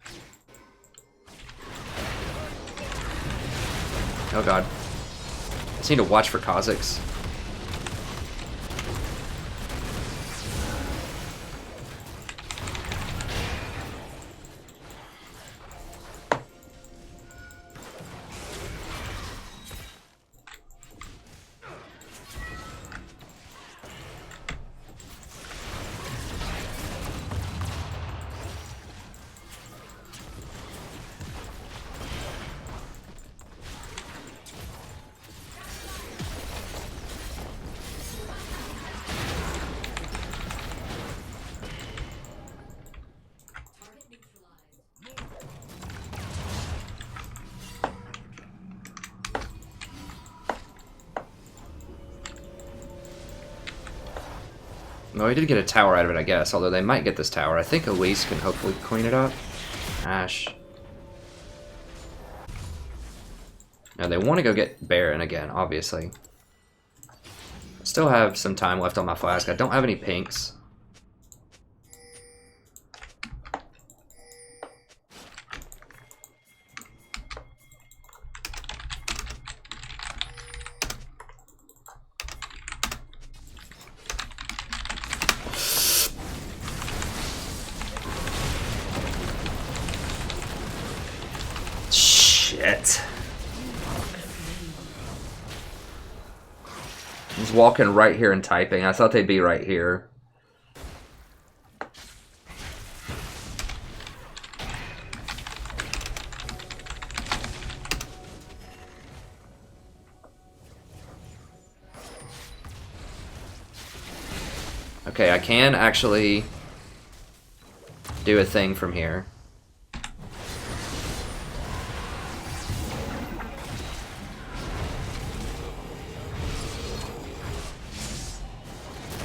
Oh god. I just need to watch for Kha'Zix. Well, we did get a tower out of it, I guess, although they might get this tower. I think Elise can hopefully clean it up. Ash. Now, they want to go get Baron again, obviously. Still have some time left on my flask. I don't have any pinks. Shit. He's walking right here and typing. I thought they'd be right here. Okay, I can actually do a thing from here.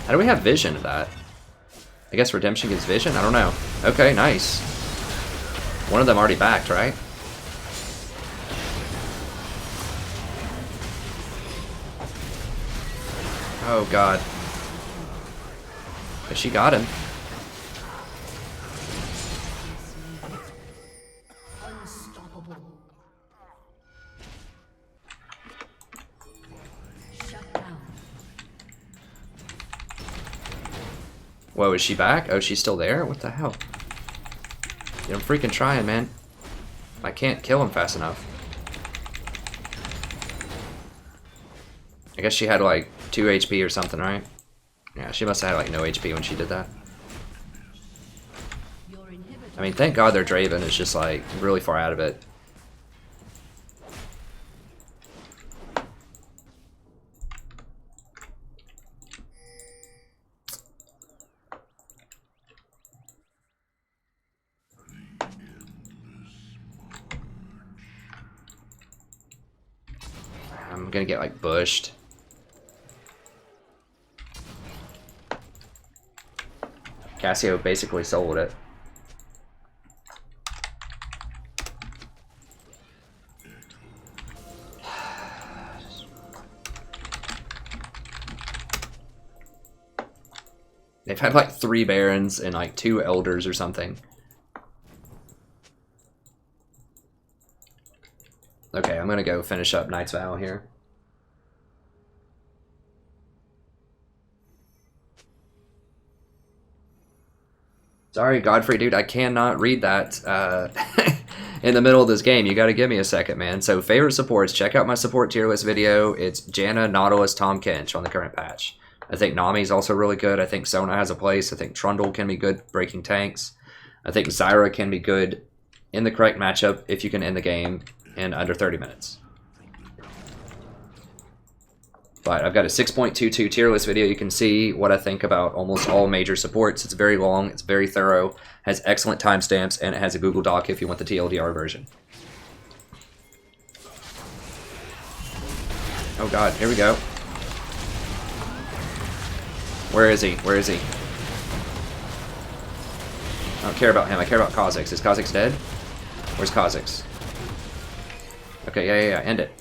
How do we have vision of that? I guess Redemption gives vision? I don't know. Okay, nice. One of them already backed, right? Oh, God. But she got him. Unstoppable. Shut down. Whoa, is she back? Oh, she's still there? What the hell? Yeah, I'm freaking trying, man. I can't kill him fast enough. I guess she had like 2 HP or something, right? Yeah, she must have had like no HP when she did that. I mean, thank God their Draven is just like really far out of it. I'm gonna get like bushed. Cassio basically sold it. They've had like 3 Barons and like 2 Elders or something. Okay, I'm gonna go finish up Knight's Vow here. Sorry, Godfrey, dude, I cannot read that in the middle of this game. You gotta give me a second, man. So, favorite supports, check out my support tier list video. It's Janna, Nautilus, Tom Kench on the current patch. I think Nami's also really good. I think Sona has a place. I think Trundle can be good breaking tanks. I think Zyra can be good in the correct matchup if you can end the game in under 30 minutes. But I've got a 6.22 tier list video. You can see what I think about almost all major supports. It's very long, it's very thorough, has excellent timestamps, and it has a Google Doc if you want the TLDR version. Oh God, here we go. Where is he? Where is he? I don't care about him, I care about Kha'Zix. Is Kha'Zix dead? Where's Kha'Zix? Okay, yeah, end it.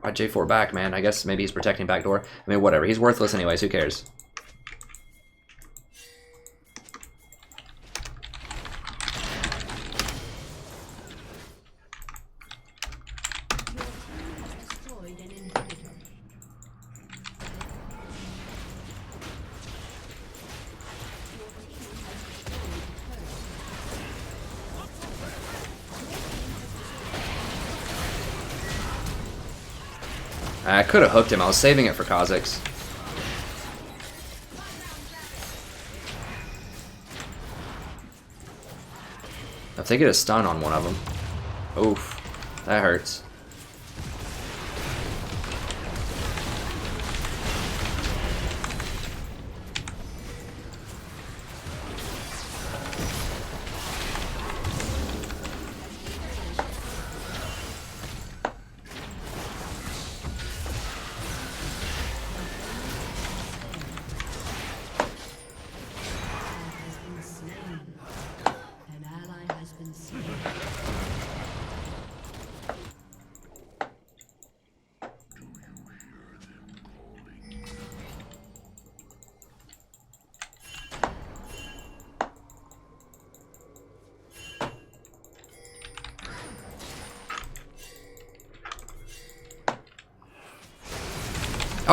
Why'd J4 back, man? I guess maybe he's protecting backdoor. I mean, whatever. He's worthless anyways. Who cares? I could have hooked him. I was saving it for Kha'Zix. If they get a stun on one of them. Oof. That hurts.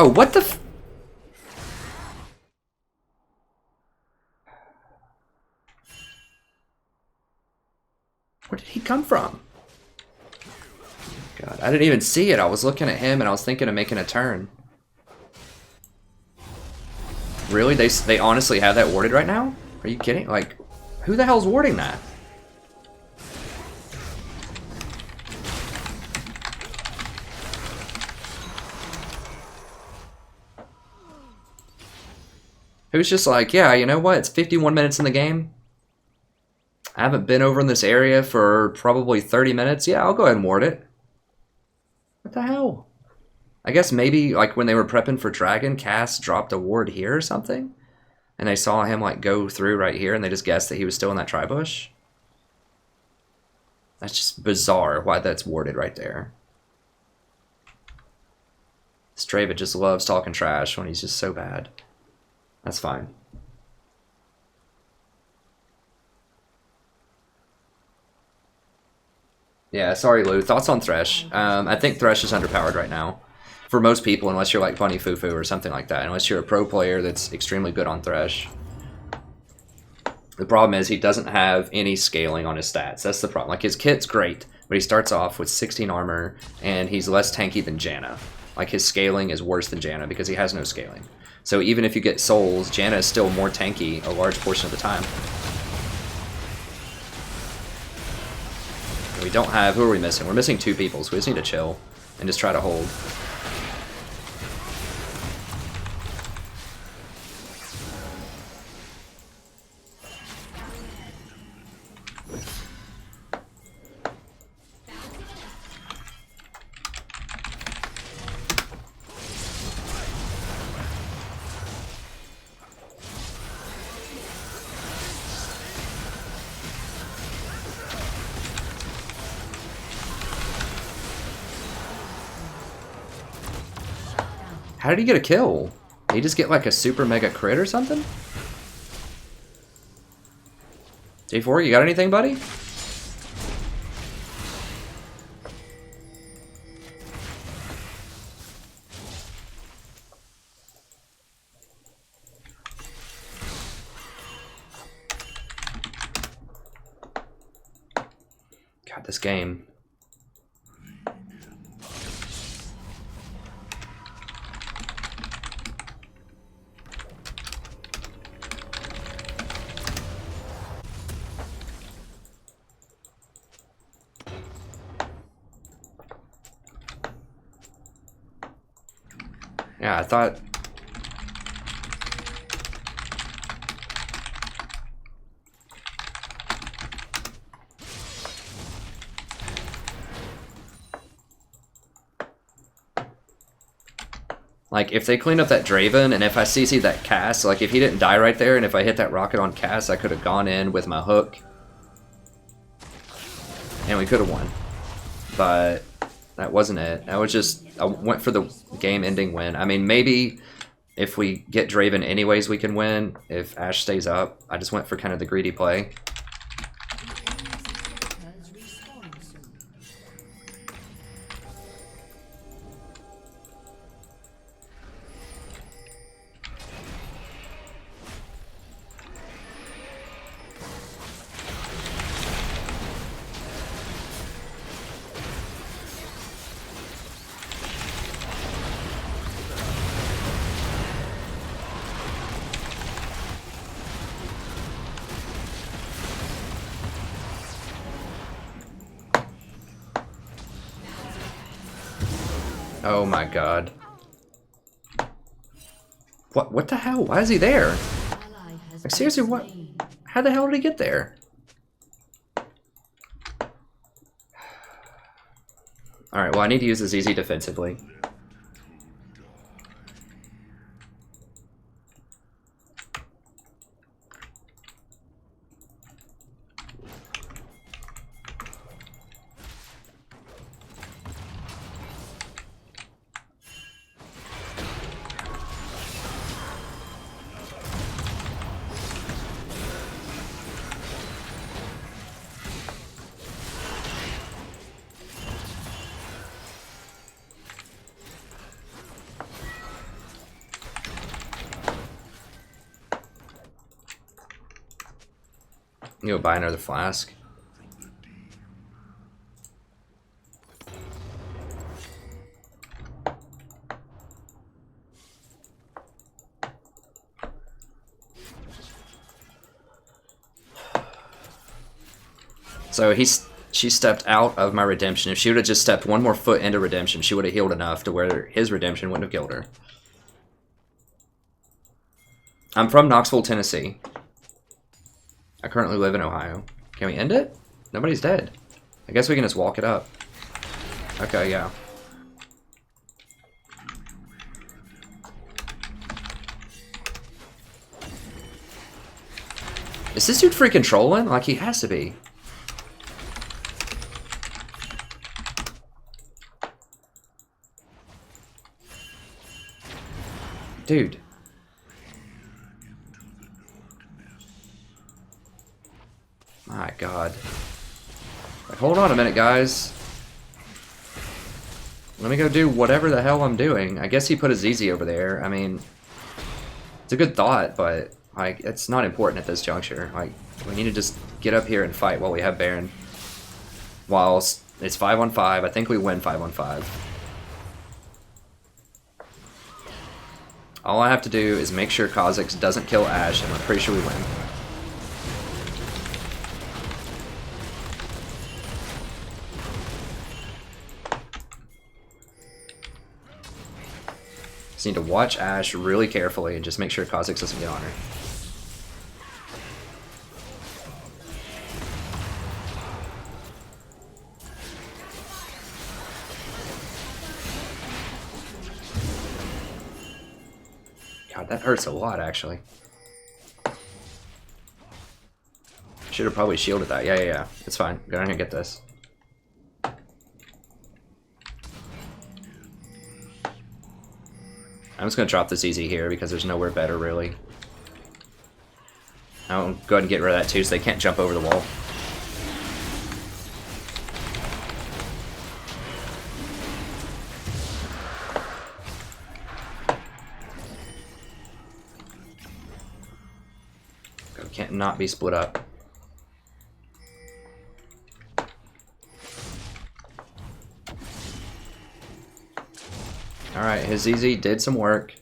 Oh, what the f- Where did he come from? God, I didn't even see it. I was looking at him and I was thinking of making a turn. Really? They honestly have that warded right now? Are you kidding? Like, who the hell's warding that? Who's just like, yeah, you know what? It's 51 minutes in the game. I haven't been over in this area for probably 30 minutes. Yeah, I'll go ahead and ward it. What the hell? I guess maybe like when they were prepping for Dragon, Cass dropped a ward here or something. And they saw him like go through right here and they just guessed that he was still in that tri-bush. That's just bizarre why that's warded right there. Strava just loves talking trash when he's just so bad. That's fine. Yeah, sorry, Lou. Thoughts on Thresh? I think Thresh is underpowered right now. For most people, unless you're like Bunny Fufu or something like that. Unless you're a pro player that's extremely good on Thresh. The problem is he doesn't have any scaling on his stats. That's the problem. Like, his kit's great, but he starts off with 16 armor, and he's less tanky than Janna. Like, his scaling is worse than Janna because he has no scaling. So even if you get souls, Janna is still more tanky a large portion of the time. And we don't have... Who are we missing? We're missing 2 people, so we just need to chill and just try to hold. How did he get a kill? Did he just get like a super mega crit or something? J4, you got anything, buddy? God, this game. Yeah, I thought... Like, if they clean up that Draven, and if I CC that Cass, like, if he didn't die right there, and if I hit that rocket on Cass, I could have gone in with my hook. And we could have won. But that wasn't it. I was just... I went for the game-ending win. I mean, maybe if we get Draven anyways, we can win. If Ashe stays up, I just went for kind of the greedy play. Oh my god. What the hell? Why is he there? Like, seriously, what? How the hell did he get there? Alright, well, I need to use this easy defensively. You go buy another flask. So she stepped out of my redemption. If she would have just stepped one more foot into redemption, she would have healed enough to where his redemption wouldn't have killed her. I'm from Knoxville, Tennessee. I currently live in Ohio. Can we end it? Nobody's dead. I guess we can just walk it up. Okay, yeah. Is this dude freaking trolling? Like, he has to be. Dude. My God. Like, hold on a minute, guys. Let me go do whatever the hell I'm doing. I guess he put a ZZ over there. I mean, it's a good thought, but like, it's not important at this juncture. Like, we need to just get up here and fight while we have Baron. While it's 5-on-5, I think we win 5-on-5. All I have to do is make sure Kha'Zix doesn't kill Ashe, and I'm pretty sure we win. Just need to watch Ashe really carefully and just make sure Kha'Zix doesn't get on her. God, that hurts a lot, actually. Should have probably shielded that. Yeah. It's fine. Go down here and get this. I'm just going to drop this easy here because there's nowhere better, really. I'll go ahead and get rid of that, too, so they can't jump over the wall. Can't not be split up. Alright, his ZZ did some work.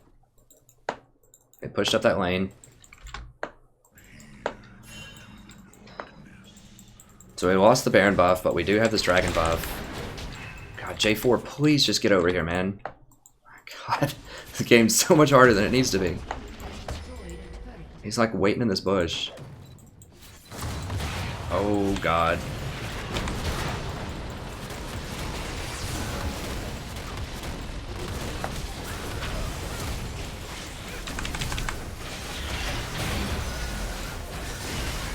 It pushed up that lane. So we lost the Baron buff, but we do have this Dragon buff. God, J4, please just get over here, man. God, this game's so much harder than it needs to be. He's like waiting in this bush. Oh God.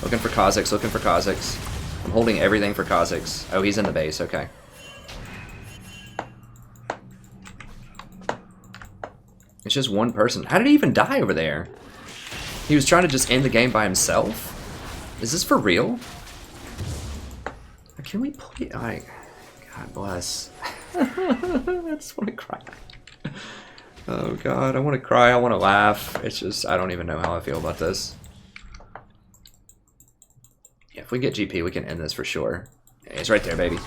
Looking for Kha'Zix, looking for Kha'Zix. I'm holding everything for Kha'Zix. Oh, he's in the base, okay. It's just one person. How did he even die over there? He was trying to just end the game by himself? Is this for real? Can we play? God bless. I just want to cry. Oh God, I want to cry, I want to laugh. It's just, I don't even know how I feel about this. Yeah, if we get GP, we can end this for sure. Yeah, it's right there, baby.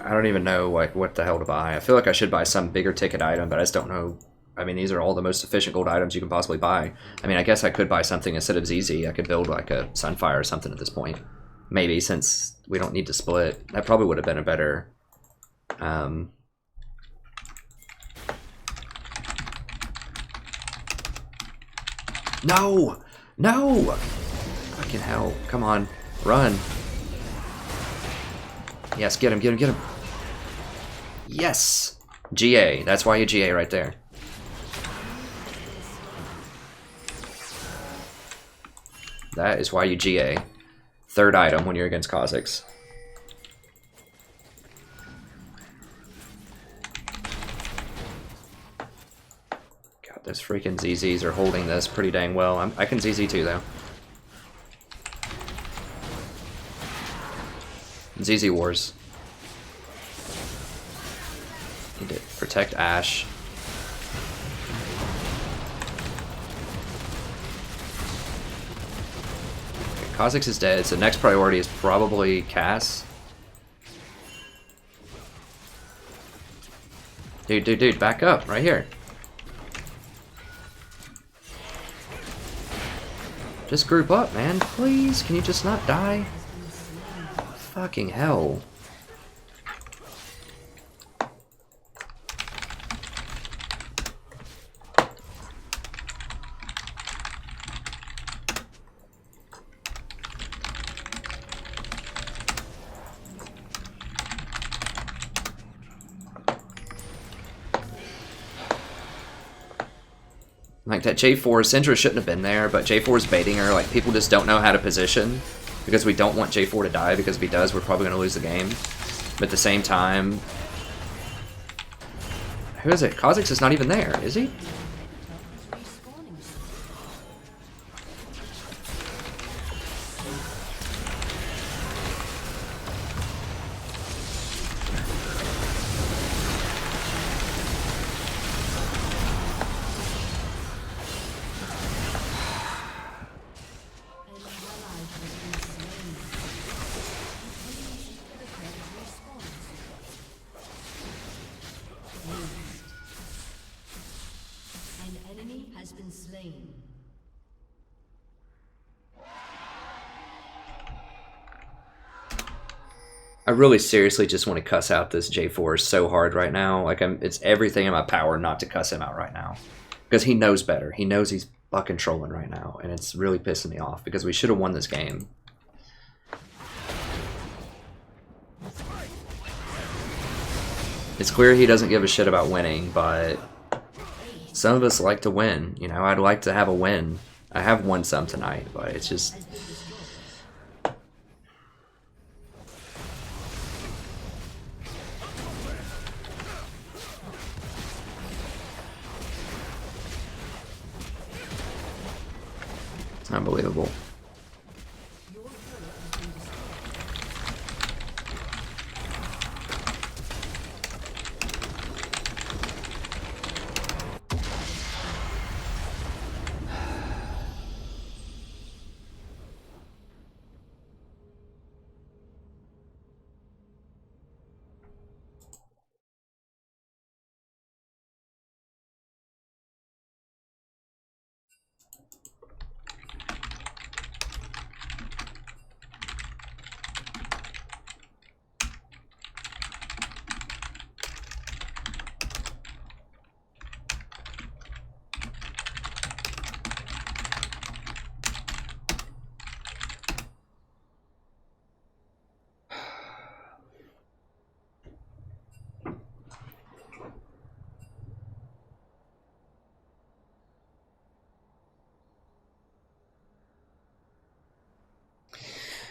I don't even know what the hell to buy. I feel like I should buy some bigger ticket item, but I just don't know. I mean, these are all the most efficient gold items you can possibly buy. I mean, I guess I could buy something instead of ZZ. I could build like a Sunfire or something at this point. Maybe, since we don't need to split. That probably would have been a better... No! No! Fucking hell. Come on. Run. Yes, get him, get him, get him. Yes! GA. That's why you GA right there. That is why you GA. Third item when you're against Kha'Zix. God, Those freaking ZZs are holding this pretty dang well. I can ZZ too, though. ZZ Wars. Need to protect Ashe. Okay, Kha'Zix is dead, so next priority is probably Cass. Dude, back up, right here. Just group up, man, please. Can you just not die? Fucking hell. Like that J4, Syndra shouldn't have been there, but J4 is baiting her. Like, people just don't know how to position because we don't want J4 to die, because if he does, we're probably going to lose the game. But at the same time... Who is it? Kha'Zix is not even there, is he? An enemy has been slain. I really seriously just want to cuss out this J4 so hard right now. Like, it's everything in my power not to cuss him out right now. Because he knows better. He knows he's fucking trolling right now. And it's really pissing me off because we should have won this game. It's clear he doesn't give a shit about winning, but some of us like to win. You know, I'd like to have a win. I have won some tonight, but it's just... It's unbelievable.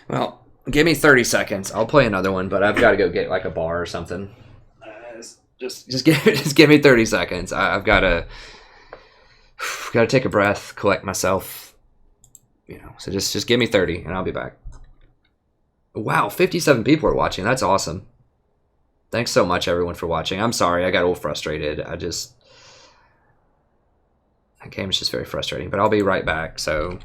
Well, give me 30 seconds. I'll play another one, but I've got to go get like a bar or something. Just give me 30 seconds. I've got to take a breath, collect myself. You know, so just give me 30 and I'll be back. Wow, 57 people are watching. That's awesome. Thanks so much, everyone, for watching. I'm sorry, I got a little frustrated. That game is just very frustrating, but I'll be right back. So.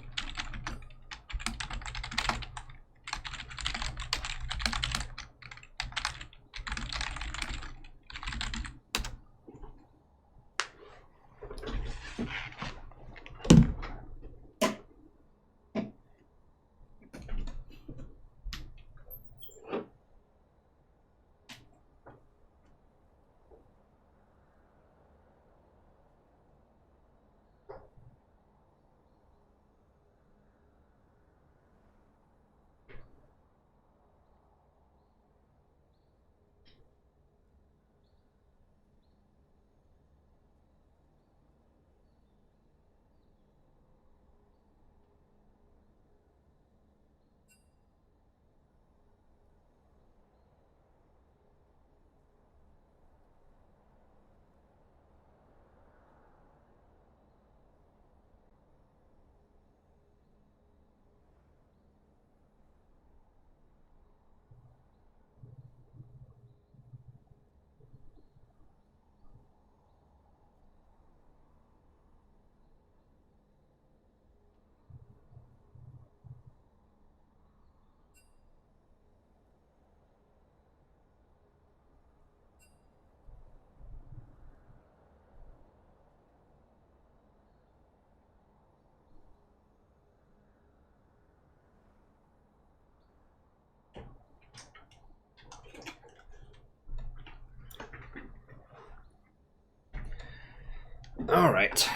Alright.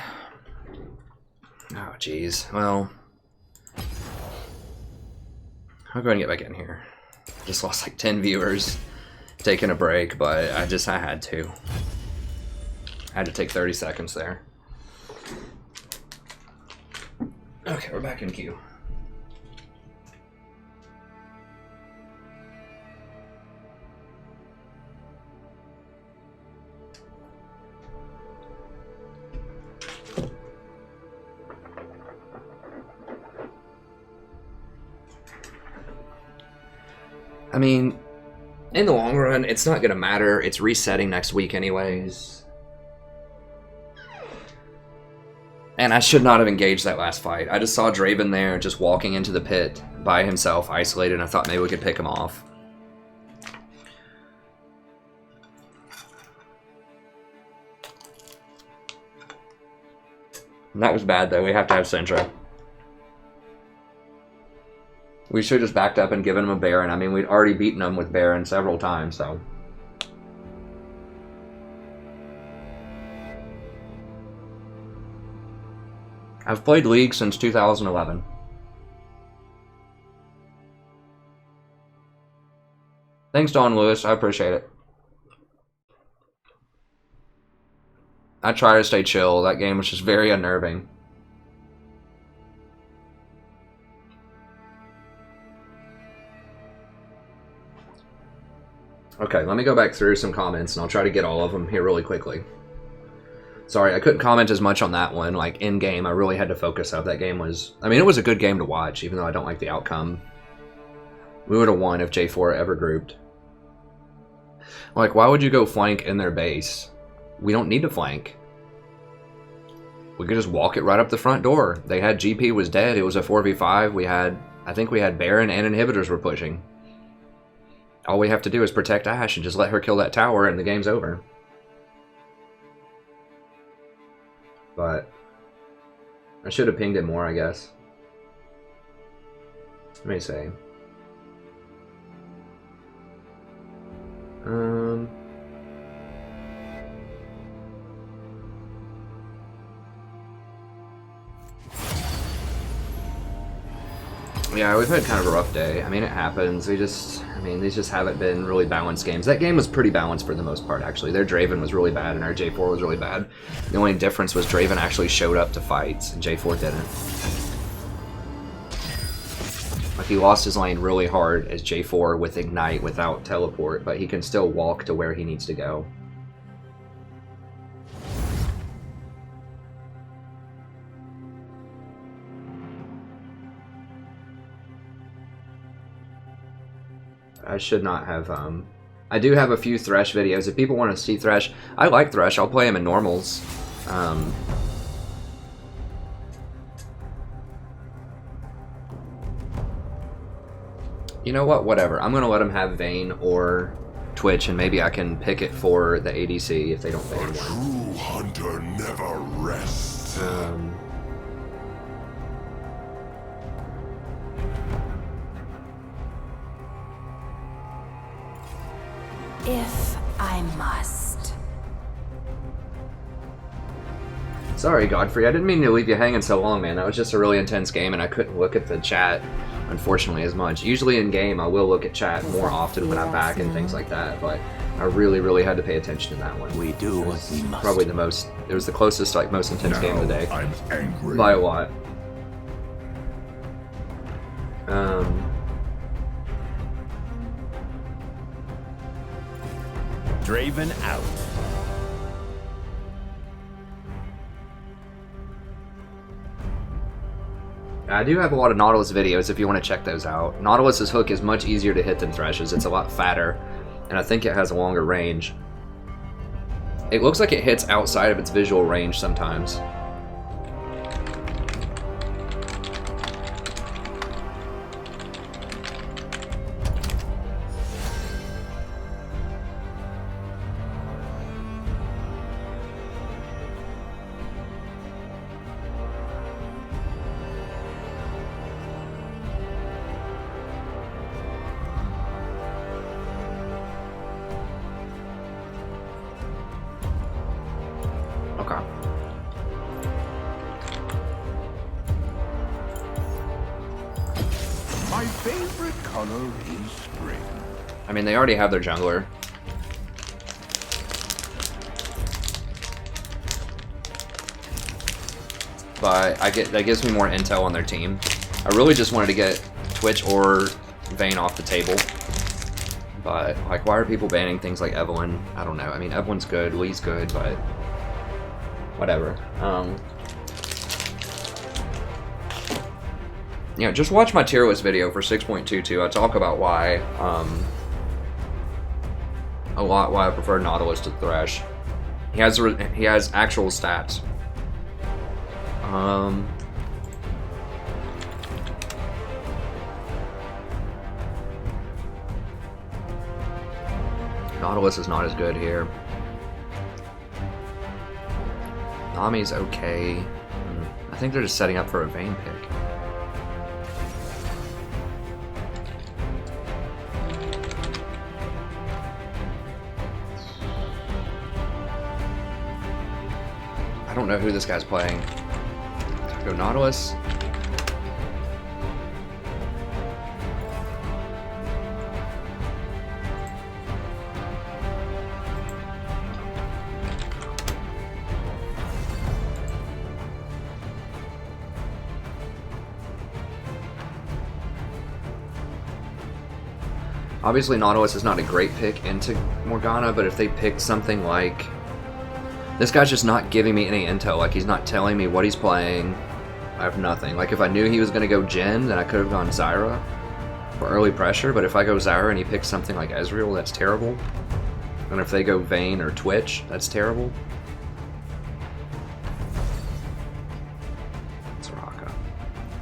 Oh, jeez. Well, I'll go ahead and get back in here. Just lost like 10 viewers taking a break, but I had to. I had to take 30 seconds there. Okay, we're back in queue. I mean, in the long run, it's not going to matter. It's resetting next week anyways. And I should not have engaged that last fight. I just saw Draven there just walking into the pit by himself, isolated, and I thought maybe we could pick him off. And that was bad, though. We have to have Syndra. We should have just backed up and given him a Baron. I mean, we'd already beaten him with Baron several times, so. I've played League since 2011. Thanks, Don Lewis. I appreciate it. I try to stay chill. That game was just very unnerving. Okay, let me go back through some comments and I'll try to get all of them here really quickly. Sorry, I couldn't comment as much on that one. Like, in-game, I really had to focus up. That game was... I mean, it was a good game to watch, even though I don't like the outcome. We would have won if J4 ever grouped. Like, why would you go flank in their base? We don't need to flank. We could just walk it right up the front door. They had GP was dead. It was a 4v5. We had... I think we had Baron and inhibitors were pushing. All we have to do is protect Ashe and just let her kill that tower and the game's over. But I should have pinged it more, I guess. Let me see. Yeah, we've had kind of a rough day. I mean, it happens. These just haven't been really balanced games. That game was pretty balanced for the most part, actually. Their Draven was really bad and our J4 was really bad. The only difference was Draven actually showed up to fights and J4 didn't. Like, he lost his lane really hard as J4 with Ignite without teleport, but he can still walk to where he needs to go. I should not have, I do have a few Thresh videos. If people want to see Thresh, I like Thresh. I'll play him in normals. You know what? Whatever. I'm going to let him have Vayne or Twitch, and maybe I can pick it for the ADC if they don't ban one. True hunter never rests. If I must. Sorry, Godfrey. I didn't mean to leave you hanging so long, man. That was just a really intense game, and I couldn't look at the chat, unfortunately, as much. Usually in game, I will look at chat more often when I'm back and things like that, but I really, really had to pay attention to that one. We do what we must. Probably the most... It was the closest, like, most intense game of the day. I'm angry. By a lot. Draven out. I do have a lot of Nautilus videos if you want to check those out. Nautilus's hook is much easier to hit than Thresh's. It's a lot fatter, and I think it has a longer range. It looks like it hits outside of its visual range sometimes. Every color is spring. I mean, they already have their jungler. But that gives me more intel on their team. I really just wanted to get Twitch or Vayne off the table. But, like, why are people banning things like Evelyn? I don't know. I mean, Evelyn's good, Lee's good, but whatever. Yeah, just watch my tier list video for 6.22. I talk about why, a lot why I prefer Nautilus to Thresh. He has actual stats. Nautilus is not as good here. Nami's okay. I think they're just setting up for a Vayne pick. I don't know who this guy's playing. Go Nautilus. Obviously, Nautilus is not a great pick into Morgana, but if they picked something like... This guy's just not giving me any intel. Like, he's not telling me what he's playing. I have nothing. Like, if I knew he was going to go Jhin, then I could have gone Zyra for early pressure, but if I go Zyra and he picks something like Ezreal, that's terrible. And if they go Vayne or Twitch, that's terrible. Soraka.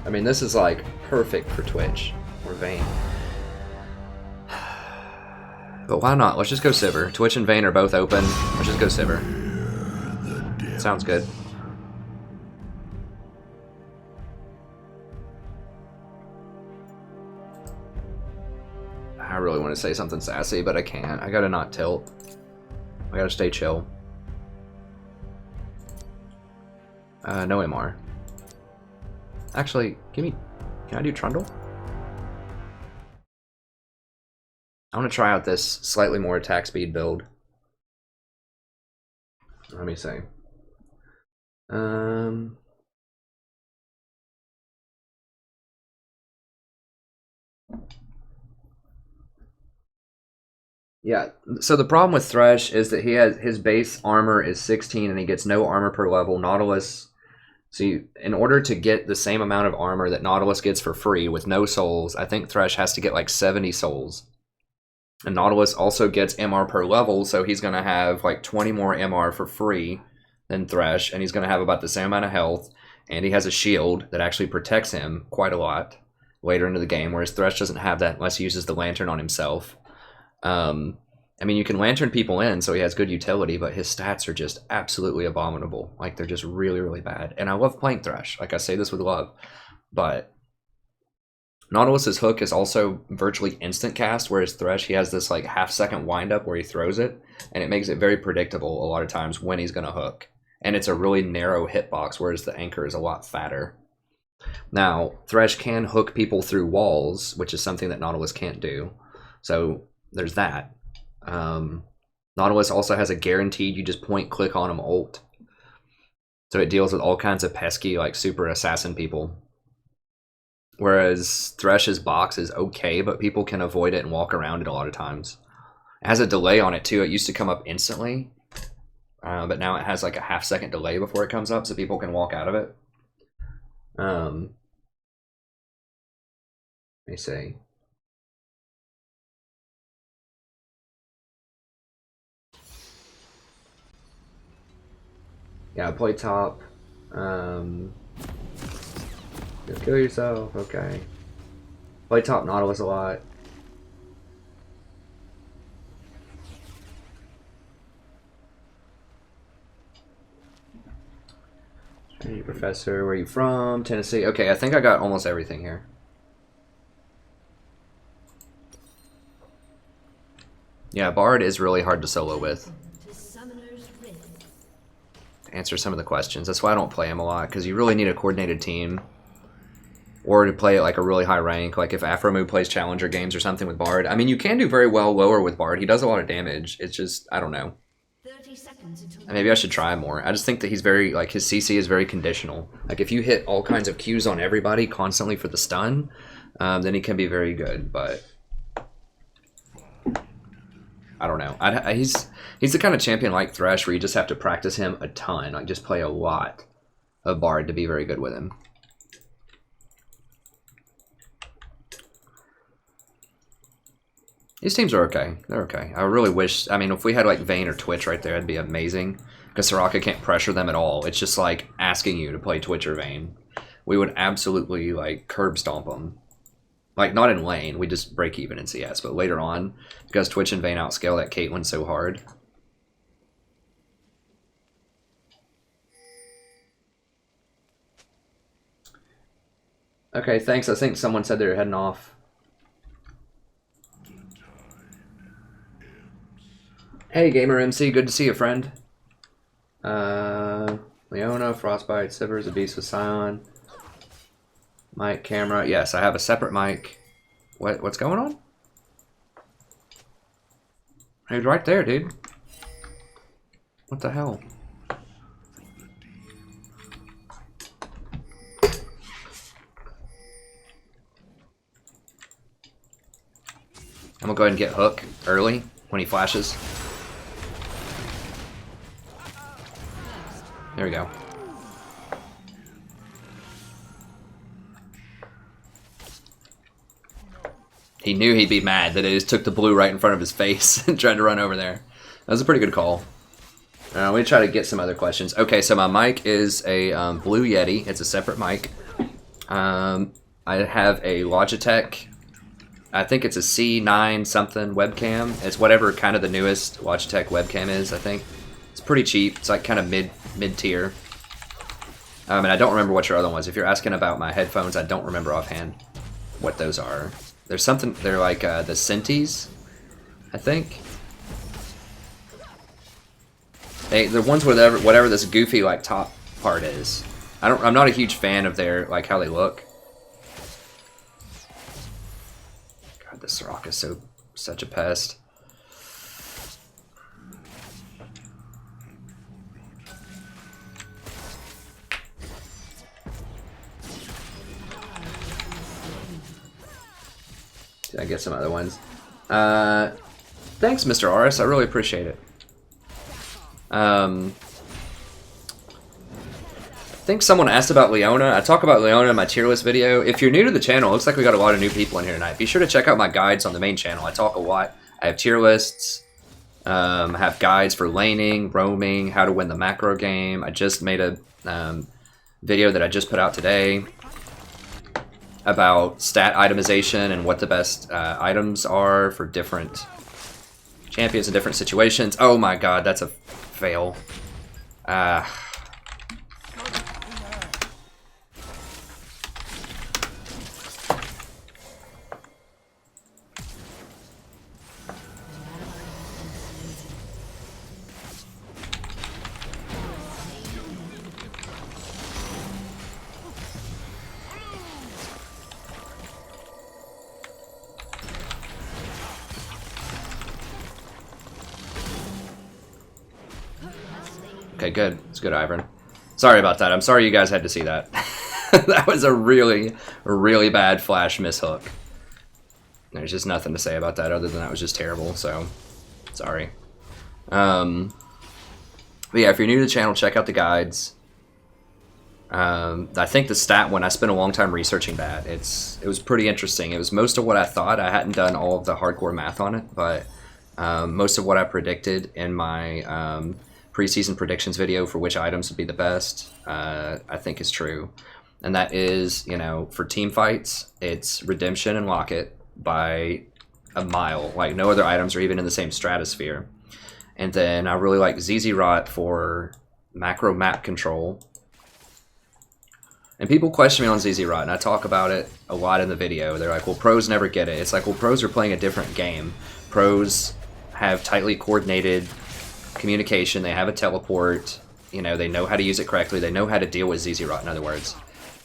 I mean, this is, like, perfect for Twitch or Vayne. But why not? Let's just go Sivir. Twitch and Vayne are both open. Let's just go Sivir. Sounds good. I really want to say something sassy, but I can't. I gotta not tilt. I gotta stay chill. No MR. Actually, can I do Trundle? I want to try out this slightly more attack speed build. Let me see. Yeah, so the problem with Thresh is that his base armor is 16 and he gets no armor per level. Nautilus, in order to get the same amount of armor that Nautilus gets for free with no souls, I think Thresh has to get like 70 souls. And Nautilus also gets MR per level, so he's going to have like 20 more MR for free than Thresh, and he's going to have about the same amount of health, and he has a shield that actually protects him quite a lot later into the game, whereas Thresh doesn't have that unless he uses the Lantern on himself. I mean, you can Lantern people in, so he has good utility, but his stats are just absolutely abominable. Like, they're just really, really bad. And I love playing Thresh. Like, I say this with love, but Nautilus's hook is also virtually instant cast, whereas Thresh, he has this like half-second wind-up where he throws it, and it makes it very predictable a lot of times when he's going to hook. And it's a really narrow hitbox, whereas the anchor is a lot fatter. Now, Thresh can hook people through walls, which is something that Nautilus can't do. So there's that. Nautilus also has a guaranteed you just point-click on him ult. So it deals with all kinds of pesky, like, super assassin people. Whereas Thresh's box is okay, but people can avoid it and walk around it a lot of times. It has a delay on it too. It used to come up instantly, but now it has like a half-second delay before it comes up, so people can walk out of it. Let me see. Yeah, play top. Just kill yourself, okay. Play top Nautilus a lot. Hey, Professor, where are you from? Tennessee. Okay, I think I got almost everything here. Yeah, Bard is really hard to solo with. To answer some of the questions. That's why I don't play him a lot, because you really need a coordinated team. or to play at like a really high rank, like if Afromoo plays Challenger games or something with Bard. I mean, you can do very well lower with Bard. He does a lot of damage. It's just, I don't know. 30 seconds until Maybe I should try more. I just think that he's very, like, his CC is very conditional. Like, if you hit all kinds of Qs on everybody constantly for the stun, then he can be very good, but I don't know. He's the kind of champion like Thresh where you just have to practice him a ton. Like, just play a lot of Bard to be very good with him. These teams are okay. They're okay. I really wish... I mean, if we had, like, Vayne or Twitch right there, it'd be amazing. Because Soraka can't pressure them at all. It's just, like, asking you to play Twitch or Vayne. We would absolutely, like, curb stomp them. Like, not in lane. We just break even in CS. But later on, because Twitch and Vayne outscale that Caitlyn so hard... Okay, thanks. I think someone said they were heading off. Hey, Gamer MC, good to see you, friend. Leona, Frostbite, Sivers, a Beast with Scion. Mic, camera. Yes, I have a separate mic. What's going on? He's right there, dude. What the hell? I'm gonna go ahead and get Hook early when he flashes. There we go. He knew he'd be mad that it just took the blue right in front of his face and tried to run over there. That was a pretty good call. Let me try to get some other questions. Okay, so my mic is a Blue Yeti. It's a separate mic. I have a Logitech. I think it's a C9 something webcam. It's whatever kind of the newest Logitech webcam is, I think. It's pretty cheap. It's like kind of mid-tier. And I don't remember what your other one was. If you're asking about my headphones, I don't remember offhand what those are. There's something, they're like the Cinti's, I think. The ones with whatever this goofy like top part is. I'm not a huge fan of their like how they look. God, this Soraka is such a pest. Did I get some other ones? Thanks, Mr. Aris. I really appreciate it. I think someone asked about Leona. I talk about Leona in my tier list video. If you're new to the channel, it looks like we got a lot of new people in here tonight. Be sure to check out my guides on the main channel. I talk a lot. I have tier lists. I have guides for laning, roaming, how to win the macro game. I just made a video that I just put out today about stat itemization and what the best items are for different champions in different situations. Oh my god, that's a fail. Okay, good. It's good, Ivern. Sorry about that. I'm sorry you guys had to see that. That was a really, really bad flash mishook. There's just nothing to say about that other than that was just terrible, so sorry. But yeah, if you're new to the channel, check out the guides. I think the stat one, I spent a long time researching that. It was pretty interesting. It was most of what I thought. I hadn't done all of the hardcore math on it, but most of what I predicted in my preseason predictions video for which items would be the best, I think is true. And that is, you know, for team fights, it's Redemption and Locket by a mile. Like, no other items are even in the same stratosphere. And then I really like ZZ Rot for macro map control. And people question me on ZZ Rot, and I talk about it a lot in the video. They're like, well, pros never get it. It's like, well, pros are playing a different game. Pros have tightly coordinated communication, they have a teleport, you know, they know how to use it correctly, they know how to deal with ZZ Rot, in other words.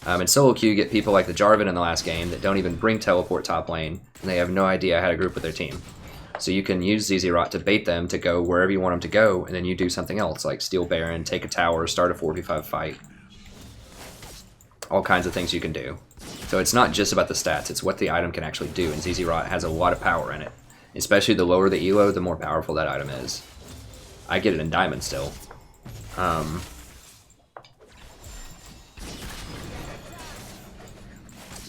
In solo queue, you get people like the Jarvan in the last game that don't even bring teleport top lane, and they have no idea how to group with their team. So you can use ZZ Rot to bait them to go wherever you want them to go, and then you do something else, like steal Baron, take a tower, start a 4v5 fight. All kinds of things you can do. So it's not just about the stats, it's what the item can actually do, and ZZ Rot has a lot of power in it. Especially the lower the elo, the more powerful that item is. I get it in Diamond still. But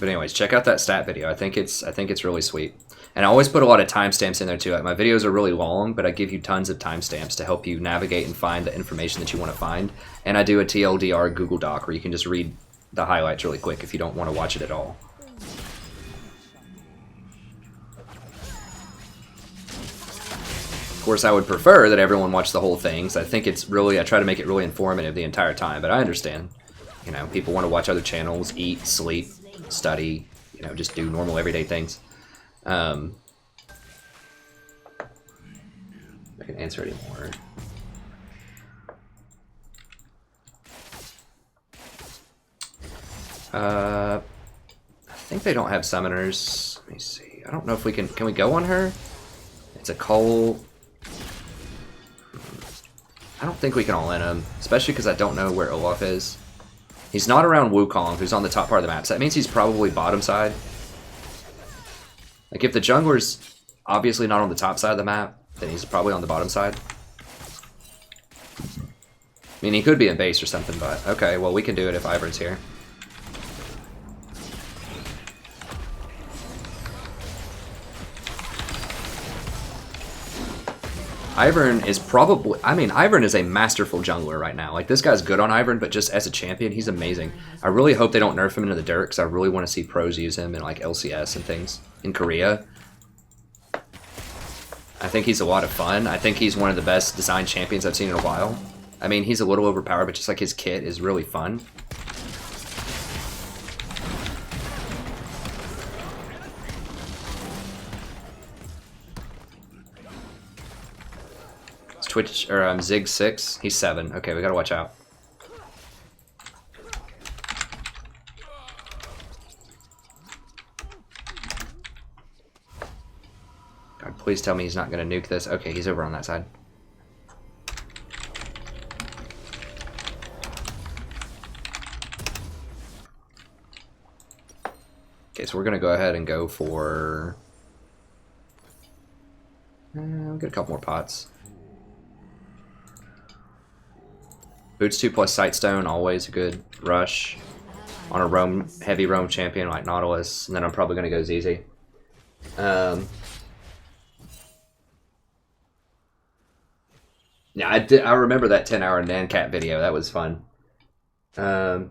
anyways, check out that stat video. I think it's really sweet. And I always put a lot of timestamps in there too. Like my videos are really long, but I give you tons of timestamps to help you navigate and find the information that you want to find. And I do a TLDR Google Doc where you can just read the highlights really quick if you don't want to watch it at all. Of course, I would prefer that everyone watch the whole thing, so I think it's really, I try to make it really informative the entire time, but I understand. You know, people want to watch other channels, eat, sleep, study, you know, just do normal everyday things. I can answer anymore. I think they don't have summoners. Let me see. I don't know if we can we go on her? It's a Cole. I don't think we can all in him, especially because I don't know where Olaf is. He's not around Wukong, who's on the top part of the map, so that means he's probably bottom side. Like, if the jungler's obviously not on the top side of the map, then he's probably on the bottom side. I mean, he could be in base or something, but okay, well, we can do it if Ivern's here. Ivern is probably, I mean, Ivern is a masterful jungler right now. Like, this guy's good on Ivern, but just as a champion, he's amazing. I really hope they don't nerf him into the dirt, because I really want to see pros use him in, like, LCS and things. In Korea. I think he's a lot of fun. I think he's one of the best designed champions I've seen in a while. I mean, he's a little overpowered, but just, like, his kit is really fun. Twitch or Zig 6. He's 7. Okay, we gotta watch out. God, please tell me he's not gonna nuke this. Okay, he's over on that side. Okay, so we're gonna go ahead and go for. We'll get a couple more pots. Boots 2 plus Sightstone, always a good rush on a heavy roam champion like Nautilus, and then I'm probably going to go ZZ. Yeah, I remember that 10-hour Nancat video. That was fun. Okay,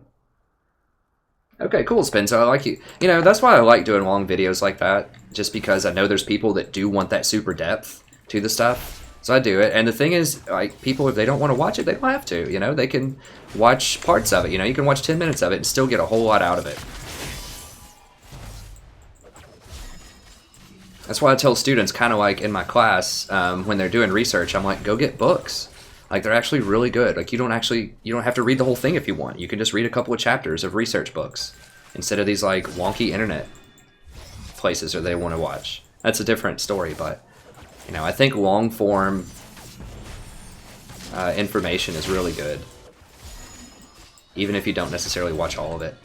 cool, Spencer. I like you. You know, that's why I like doing long videos like that, just because I know there's people that do want that super depth to the stuff. So I do it, and the thing is, like, people, if they don't want to watch it, they don't have to, you know? They can watch parts of it, you know? You can watch 10 minutes of it and still get a whole lot out of it. That's why I tell students, kind of like in my class, when they're doing research, I'm like, go get books. Like, they're actually really good. Like, you don't have to read the whole thing if you want. You can just read a couple of chapters of research books instead of these, like, wonky internet places that they want to watch. That's a different story, but... You know, I think long-form information is really good, even if you don't necessarily watch all of it.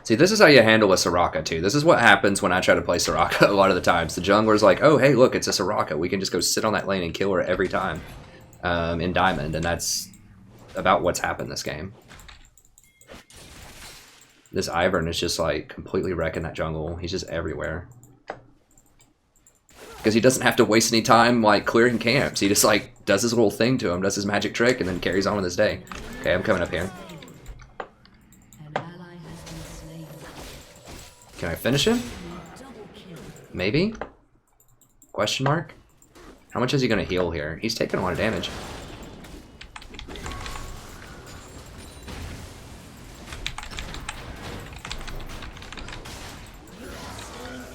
See, this is how you handle a Soraka, too. This is what happens when I try to play Soraka a lot of the times. The jungler's like, oh, hey, look, it's a Soraka. We can just go sit on that lane and kill her every time in Diamond, and that's about what's happened this game. This Ivern is just, like, completely wrecking that jungle. He's just everywhere. Because he doesn't have to waste any time, like, clearing camps. He just, like, does his little thing to him, does his magic trick, and then carries on with his day. Okay, I'm coming up here. Can I finish him? Maybe? Question mark? How much is he going to heal here? He's taking a lot of damage.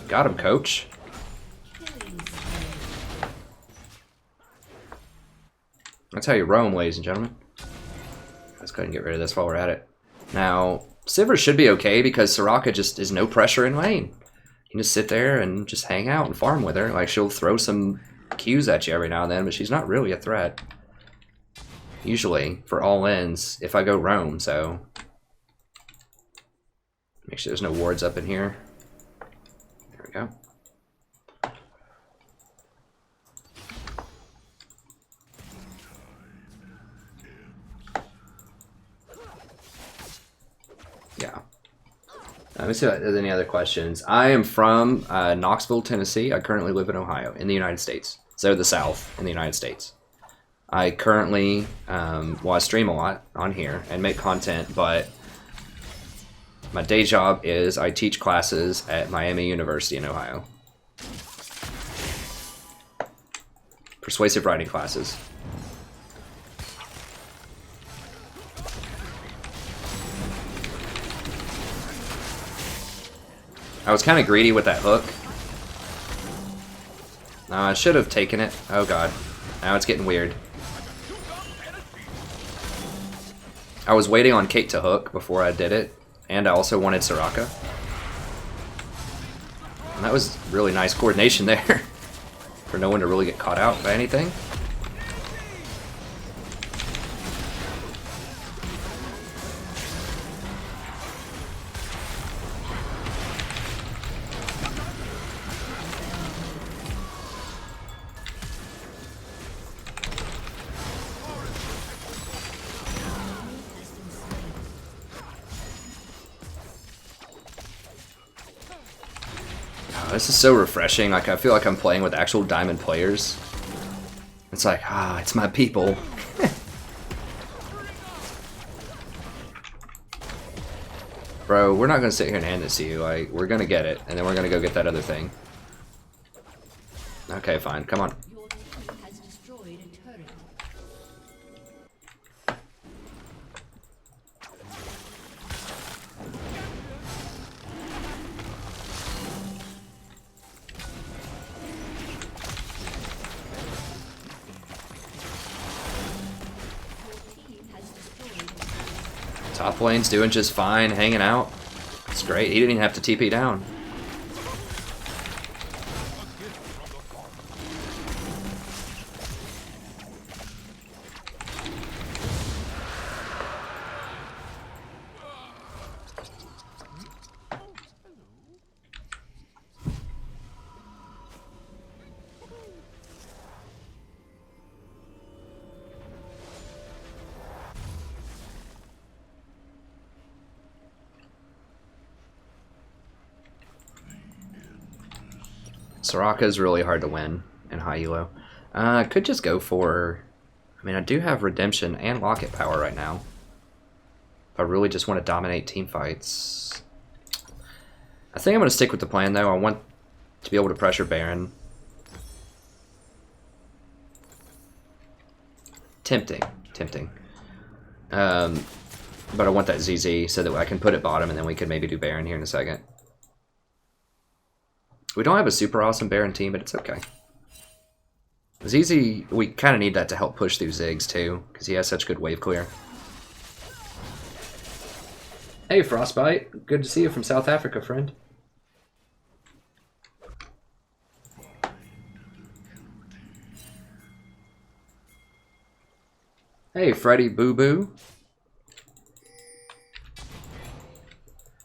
Got him, coach. That's how you roam, ladies and gentlemen. Let's go ahead and get rid of this while we're at it. Now, Sivir should be okay because Soraka just is no pressure in lane. You can just sit there and just hang out and farm with her. Like, she'll throw some Qs at you every now and then, but she's not really a threat. Usually, for all ends, if I go roam, so... Make sure there's no wards up in here. There we go. Yeah. Let me see if there's any other questions. I am from Knoxville, Tennessee. I currently live in Ohio, in the United States. So the South in the United States. I currently, well, I stream a lot on here and make content, but my day job is I teach classes at Miami University in Ohio. Persuasive writing classes. I was kind of greedy with that hook. I should have taken it. Oh god. Now it's getting weird. I was waiting on Kate to hook before I did it, and I also wanted Soraka. And that was really nice coordination there, for no one to really get caught out by anything. This is so refreshing. Like, I feel like I'm playing with actual Diamond players. It's like, it's my people. Bro, we're not gonna sit here and hand this to you. Like, we're gonna get it, and then we're gonna go get that other thing. Okay, fine. Come on. Your team has destroyed a turret. Top lane's doing just fine, hanging out. It's great. He didn't even have to TP down. Soraka is really hard to win in high elo. I could just go for... I mean, I do have Redemption and Locket power right now. If I really just want to dominate team fights. I think I'm going to stick with the plan, though. I want to be able to pressure Baron. Tempting. But I want that ZZ so that I can put it bottom, and then we can maybe do Baron here in a second. We don't have a super awesome Baron team, but it's okay. ZZ, we kind of need that to help push through Ziggs too, because he has such good wave clear. Hey Frostbite, good to see you from South Africa, friend. Hey Freddy Boo Boo.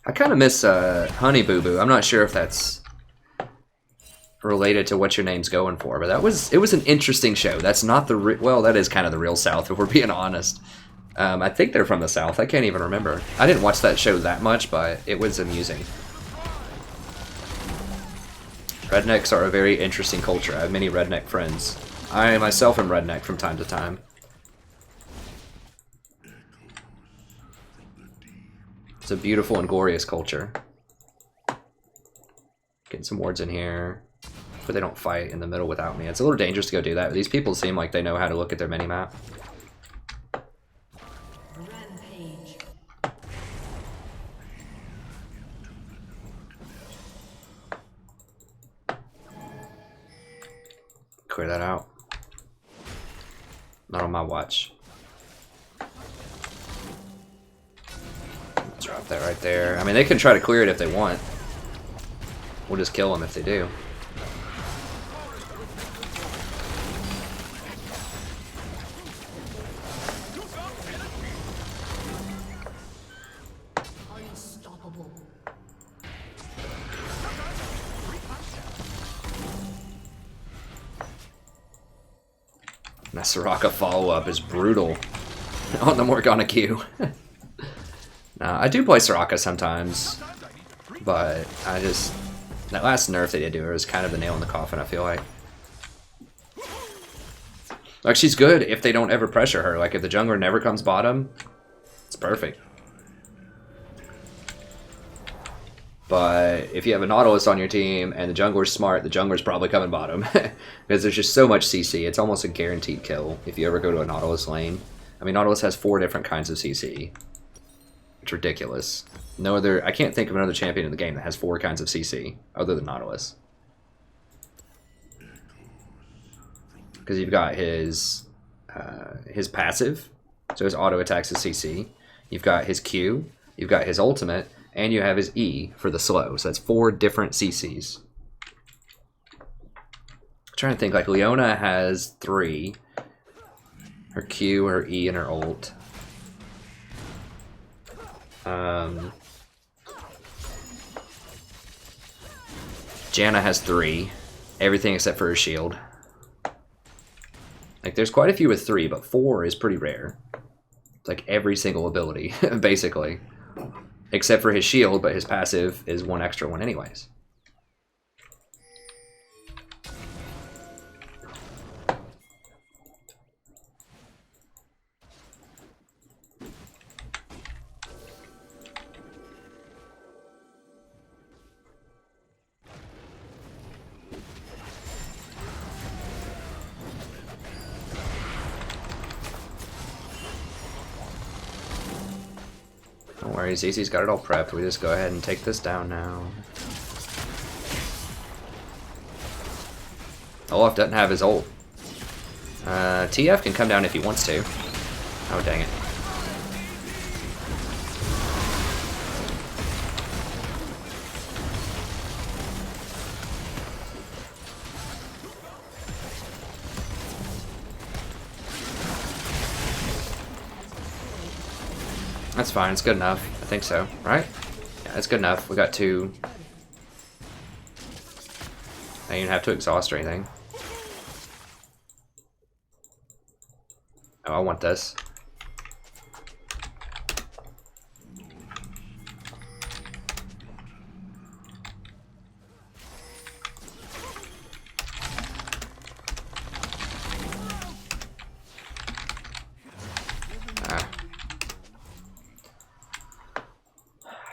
I kind of miss Honey Boo Boo. I'm not sure if that's related to what your name's going for, but it was an interesting show. That's not the well, that is kind of the real South, if we're being honest. I think they're from the South. I can't even remember. I didn't watch that show that much, but it was amusing. Rednecks are a very interesting culture. I have many redneck friends. I myself am redneck from time to time. It's a beautiful and glorious culture. Getting some wards in here. But they don't fight in the middle without me. It's a little dangerous to go do that. These people seem like they know how to look at their minimap. Rampage. Clear that out. Not on my watch. Drop that right there. I mean, they can try to clear it if they want. We'll just kill them if they do. Unstoppable. And that Soraka follow-up is brutal on the Morgana Q. Nah, I do play Soraka sometimes, but I just... That last nerf they did to her is kind of the nail in the coffin, I feel like. Like, she's good if they don't ever pressure her. Like, if the jungler never comes bottom, it's perfect. But if you have a Nautilus on your team and the jungler's smart, the jungler's probably coming bottom. Because there's just so much CC. It's almost a guaranteed kill if you ever go to a Nautilus lane. I mean, Nautilus has 4 different kinds of CC. It's ridiculous. No other... I can't think of another champion in the game that has 4 kinds of CC other than Nautilus. Because you've got his passive, so his auto attacks is CC. You've got his Q, you've got his ultimate, and you have his E for the slow. So that's 4 different CCs. I'm trying to think, like Leona has 3. Her Q, her E, and her ult. Janna has 3. Everything except for her shield. Like, there's quite a few with 3, but 4 is pretty rare. It's like every single ability, basically. Except for his shield, but his passive is 1 extra one anyways. Don't worry, ZZ's got it all prepped. We just go ahead and take this down now. Olaf doesn't have his ult. TF can come down if he wants to. Oh, dang it. That's fine, it's good enough. I think so, right? Yeah, it's good enough. We got 2. I don't even have to exhaust or anything. Oh, I want this.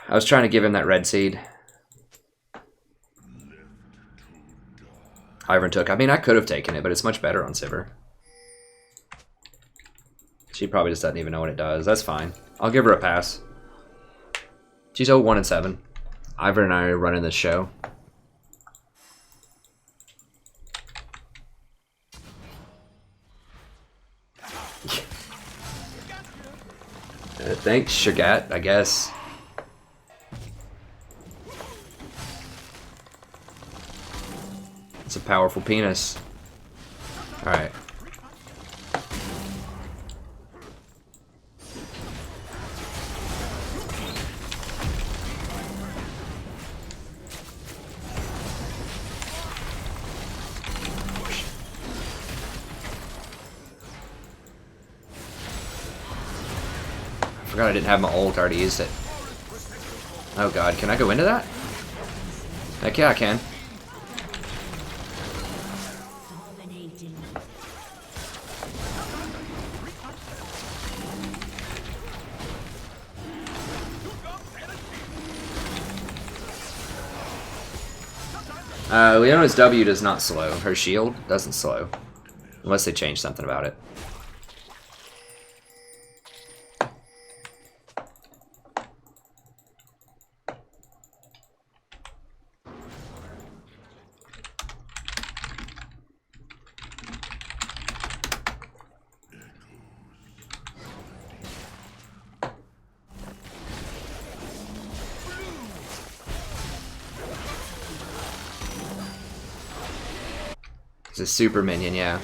I was trying to give him that red seed. Ivern took. I mean, I could have taken it, but it's much better on Sivir. She probably just doesn't even know what it does. That's fine. I'll give her a pass. She's 0-1-7. Ivern and I are running this show. Thanks, Shagat, I guess. It's a powerful penis. Alright. I forgot I didn't have my ult, I already used it. Oh god, can I go into that? Heck yeah, I can. Leona's W does not slow. Her shield doesn't slow. Unless they change something about it. It's a super minion, yeah.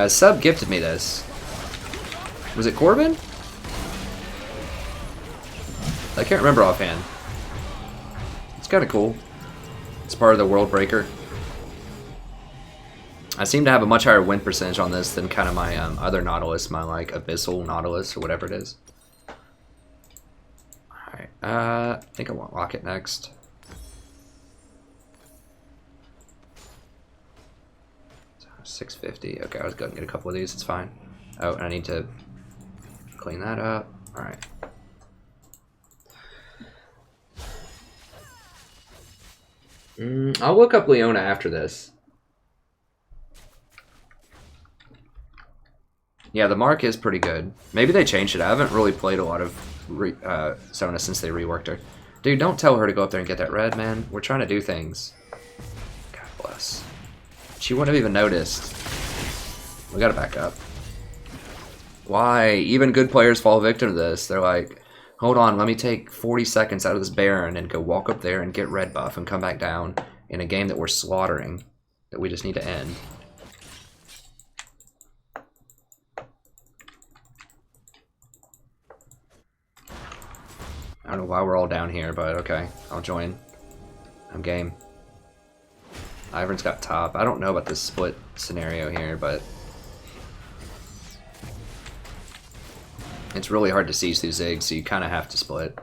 Sub gifted me this. Was it Corbin? I can't remember offhand. It's kind of cool. It's part of the World Breaker. I seem to have a much higher win percentage on this than kind of my other Nautilus, my like Abyssal Nautilus or whatever it is. Alright, I think I want Rocket next. So 650. Okay, I was going to get a couple of these, it's fine. Oh, and I need to clean that up. Alright. I'll look up Leona after this. Yeah, the mark is pretty good. Maybe they changed it. I haven't really played a lot of Sona since they reworked her. Dude, don't tell her to go up there and get that red, man. We're trying to do things. God bless. She wouldn't have even noticed. We gotta back up. Why? Even good players fall victim to this. They're like, hold on, let me take 40 seconds out of this Baron and go walk up there and get red buff and come back down in a game that we're slaughtering, that we just need to end. I don't know why we're all down here, but okay, I'll join. I'm game. Ivern's got top. I don't know about this split scenario here, but it's really hard to see through Ziggs, so you kind of have to split.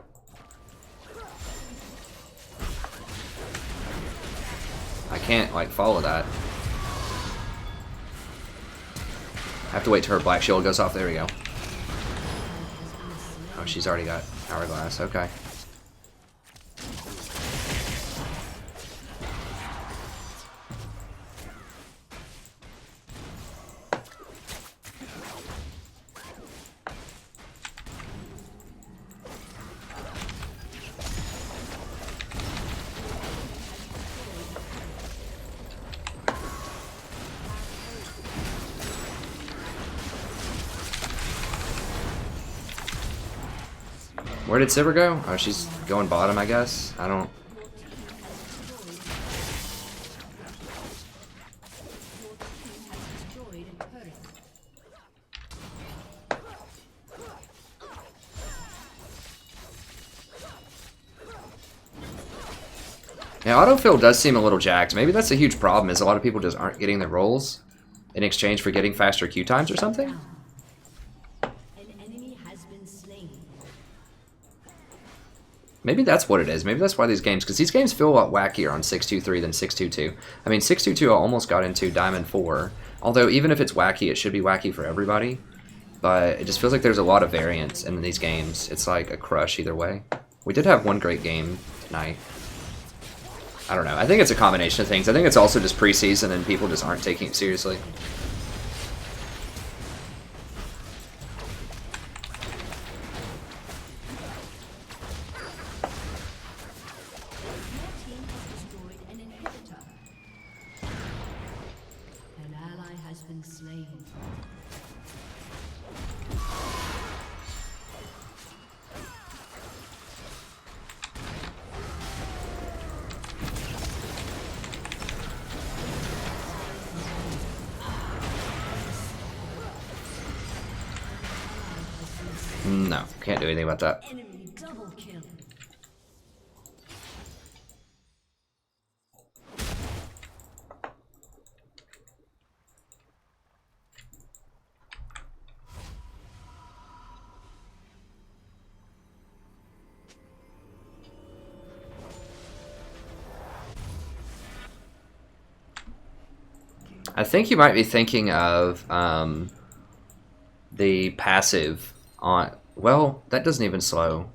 I can't, like, follow that. I have to wait till her black shield goes off. There we go. Oh, she's already got Hourglass. Okay. Where did Sivir go? Oh, she's going bottom, I guess. I don't... Yeah, autofill does seem a little jacked. Maybe that's a huge problem, is a lot of people just aren't getting their rolls in exchange for getting faster Q times or something? Maybe that's what it is. Maybe that's why these games... Because these games feel a lot wackier on 623 than 622. I mean, 622 I almost got into Diamond 4. Although, even if it's wacky, it should be wacky for everybody. But it just feels like there's a lot of variance in these games. It's like a crush either way. We did have one great game tonight. I don't know. I think it's a combination of things. I think it's also just preseason and people just aren't taking it seriously. No, can't do anything about that. Enemy double kill. I think you might be thinking of the passive on... Well, that doesn't even slow.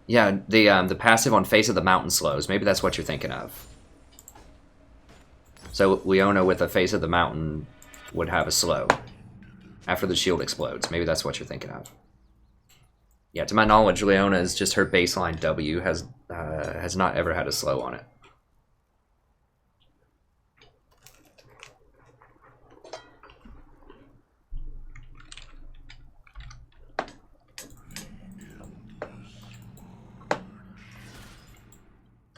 Yeah, the passive on Face of the Mountain slows. Maybe that's what you're thinking of. So Leona with the Face of the Mountain would have a slow after the shield explodes. Maybe that's what you're thinking of. Yeah, to my knowledge, Leona is just her baseline W has not ever had a slow on it.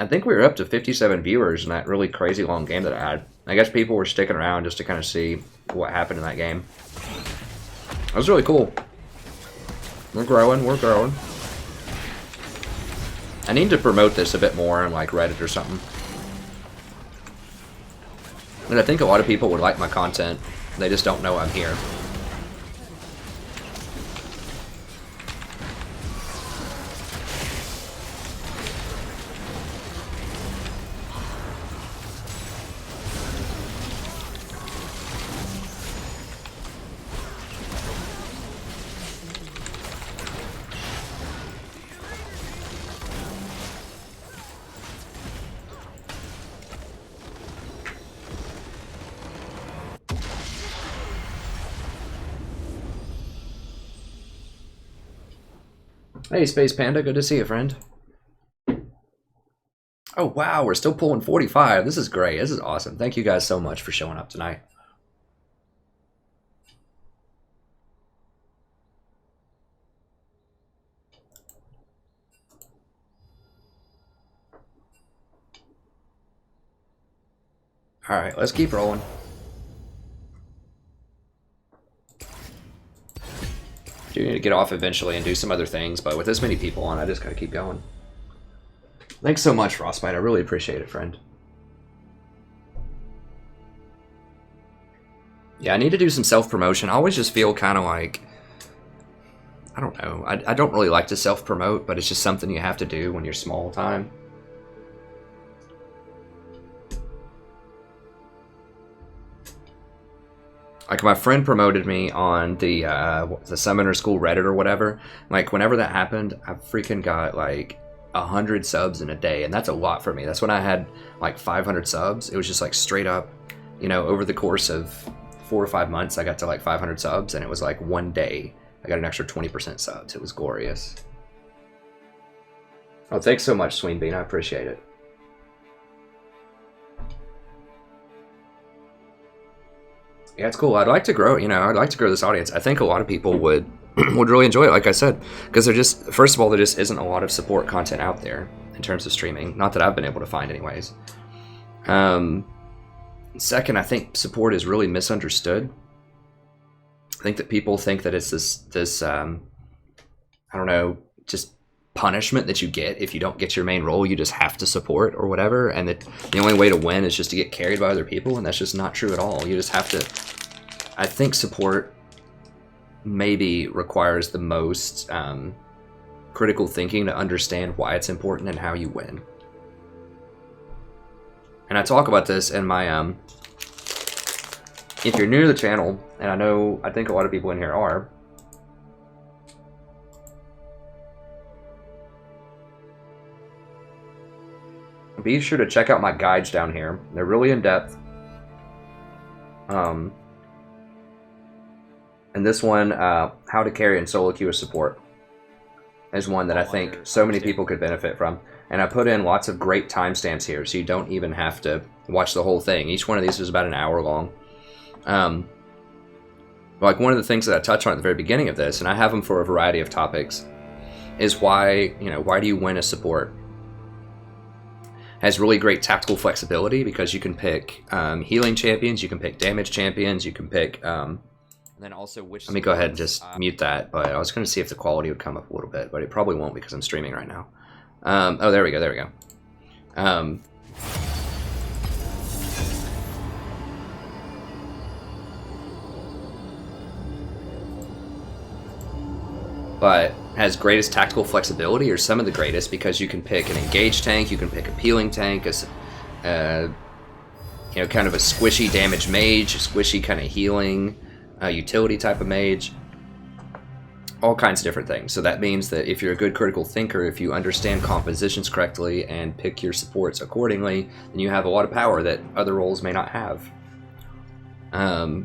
I think we were up to 57 viewers in that really crazy long game that I had. I guess people were sticking around just to kind of see what happened in that game. That was really cool. We're growing, we're growing. I need to promote this a bit more on like Reddit or something. And I think a lot of people would like my content. They just don't know I'm here. Hey, Space Panda, good to see you, friend. Oh, wow, we're still pulling 45. This is great. This is awesome. Thank you guys so much for showing up tonight. All right, let's keep rolling. Do need to get off eventually and do some other things, but with this many people on, I just gotta keep going. Thanks so much, Frostbite. I really appreciate it, friend. Yeah, I need to do some self-promotion. I always just feel kind of like, I don't know. I don't really like to self-promote, but it's just something you have to do when you're small time. Like, my friend promoted me on the Summoner School Reddit or whatever. Like, whenever that happened, I freaking got, like, 100 subs in a day. And that's a lot for me. That's when I had, like, 500 subs. It was just, like, straight up, you know, over the course of 4 or 5 months, I got to, like, 500 subs. And it was, like, one day, I got an extra 20% subs. It was glorious. Oh, thanks so much, Sweenbean. I appreciate it. Yeah, it's cool. I'd like to grow, you know, I'd like to grow this audience. I think a lot of people would really enjoy it, like I said, because there just, first of all, there just isn't a lot of support content out there in terms of streaming. Not that I've been able to find anyways. Second, I think support is really misunderstood. I think that people think that it's this I don't know, just punishment that you get if you don't get your main role. You just have to support or whatever, and that the only way to win is just to get carried by other people, and that's just not true at all. You just have to, I think support maybe requires the most critical thinking to understand why it's important and how you win. And I talk about this in my if you're new to the channel, and I think a lot of people in here are, be sure to check out my guides down here. They're really in-depth. And this one, How to Carry and Solo Queue with Support, is one that I think so many people could benefit from. And I put in lots of great timestamps here, so you don't even have to watch the whole thing. Each one of these is about an hour long. Like, one of the things that I touch on at the very beginning of this, and I have them for a variety of topics, is why do you win a support? Has really great tactical flexibility because you can pick healing champions, you can pick damage champions, you can pick. And then also which. Let me go ahead and just mute that. But I was going to see if the quality would come up a little bit, but it probably won't because I'm streaming right now. Oh, there we go. There we go. But has greatest tactical flexibility, or some of the greatest, because you can pick an engaged tank, you can pick a peeling tank, you know, kind of a squishy damage mage, a squishy kind of healing, utility type of mage, all kinds of different things. So that means that if you're a good critical thinker, if you understand compositions correctly and pick your supports accordingly, then you have a lot of power that other roles may not have. So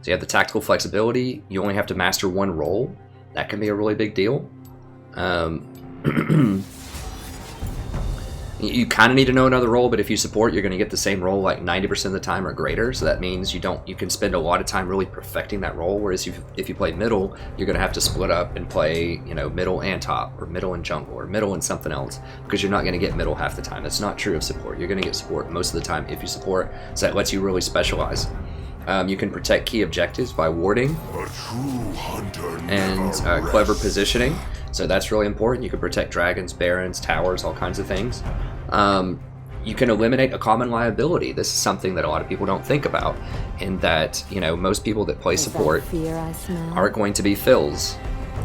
you have the tactical flexibility. You only have to master one role. That can be a really big deal. You kind of need to know another role, but if you support, you're going to get the same role like 90% of the time or greater. So that means you can spend a lot of time really perfecting that role. Whereas if you play middle, you're going to have to split up and play, you know, middle and top, or middle and jungle, or middle and something else, because you're not going to get middle half the time. That's not true of support. You're going to get support most of the time if you support. So that lets you really specialize. You can protect key objectives by warding and clever positioning. So that's really important. You can protect dragons, barons, towers, all kinds of things. You can eliminate a common liability. This is something that a lot of people don't think about, in that, you know, most people that play support aren't going to be fills.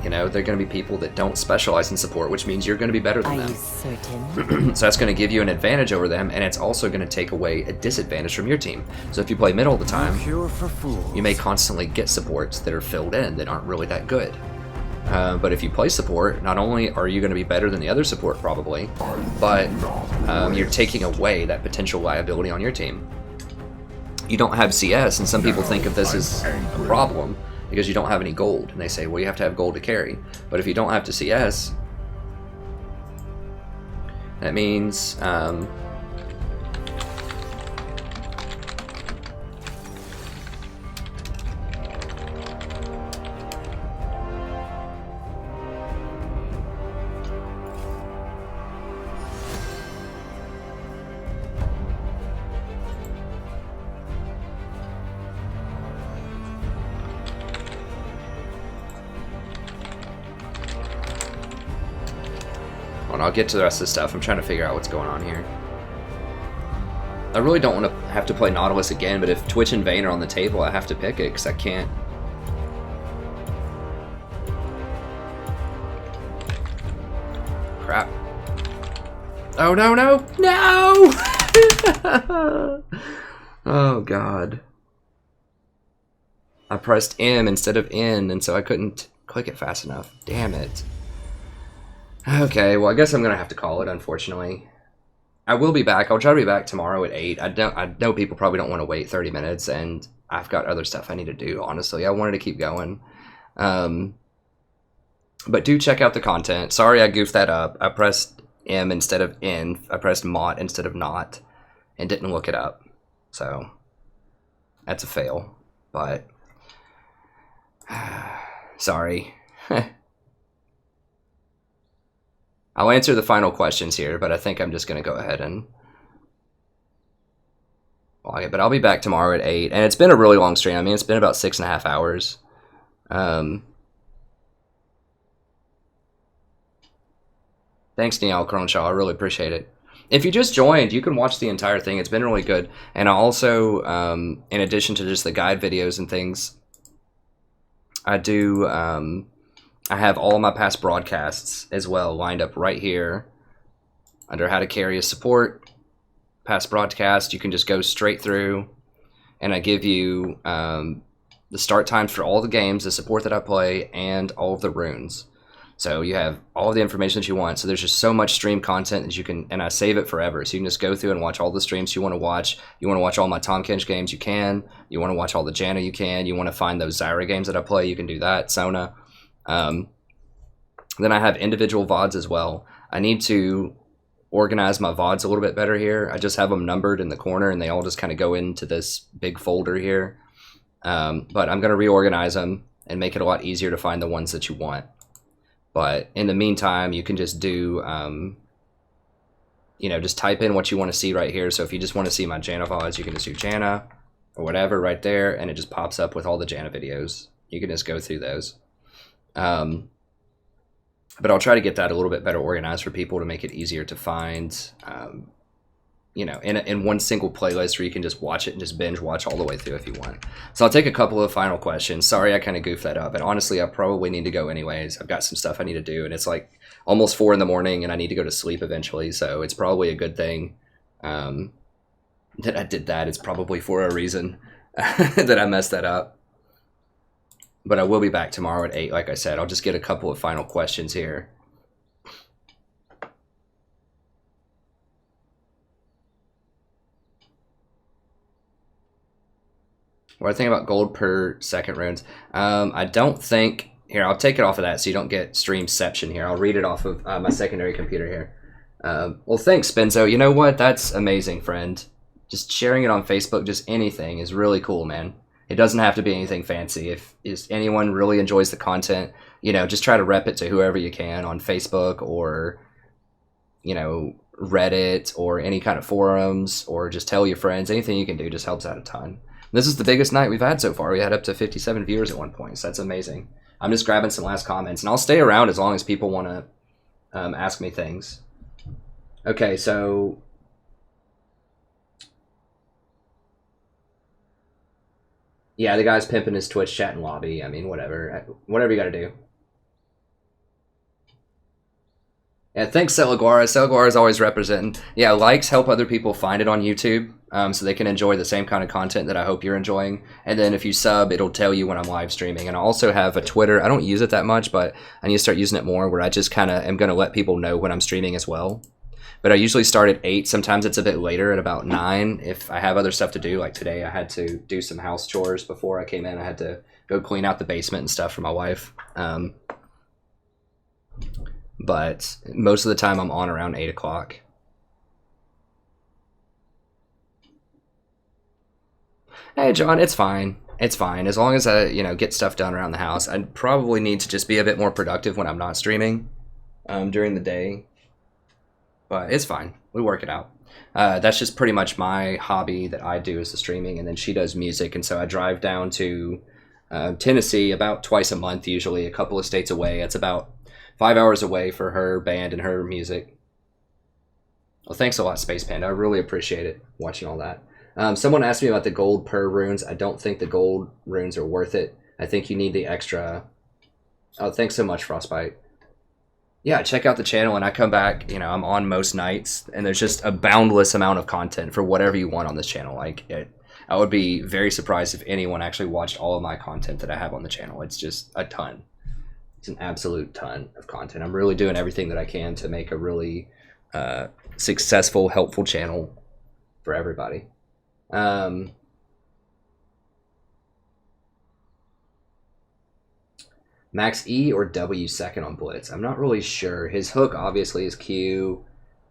You know, they're going to be people that don't specialize in support, which means you're going to be better than them. you certain? So that's going to give you an advantage over them, and it's also going to take away a disadvantage from your team. So if you play mid all the time, you may constantly get supports that are filled in that aren't really that good. But if you play support, not only are you going to be better than the other support probably, but you're taking away that potential liability on your team. You don't have CS, and some people think of this as a problem because you don't have any gold, and they say, well, you have to have gold to carry. But if you don't have to CS, that means I'll get to the rest of the stuff. I'm trying to figure out what's going on here. I really don't want to have to play Nautilus again, but if Twitch and Vayne are on the table, I have to pick it because I can't. Crap. Oh, no, no, no! Oh, God. I pressed M instead of N, and so I couldn't click it fast enough. Damn it. Okay, well, I guess I'm gonna have to call it, unfortunately. I will be back. I'll try to be back tomorrow at 8. I know people probably don't want to wait 30 minutes, and I've got other stuff I need to do, honestly. I wanted to keep going. But do check out the content. Sorry I goofed that up. I pressed M instead of N. I pressed mot instead of not, and didn't look it up. So, that's a fail. But, sorry. I'll answer the final questions here, but I think I'm just going to go ahead and log it. But I'll be back tomorrow at 8. And it's been a really long stream. I mean, it's been about 6.5 hours. Thanks, Neil Cronshaw. I really appreciate it. If you just joined, you can watch the entire thing. It's been really good. And I also, in addition to just the guide videos and things, I do... I have all of my past broadcasts as well lined up right here under how to carry a support. Past broadcast, you can just go straight through, and I give you the start times for all the games, the support that I play, and all of the runes. So you have all the information that you want. So there's just so much stream content that you can, and I save it forever. So you can just go through and watch all the streams you want to watch. You want to watch all my Tahm Kench games, you can. You want to watch all the Janna, you can. You want to find those Zyra games that I play, you can do that. Sona. Then I have individual VODs as well. I need to organize my VODs a little bit better here. I just have them numbered in the corner, and they all just kind of go into this big folder here. But I'm going to reorganize them and make it a lot easier to find the ones that you want. But in the meantime, you can just do, you know, just type in what you want to see right here. So if you just want to see my Janna VODs, you can just do Janna or whatever right there, and it just pops up with all the Janna videos. You can just go through those. But I'll try to get that a little bit better organized for people to make it easier to find, you know, in one single playlist where you can just watch it and just binge watch all the way through if you want. So I'll take a couple of final questions. Sorry I kind of goofed that up. And honestly, I probably need to go anyways. I've got some stuff I need to do, and it's like almost 4 in the morning, and I need to go to sleep eventually. So it's probably a good thing that I did that. It's probably for a reason that I messed that up. But I will be back tomorrow at 8, like I said. I'll just get a couple of final questions here. What do I think about gold per second runes? I don't think... Here, I'll take it off of that so you don't get streamception here. I'll read it off of my secondary computer here. Well, thanks, Benzo. You know what? That's amazing, friend. Just sharing it on Facebook, just anything, is really cool, man. It doesn't have to be anything fancy. If anyone really enjoys the content, you know, just try to rep it to whoever you can on Facebook or, you know, Reddit or any kind of forums, or just tell your friends. Anything you can do just helps out a ton. This is the biggest night we've had so far. We had up to 57 viewers at one point, so that's amazing. I'm just grabbing some last comments, and I'll stay around as long as people want to ask me things. Okay, so yeah, the guy's pimping his Twitch chat and lobby. I mean, whatever you got to do. Yeah, thanks, Celaguara. Celaguara is always representing. Yeah, likes help other people find it on YouTube, so they can enjoy the same kind of content that I hope you're enjoying. And then if you sub, it'll tell you when I'm live streaming. And I also have a Twitter. I don't use it that much, but I need to start using it more, where I just kind of am going to let people know when I'm streaming as well. But I usually start at 8. Sometimes it's a bit later at about 9 if I have other stuff to do. Like today I had to do some house chores before I came in. I had to go clean out the basement and stuff for my wife. But most of the time I'm on around 8 o'clock. Hey, John, it's fine. It's fine. As long as I, you know, get stuff done around the house. I probably need to just be a bit more productive when I'm not streaming during the day. But it's fine. We work it out. That's just pretty much my hobby that I do, is the streaming, and then she does music. And so I drive down to Tennessee about twice a month, usually a couple of states away. It's about 5 hours away for her band and her music. Well, thanks a lot, Space Panda. I really appreciate it, watching all that. Someone asked me about the gold per runes. I don't think the gold runes are worth it. I think you need the extra. Oh, thanks so much, Frostbite. Yeah, check out the channel, and I come back, you know, I'm on most nights, and there's just a boundless amount of content for whatever you want on this channel. Like, I would be very surprised if anyone actually watched all of my content that I have on the channel. It's just a ton. It's an absolute ton of content. I'm really doing everything that I can to make a really successful, helpful channel for everybody. Max E or W second on Blitz? I'm not really sure. His hook obviously is Q.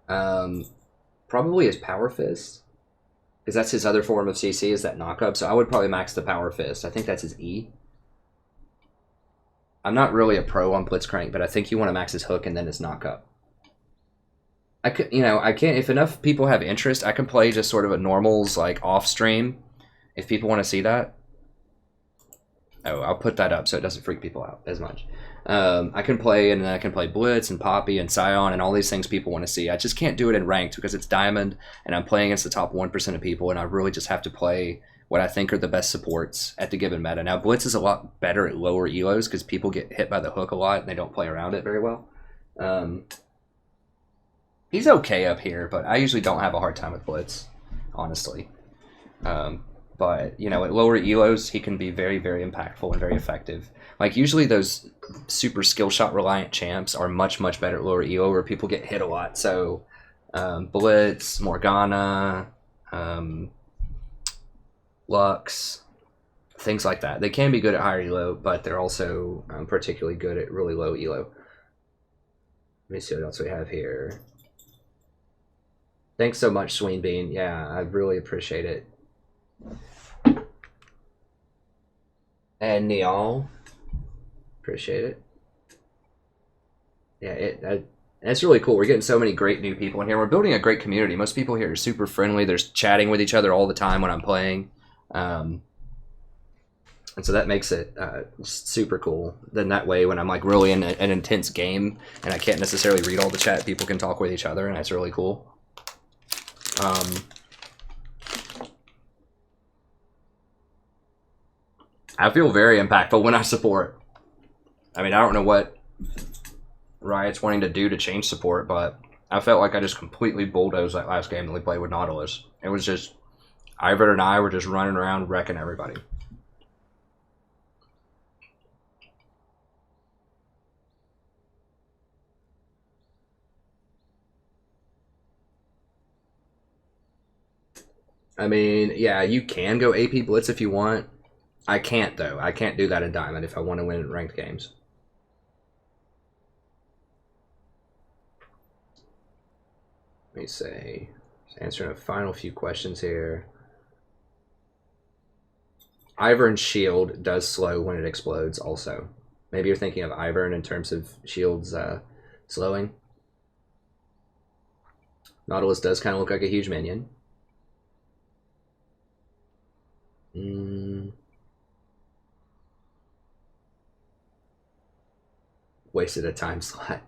Probably his Power Fist, because that's his other form of CC, is that knockup. So I would probably max the Power Fist. I think that's his E. I'm not really a pro on Blitzcrank, but I think you want to max his hook and then his knockup. I could, you know, I can't. If enough people have interest, I can play just sort of a normals, like off stream, if people want to see that. Oh, I'll put that up so it doesn't freak people out as much. I can play, and then I can play Blitz and Poppy and Scion and all these things people want to see. I just can't do it in ranked because it's Diamond, and I'm playing against the top 1% of people, and I really just have to play what I think are the best supports at the given meta. Now, Blitz is a lot better at lower elos because people get hit by the hook a lot, and they don't play around it very well. He's okay up here, but I usually don't have a hard time with Blitz, honestly. But, you know, at lower elos, he can be very, very impactful and very effective. Like, usually those super skill shot reliant champs are much, much better at lower elo, where people get hit a lot. So, Blitz, Morgana, Lux, things like that. They can be good at higher elo, but they're also particularly good at really low elo. Let me see what else we have here. Thanks so much, Sweenbean. Yeah, I really appreciate it. And Neal, appreciate it. Yeah, it's really cool. We're getting so many great new people in here. We're building a great community. Most people here are super friendly. They're chatting with each other all the time when I'm playing. And so that makes it super cool. Then that way, when I'm like really in an intense game and I can't necessarily read all the chat, people can talk with each other, and that's really cool. I feel very impactful when I support. I mean, I don't know what Riot's wanting to do to change support, but I felt like I just completely bulldozed that last game that we played with Nautilus. It was just, Ivor and I were just running around wrecking everybody. I mean, yeah, you can go AP Blitz if you want. I can't, though. I can't do that in Diamond if I want to win ranked games. Let me see. Just answering a final few questions here. Ivern's shield does slow when it explodes also. Maybe you're thinking of Ivern in terms of shields slowing. Nautilus does kind of look like a huge minion. Wasted a time slot.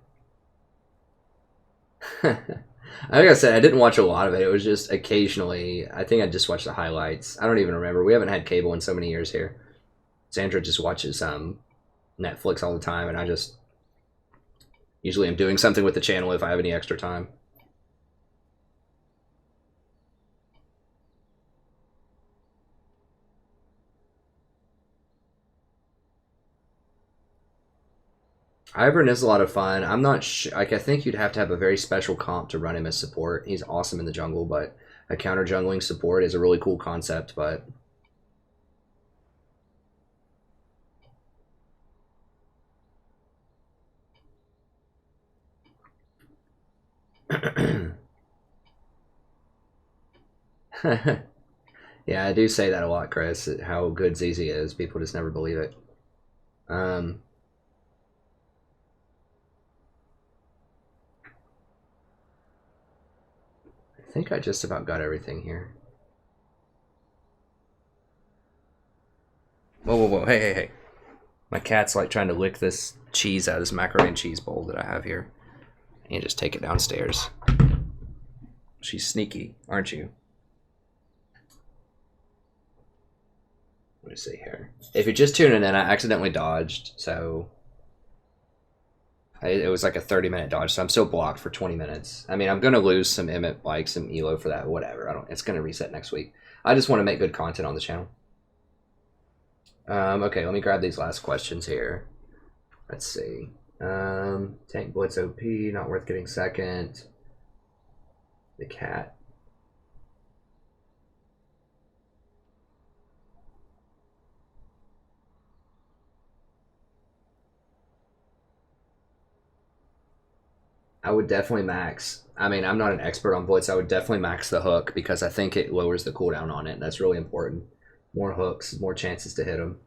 Like I said, I didn't watch a lot of it. It was just occasionally. I think I just watched the highlights. I don't even remember. We haven't had cable in so many years here. Sandra just watches Netflix all the time, and I just usually am doing something with the channel if I have any extra time. Ivern is a lot of fun. I'm not sure. Like, I think you'd have to have a very special comp to run him as support. He's awesome in the jungle, but a counter jungling support is a really cool concept, but yeah, I do say that a lot, Chris, how good ZZ is. People just never believe it. I think I just about got everything here. Whoa, whoa, whoa, hey, hey, hey. My cat's like trying to lick this cheese out of this macaroni and cheese bowl that I have here. And just take it downstairs. She's sneaky, aren't you? Let me see here. If you're just tuning in, I accidentally dodged, so it was like a 30-minute dodge, so I'm still blocked for 20 minutes. I mean, I'm gonna lose some Emmett, like some Elo for that, whatever. It's gonna reset next week. I just want to make good content on the channel. Okay, let me grab these last questions here. Let's see. Tank Blitz OP, not worth getting second. The cat. I would definitely max. I mean, I'm not an expert on Blitz. I would definitely max the hook because I think it lowers the cooldown on it. That's really important. More hooks, more chances to hit them.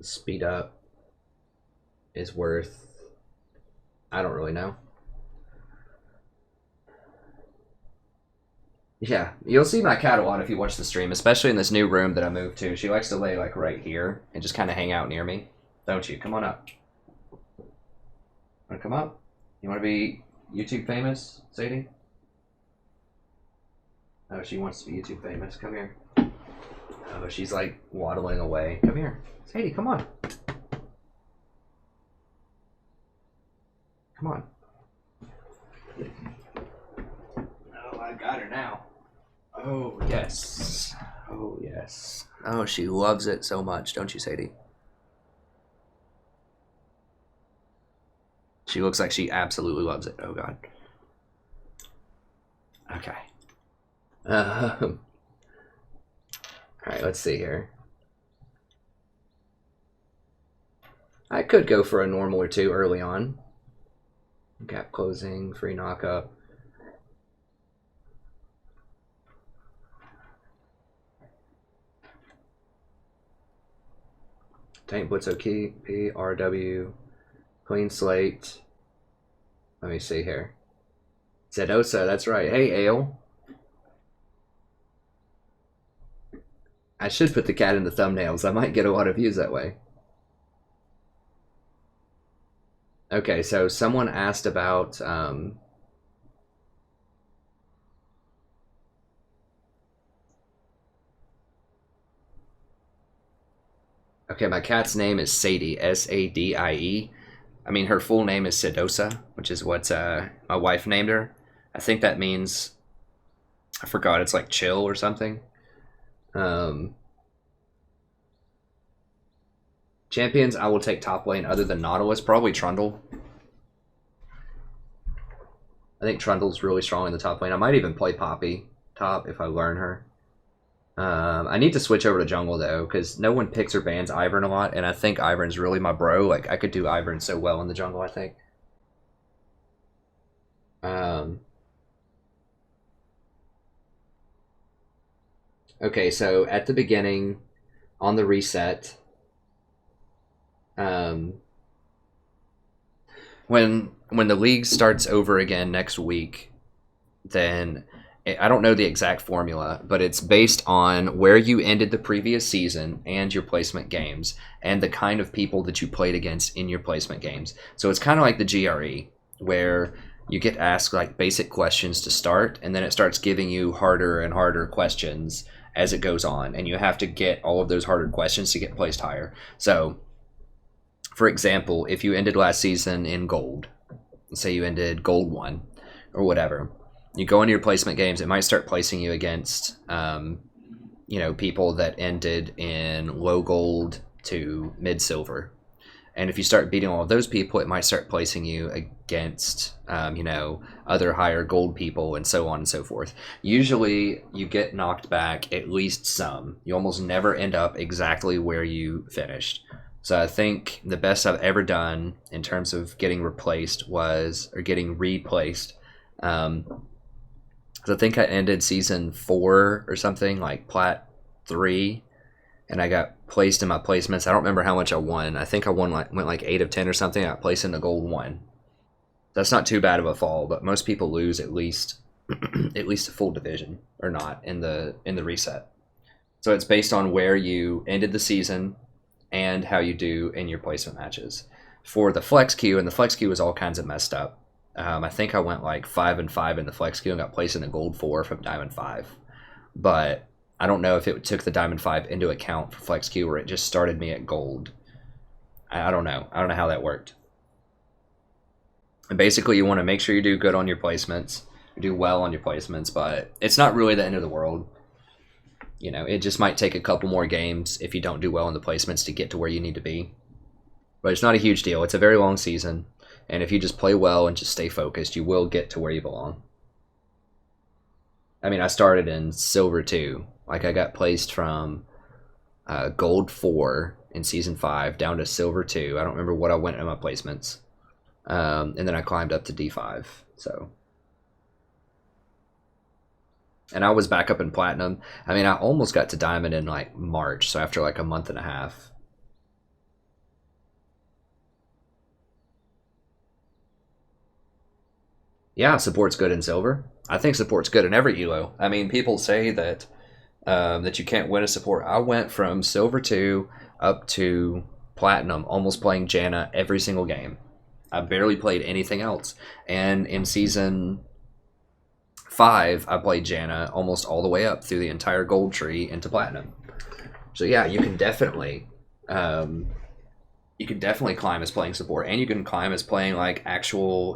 Speed up is worth, I don't really know. Yeah, you'll see my cat a lot if you watch the stream, especially in this new room that I moved to. She likes to lay like right here and just kind of hang out near me. Don't you? Come on up. Want to come up? You want to be YouTube famous, Sadie? Oh, she wants to be YouTube famous. Come here. Oh, she's like waddling away. Come here. Sadie, come on. Come on. Oh, I got her now. Oh, yes. Oh, yes. Oh, she loves it so much, don't you, Sadie? She looks like she absolutely loves it. Oh, God. Okay. All right, let's see here. I could go for a normal or two early on. Gap closing, free knockup. Tank Blitz OK, RW, clean slate. Let me see here. Zedosa, that's right. Hey, Ale. I should put the cat in the thumbnails. I might get a lot of views that way. Okay, so someone asked about okay, my cat's name is Sadie, S-A-D-I-E. I mean, her full name is Sedosa, which is what my wife named her. I think that means, I forgot, it's like chill or something. Champions, I will take top lane other than Nautilus, probably Trundle. I think Trundle's really strong in the top lane. I might even play Poppy top if I learn her. I need to switch over to jungle though, because no one picks or bans Ivern a lot, and I think Ivern's really my bro. Like I could do Ivern so well in the jungle, I think. Okay, so at the beginning, on the reset, when the league starts over again next week, then I don't know the exact formula, but it's based on where you ended the previous season and your placement games and the kind of people that you played against in your placement games. So it's kind of like the GRE, where you get asked like basic questions to start, and then it starts giving you harder and harder questions as it goes on, and you have to get all of those harder questions to get placed higher. So, for example, if you ended last season in gold, say you ended gold 1 or whatever, you go into your placement games, it might start placing you against, people that ended in low gold to mid silver. And if you start beating all of those people, it might start placing you against, other higher gold people and so on and so forth. Usually you get knocked back at least some. You almost never end up exactly where you finished. So I think the best I've ever done in terms of getting replaced getting replaced. I think I ended season 4 or something, like plat 3. And I got placed in my placements. I don't remember how much I won. I think I went like 8 of 10 or something. I got placed in the gold 1. That's not too bad of a fall, but most people lose at least a full division or not in the reset. So it's based on where you ended the season and how you do in your placement matches. For the flex queue, and the flex queue was all kinds of messed up. I think I went like 5 and 5 in the flex queue and got placed in the gold 4 from diamond 5. But I don't know if it took the diamond 5 into account for flex queue or it just started me at gold. I don't know. I don't know how that worked. And basically you want to make sure you do good on your placements, do well on your placements, but it's not really the end of the world. It just might take a couple more games if you don't do well in the placements to get to where you need to be. But it's not a huge deal. It's a very long season. And if you just play well and just stay focused, you will get to where you belong. I mean, I started in silver 2. Like, I got placed from gold 4 in season 5 down to silver 2. I don't remember what I went in my placements. And then I climbed up to D5. So, and I was back up in platinum. I mean, I almost got to diamond in like March. So after like a month and a half. Yeah, support's good in silver. I think support's good in every elo. I mean, people say that that you can't win a support. I went from silver 2 up to platinum, almost playing Janna every single game. I barely played anything else. And in season 5, I played Janna almost all the way up through the entire gold tree into platinum. So yeah, you can definitely climb as playing support, and you can climb as playing like actual,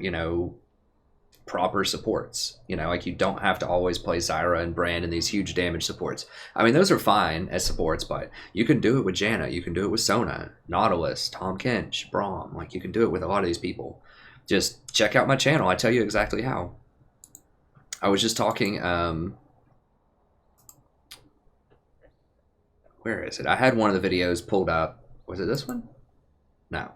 proper supports. Like you don't have to always play Zyra and Brand and these huge damage supports. I mean, those are fine as supports, but you can do it with Janna, you can do it with Sona, Nautilus, Tom Kench, Braum. Like you can do it with a lot of these people. Just check out my channel. I tell you exactly how. I was just talking, where is it? I had one of the videos pulled up. Was it this one? No.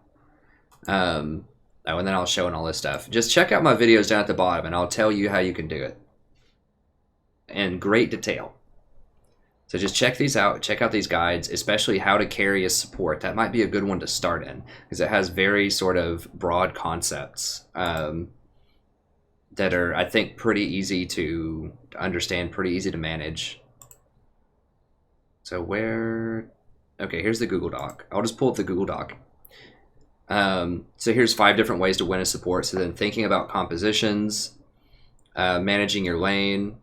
Oh, and then I was showing all this stuff. Just check out my videos down at the bottom, and I'll tell you how you can do it in great detail. So just check these out. Check out these guides, especially how to carry a support. That might be a good one to start in, because it has very sort of broad concepts that are, I think, pretty easy to understand, pretty easy to manage. So okay, here's the Google Doc. I'll just pull up the Google Doc. So here's 5 different ways to win a support. So then thinking about compositions, managing your lane,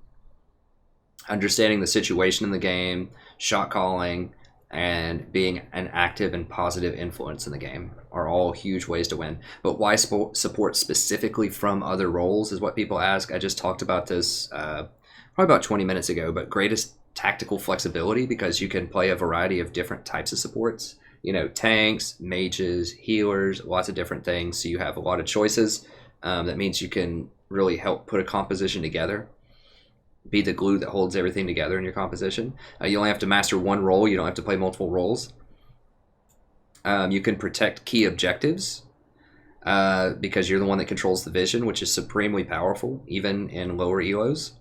understanding the situation in the game, shot calling, and being an active and positive influence in the game are all huge ways to win. But why support specifically from other roles is what people ask. I just talked about this probably about 20 minutes ago, but greatest tactical flexibility, because you can play a variety of different types of supports. Tanks, mages, healers, lots of different things. So you have a lot of choices. That means you can really help put a composition together. be the glue that holds everything together in your composition. You only have to master one role. You don't have to play multiple roles. You can protect key objectives because you're the one that controls the vision, which is supremely powerful, even in lower ELOs.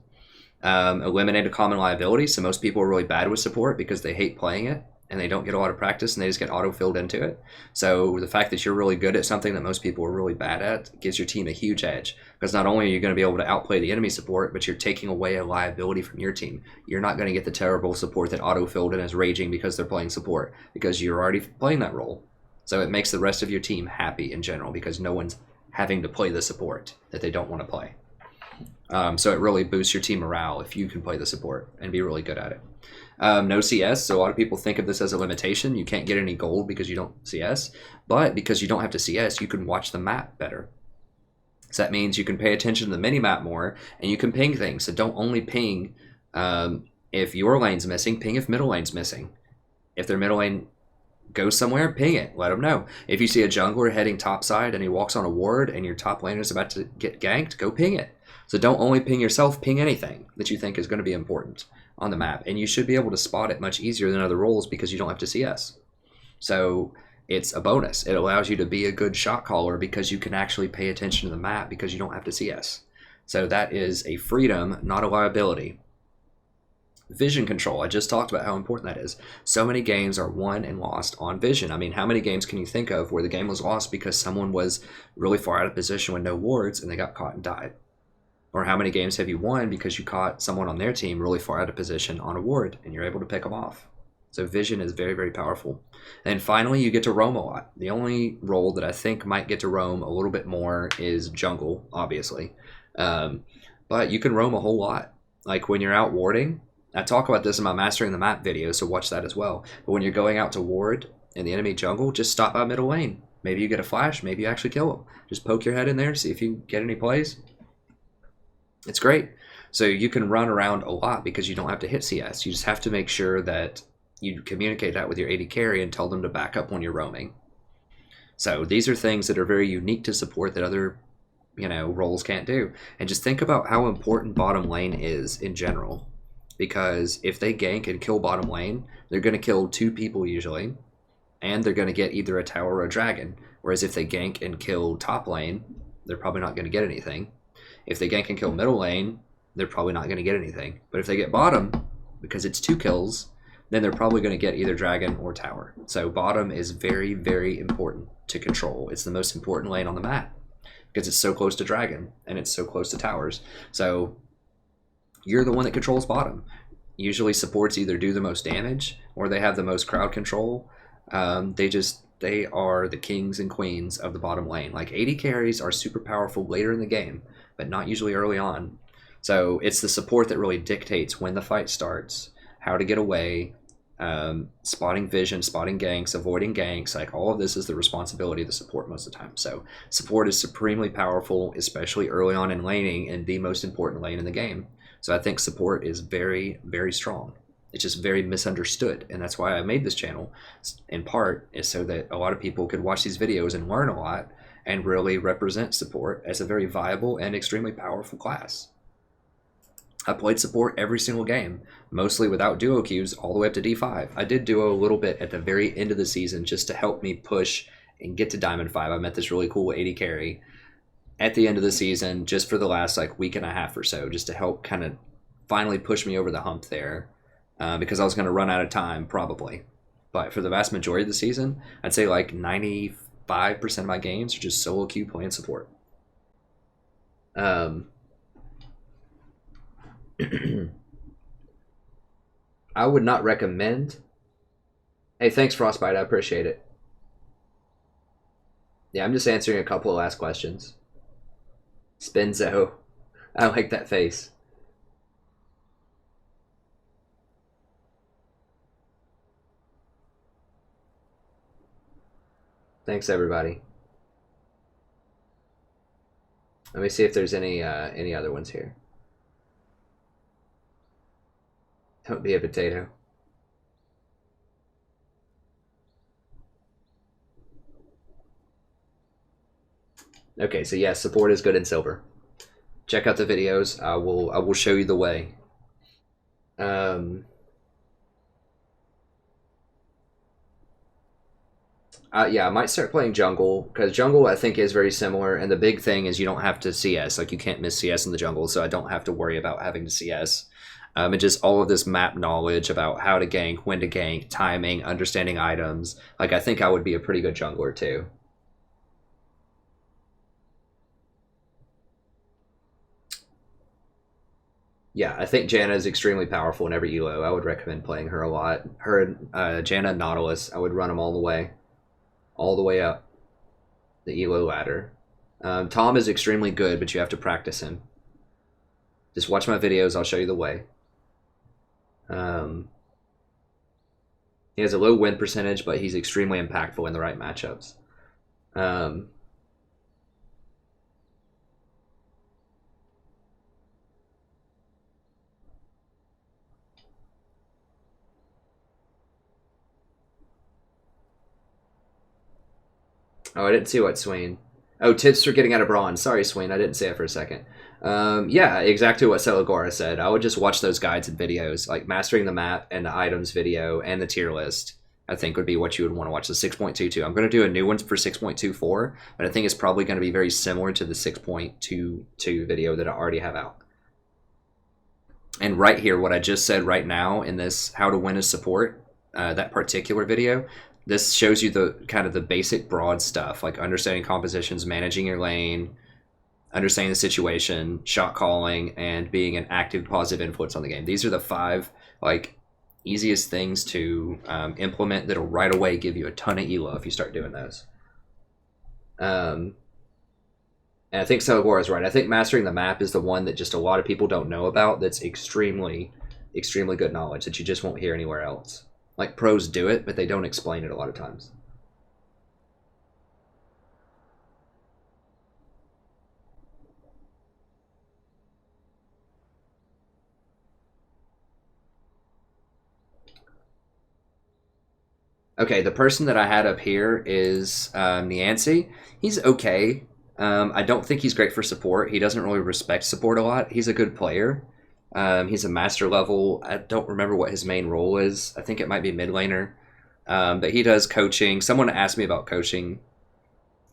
Eliminate a common liability, so most people are really bad with support because they hate playing it, and they don't get a lot of practice, and they just get auto-filled into it. So the fact that you're really good at something that most people are really bad at gives your team a huge edge, because not only are you going to be able to outplay the enemy support, but you're taking away a liability from your team. You're not going to get the terrible support that auto-filled and is raging because they're playing support, because you're already playing that role. So it makes the rest of your team happy in general, because no one's having to play the support that they don't want to play. So it really boosts your team morale if you can play the support and be really good at it. No CS, so a lot of people think of this as a limitation. You can't get any gold because you don't CS, but because you don't have to CS, you can watch the map better. So that means you can pay attention to the mini-map more, and you can ping things. So don't only ping if your lane's missing, ping if middle lane's missing. If their middle lane goes somewhere, ping it, let them know. If you see a jungler heading topside and he walks on a ward and your top laner is about to get ganked, go ping it. So don't only ping yourself, ping anything that you think is going to be important on the map. And you should be able to spot it much easier than other roles because you don't have to CS. So it's a bonus. It allows you to be a good shot caller because you can actually pay attention to the map because you don't have to CS. So that is a freedom, not a liability. Vision control, I just talked about how important that is. So many games are won and lost on vision. I mean, how many games can you think of where the game was lost because someone was really far out of position with no wards and they got caught and died? Or how many games have you won because you caught someone on their team really far out of position on a ward and you're able to pick them off? So vision is very, very powerful. And finally, you get to roam a lot. The only role that I think might get to roam a little bit more is jungle, obviously. But you can roam a whole lot. Like when you're out warding, I talk about this in my Mastering the Map video, so watch that as well. But when you're going out to ward in the enemy jungle, just stop by middle lane. Maybe you get a flash, maybe you actually kill them. Just poke your head in there, see if you get any plays. It's great. So you can run around a lot because you don't have to hit CS. You just have to make sure that you communicate that with your AD carry and tell them to back up when you're roaming. So these are things that are very unique to support that other, roles can't do. And just think about how important bottom lane is in general. Because if they gank and kill bottom lane, they're going to kill 2 people usually, and they're going to get either a tower or a dragon. Whereas if they gank and kill top lane, they're probably not going to get anything. If they gank and kill middle lane, they're probably not going to get anything. But if they get bottom, because it's 2 kills, then they're probably going to get either dragon or tower. So bottom is very, very important to control. It's the most important lane on the map because it's so close to dragon and it's so close to towers. So you're the one that controls bottom. Usually supports either do the most damage or they have the most crowd control. They are the kings and queens of the bottom lane. Like AD carries are super powerful later in the game, but not usually early on. So it's the support that really dictates when the fight starts, how to get away, spotting vision, spotting ganks, avoiding ganks. Like all of this is the responsibility of the support most of the time. So support is supremely powerful, especially early on in laning and the most important lane in the game. So I think support is very, very strong. It's just very misunderstood. And that's why I made this channel, in part, is so that a lot of people could watch these videos and learn a lot and really represent support as a very viable and extremely powerful class. I played support every single game, mostly without duo queues all the way up to D5. I did duo a little bit at the very end of the season just to help me push and get to Diamond 5. I met this really cool AD carry at the end of the season just for the last week and a half or so, just to help kind of finally push me over the hump there because I was going to run out of time probably. But for the vast majority of the season, I'd say 95% of my games are just solo queue playing support. I would not recommend. Hey, thanks Frostbite, I appreciate it. Yeah, I'm just answering a couple of last questions. Spinzo. I like that face. Thanks, everybody. Let me see if there's any other ones here. Don't be a potato. Okay, so yeah, support is good in silver. Check out the videos. I will show you the way Yeah, I might start playing jungle, because jungle I think is very similar, and the big thing is you don't have to CS. Like, you can't miss CS in the jungle, so I don't have to worry about having to CS. And just all of this map knowledge about how to gank, when to gank, timing, understanding items. Like, I think I would be a pretty good jungler too. Yeah, I think Janna is extremely powerful in every elo. I would recommend playing her a lot. Her, Janna and Nautilus, I would run them all the way up the elo ladder. Tom is extremely good, but you have to practice him. Just watch my videos, I'll show you the way. He has a low win percentage, but he's extremely impactful in the right matchups. Oh, I didn't see what Swain. Oh, tips for getting out of bronze. Sorry, Swain, I didn't say it for a second. Yeah, exactly what Celagora said. I would just watch those guides and videos, like Mastering the Map and the Items video and the tier list. I think would be what you would want to watch, the 6.22. I'm going to do a new one for 6.24, but I think it's probably going to be very similar to the 6.22 video that I already have out. And right here, what I just said right now in this How to Win as Support, that particular video, this shows you the kind of the basic broad stuff, like understanding compositions, managing your lane, understanding the situation, shot calling, and being an active positive influence on the game. These are the 5 like easiest things to implement that'll right away give you a ton of elo if you start doing those. And I think Celagora is right. I think Mastering the Map is the one that just a lot of people don't know about. That's extremely good knowledge that you just won't hear anywhere else. Like, pros do it, but they don't explain it a lot of times. Okay, the person that I had up here is Niancy. He's okay. I don't think he's great for support. He doesn't really respect support a lot. He's a good player. He's a master level. I don't remember what his main role is. I think it might be mid laner. But he does coaching. Someone asked me about coaching.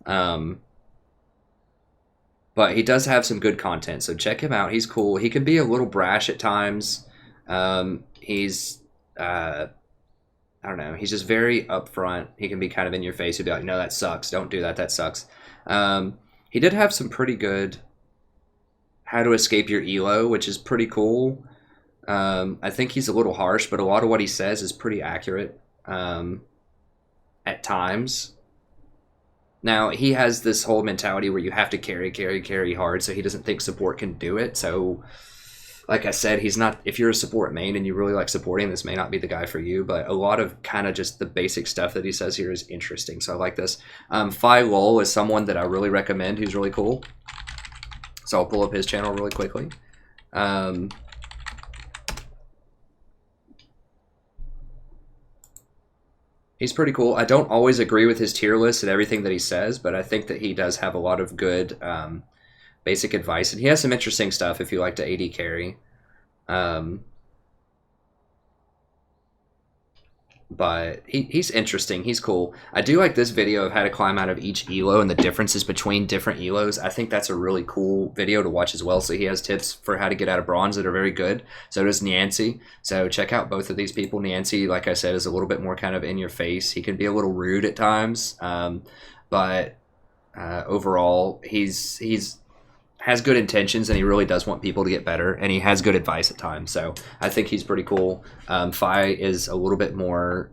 But he does have some good content, so check him out. He's cool. He can be a little brash at times. He's... I don't know. He's just very upfront. He can be kind of in your face. He'll be like, no, that sucks. Don't do that. That sucks. He did have some pretty good how to escape your elo, which is pretty cool. I think he's a little harsh, but a lot of what he says is pretty accurate at times. Now, he has this whole mentality where you have to carry hard, so he doesn't think support can do it. So... like I said, he's not, if you're a support main and you really like supporting, this may not be the guy for you, but a lot of kind of just the basic stuff that he says here is interesting. So I like this. Phi Lol is someone that I really recommend who's really cool. So I'll pull up his channel really quickly. He's pretty cool. I don't always agree with his tier list and everything that he says, but I think that he does have a lot of good... basic advice, and he has some interesting stuff if you like to AD carry. But he's interesting. He's cool. I do like this video of how to climb out of each elo and the differences between different elos. I think that's a really cool video to watch as well. So he has tips for how to get out of bronze that are very good. So does Niancy. So check out both of these people. Niancy, like I said, is a little bit more kind of in your face. He can be a little rude at times, but overall, he's has good intentions, and he really does want people to get better, and he has good advice at times. So I think he's pretty cool. Phi is a little bit more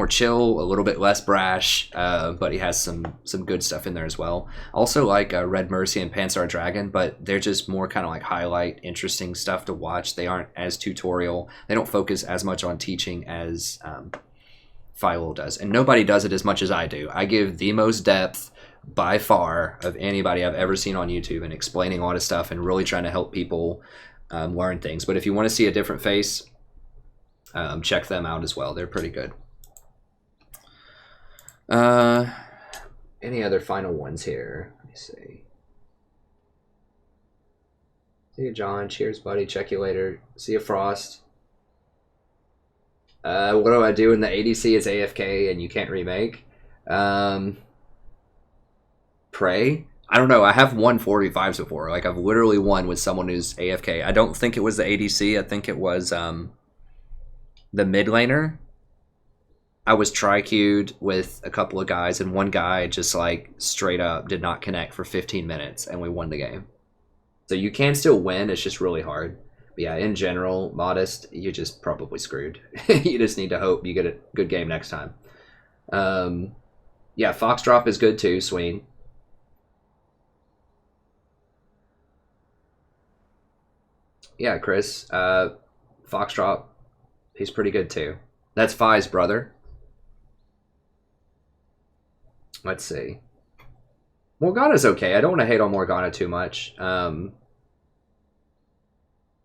chill, a little bit less brash, but he has some good stuff in there as well. Also like Red Mercy and Pansar Dragon, but they're just more kind of like highlight interesting stuff to watch. They aren't as tutorial. They don't focus as much on teaching as Philo does, and nobody does it as much as I do. I give the most depth by far of anybody I've ever seen on YouTube and explaining a lot of stuff and really trying to help people learn things. But if you want to see a different face, check them out as well. They're pretty good. Any other final ones here? Let me see. See you, John. Cheers, buddy. Check you later. See you, Frost. What do I do when the ADC is AFK and you can't remake? Pray? I don't know. I have won 4v5s before. Like, I've literally won with someone who's AFK. I don't think it was the ADC. I think it was the mid laner. I was tri-queued with a couple of guys, and one guy just, like, straight up did not connect for 15 minutes, and we won the game. So you can still win. It's just really hard. But yeah, in general, Modest, you're just probably screwed. You just need to hope you get a good game next time. Yeah, Foxdrop is good too, Sween. Yeah, Chris. Foxdrop, he's pretty good too. That's Fi's brother. Let's see. Morgana's okay. I don't want to hate on Morgana too much.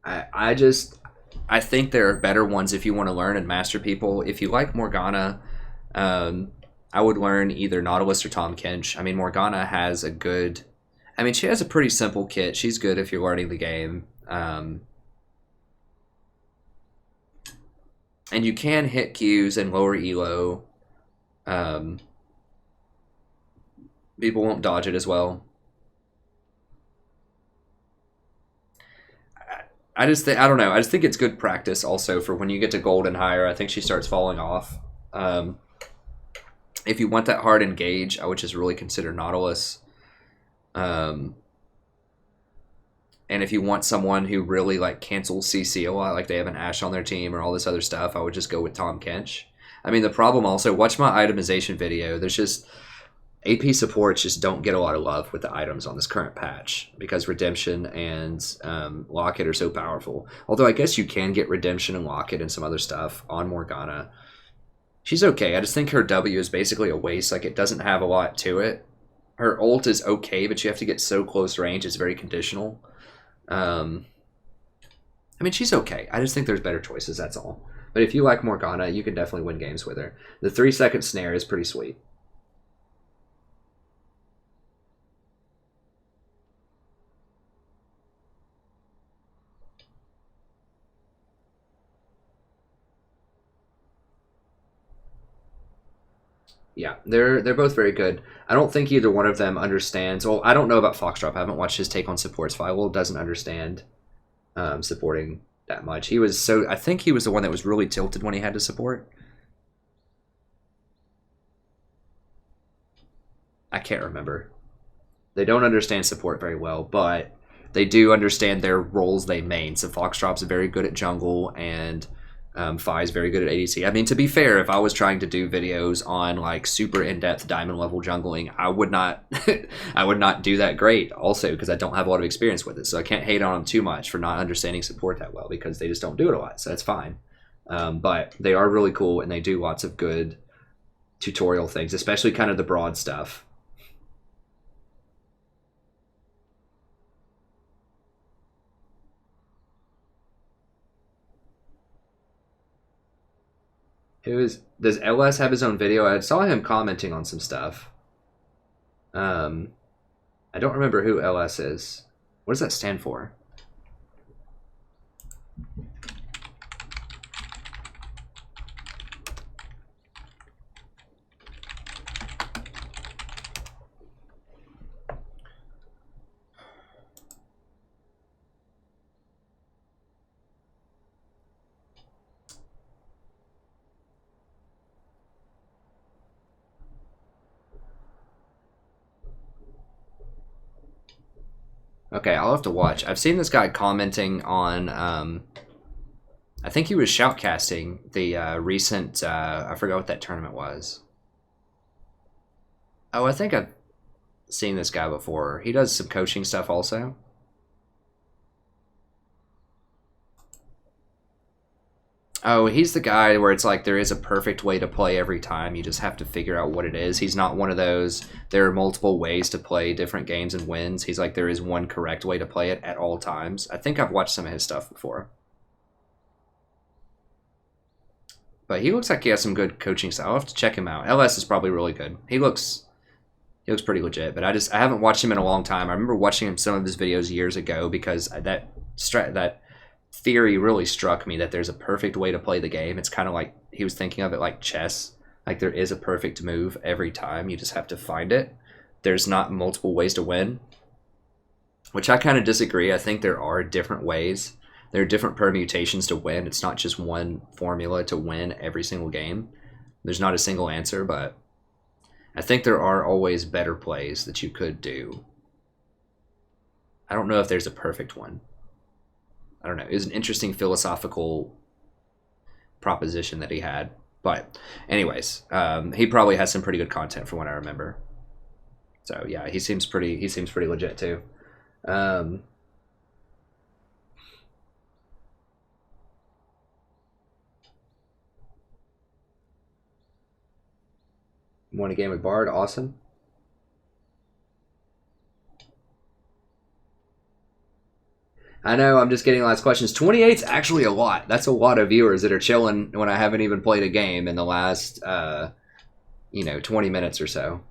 I think there are better ones if you want to learn and master people. If you like Morgana, I would learn either Nautilus or Tom Kench. I mean, Morgana has a good... I mean, she has a pretty simple kit. She's good if you're learning the game. And you can hit Qs and lower elo. People won't dodge it as well. I just think, I don't know. I just think it's good practice also for when you get to gold and higher. I think she starts falling off. If you want that hard engage, I would just really consider Nautilus. And if you want someone who really like cancels CC a lot, like they have an Ashe on their team or all this other stuff, I would just go with Tom Kench. I mean, the problem also, watch my itemization video. There's just... AP supports just don't get a lot of love with the items on this current patch because Redemption and Locket are so powerful. Although I guess you can get Redemption and Locket and some other stuff on Morgana. She's okay. I just think her W is basically a waste. Like, it doesn't have a lot to it. Her ult is okay, but you have to get so close range. It's very conditional. I mean, she's okay. I just think there's better choices, that's all. But if you like Morgana, you can definitely win games with her. The 3-second snare is pretty sweet. Yeah, they're both very good. I don't think either one of them understands. Well, I don't know about Foxdrop. I haven't watched his take on supports. Firewall doesn't understand supporting that much. He was so... I think he was the one that was really tilted when he had to support. I can't remember. They don't understand support very well, but they do understand their roles they main. So Foxdrop's very good at jungle, and... Fi's very good at ADC. I mean, to be fair, if I was trying to do videos on like super in-depth diamond level jungling, I would not I would not do that great also because I don't have a lot of experience with it. So I can't hate on them too much for not understanding support that well because they just don't do it a lot. So that's fine. But they are really cool and they do lots of good tutorial things, especially kind of the broad stuff. Does LS have his own video? I saw him commenting on some stuff. I don't remember who LS is. What does that stand for? Okay, I'll have to watch. I've seen this guy commenting on, I think he was shoutcasting the recent, I forgot what that tournament was. Oh, I think I've seen this guy before. He does some coaching stuff also. Oh, he's the guy where it's like there is a perfect way to play every time. You just have to figure out what it is. He's not one of those, there are multiple ways to play different games and wins. He's like, there is one correct way to play it at all times. I think I've watched some of his stuff before. But he looks like he has some good coaching style. I'll have to check him out. LS is probably really good. He looks pretty legit, but I haven't watched him in a long time. I remember watching him some of his videos years ago because that theory really struck me, that there's a perfect way to play the game. It's kind of like he was thinking of it like chess. Like there is a perfect move every time. You just have to find it. There's not multiple ways to win, which I kind of disagree. I think there are different ways. There are different permutations to win. It's not just one formula to win every single game. There's not a single answer, but I think there are always better plays that you could do. I don't know if there's a perfect one. I don't know. It was an interesting philosophical proposition that he had. But anyways, he probably has some pretty good content from what I remember. So yeah, he seems pretty legit too. Won a game with Bard, awesome. I know, I'm just getting last questions. 28's actually a lot. That's a lot of viewers that are chilling when I haven't even played a game in the last, 20 minutes or so.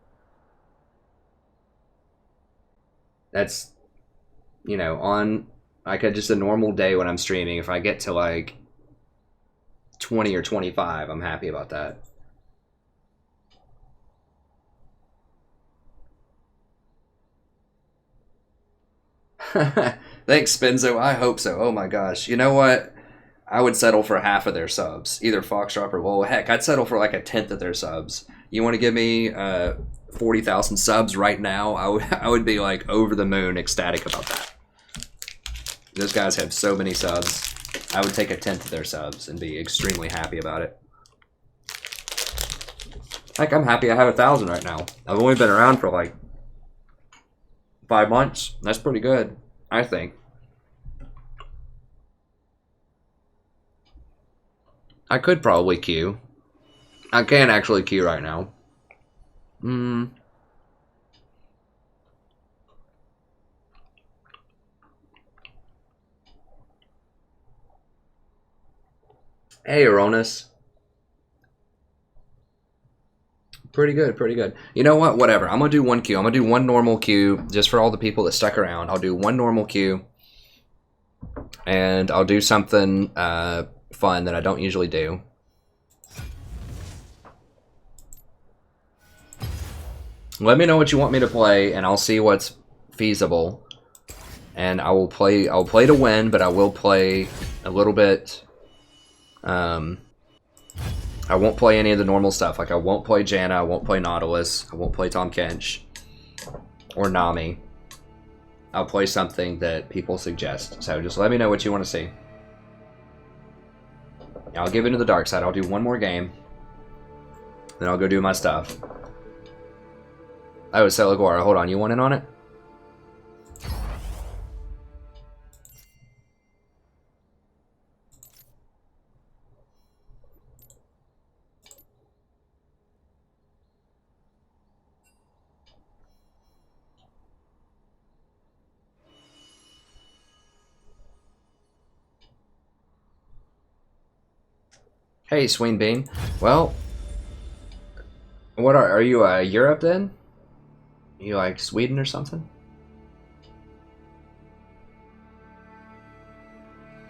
That's, on like just a normal day when I'm streaming, if I get to like 20 or 25, I'm happy about that. Thanks, Spenzo. I hope so. Oh my gosh. You know what? I would settle for half of their subs. Either Foxdrop or well, heck, I'd settle for like a tenth of their subs. You want to give me 40,000 subs right now? I would be like over the moon ecstatic about that. Those guys have so many subs. I would take a tenth of their subs and be extremely happy about it. Heck, I'm happy I have 1,000 right now. I've only been around for like 5 months. That's pretty good, I think. I could probably queue. I can actually queue right now. Hey, Aronis. Pretty good, pretty good. You know what? Whatever. I'm going to do one queue. I'm going to do one normal queue just for all the people that stuck around. I'll do one normal queue. And I'll do something fun that I don't usually do. Let me know what you want me to play, and I'll see what's feasible. And I'll play to win, but I will play a little bit. I won't play any of the normal stuff. Like I won't play Janna, I won't play Nautilus, I won't play Tom Kench or Nami. I'll play something that people suggest. So just let me know what you want to see. I'll give into the dark side. I'll do one more game. Then I'll go do my stuff. Oh, Celaguara, hold on. You want in on it? Hey, Sween Bean. Well, what are you? Europe then? You like Sweden or something?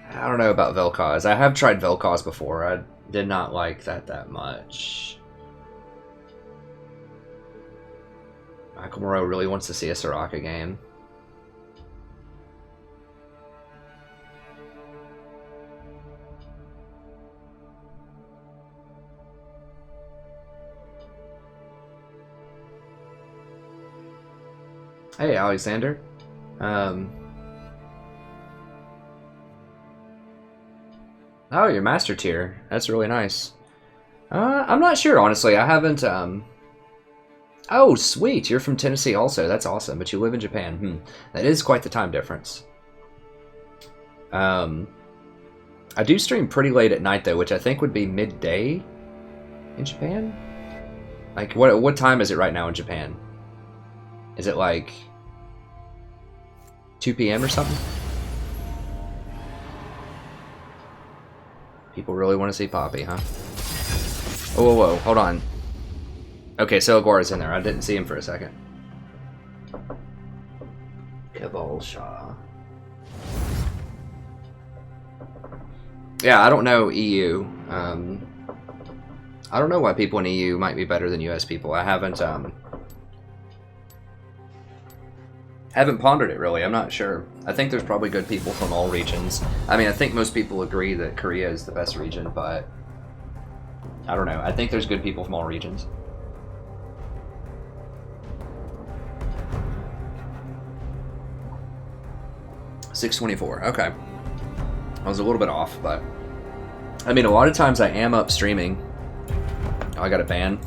I don't know about Vel'Koz. I have tried Vel'Koz before. I did not like that much. Michael Moreau really wants to see a Soraka game. Hey, Alexander. Oh, you're master tier. That's really nice. I'm not sure, honestly. I haven't, Oh, sweet. You're from Tennessee also. That's awesome. But you live in Japan. That is quite the time difference. I do stream pretty late at night, though, which I think would be midday in Japan. Like, what time is it right now in Japan? Is it like 2 p.m. or something? People really want to see Poppy, huh? Oh, whoa, whoa, hold on. Okay, Celaguara's in there. I didn't see him for a second. Cabal Shaw. Yeah, I don't know EU. I don't know why people in EU might be better than US people. I haven't pondered it really. I'm not sure. I think there's probably good people from all regions. I mean, I think most people agree that Korea is the best region, but I don't know. I think there's good people from all regions. $6.24. Okay. I was a little bit off, but I mean, a lot of times I am up streaming. Oh, I got a ban.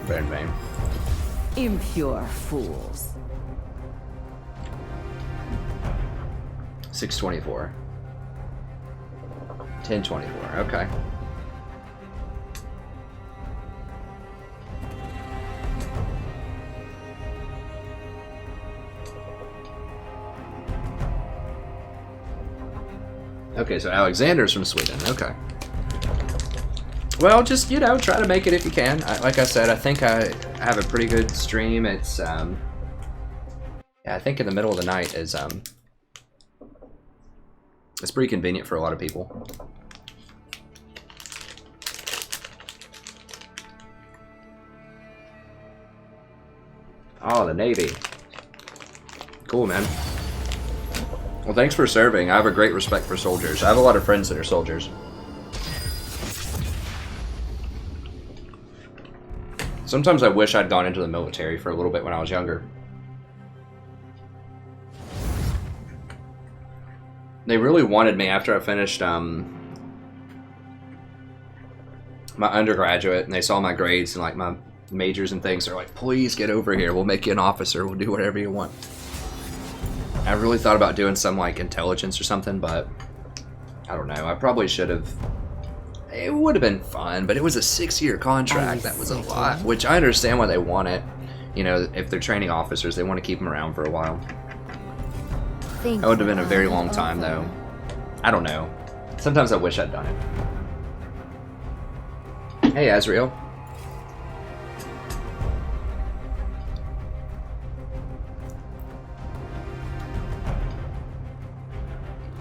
Ban. Impure fools. 6.24. 10.24. Okay. Okay, so Alexander's from Sweden. Okay. Well, just, you know, try to make it if you can. Like I said, I think I have a pretty good stream. It's, yeah, I think in the middle of the night is, it's pretty convenient for a lot of people. Oh, the Navy. Cool, man. Well, thanks for serving. I have a great respect for soldiers. I have a lot of friends that are soldiers. Sometimes I wish I'd gone into the military for a little bit when I was younger. They really wanted me after I finished my undergraduate, and they saw my grades and like my majors and things. They're like, please get over here. We'll make you an officer. We'll do whatever you want. I really thought about doing some like intelligence or something, but I don't know. I probably should have. It would have been fun, but it was a 6-year contract. That was a lot, which I understand why they want it. You know, if they're training officers, they want to keep them around for a while. That would have been a very long time, though. I don't know. Sometimes I wish I'd done it. Hey, Azrael.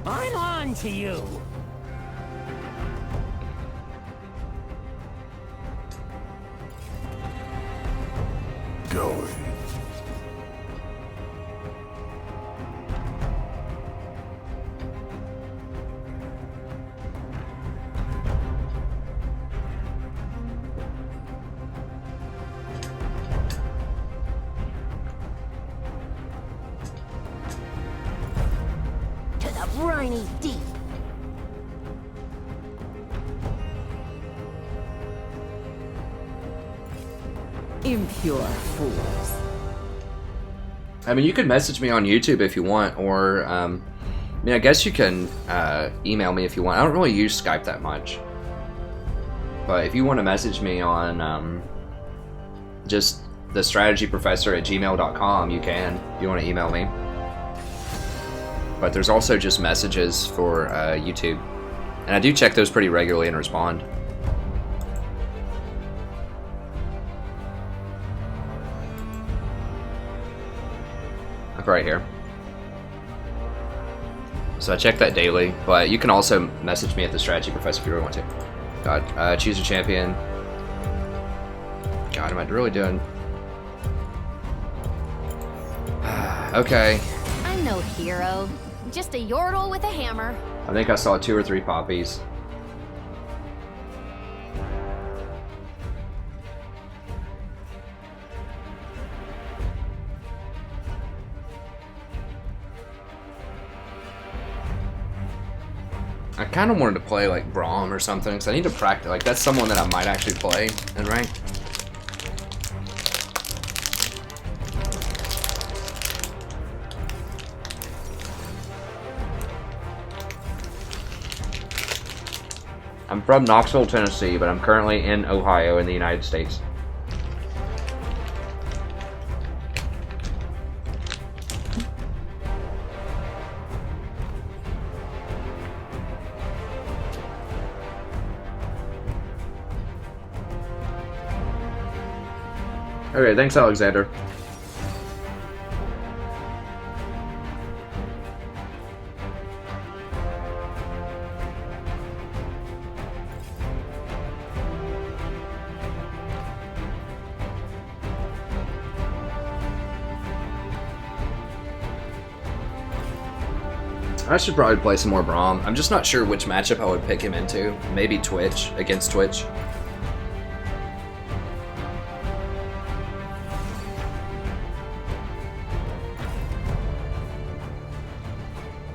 I'm on to you. Going. To the briny deep. Impure fools. I mean, you could message me on YouTube if you want, or, I mean, I guess you can email me if you want. I don't really use Skype that much. But if you want to message me on just thestrategyprofessor@gmail.com, you can, if you want to email me. But there's also just messages for YouTube. And I do check those pretty regularly and respond. Right here. So I check that daily, but you can also message me at the Strategy Professor if you really want to. God, choose a champion. God, am I really doing? Okay. I'm no hero. Just a yordle with a hammer. I think I saw 2 or 3 poppies. I kind of wanted to play like Braum or something, because I need to practice. Like, that's someone that I might actually play in rank. I'm from Knoxville, Tennessee, but I'm currently in Ohio in the United States. Okay, thanks, Alexander. I should probably play some more Braum. I'm just not sure which matchup I would pick him into. Maybe Twitch, against Twitch.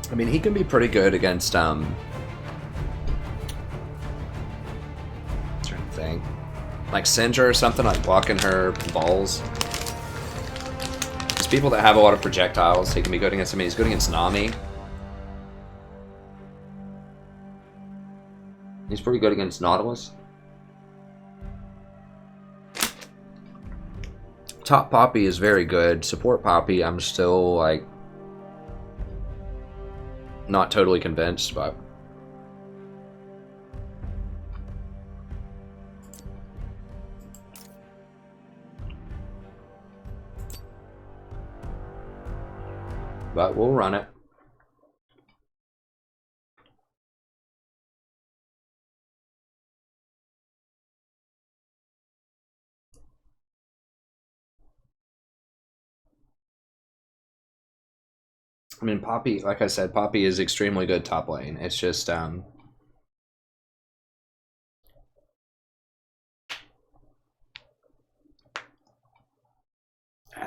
I mean, he can be pretty good against, I'm trying to think. Like Sindra or something, like blocking her balls. There's people that have a lot of projectiles. He can be good against, I mean, he's good against Nami. He's pretty good against Nautilus. Top Poppy is very good. Support Poppy, I'm still, like, not totally convinced, but... but we'll run it. I mean, Poppy, like I said, Poppy is extremely good top lane. It's just,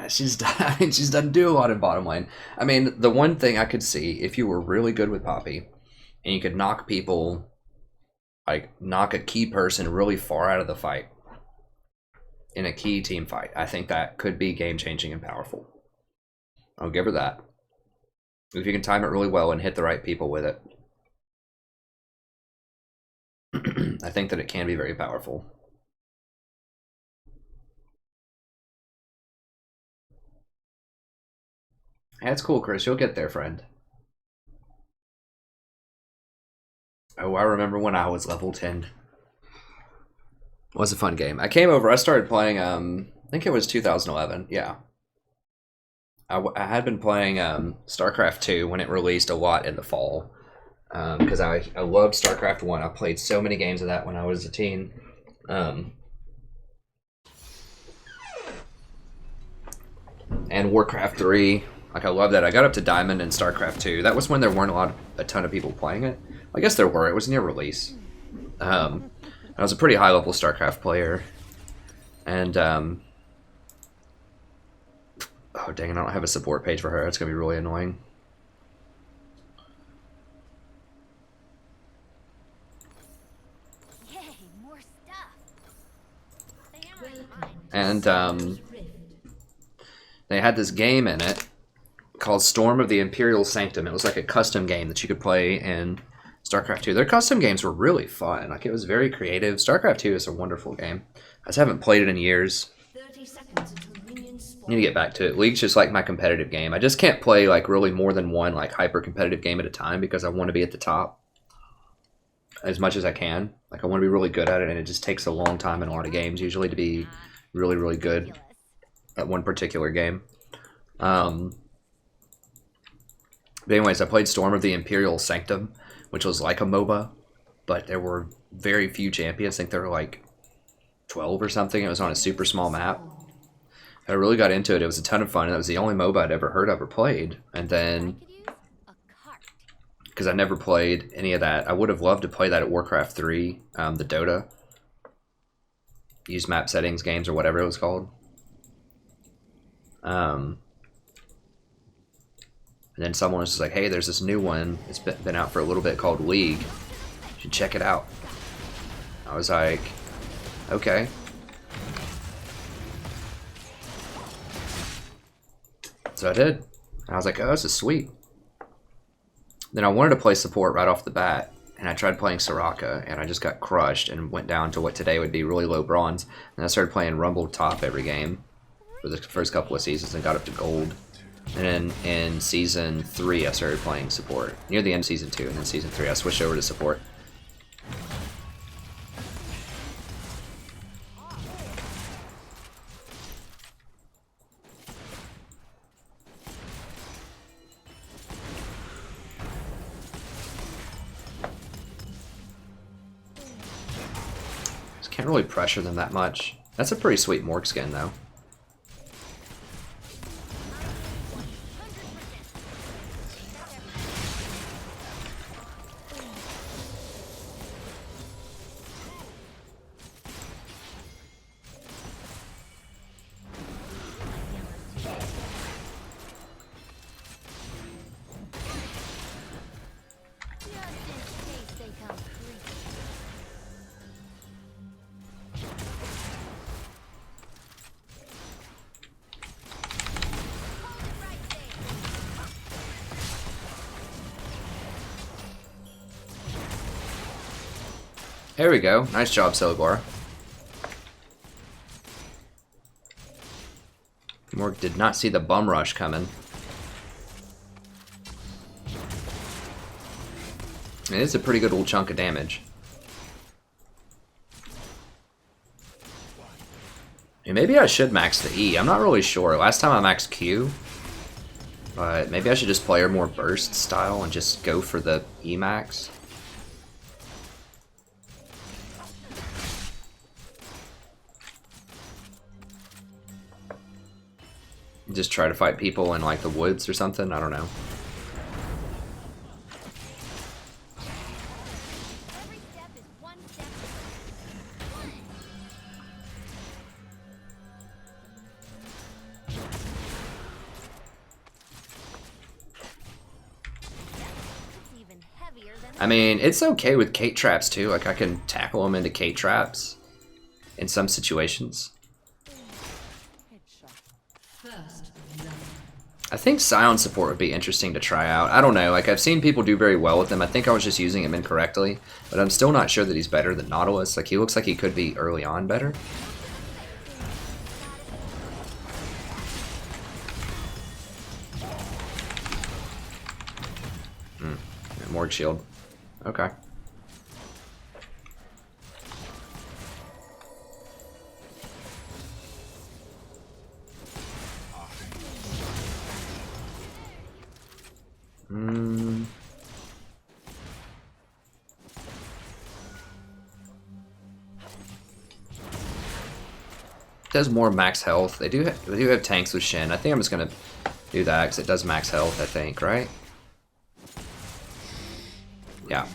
she doesn't do a lot in bottom lane. I mean, the one thing I could see, if you were really good with Poppy, and you could knock people, like, knock a key person really far out of the fight, in a key team fight, I think that could be game-changing and powerful. I'll give her that. If you can time it really well and hit the right people with it. I think that it can be very powerful. That's cool, Chris. You'll get there, friend. Oh, I remember when I was level 10. It was a fun game. I came over, I started playing, I think it was 2011, yeah. I had been playing StarCraft 2 when it released a lot in the fall. Because I loved StarCraft 1. I played so many games of that when I was a teen. And Warcraft 3. Like, I love that. I got up to Diamond in StarCraft 2. That was when there weren't a ton of people playing it. I guess there were. It was near release. I was a pretty high-level StarCraft player. And, oh, dang it, I don't have a support page for her. It's going to be really annoying. Yay, more stuff. And, they had this game in it called Storm of the Imperial Sanctum. It was like a custom game that you could play in StarCraft 2. Their custom games were really fun. Like, it was very creative. StarCraft 2 is a wonderful game. I just haven't played it in years. 30 seconds until minions spawn. I need to get back to it. League's just like my competitive game. I just can't play like really more than one like hyper competitive game at a time because I want to be at the top as much as I can. Like, I want to be really good at it, and it just takes a long time in a lot of games usually to be really, really good at one particular game. But anyways, I played Storm of the Imperial Sanctum, which was like a MOBA, but there were very few champions. I think there were like 12 or something. It was on a super small map. I really got into it. It was a ton of fun. That was the only MOBA I'd ever heard of or played. And then, because I never played any of that, I would have loved to play that at Warcraft 3, the Dota. Use map settings games or whatever it was called. And then someone was just like, hey, there's this new one. It's been out for a little bit called League. You should check it out. I was like, okay. So I did. And I was like, oh, this is sweet. Then I wanted to play support right off the bat. And I tried playing Soraka, and I just got crushed and went down to what today would be really low bronze. And I started playing Rumble top every game for the first couple of seasons and got up to gold. And then in Season 3, I started playing support. Near the end of Season 2, and then Season 3, I switched over to support. Just can't really pressure them that much. That's a pretty sweet Morg skin, though. There we go. Nice job, Silagora. Morg did not see the bum rush coming. It is a pretty good old chunk of damage. And maybe I should max the E. I'm not really sure. Last time I maxed Q. But maybe I should just play her more burst style and just go for the E max. Just try to fight people in like the woods or something. I don't know. I mean, it's okay with Kate traps too. Like I can tackle them into Kate traps in some situations. I think Scion support would be interesting to try out. I don't know, like I've seen people do very well with him. I think I was just using him incorrectly, but I'm still not sure that he's better than Nautilus. Like he looks like he could be early on better. Morg shield. Okay. Does more max health. They do have tanks with Shin. I think I'm just gonna do that because it does max health. I think, right? Yeah.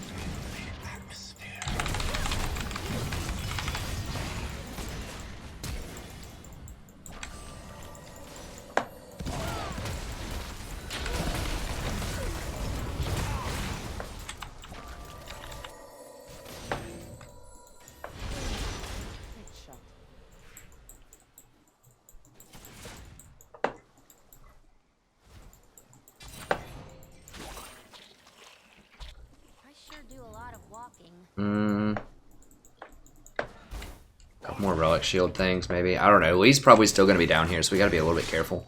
Couple more relic shield things, maybe. I don't know. Lee's probably still going to be down here, so we got to be a little bit careful.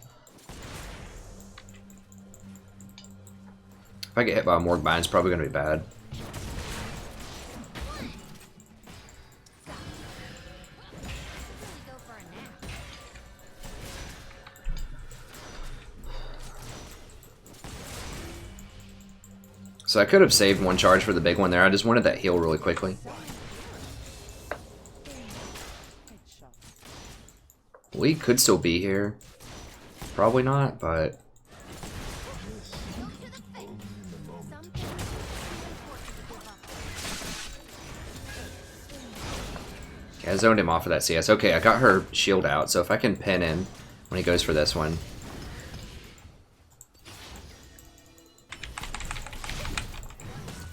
If I get hit by a Morg Bind, it's probably going to be bad. So I could have saved one charge for the big one there. I just wanted that heal really quickly. Lee could still be here. Probably not, but... Okay, I zoned him off of that CS. Okay, I got her shield out, so if I can pin him when he goes for this one.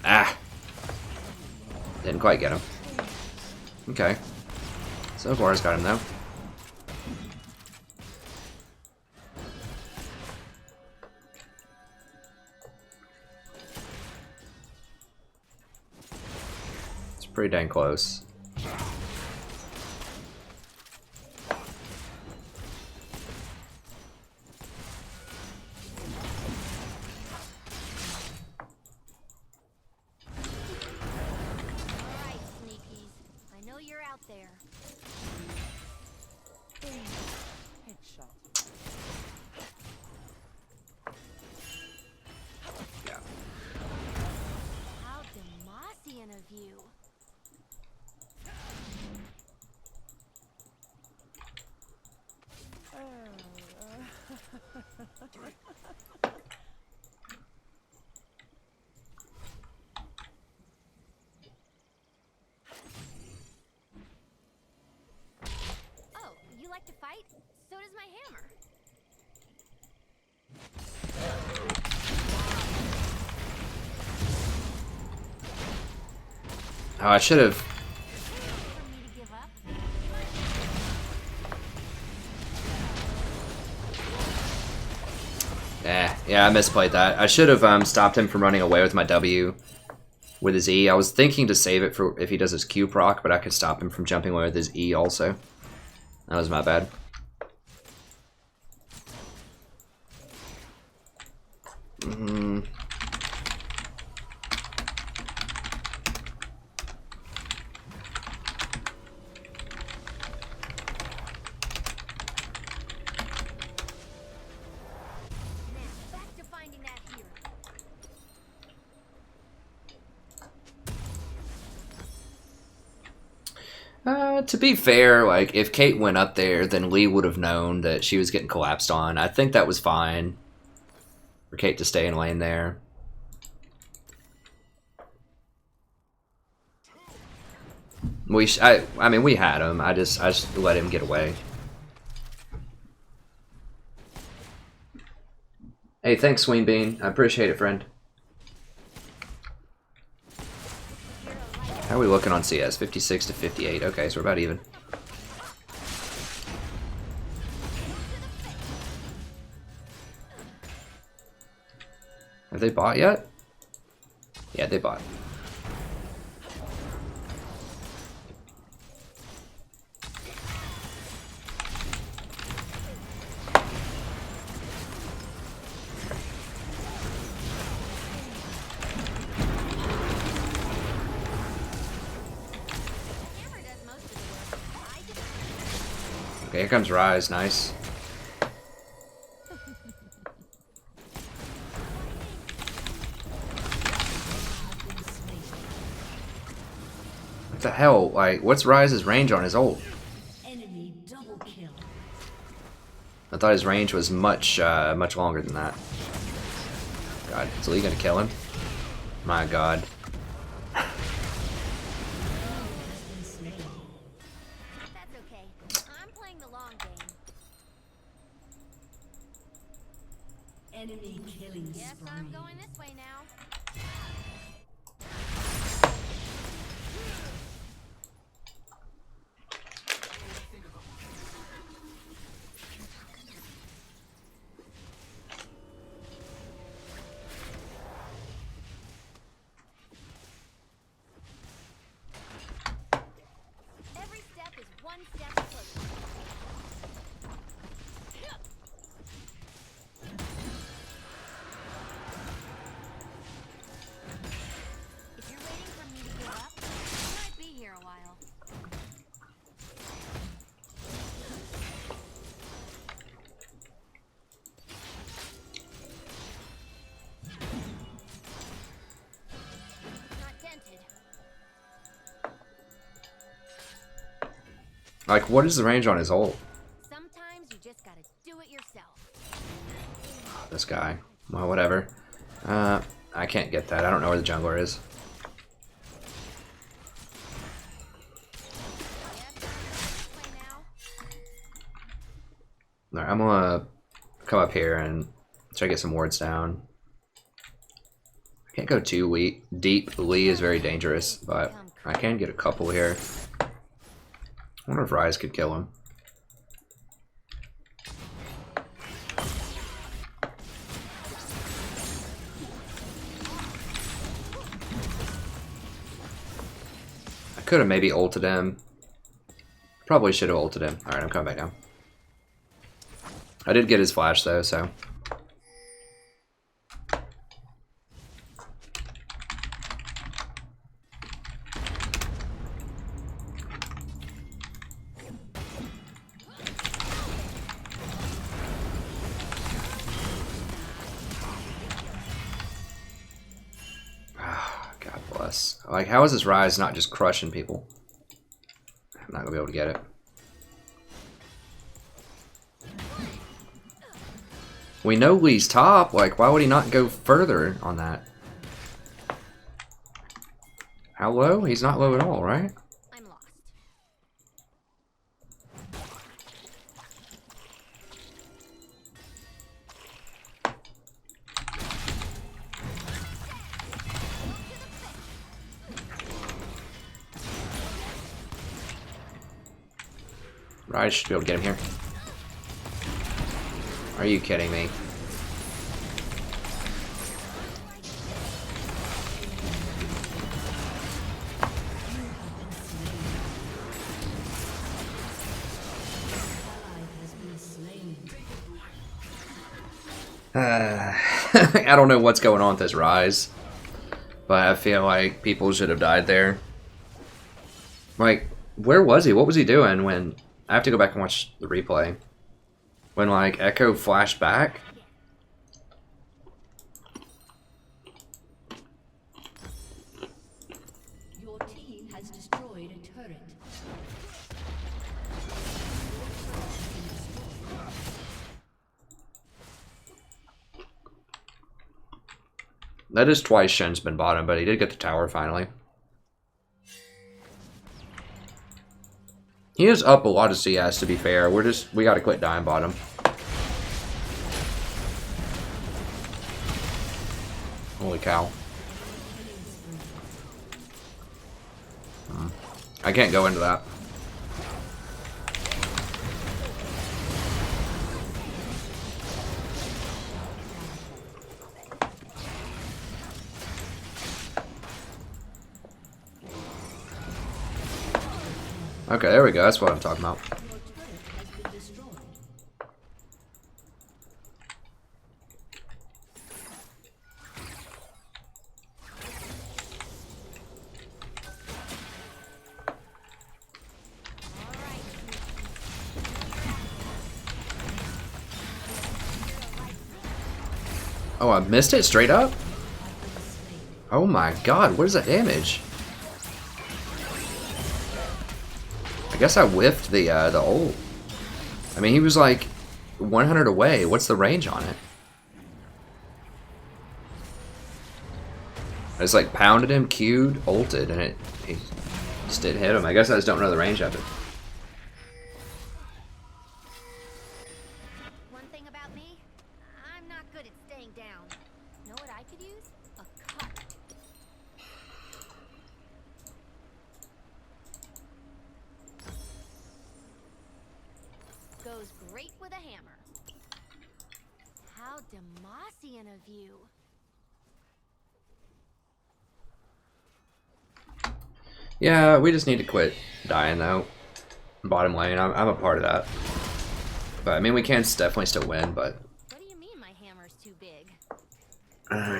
Ah! Didn't quite get him. Okay. So Gora's got him though. It's pretty dang close. Oh, you like to fight? So does my hammer. Oh, I should have. Yeah, I misplayed that. I should have stopped him from running away with my W. with his E. I was thinking to save it for if he does his Q proc, but I could stop him from jumping away with his E also. That was my bad. Back to finding that hero. To be fair, like, if Kate went up there, then Lee would have known that she was getting collapsed on. I think that was fine for Kate to stay in lane there. I mean, we had him. I just let him get away. Hey, thanks, Sweenbean. I appreciate it, friend. How are we looking on CS? 56 to 58. Okay, so we're about even. Have they bought yet? Yeah, they bought. Okay, here comes Rise. Nice. What the hell? Like, what's Rise's range on his ult? Enemy double kill. I thought his range was much longer than that. God, is Lee gonna kill him? My God. That's okay. I'm playing the long game. Enemy killing Yes, spree. I'm going this way now. Every step is one step closer. If you're waiting for me to give up, I might be here a while. Not dented. Like, what is the range on his ult? Sometimes you just gotta do it yourself. This guy. Well, whatever. I can't get that. I don't know where the jungler is. Alright, I'm gonna come up here and try to get some wards down. I can't go too deep. Lee is very dangerous, but I can get a couple here. I wonder if Rise could kill him. I could have maybe ulted him. Probably should have ulted him. Alright, I'm coming back down. I did get his flash though, so. God bless. Like, how is this Rise not just crushing people? I'm not gonna be able to get it. We know Lee's top. Like, why would he not go further on that? How low? He's not low at all, right? I'm lost. Rise should be able to get him here. Are you kidding me? I don't know what's going on with this Rise, but I feel like people should have died there. Like, where was he? What was he doing when... I have to go back and watch the replay. When, like, Echo flashed back? Your team has destroyed a turret. That is twice Shen's been bottom, but he did get the tower finally. He is up a lot of CS, to be fair. We gotta quit dying bottom. Holy cow. I can't go into that. Okay, there we go. That's what I'm talking about. Oh, I missed it straight up? Oh my god, what is that damage? I guess I whiffed the ult. I mean, he was like 100 away. What's the range on it? I just like pounded him, Q'd, ulted, and he just didn't hit him. I guess I just don't know the range of it. One thing about me, I'm not good at staying down. Know what I could use? A cut. Goes great with a hammer. How Demacian of you. Yeah, we just need to quit dying though. Bottom lane, I'm a part of that. But I mean, we can definitely still win, but... What do you mean my hammer's too big?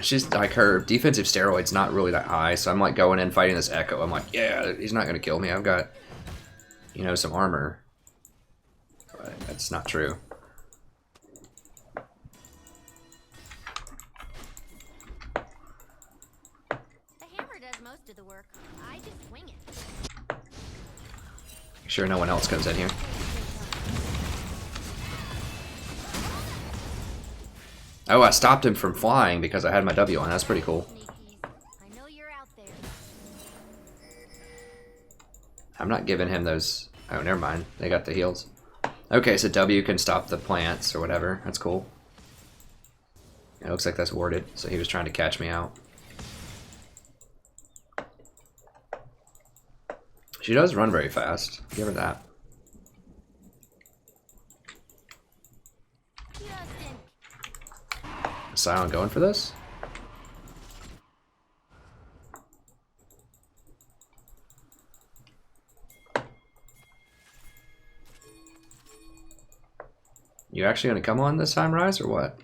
She's like, her defensive steroid's not really that high, so I'm like going in fighting this Echo. I'm like, yeah, he's not gonna kill me. I've got, you know, some armor. But that's not true. The hammer does most of the work. I just swing it. Make sure no one else comes in here. Oh, I stopped him from flying because I had my W on. That's pretty cool. Sneakies. I know you're out there. I'm not giving him those... Oh, never mind. They got the heals. Okay, so W can stop the plants or whatever. That's cool. It looks like that's warded, so he was trying to catch me out. She does run very fast. Give her that. Is Silent going for this? You actually gonna come on this time, Rise, or what?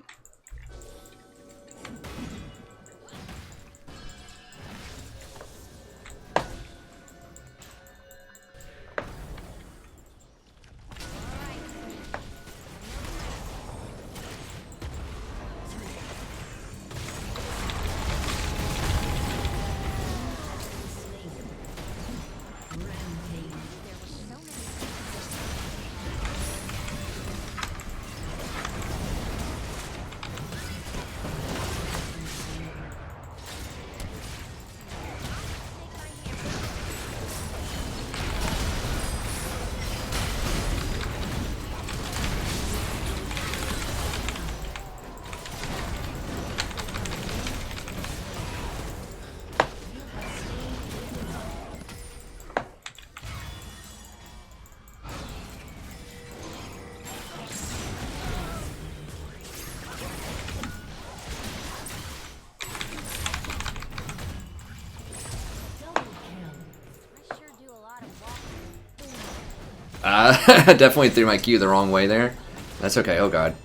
Definitely threw my Q the wrong way there. That's okay. Oh god.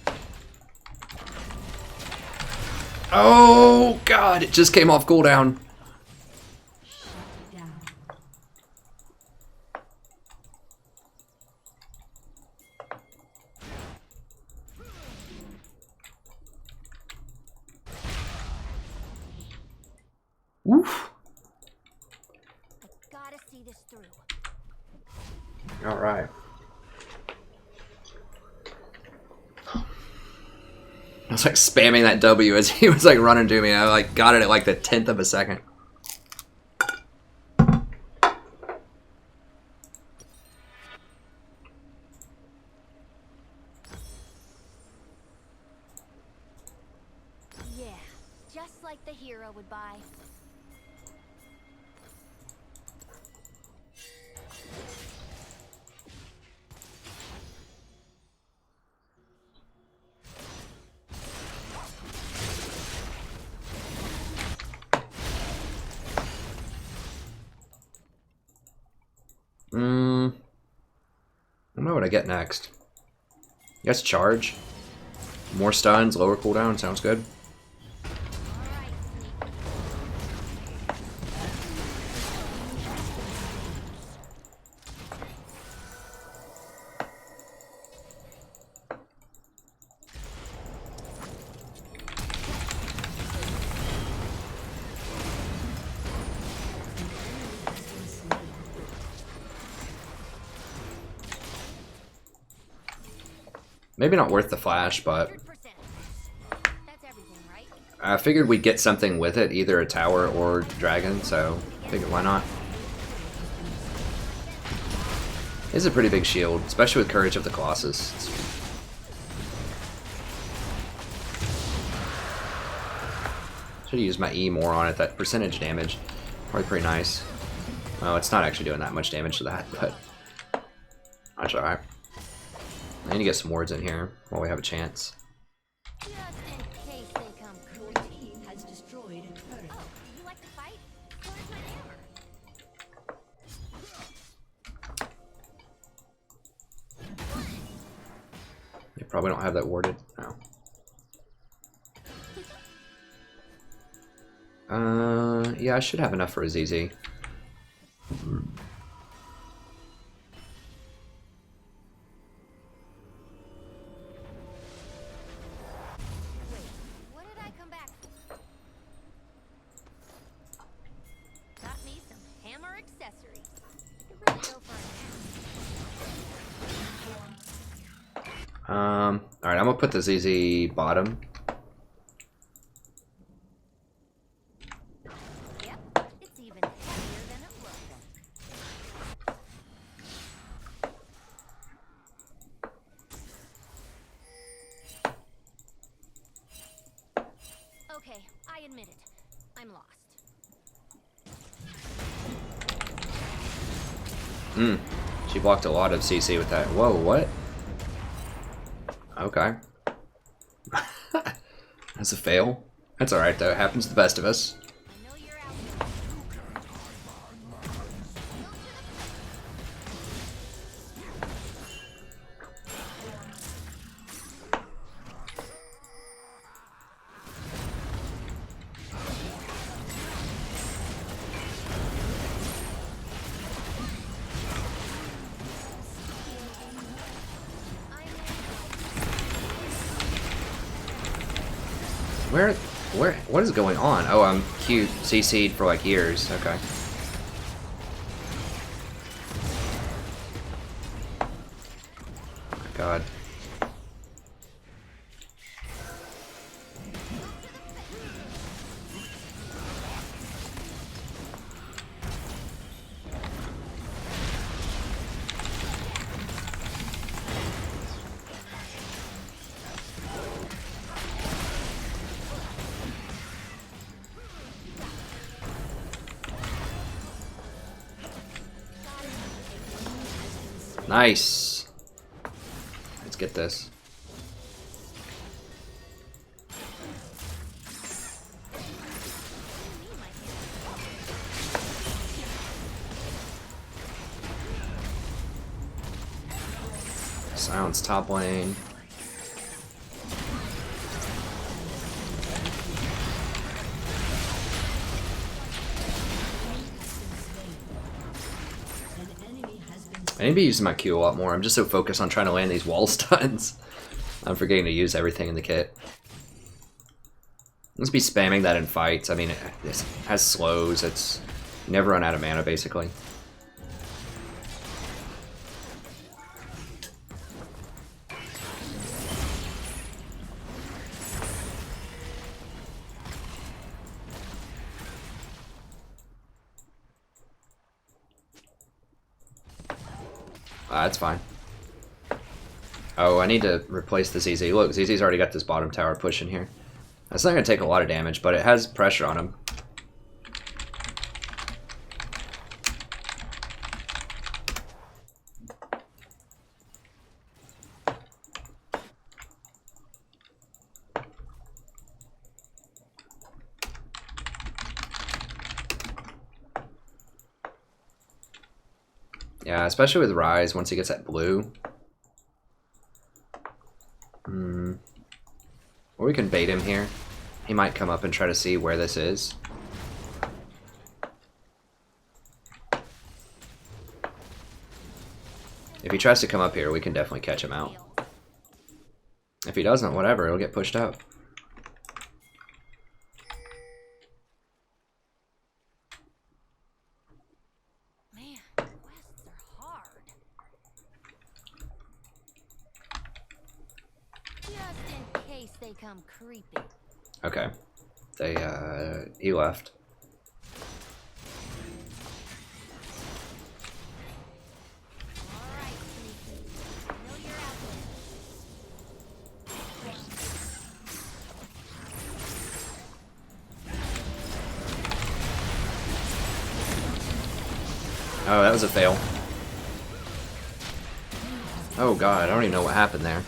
Oh god, it just came off cooldown. Down. Oof. I gotta see this through. All right. I was like spamming that W as he was like running to me. I like got it at like the 10th of a second. Yeah, just like the hero would buy. I don't know what I get next. Yes, charge. More stuns, lower cooldown, sounds good. Maybe not worth the flash, but 100%. That's everything, right? I figured we'd get something with it, either a tower or dragon, so I figured why not. It's a pretty big shield, especially with Courage of the Colossus. Should use my E more on it, that percentage damage. Probably pretty nice. Oh, it's not actually doing that much damage to that, but that's alright. I need to get some wards in here while we have a chance. Just in case they come Your team has destroyed a turret. Oh, you like to fight? So does my hammer. They probably don't have that warded. No. Yeah, I should have enough for a ZZ. What did I come back for? Got me some hammer accessories. Could really go for an Alright, I'm gonna put the ZZ bottom. Yep, it's even heavier than it looked. Okay, I admit it. I'm lost. She blocked a lot of CC with that. Whoa, what? Okay. That's a fail. That's alright though, it happens to the best of us. I know you're out there. What is going on? Oh, I'm Q CC'd for like years. Okay. Oh my God. Nice. Let's get this. Silence top lane. I need to be using my Q a lot more. I'm just so focused on trying to land these wall stuns. I'm forgetting to use everything in the kit. Let's be spamming that in fights. I mean, it has slows. It's you never run out of mana, basically. That's fine. Oh, I need to replace the ZZ. Look, ZZ's already got this bottom tower pushing here. That's not going to take a lot of damage, but it has pressure on him. Yeah, especially with Rise, once he gets that blue. Or we can bait him here. He might come up and try to see where this is. If he tries to come up here, we can definitely catch him out. If he doesn't, whatever, he'll get pushed up. Man, quests are hard. Just in case they come creeping. Okay. He left. Alright, sneaky. I know you're out Oh, that was a fail. Oh god, I don't even know what happened there.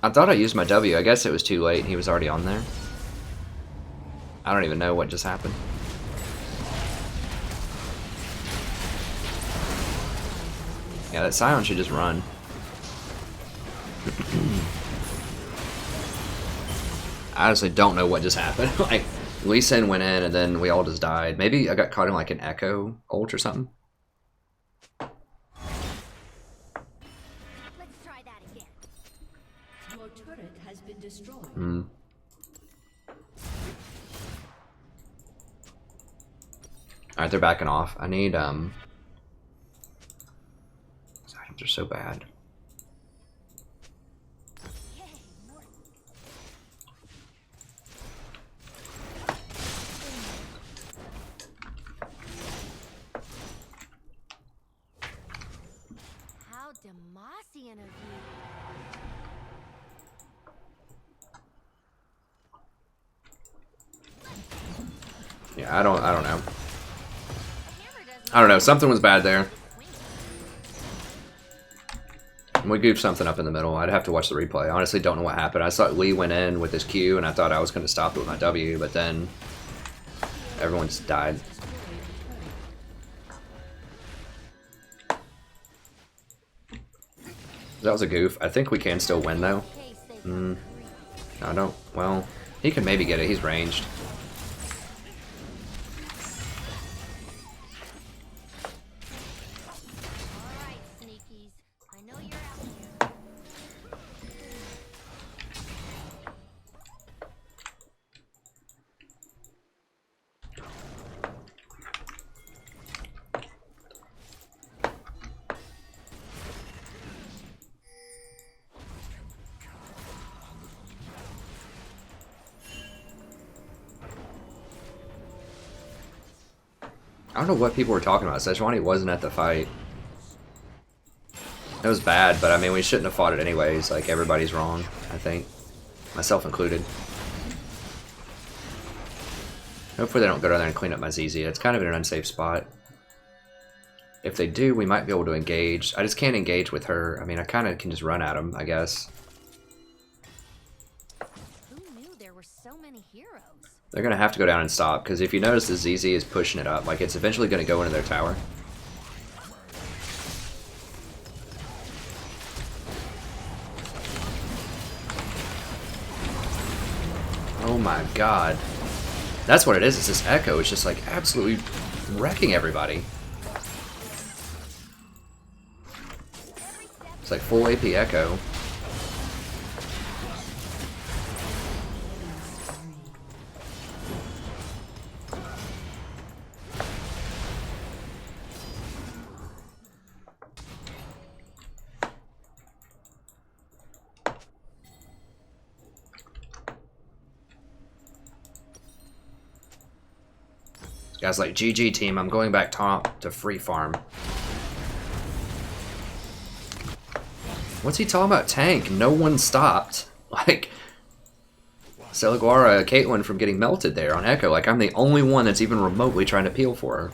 I thought I used my W. I guess it was too late. He was already on there. I don't even know what just happened. Yeah, that Scion should just run. I honestly don't know what just happened. Like, Lee Sin went in and then we all just died. Maybe I got caught in like an Echo ult or something. Let's try that again. Your turret has been destroyed. Alright, they're backing off. I need, these items are so bad. How Demacian of you. Yeah, I don't know. I don't know, something was bad there. We goofed something up in the middle. I'd have to watch the replay. I honestly don't know what happened. I saw Lee went in with his Q and I thought I was going to stop it with my W, but then everyone just died. That was a goof. I think we can still win though. I don't. Well, he can maybe get it. He's ranged. Alright, sneakies. I know you're out here. I don't know what people were talking about. Sejuani wasn't at the fight. It was bad, but I mean, we shouldn't have fought it anyways. Like, everybody's wrong, I think. Myself included. Hopefully they don't go down there and clean up my ZZ. It's kind of in an unsafe spot. If they do, we might be able to engage. I just can't engage with her. I mean, I kind of can just run at them, I guess. Who knew there were so many heroes? They're going to have to go down and stop, because if you notice, the ZZ is pushing it up. Like, it's eventually going to go into their tower. Oh my god. That's what it is. It's this Echo. It's just like absolutely wrecking everybody. It's like full AP Echo. Guys like, GG team, I'm going back top to free farm. What's he talking about tank? No one stopped. Like, Celaguara, Caitlyn from getting melted there on Echo. Like, I'm the only one that's even remotely trying to peel for her.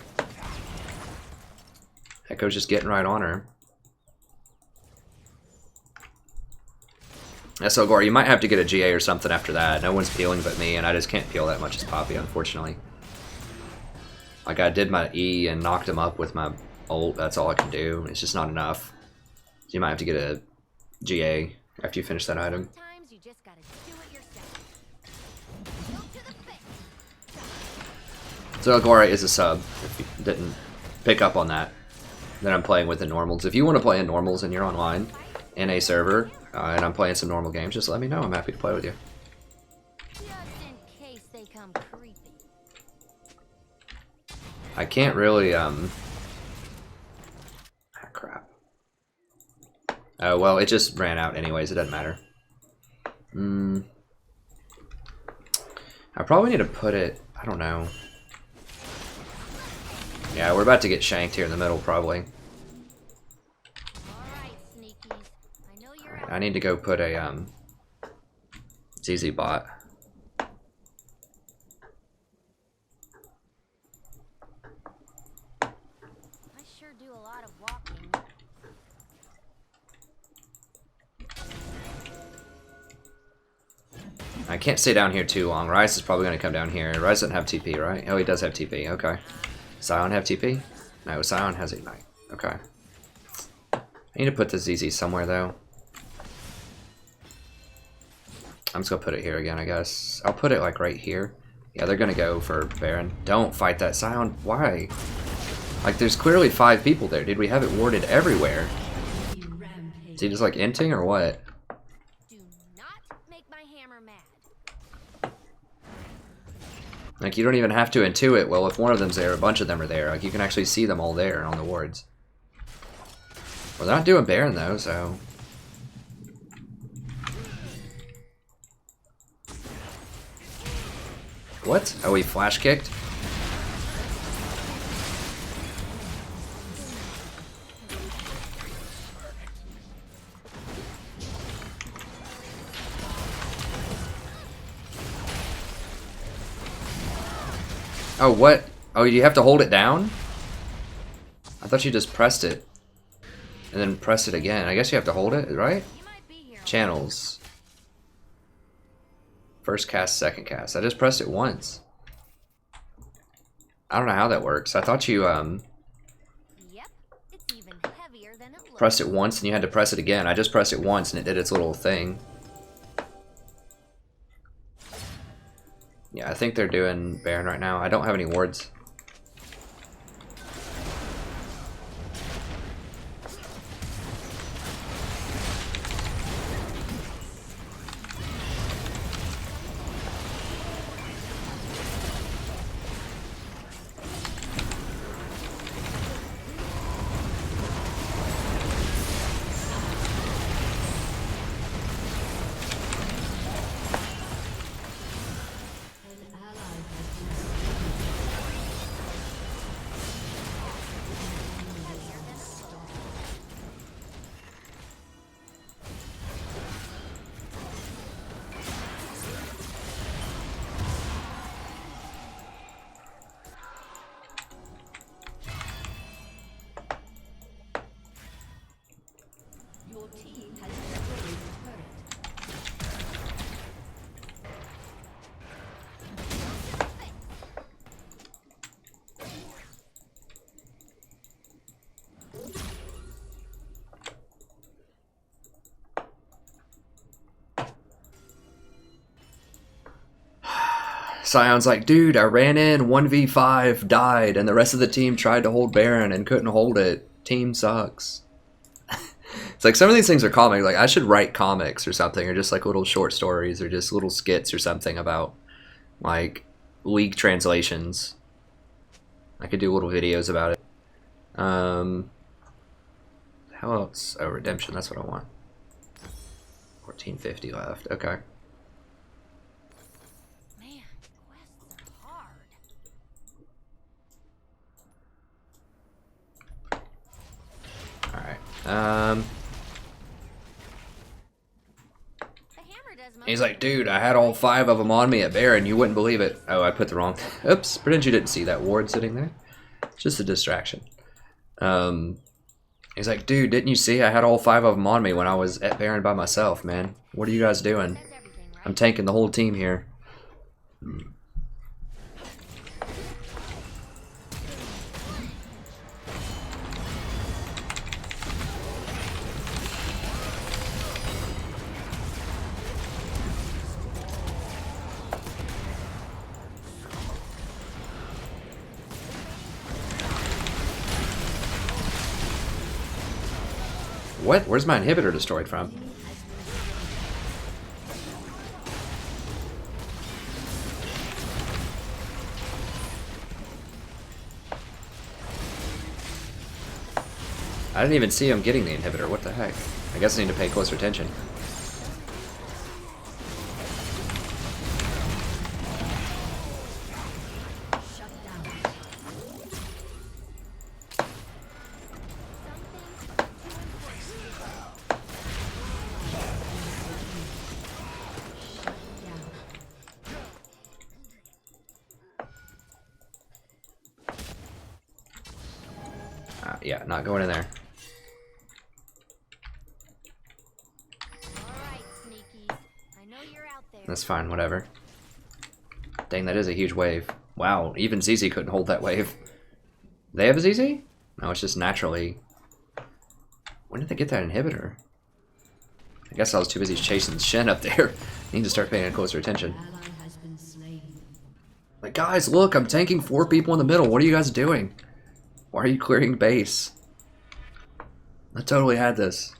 Echo's just getting right on her. Celaguara, you might have to get a GA or something after that. No one's peeling but me, and I just can't peel that much as Poppy, unfortunately. Like, I did my E and knocked him up with my ult. That's all I can do. It's just not enough. So you might have to get a GA after you finish that item. Sometimes you just gotta do it yourself. So Celaguara is a sub, if you didn't pick up on that. Then I'm playing with the normals. If you want to play in normals and you're online in a server, and I'm playing some normal games, just let me know. I'm happy to play with you. Just in case they come creepy. I can't really, crap. Oh, well, it just ran out anyways. It doesn't matter. I probably need to put it, I don't know. Yeah, we're about to get shanked here in the middle, probably. Alright, sneakies. I know you're I need to go put a, ZZ bot. I sure do a lot of walking. I can't stay down here too long. Rice is probably going to come down here. Rice doesn't have TP, right? Oh, he does have TP. Okay. Sion have TP? No, Sion has Ignite. Okay. I need to put the ZZ somewhere, though. I'm just going to put it here again, I guess. I'll put it, like, right here. Yeah, they're going to go for Baron. Don't fight that Sion. Why? Like, there's clearly 5 people there, dude. We have it warded everywhere. Is he just, like, inting or what? Do not make my hammer mad. Like, you don't even have to intuit, well, if one of them's there, a bunch of them are there. Like, you can actually see them all there on the wards. Well, they're not doing Baron, though, so... What? Oh, he flash kicked? Oh, what? Oh, you have to hold it down? I thought you just pressed it. And then press it again. I guess you have to hold it, right? Channels. First cast, second cast. I just pressed it once. I don't know how that works. I thought you, Yep, it's even heavier than it looks. pressed it once and you had to press it again. I just pressed it once and it did its little thing. Yeah, I think they're doing Baron right now. I don't have any wards. Scion's like, dude, I ran in 1v5, died, and the rest of the team tried to hold Baron and couldn't hold it. Team sucks. It's like some of these things are comic. Like I should write comics or something, or just like little short stories, or just little skits or something about like League translations. I could do little videos about it. How else? Oh, redemption. That's what I want. 1450 left. Okay. Man, quests are hard. All right. The hammer does most He's of like, the dude, work. I had all 5 of them on me at Baron. You wouldn't believe it. Oh, I put the wrong. Oops. Pretend you didn't see that ward sitting there. Just a distraction. He's like, dude, didn't you see I had all 5 of them on me when I was at Baron by myself, man? What are you guys doing? That's everything, right? I'm tanking the whole team here. What? Where's my inhibitor destroyed from? I didn't even see him getting the inhibitor. What the heck? I guess I need to pay closer attention. Yeah, not going in there. Alright, sneakies. I know you're out there. That's fine, whatever. Dang, that is a huge wave. Wow, even ZZ couldn't hold that wave. They have a ZZ? No, it's just naturally. When did they get that inhibitor? I guess I was too busy chasing Shen up there. Need to start paying closer attention. Ally has been slain. Like, guys, look, I'm tanking 4 people in the middle. What are you guys doing? Why are you clearing base? I totally had this.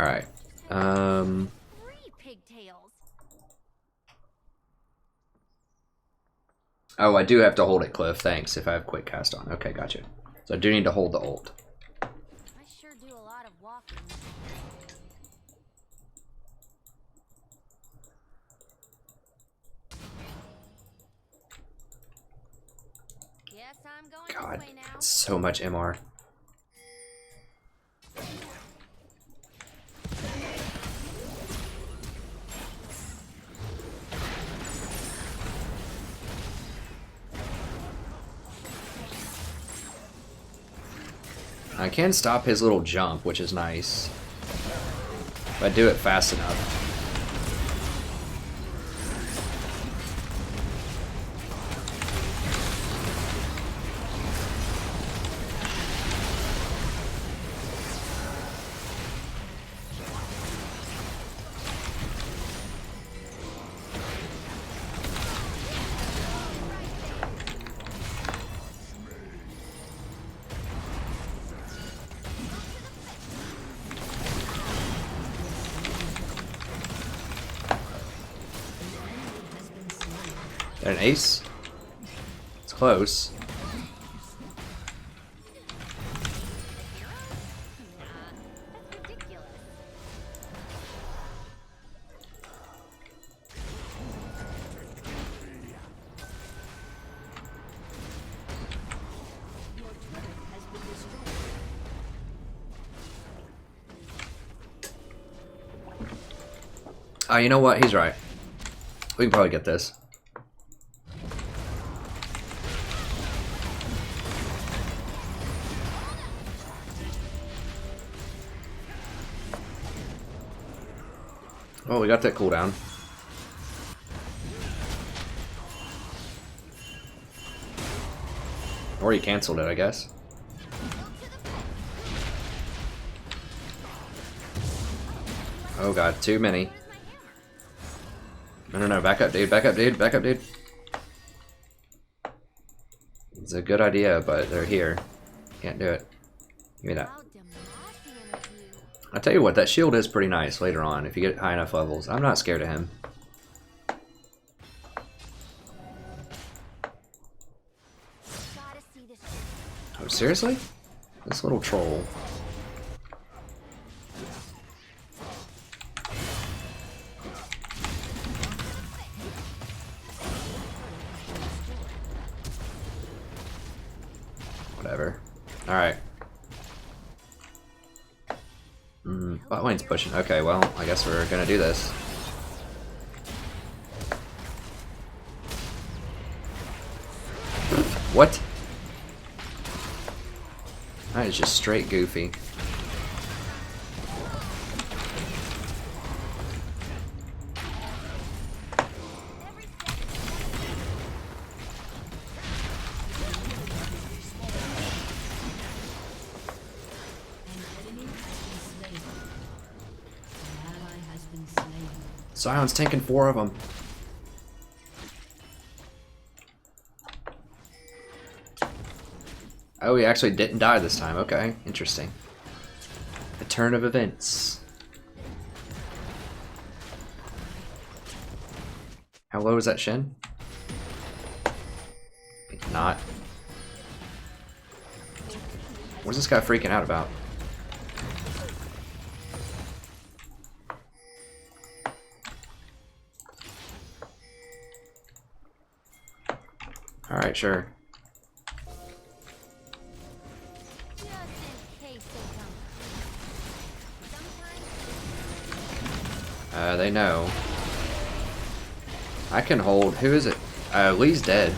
Alright. Three pigtails. Oh, I do have to hold it, Cliff. Thanks, if I have quick cast on. Okay, gotcha. So I do need to hold the ult. I sure do a lot of walking. Guess I'm going God, this way now. that's so much MR. I can stop his little jump, which is nice. If I do it fast enough. An ace? It's close. That's ridiculous. Oh, you know what? He's right. We can probably get this. Oh, we got that cooldown. Or he canceled it, I guess. Oh god, too many. No, back up, dude. Back up, dude. Back up, dude. It's a good idea, but they're here. Can't do it. Give me that. I'll tell you what, that shield is pretty nice later on if you get high enough levels. I'm not scared of him. Oh, seriously? This little troll. Whatever. Alright. Bot lane's pushing. Okay, well, I guess we're gonna do this. What? That is just straight goofy. Sion's taking 4 of them. Oh, he actually didn't die this time. Okay, interesting. A turn of events. How low is that Shen? It's not. What's this guy freaking out about? Alright, sure. They know. I can hold. Who is it? Lee's dead.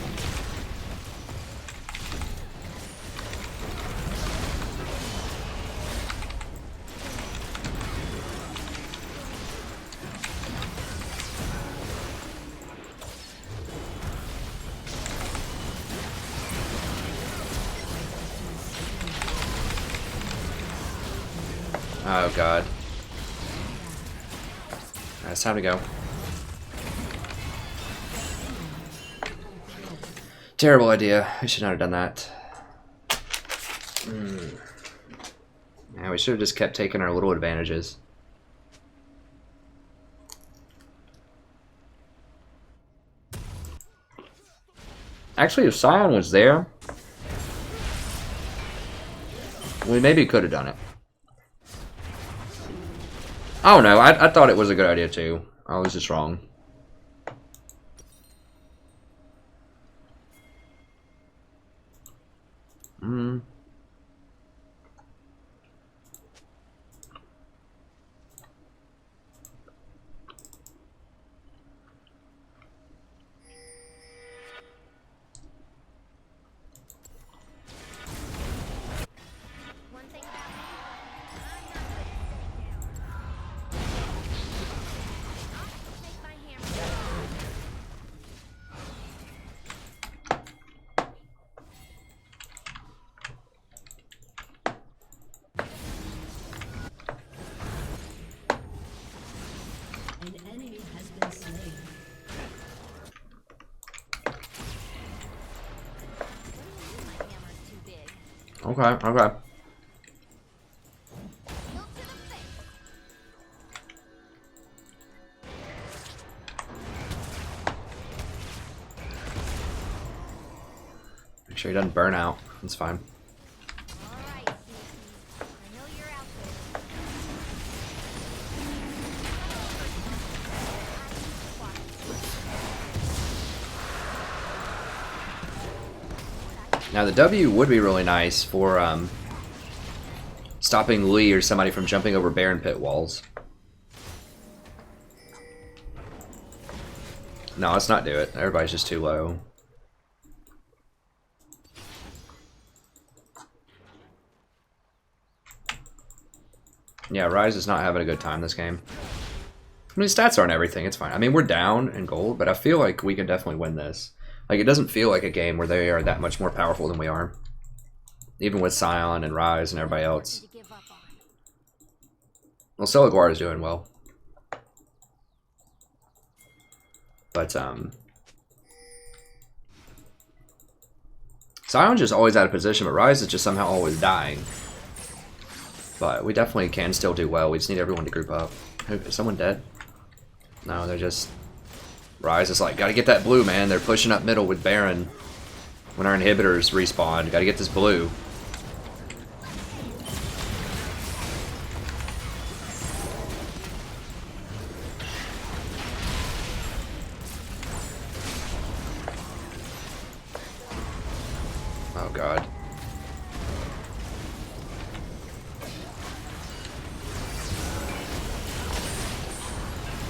Oh god. It's time to go. Terrible idea. I should not have done that. Yeah, we should have just kept taking our little advantages. Actually, if Sion was there, we maybe could have done it. I don't know. I thought it was a good idea too. I was just wrong. Okay, okay. Make sure he doesn't burn out. That's fine. Now the W would be really nice for stopping Lee or somebody from jumping over Baron Pit walls. No, let's not do it. Everybody's just too low. Yeah, Ryze is not having a good time this game. I mean, stats aren't everything. It's fine. I mean, we're down in gold, but I feel like we can definitely win this. Like, it doesn't feel like a game where they are that much more powerful than we are. Even with Sion and Ryze and everybody else. Well, Celaguar is doing well. But Sion's just always out of position, but Rise is just somehow always dying. But we definitely can still do well. We just need everyone to group up. Is someone dead? No, they're just... Rise is like, gotta get that blue, man. They're pushing up middle with Baron. When our inhibitors respawn, gotta get this blue. Oh god.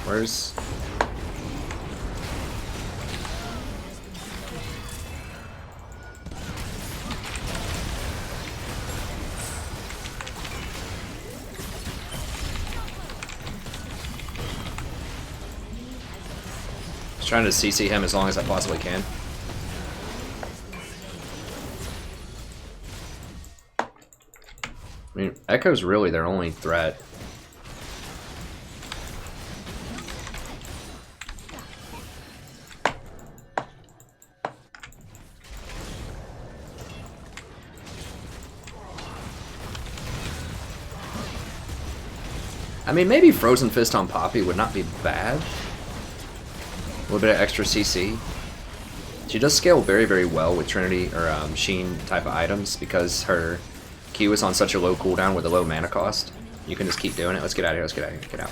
Where's... Just trying to CC him as long as I possibly can. I mean, Echo's really their only threat. I mean, maybe Frozen Fist on Poppy would not be bad. A little bit of extra CC. She does scale very, very well with Trinity or Sheen type of items because her Q is on such a low cooldown with a low mana cost. You can just keep doing it. Let's get out of here. Let's get out of here. Get out.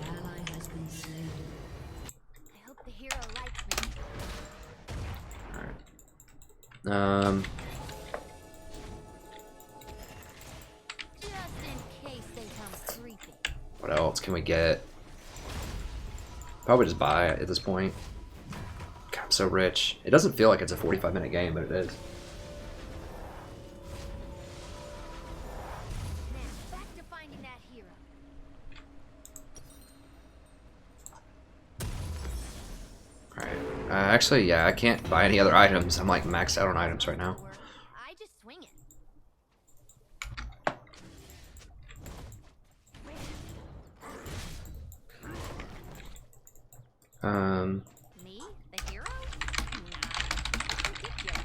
An ally has been slain. I hope the hero likes me. Alright. Just in case they come creeping. What else can we get? Probably just buy it at this point. God, I'm so rich. It doesn't feel like it's a 45-minute game, but it is. Now, back to finding that hero. Alright. Actually, yeah, I can't buy any other items. I'm like maxed out on items right now. Or I just swing it. Me? The hero? Nah. Ridiculous.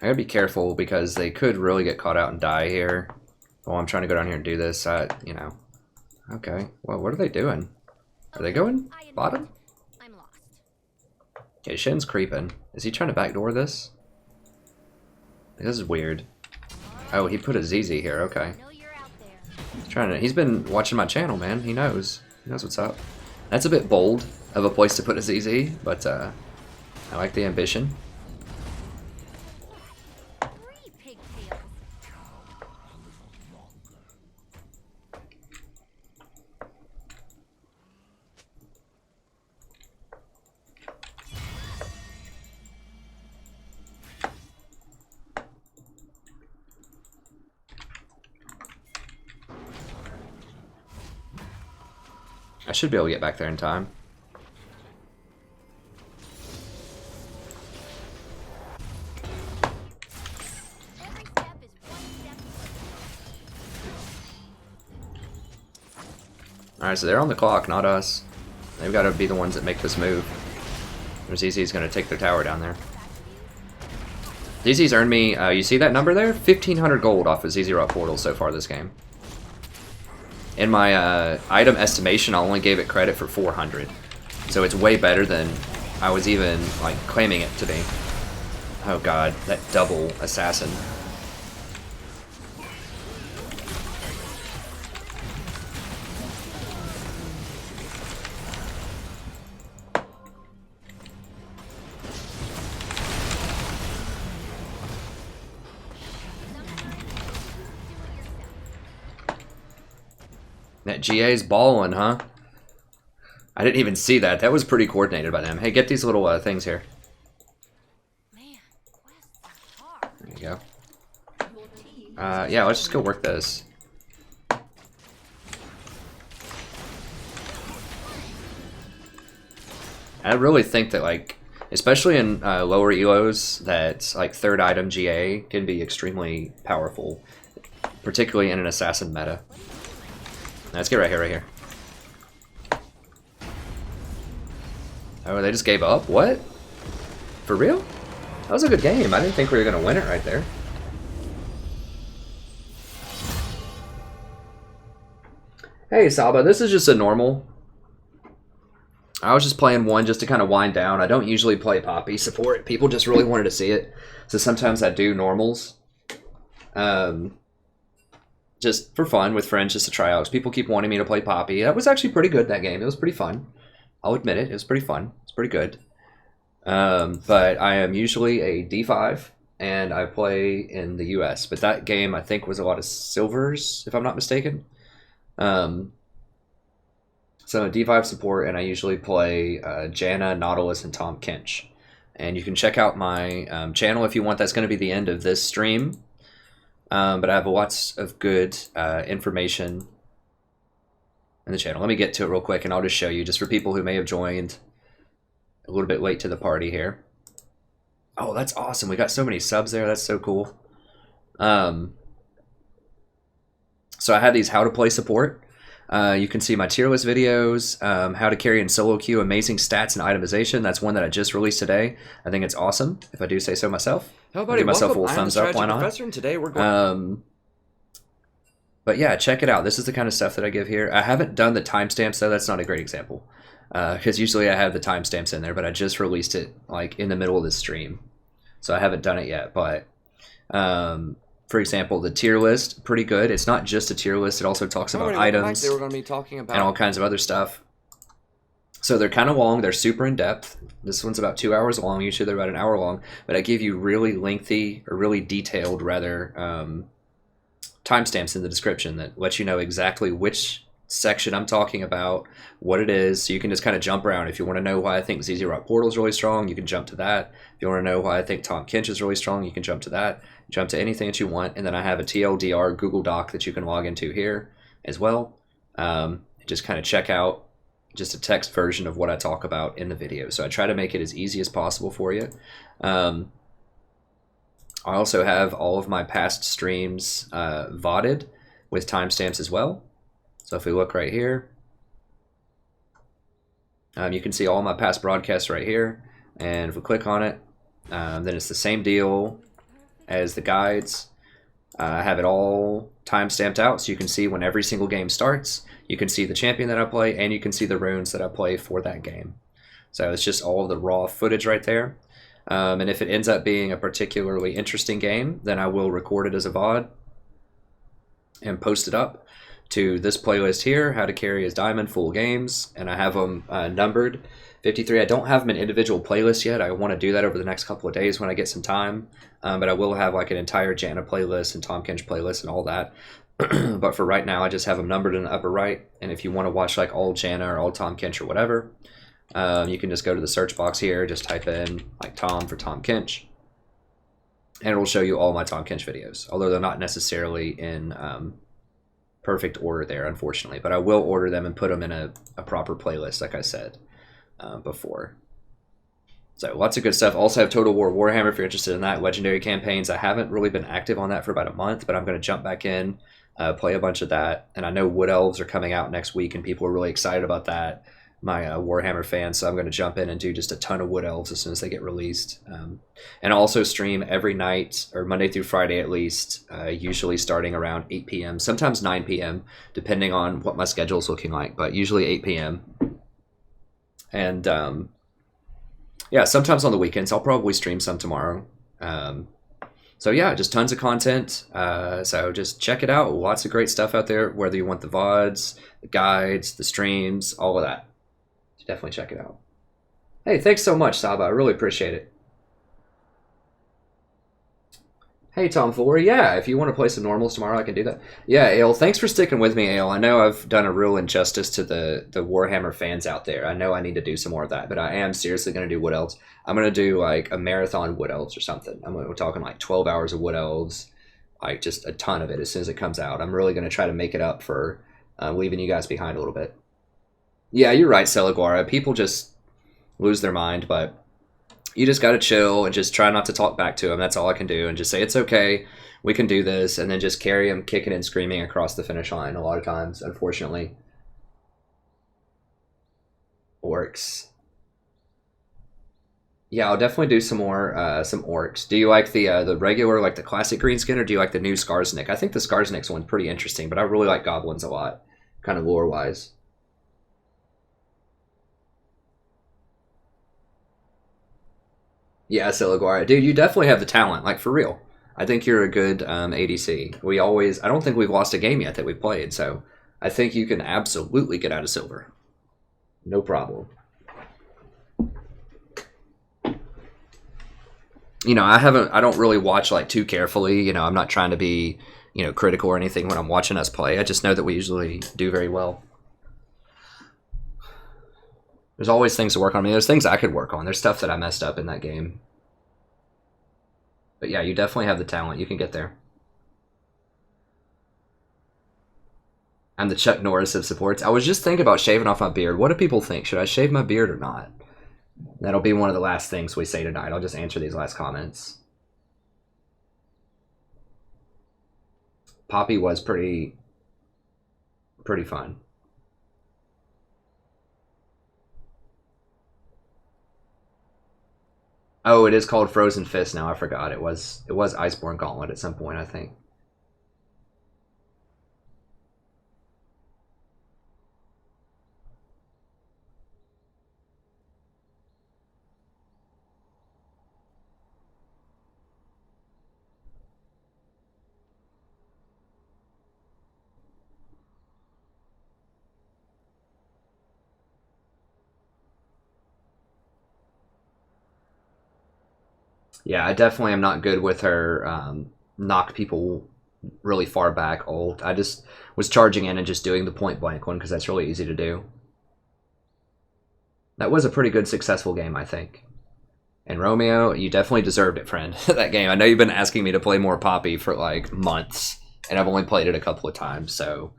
I gotta be careful because they could really get caught out and die here. While I'm trying to go down here and do this, you know. Okay. Well, what are they doing? Are they going I admit, bottom? I'm lost. Okay, Shin's creeping. Is he trying to backdoor this? This is weird. Oh, he put a ZZ here. Okay. I know you're out there. He's been watching my channel, man. He knows. He knows what's up. That's a bit bold of a place to put a ZZ, but I like the ambition. 3 pigtails. I should be able to get back there in time. Every step is one step closer. Alright, so they're on the clock, not us. They've got to be the ones that make this move. Or ZZ's going to take their tower down there. ZZ's earned me, you see that number there? 1,500 gold off of ZZ Rock Portal so far this game. In my item estimation, I only gave it credit for 400. So it's way better than I was even like claiming it to be. Oh god, that double assassin. That GA's balling, huh? I didn't even see that. That was pretty coordinated by them. Hey, get these little things here. Man, quests are hard. There you go. Yeah, let's just go work this. I really think that, like, especially in lower elos, that like third item GA can be extremely powerful, particularly in an assassin meta. Let's get right here, right here. Oh, they just gave up? What? For real? That was a good game. I didn't think we were going to win it right there. Hey, Saba, this is just a normal. I was just playing one just to kind of wind down. I don't usually play Poppy support. People just really wanted to see it. So sometimes I do normals. Just for fun with friends, just to try out. People keep wanting me to play Poppy. That was actually pretty good, that game. It was pretty fun. I'll admit it. It was pretty fun. It's pretty good. But I am usually a D5, and I play in the US. But that game, I think, was a lot of silvers, if I'm not mistaken. So I'm a D5 support, and I usually play Janna, Nautilus, and Tom Kinch. And you can check out my channel if you want. That's going to be the end of this stream. But I have lots of good information in the channel. Let me get to it real quick, and I'll just show you, just for people who may have joined a little bit late to the party here. Oh, that's awesome. We got so many subs there. That's so cool. So I have these how to play support. You can see my tier list videos, how to carry in solo queue, amazing stats and itemization. That's one that I just released today. I think it's awesome, if I do say so myself. How about give myself a little I'm thumbs the up, why not? Professor, and today we're going But yeah, check it out. This is the kind of stuff that I give here. I haven't done the timestamps though. That's not a great example. Because usually I have the timestamps in there, but I just released it like in the middle of the stream. So I haven't done it yet, but for example, the tier list, pretty good. It's not just a tier list. It also talks about items they were going to be talking about and all kinds of other stuff. So they're kind of long. They're super in-depth. This one's about 2 hours long. Usually they're about an hour long. But I give you really lengthy, or really detailed, rather, timestamps in the description that let you know exactly which section I'm talking about, what it is, so you can just kind of jump around. If you want to know why I think ZZ Rock Portal is really strong, you can jump to that. If you want to know why I think Tom Kinch is really strong, you can jump to that. Jump to anything that you want, and then I have a TLDR Google Doc that you can log into here as well. Just kind of check out just a text version of what I talk about in the video. So I try to make it as easy as possible for you. I also have all of my past streams VODed with timestamps as well. So if we look right here, you can see all my past broadcasts right here. And if we click on it, then it's the same deal as the guides. I have it all time-stamped out, so you can see when every single game starts. You can see the champion that I play, and you can see the runes that I play for that game. So it's just all of the raw footage right there. And if it ends up being a particularly interesting game, then I will record it as a VOD and post it up to this playlist here, How to Carry as Diamond Full Games, and I have them numbered 53. I don't have them in individual playlists yet. I want to do that over the next couple of days when I get some time, but I will have like an entire Janna playlist and Tom Kinch playlist and all that. But for right now, I just have them numbered in the upper right, and if you want to watch like all Janna or all Tom Kinch or whatever, you can just go to the search box here, just type in like Tom for Tom Kinch, and it'll show you all my Tom Kinch videos, although they're not necessarily in perfect order there, unfortunately, but I will order them and put them in a proper playlist, like I said before. So lots of good stuff. Also have Total War Warhammer if you're interested in that. Legendary campaigns. I haven't really been active on that for about a month, but I'm going to jump back in, play a bunch of that. And I know Wood Elves are coming out next week, and people are really excited about that. My Warhammer fans, so I'm going to jump in and do just a ton of Wood Elves as soon as they get released. And also stream every night, or Monday through Friday at least, usually starting around 8 p.m., sometimes 9 p.m., depending on what my schedule is looking like, but usually 8 p.m. And yeah, sometimes on the weekends. I'll probably stream some tomorrow. So yeah, just tons of content. So just check it out. Lots of great stuff out there, whether you want the VODs, the guides, the streams, all of that. Definitely check it out. Hey, thanks so much, Saba. I really appreciate it. Hey, Tom Fuller. Yeah, if you want to play some normals tomorrow, I can do that. Yeah, Ale, thanks for sticking with me, Ale. I know I've done a real injustice to the Warhammer fans out there. I know I need to do some more of that, but I am seriously going to do Wood Elves. I'm going to do like a marathon Wood Elves or something. We're talking like 12 hours of Wood Elves, like just a ton of it as soon as it comes out. I'm really going to try to make it up for leaving you guys behind a little bit. Yeah, you're right, Celaguara. People just lose their mind, but you just got to chill and just try not to talk back to them. That's all I can do. And just say, it's okay, we can do this. And then just carry them kicking and screaming across the finish line a lot of times, unfortunately. Works. Yeah, I'll definitely do some more some orcs. Do you like the regular, like the classic green skin, or do you like the new Skarsnik? I think the Skarsnik's one's pretty interesting, but I really like goblins a lot, kind of lore wise. Yeah, Silaguara. Dude, you definitely have the talent, like for real. I think you're a good ADC. I don't think we've lost a game yet that we've played, so I think you can absolutely get out of silver. No problem. You know, I don't really watch like too carefully. You know, I'm not trying to be, you know, critical or anything when I'm watching us play. I just know that we usually do very well. There's always things to work on. I mean, there's things I could work on. There's stuff that I messed up in that game. But yeah, you definitely have the talent. You can get there. I'm the Chuck Norris of supports. I was just thinking about shaving off my beard. What do people think? Should I shave my beard or not? That'll be one of the last things we say tonight. I'll just answer these last comments. Poppy was pretty fun. Oh, it is called Frozen Fist now. I forgot. It was Iceborne Gauntlet at some point, I think. Yeah, I definitely am not good with her knock people really far back ult. I just was charging in and just doing the point blank one because that's really easy to do. That was a pretty good successful game, I think. And Romeo, you definitely deserved it, friend, that game. I know you've been asking me to play more Poppy for like months, and I've only played it a couple of times, so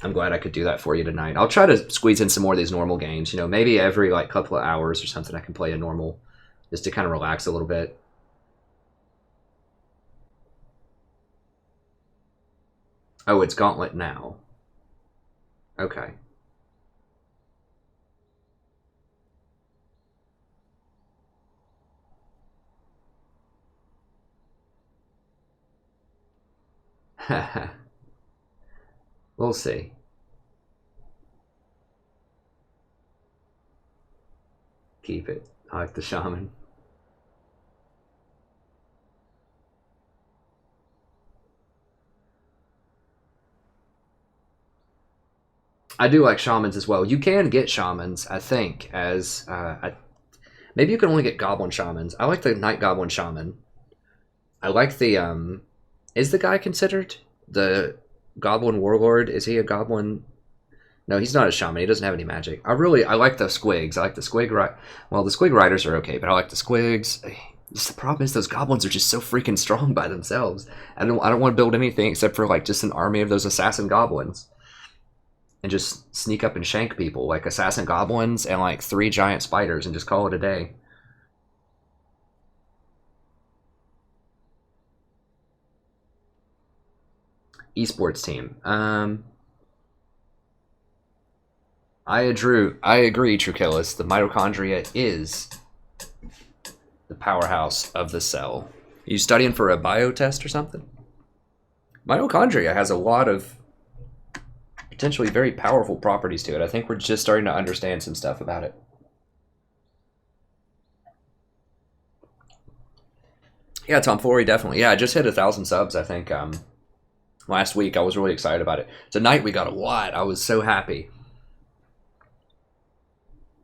I'm glad I could do that for you tonight. I'll try to squeeze in some more of these normal games. You know, maybe every like couple of hours or something I can play a normal just to kind of relax a little bit. Oh, it's Gauntlet now. Okay. We'll see. Keep it. I like the shaman. I do like shamans as well. You can get shamans, I think, as maybe you can only get goblin shamans. I like the night goblin shaman. I like the is the guy considered the goblin warlord? Is he a goblin? No, he's not a shaman. He doesn't have any magic. I like the squigs. I like the squig well, the squig riders are okay, but I like the squigs. Just the problem is those goblins are just so freaking strong by themselves. I don't want to build anything except for like just an army of those assassin goblins. And just sneak up and shank people, like assassin goblins and like 3 giant spiders, and just call it a day. Esports team. I agree, Trukillis. The mitochondria is the powerhouse of the cell. You studying for a bio test or something? Mitochondria has a lot of potentially very powerful properties to it. I think we're just starting to understand some stuff about it. Yeah, Tom Flory, definitely. Yeah, I just hit 1,000 subs, I think, last week. I was really excited about it. Tonight we got a lot. I was so happy.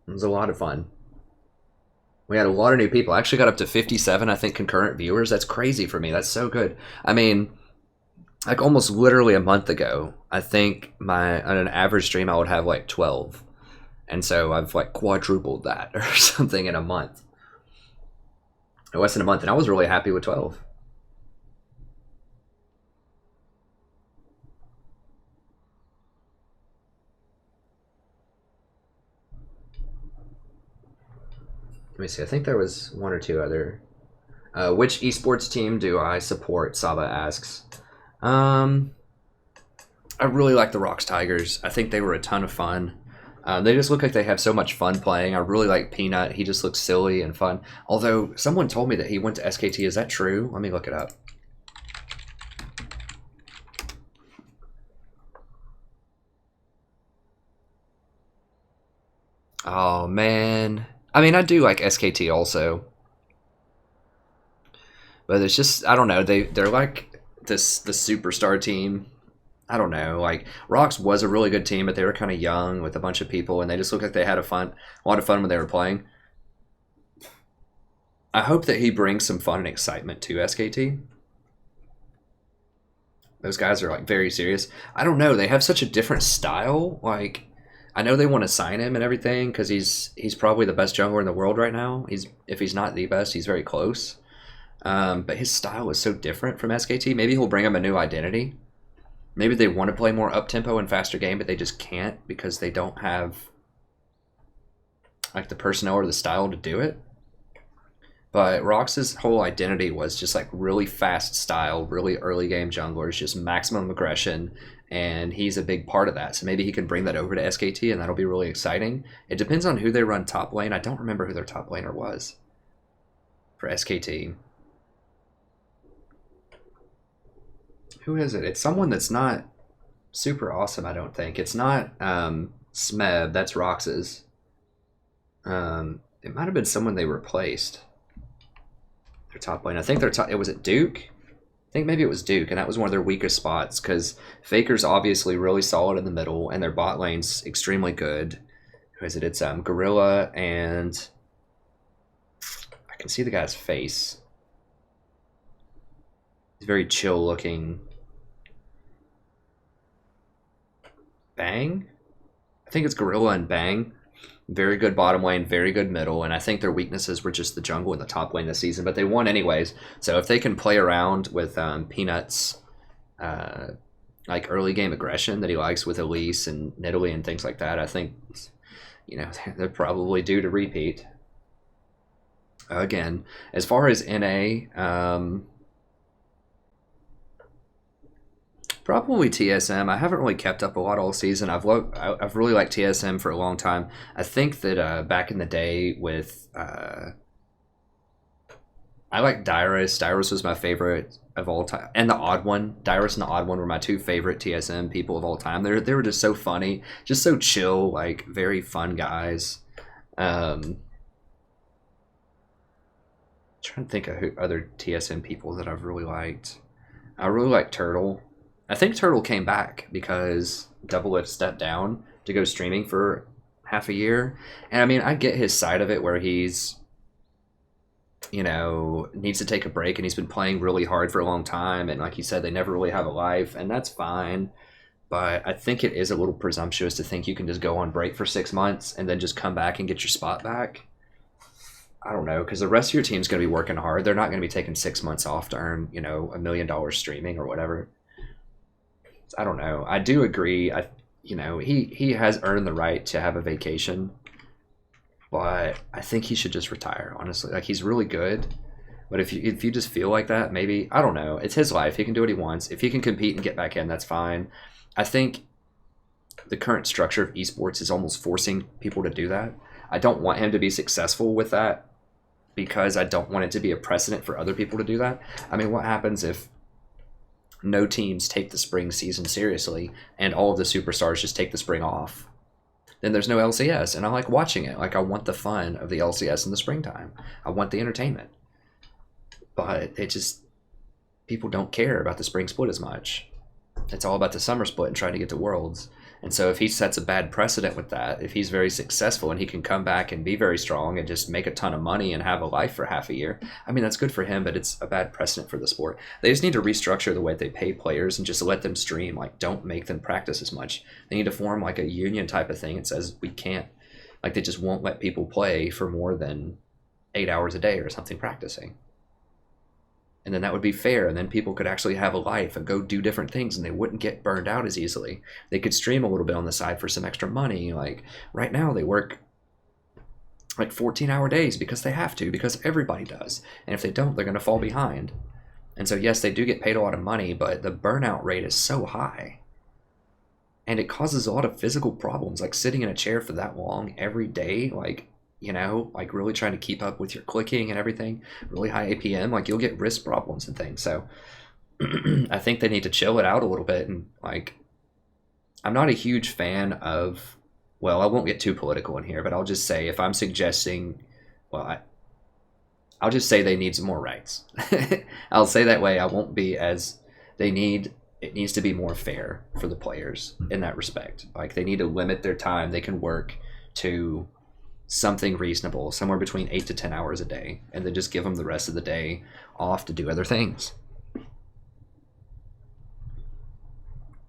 It was a lot of fun. We had a lot of new people. I actually got up to 57, I think, concurrent viewers. That's crazy for me. That's so good. I mean, like almost literally a month ago, I think on an average stream I would have like 12. And so I've like quadrupled that or something in a month. Less than a month, and I was really happy with 12. Let me see, I think there was 1 or 2 other. Which esports team do I support? Saba asks. I really like the Rocks Tigers. I think they were a ton of fun. They just look like they have so much fun playing. I really like Peanut. He just looks silly and fun. Although someone told me that he went to SKT. Is that true? Let me look it up. Oh man. I mean, I do like SKT also. But it's just, I don't know. They're like the superstar team. I don't know. Like Rocks was a really good team, but they were kind of young with a bunch of people, and they just looked like they had a lot of fun when they were playing. I hope that he brings some fun and excitement to SKT. Those guys are like very serious. I don't know. They have such a different style. Like, I know they want to sign him and everything because he's probably the best jungler in the world right now. If he's not the best, he's very close. But his style is so different from SKT. Maybe he'll bring him a new identity. Maybe they want to play more up-tempo and faster game, but they just can't because they don't have like the personnel or the style to do it. But Rox's whole identity was just like really fast style, really early game junglers, just maximum aggression, and he's a big part of that. So maybe he can bring that over to SKT, and that'll be really exciting. It depends on who they run top lane. I don't remember who their top laner was for SKT. Who is it? It's someone that's not super awesome, I don't think. It's not Smeb, that's Rox's. It might have been someone they replaced. Their top lane. I think it was it Duke? I think maybe it was Duke, and that was one of their weakest spots because Faker's obviously really solid in the middle, and their bot lane's extremely good. Who is it? It's Gorilla, and I can see the guy's face. He's very chill looking. Bang? I think it's Gorilla and Bang. Very good bottom lane, very good middle, and I think their weaknesses were just the jungle and the top lane this season, but they won anyways. So if they can play around with Peanut's like early game aggression that he likes with Elise and Nidalee and things like that, I think, you know, they're probably due to repeat. Again, as far as NA, probably TSM. I haven't really kept up a lot all season. I've really liked TSM for a long time. I think that back in the day with I like Dyrus. Dyrus was my favorite of all time, and the Odd One. Dyrus and the Odd One were my two favorite TSM people of all time. They were just so funny, just so chill, like very fun guys. Trying to think of who other TSM people that I've really liked. I really like Turtle. I think Turtle came back because Double Lift stepped down to go streaming for half a year. And I mean, I get his side of it where he's, you know, needs to take a break and he's been playing really hard for a long time. And like you said, they never really have a life, and that's fine. But I think it is a little presumptuous to think you can just go on break for 6 months and then just come back and get your spot back. I don't know, because the rest of your team's going to be working hard. They're not going to be taking 6 months off to earn, you know, $1 million streaming or whatever. I don't know. I do agree. You know, he has earned the right to have a vacation, but I think he should just retire. Honestly, like he's really good, but if you just feel like that, maybe, I don't know. It's his life. He can do what he wants. If he can compete and get back in, that's fine. I think the current structure of esports is almost forcing people to do that. I don't want him to be successful with that because I don't want it to be a precedent for other people to do that. I mean, what happens if no teams take the spring season seriously and all of the superstars just take the spring off? Then there's no LCS, and I like watching it. Like, I want the fun of the LCS in the springtime. I want the entertainment. But it just, people don't care about the spring split as much. It's all about the summer split and trying to get to Worlds. And so if he sets a bad precedent with that, if he's very successful and he can come back and be very strong and just make a ton of money and have a life for half a year, I mean, that's good for him, but it's a bad precedent for the sport. They just need to restructure the way they pay players and just let them stream. Like, don't make them practice as much. They need to form like a union type of thing. It says we can't, like, they just won't let people play for more than 8 hours a day or something practicing. And then that would be fair, and then people could actually have a life and go do different things, and they wouldn't get burned out as easily. They could stream a little bit on the side for some extra money. Like, right now they work like 14-hour days because they have to, because everybody does. And if they don't, they're going to fall behind. And so yes, they do get paid a lot of money, but the burnout rate is so high. and it causes a lot of physical problems, like sitting in a chair for that long every day, like, you know, like really trying to keep up with your clicking and everything, really high APM, like you'll get wrist problems and things. So I think they need to chill it out a little bit. And like, I'm not a huge fan of, well, I won't get too political in here, but I'll just say if I'm suggesting, well, I'll just say they need some more rights. I'll say that way. I won't be as, it needs to be more fair for the players in that respect. Like they need to limit their time they can work to something reasonable, somewhere between 8 to 10 hours a day, and then just give them the rest of the day off to do other things.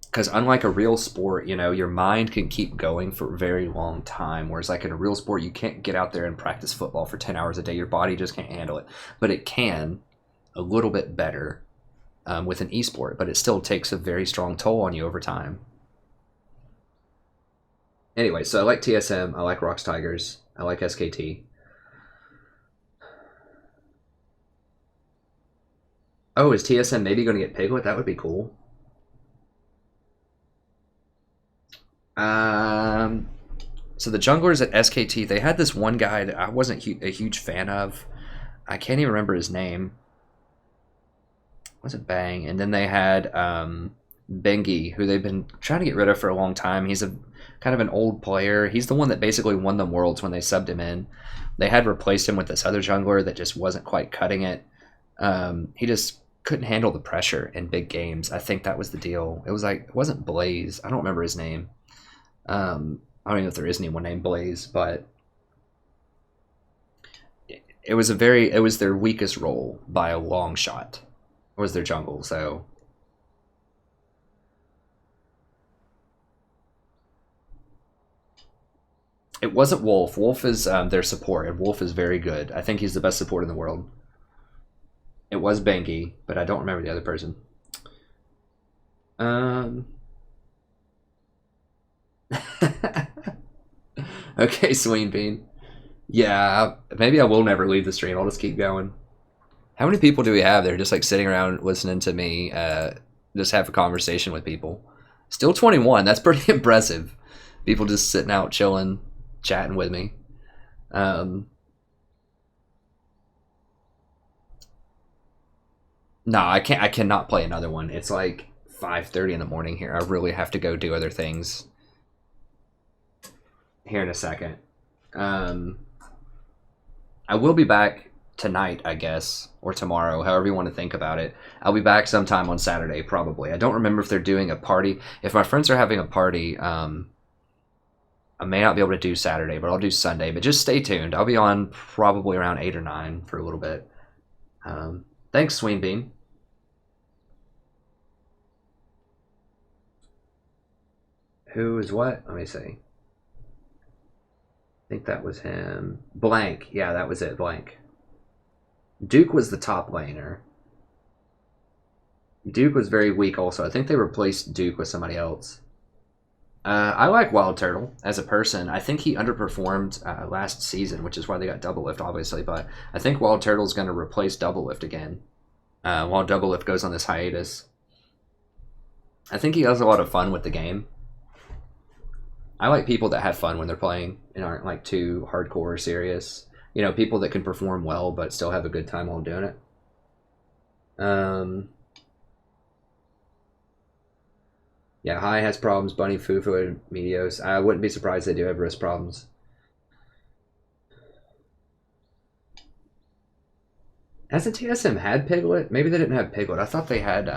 Because unlike a real sport, you know, your mind can keep going for a very long time. Whereas like in a real sport, you can't get out there and practice football for 10 hours a day. Your body just can't handle it. But it can a little bit better with an esport. But it still takes a very strong toll on you over time. Anyway, so I like TSM. I like Rocks Tigers. I like SKT. Oh, is TSM maybe going to get Piglet? That would be cool. So the junglers at SKT, they had this one guy that I wasn't a huge fan of. I can't even remember his name. Was it Bang? And then they had Bengi, who they've been trying to get rid of for a long time. He's a kind of an old player. He's the one that basically won them Worlds when they subbed him in. They had replaced him with this other jungler that just wasn't quite cutting it. He just couldn't handle the pressure in big games. I think that was the deal. It wasn't Blaze. I don't remember his name. I don't even know if there is anyone named Blaze, but it was their weakest role by a long shot. Was their jungle, so it wasn't Wolf. Wolf is their support, and Wolf is very good. I think he's the best support in the world. It was Banky, but I don't remember the other person. Okay, Sween Bean. Yeah, maybe I will never leave the stream. I'll just keep going. How many people do we have there just like sitting around listening to me just have a conversation with people? Still 21. That's pretty impressive. People just sitting out, chilling, chatting with me. No, I can't. I cannot play another one. It's like 5:30 in the morning here. I really have to go do other things here in a second. I will be back tonight, I guess, or tomorrow, however you want to think about it. I'll be back sometime on Saturday, probably. I don't remember if they're doing a party. If my friends are having a party, I may not be able to do Saturday, but I'll do Sunday. But just stay tuned. I'll be on probably around 8 or 9 for a little bit. Thanks, Sweenbean. Who is what? Let me see. I think that was him. Blank. Yeah, that was it. Blank. Duke was the top laner. Duke was very weak also. I think they replaced Duke with somebody else. I like Wild Turtle as a person. I think he underperformed last season, which is why they got Double Lift, obviously. But I think Wild Turtle's going to replace Double Lift again while Double Lift goes on this hiatus. I think he has a lot of fun with the game. I like people that have fun when they're playing and aren't like too hardcore or serious. You know, people that can perform well but still have a good time while doing it. Yeah, High has problems. Bunny, Fufu, and Medios. I wouldn't be surprised they do have wrist problems. Hasn't TSM had Piglet? Maybe they didn't have Piglet. I thought they had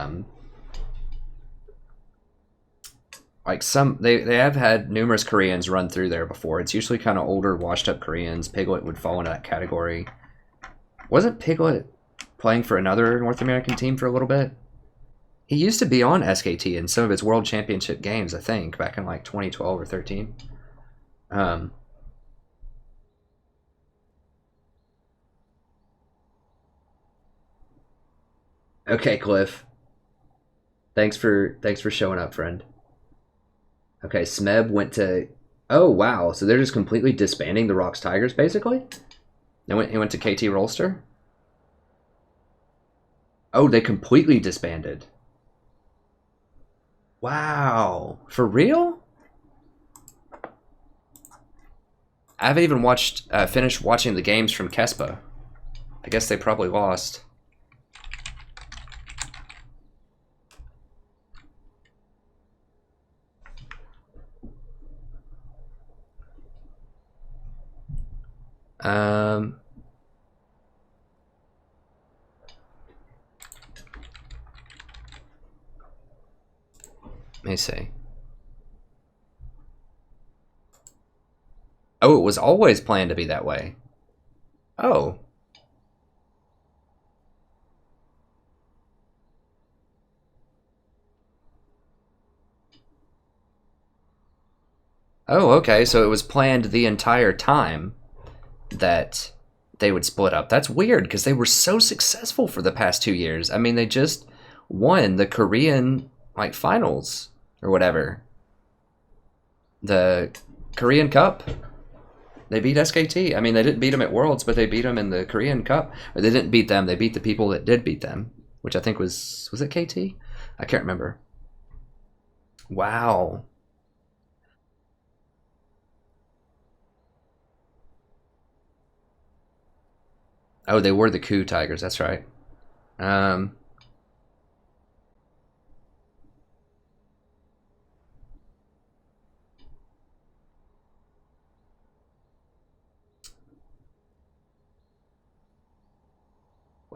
like some they have had numerous Koreans run through there before. It's usually kind of older, washed up Koreans. Piglet would fall into that category. Wasn't Piglet playing for another North American team for a little bit? He used to be on SKT in some of his World Championship games, I think, back in like 2012 or 13. Okay, Cliff. Thanks for showing up, friend. Okay, Smeb went to... Oh, wow. So they're just completely disbanding the Rocks Tigers, basically? He went to KT Rolster? Oh, they completely disbanded. Wow. For real? I haven't even finished watching the games from Kespa. I guess they probably lost. Let me see. Oh, it was always planned to be that way. Oh. Oh, okay, so it was planned the entire time that they would split up. That's weird, because they were so successful for the past 2 years. I mean, they just won the Korean, like, finals, or whatever. The Korean Cup. They beat SKT. I mean, they didn't beat them at Worlds, but they beat them in the Korean Cup. Or they didn't beat them, they beat the people that did beat them, which I think was it KT? I can't remember. Wow. Oh, they were the Coup Tigers, that's right.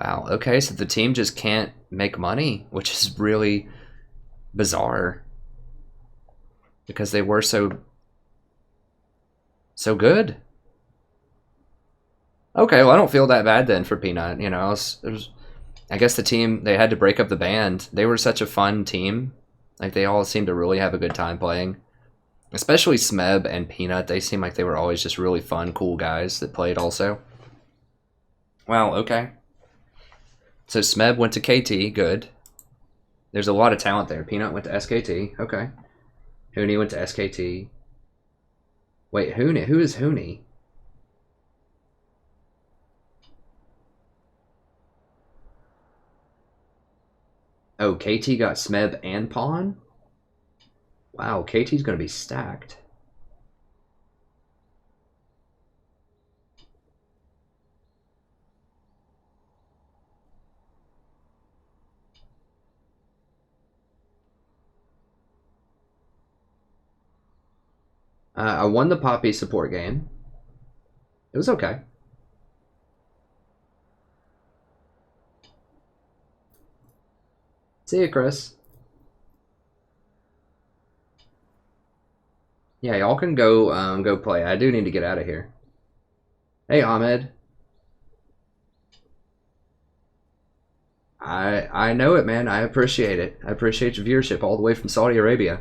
Wow, okay, so the team just can't make money, which is really bizarre. Because they were so good. Okay, well, I don't feel that bad then for Peanut. You know, I guess the team, they had to break up the band. They were such a fun team. Like, they all seemed to really have a good time playing. Especially Smeb and Peanut. They seemed like they were always just really fun, cool guys that played also. Wow, okay. So Smeb went to KT, good. There's a lot of talent there. Peanut went to SKT, okay. Hooney went to SKT. Wait, Hooney? Who is Hooney? Oh, KT got Smeb and Pawn? Wow, KT's going to be stacked. I won the Poppy support game. It was okay. See ya, Chris. Yeah, y'all can go play. I do need to get out of here. Hey, Ahmed. I know it, man. I appreciate it. I appreciate your viewership all the way from Saudi Arabia.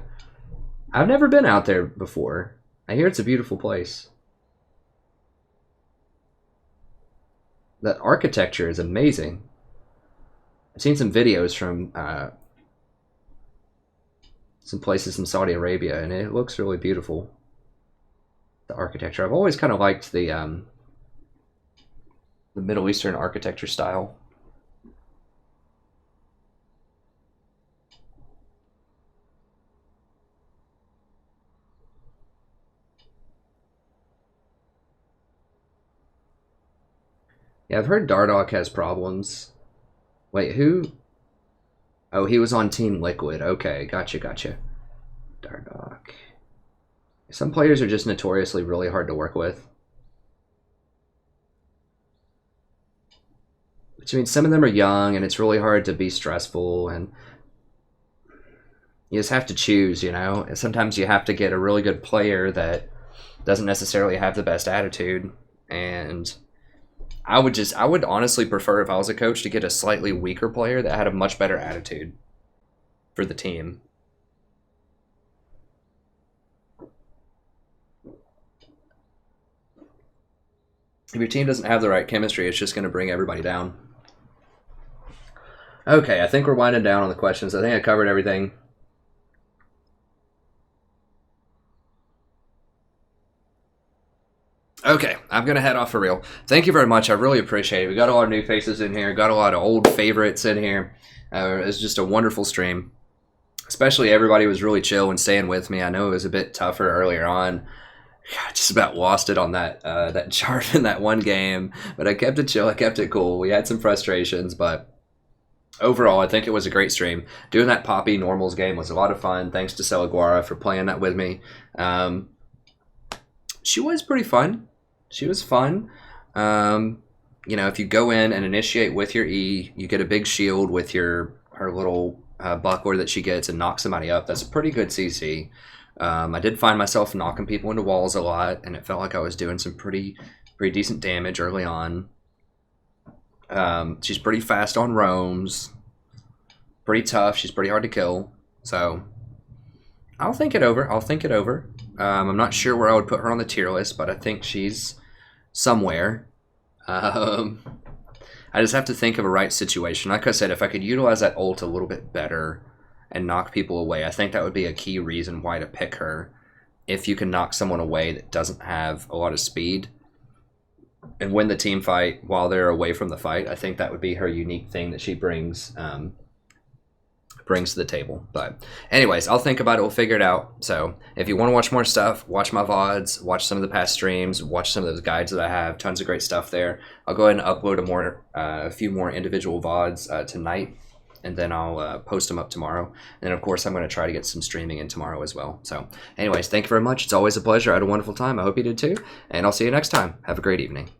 I've never been out there before. I hear it's a beautiful place. The architecture is amazing. I've seen some videos from some places in Saudi Arabia, and it looks really beautiful. The architecture. I've always kind of liked the Middle Eastern architecture style. Yeah, I've heard Dardoch has problems. Wait, who? Oh, he was on Team Liquid. Okay, gotcha. Dardoch. Some players are just notoriously really hard to work with. Which means some of them are young, and it's really hard to be stressful, and you just have to choose, you know? And sometimes you have to get a really good player that doesn't necessarily have the best attitude, and I would honestly prefer, if I was a coach, to get a slightly weaker player that had a much better attitude for the team. If your team doesn't have the right chemistry, it's just going to bring everybody down. Okay, I think we're winding down on the questions. I think I covered everything. Okay, I'm going to head off for real. Thank you very much. I really appreciate it. We got a lot of new faces in here. Got a lot of old favorites in here. It's just a wonderful stream. especially everybody was really chill and staying with me. I know it was a bit tougher earlier on. I just about lost it on that that chart in that one game, but I kept it chill. I kept it cool. We had some frustrations, but overall, I think it was a great stream. Doing that Poppy Normals game was a lot of fun. Thanks to Celaguara for playing that with me. She was pretty fun. She was fun. You know, if you go in and initiate with your E, you get a big shield with her little buckler that she gets and knocks somebody up. That's a pretty good CC. I did find myself knocking people into walls a lot, and it felt like I was doing some pretty decent damage early on. She's pretty fast on roams. Pretty tough. She's pretty hard to kill. So I'll think it over. I'm not sure where I would put her on the tier list, but I think she's somewhere. I just have to think of a right situation. Like I said, if I could utilize that ult a little bit better and knock people away, I think that would be a key reason why to pick her. If you can knock someone away that doesn't have a lot of speed and win the team fight while they're away from the fight, I think that would be her unique thing that she brings to the table. But anyways, I'll think about it. We'll figure it out. So if you want to watch more stuff, watch my VODs, watch some of the past streams, watch some of those guides that I have. Tons of great stuff there. I'll go ahead and upload a few more individual VODs tonight, and then I'll post them up tomorrow. And of course, I'm going to try to get some streaming in tomorrow as well. So anyways, thank you very much. It's always a pleasure. I had a wonderful time. I hope you did too. And I'll see you next time. Have a great evening.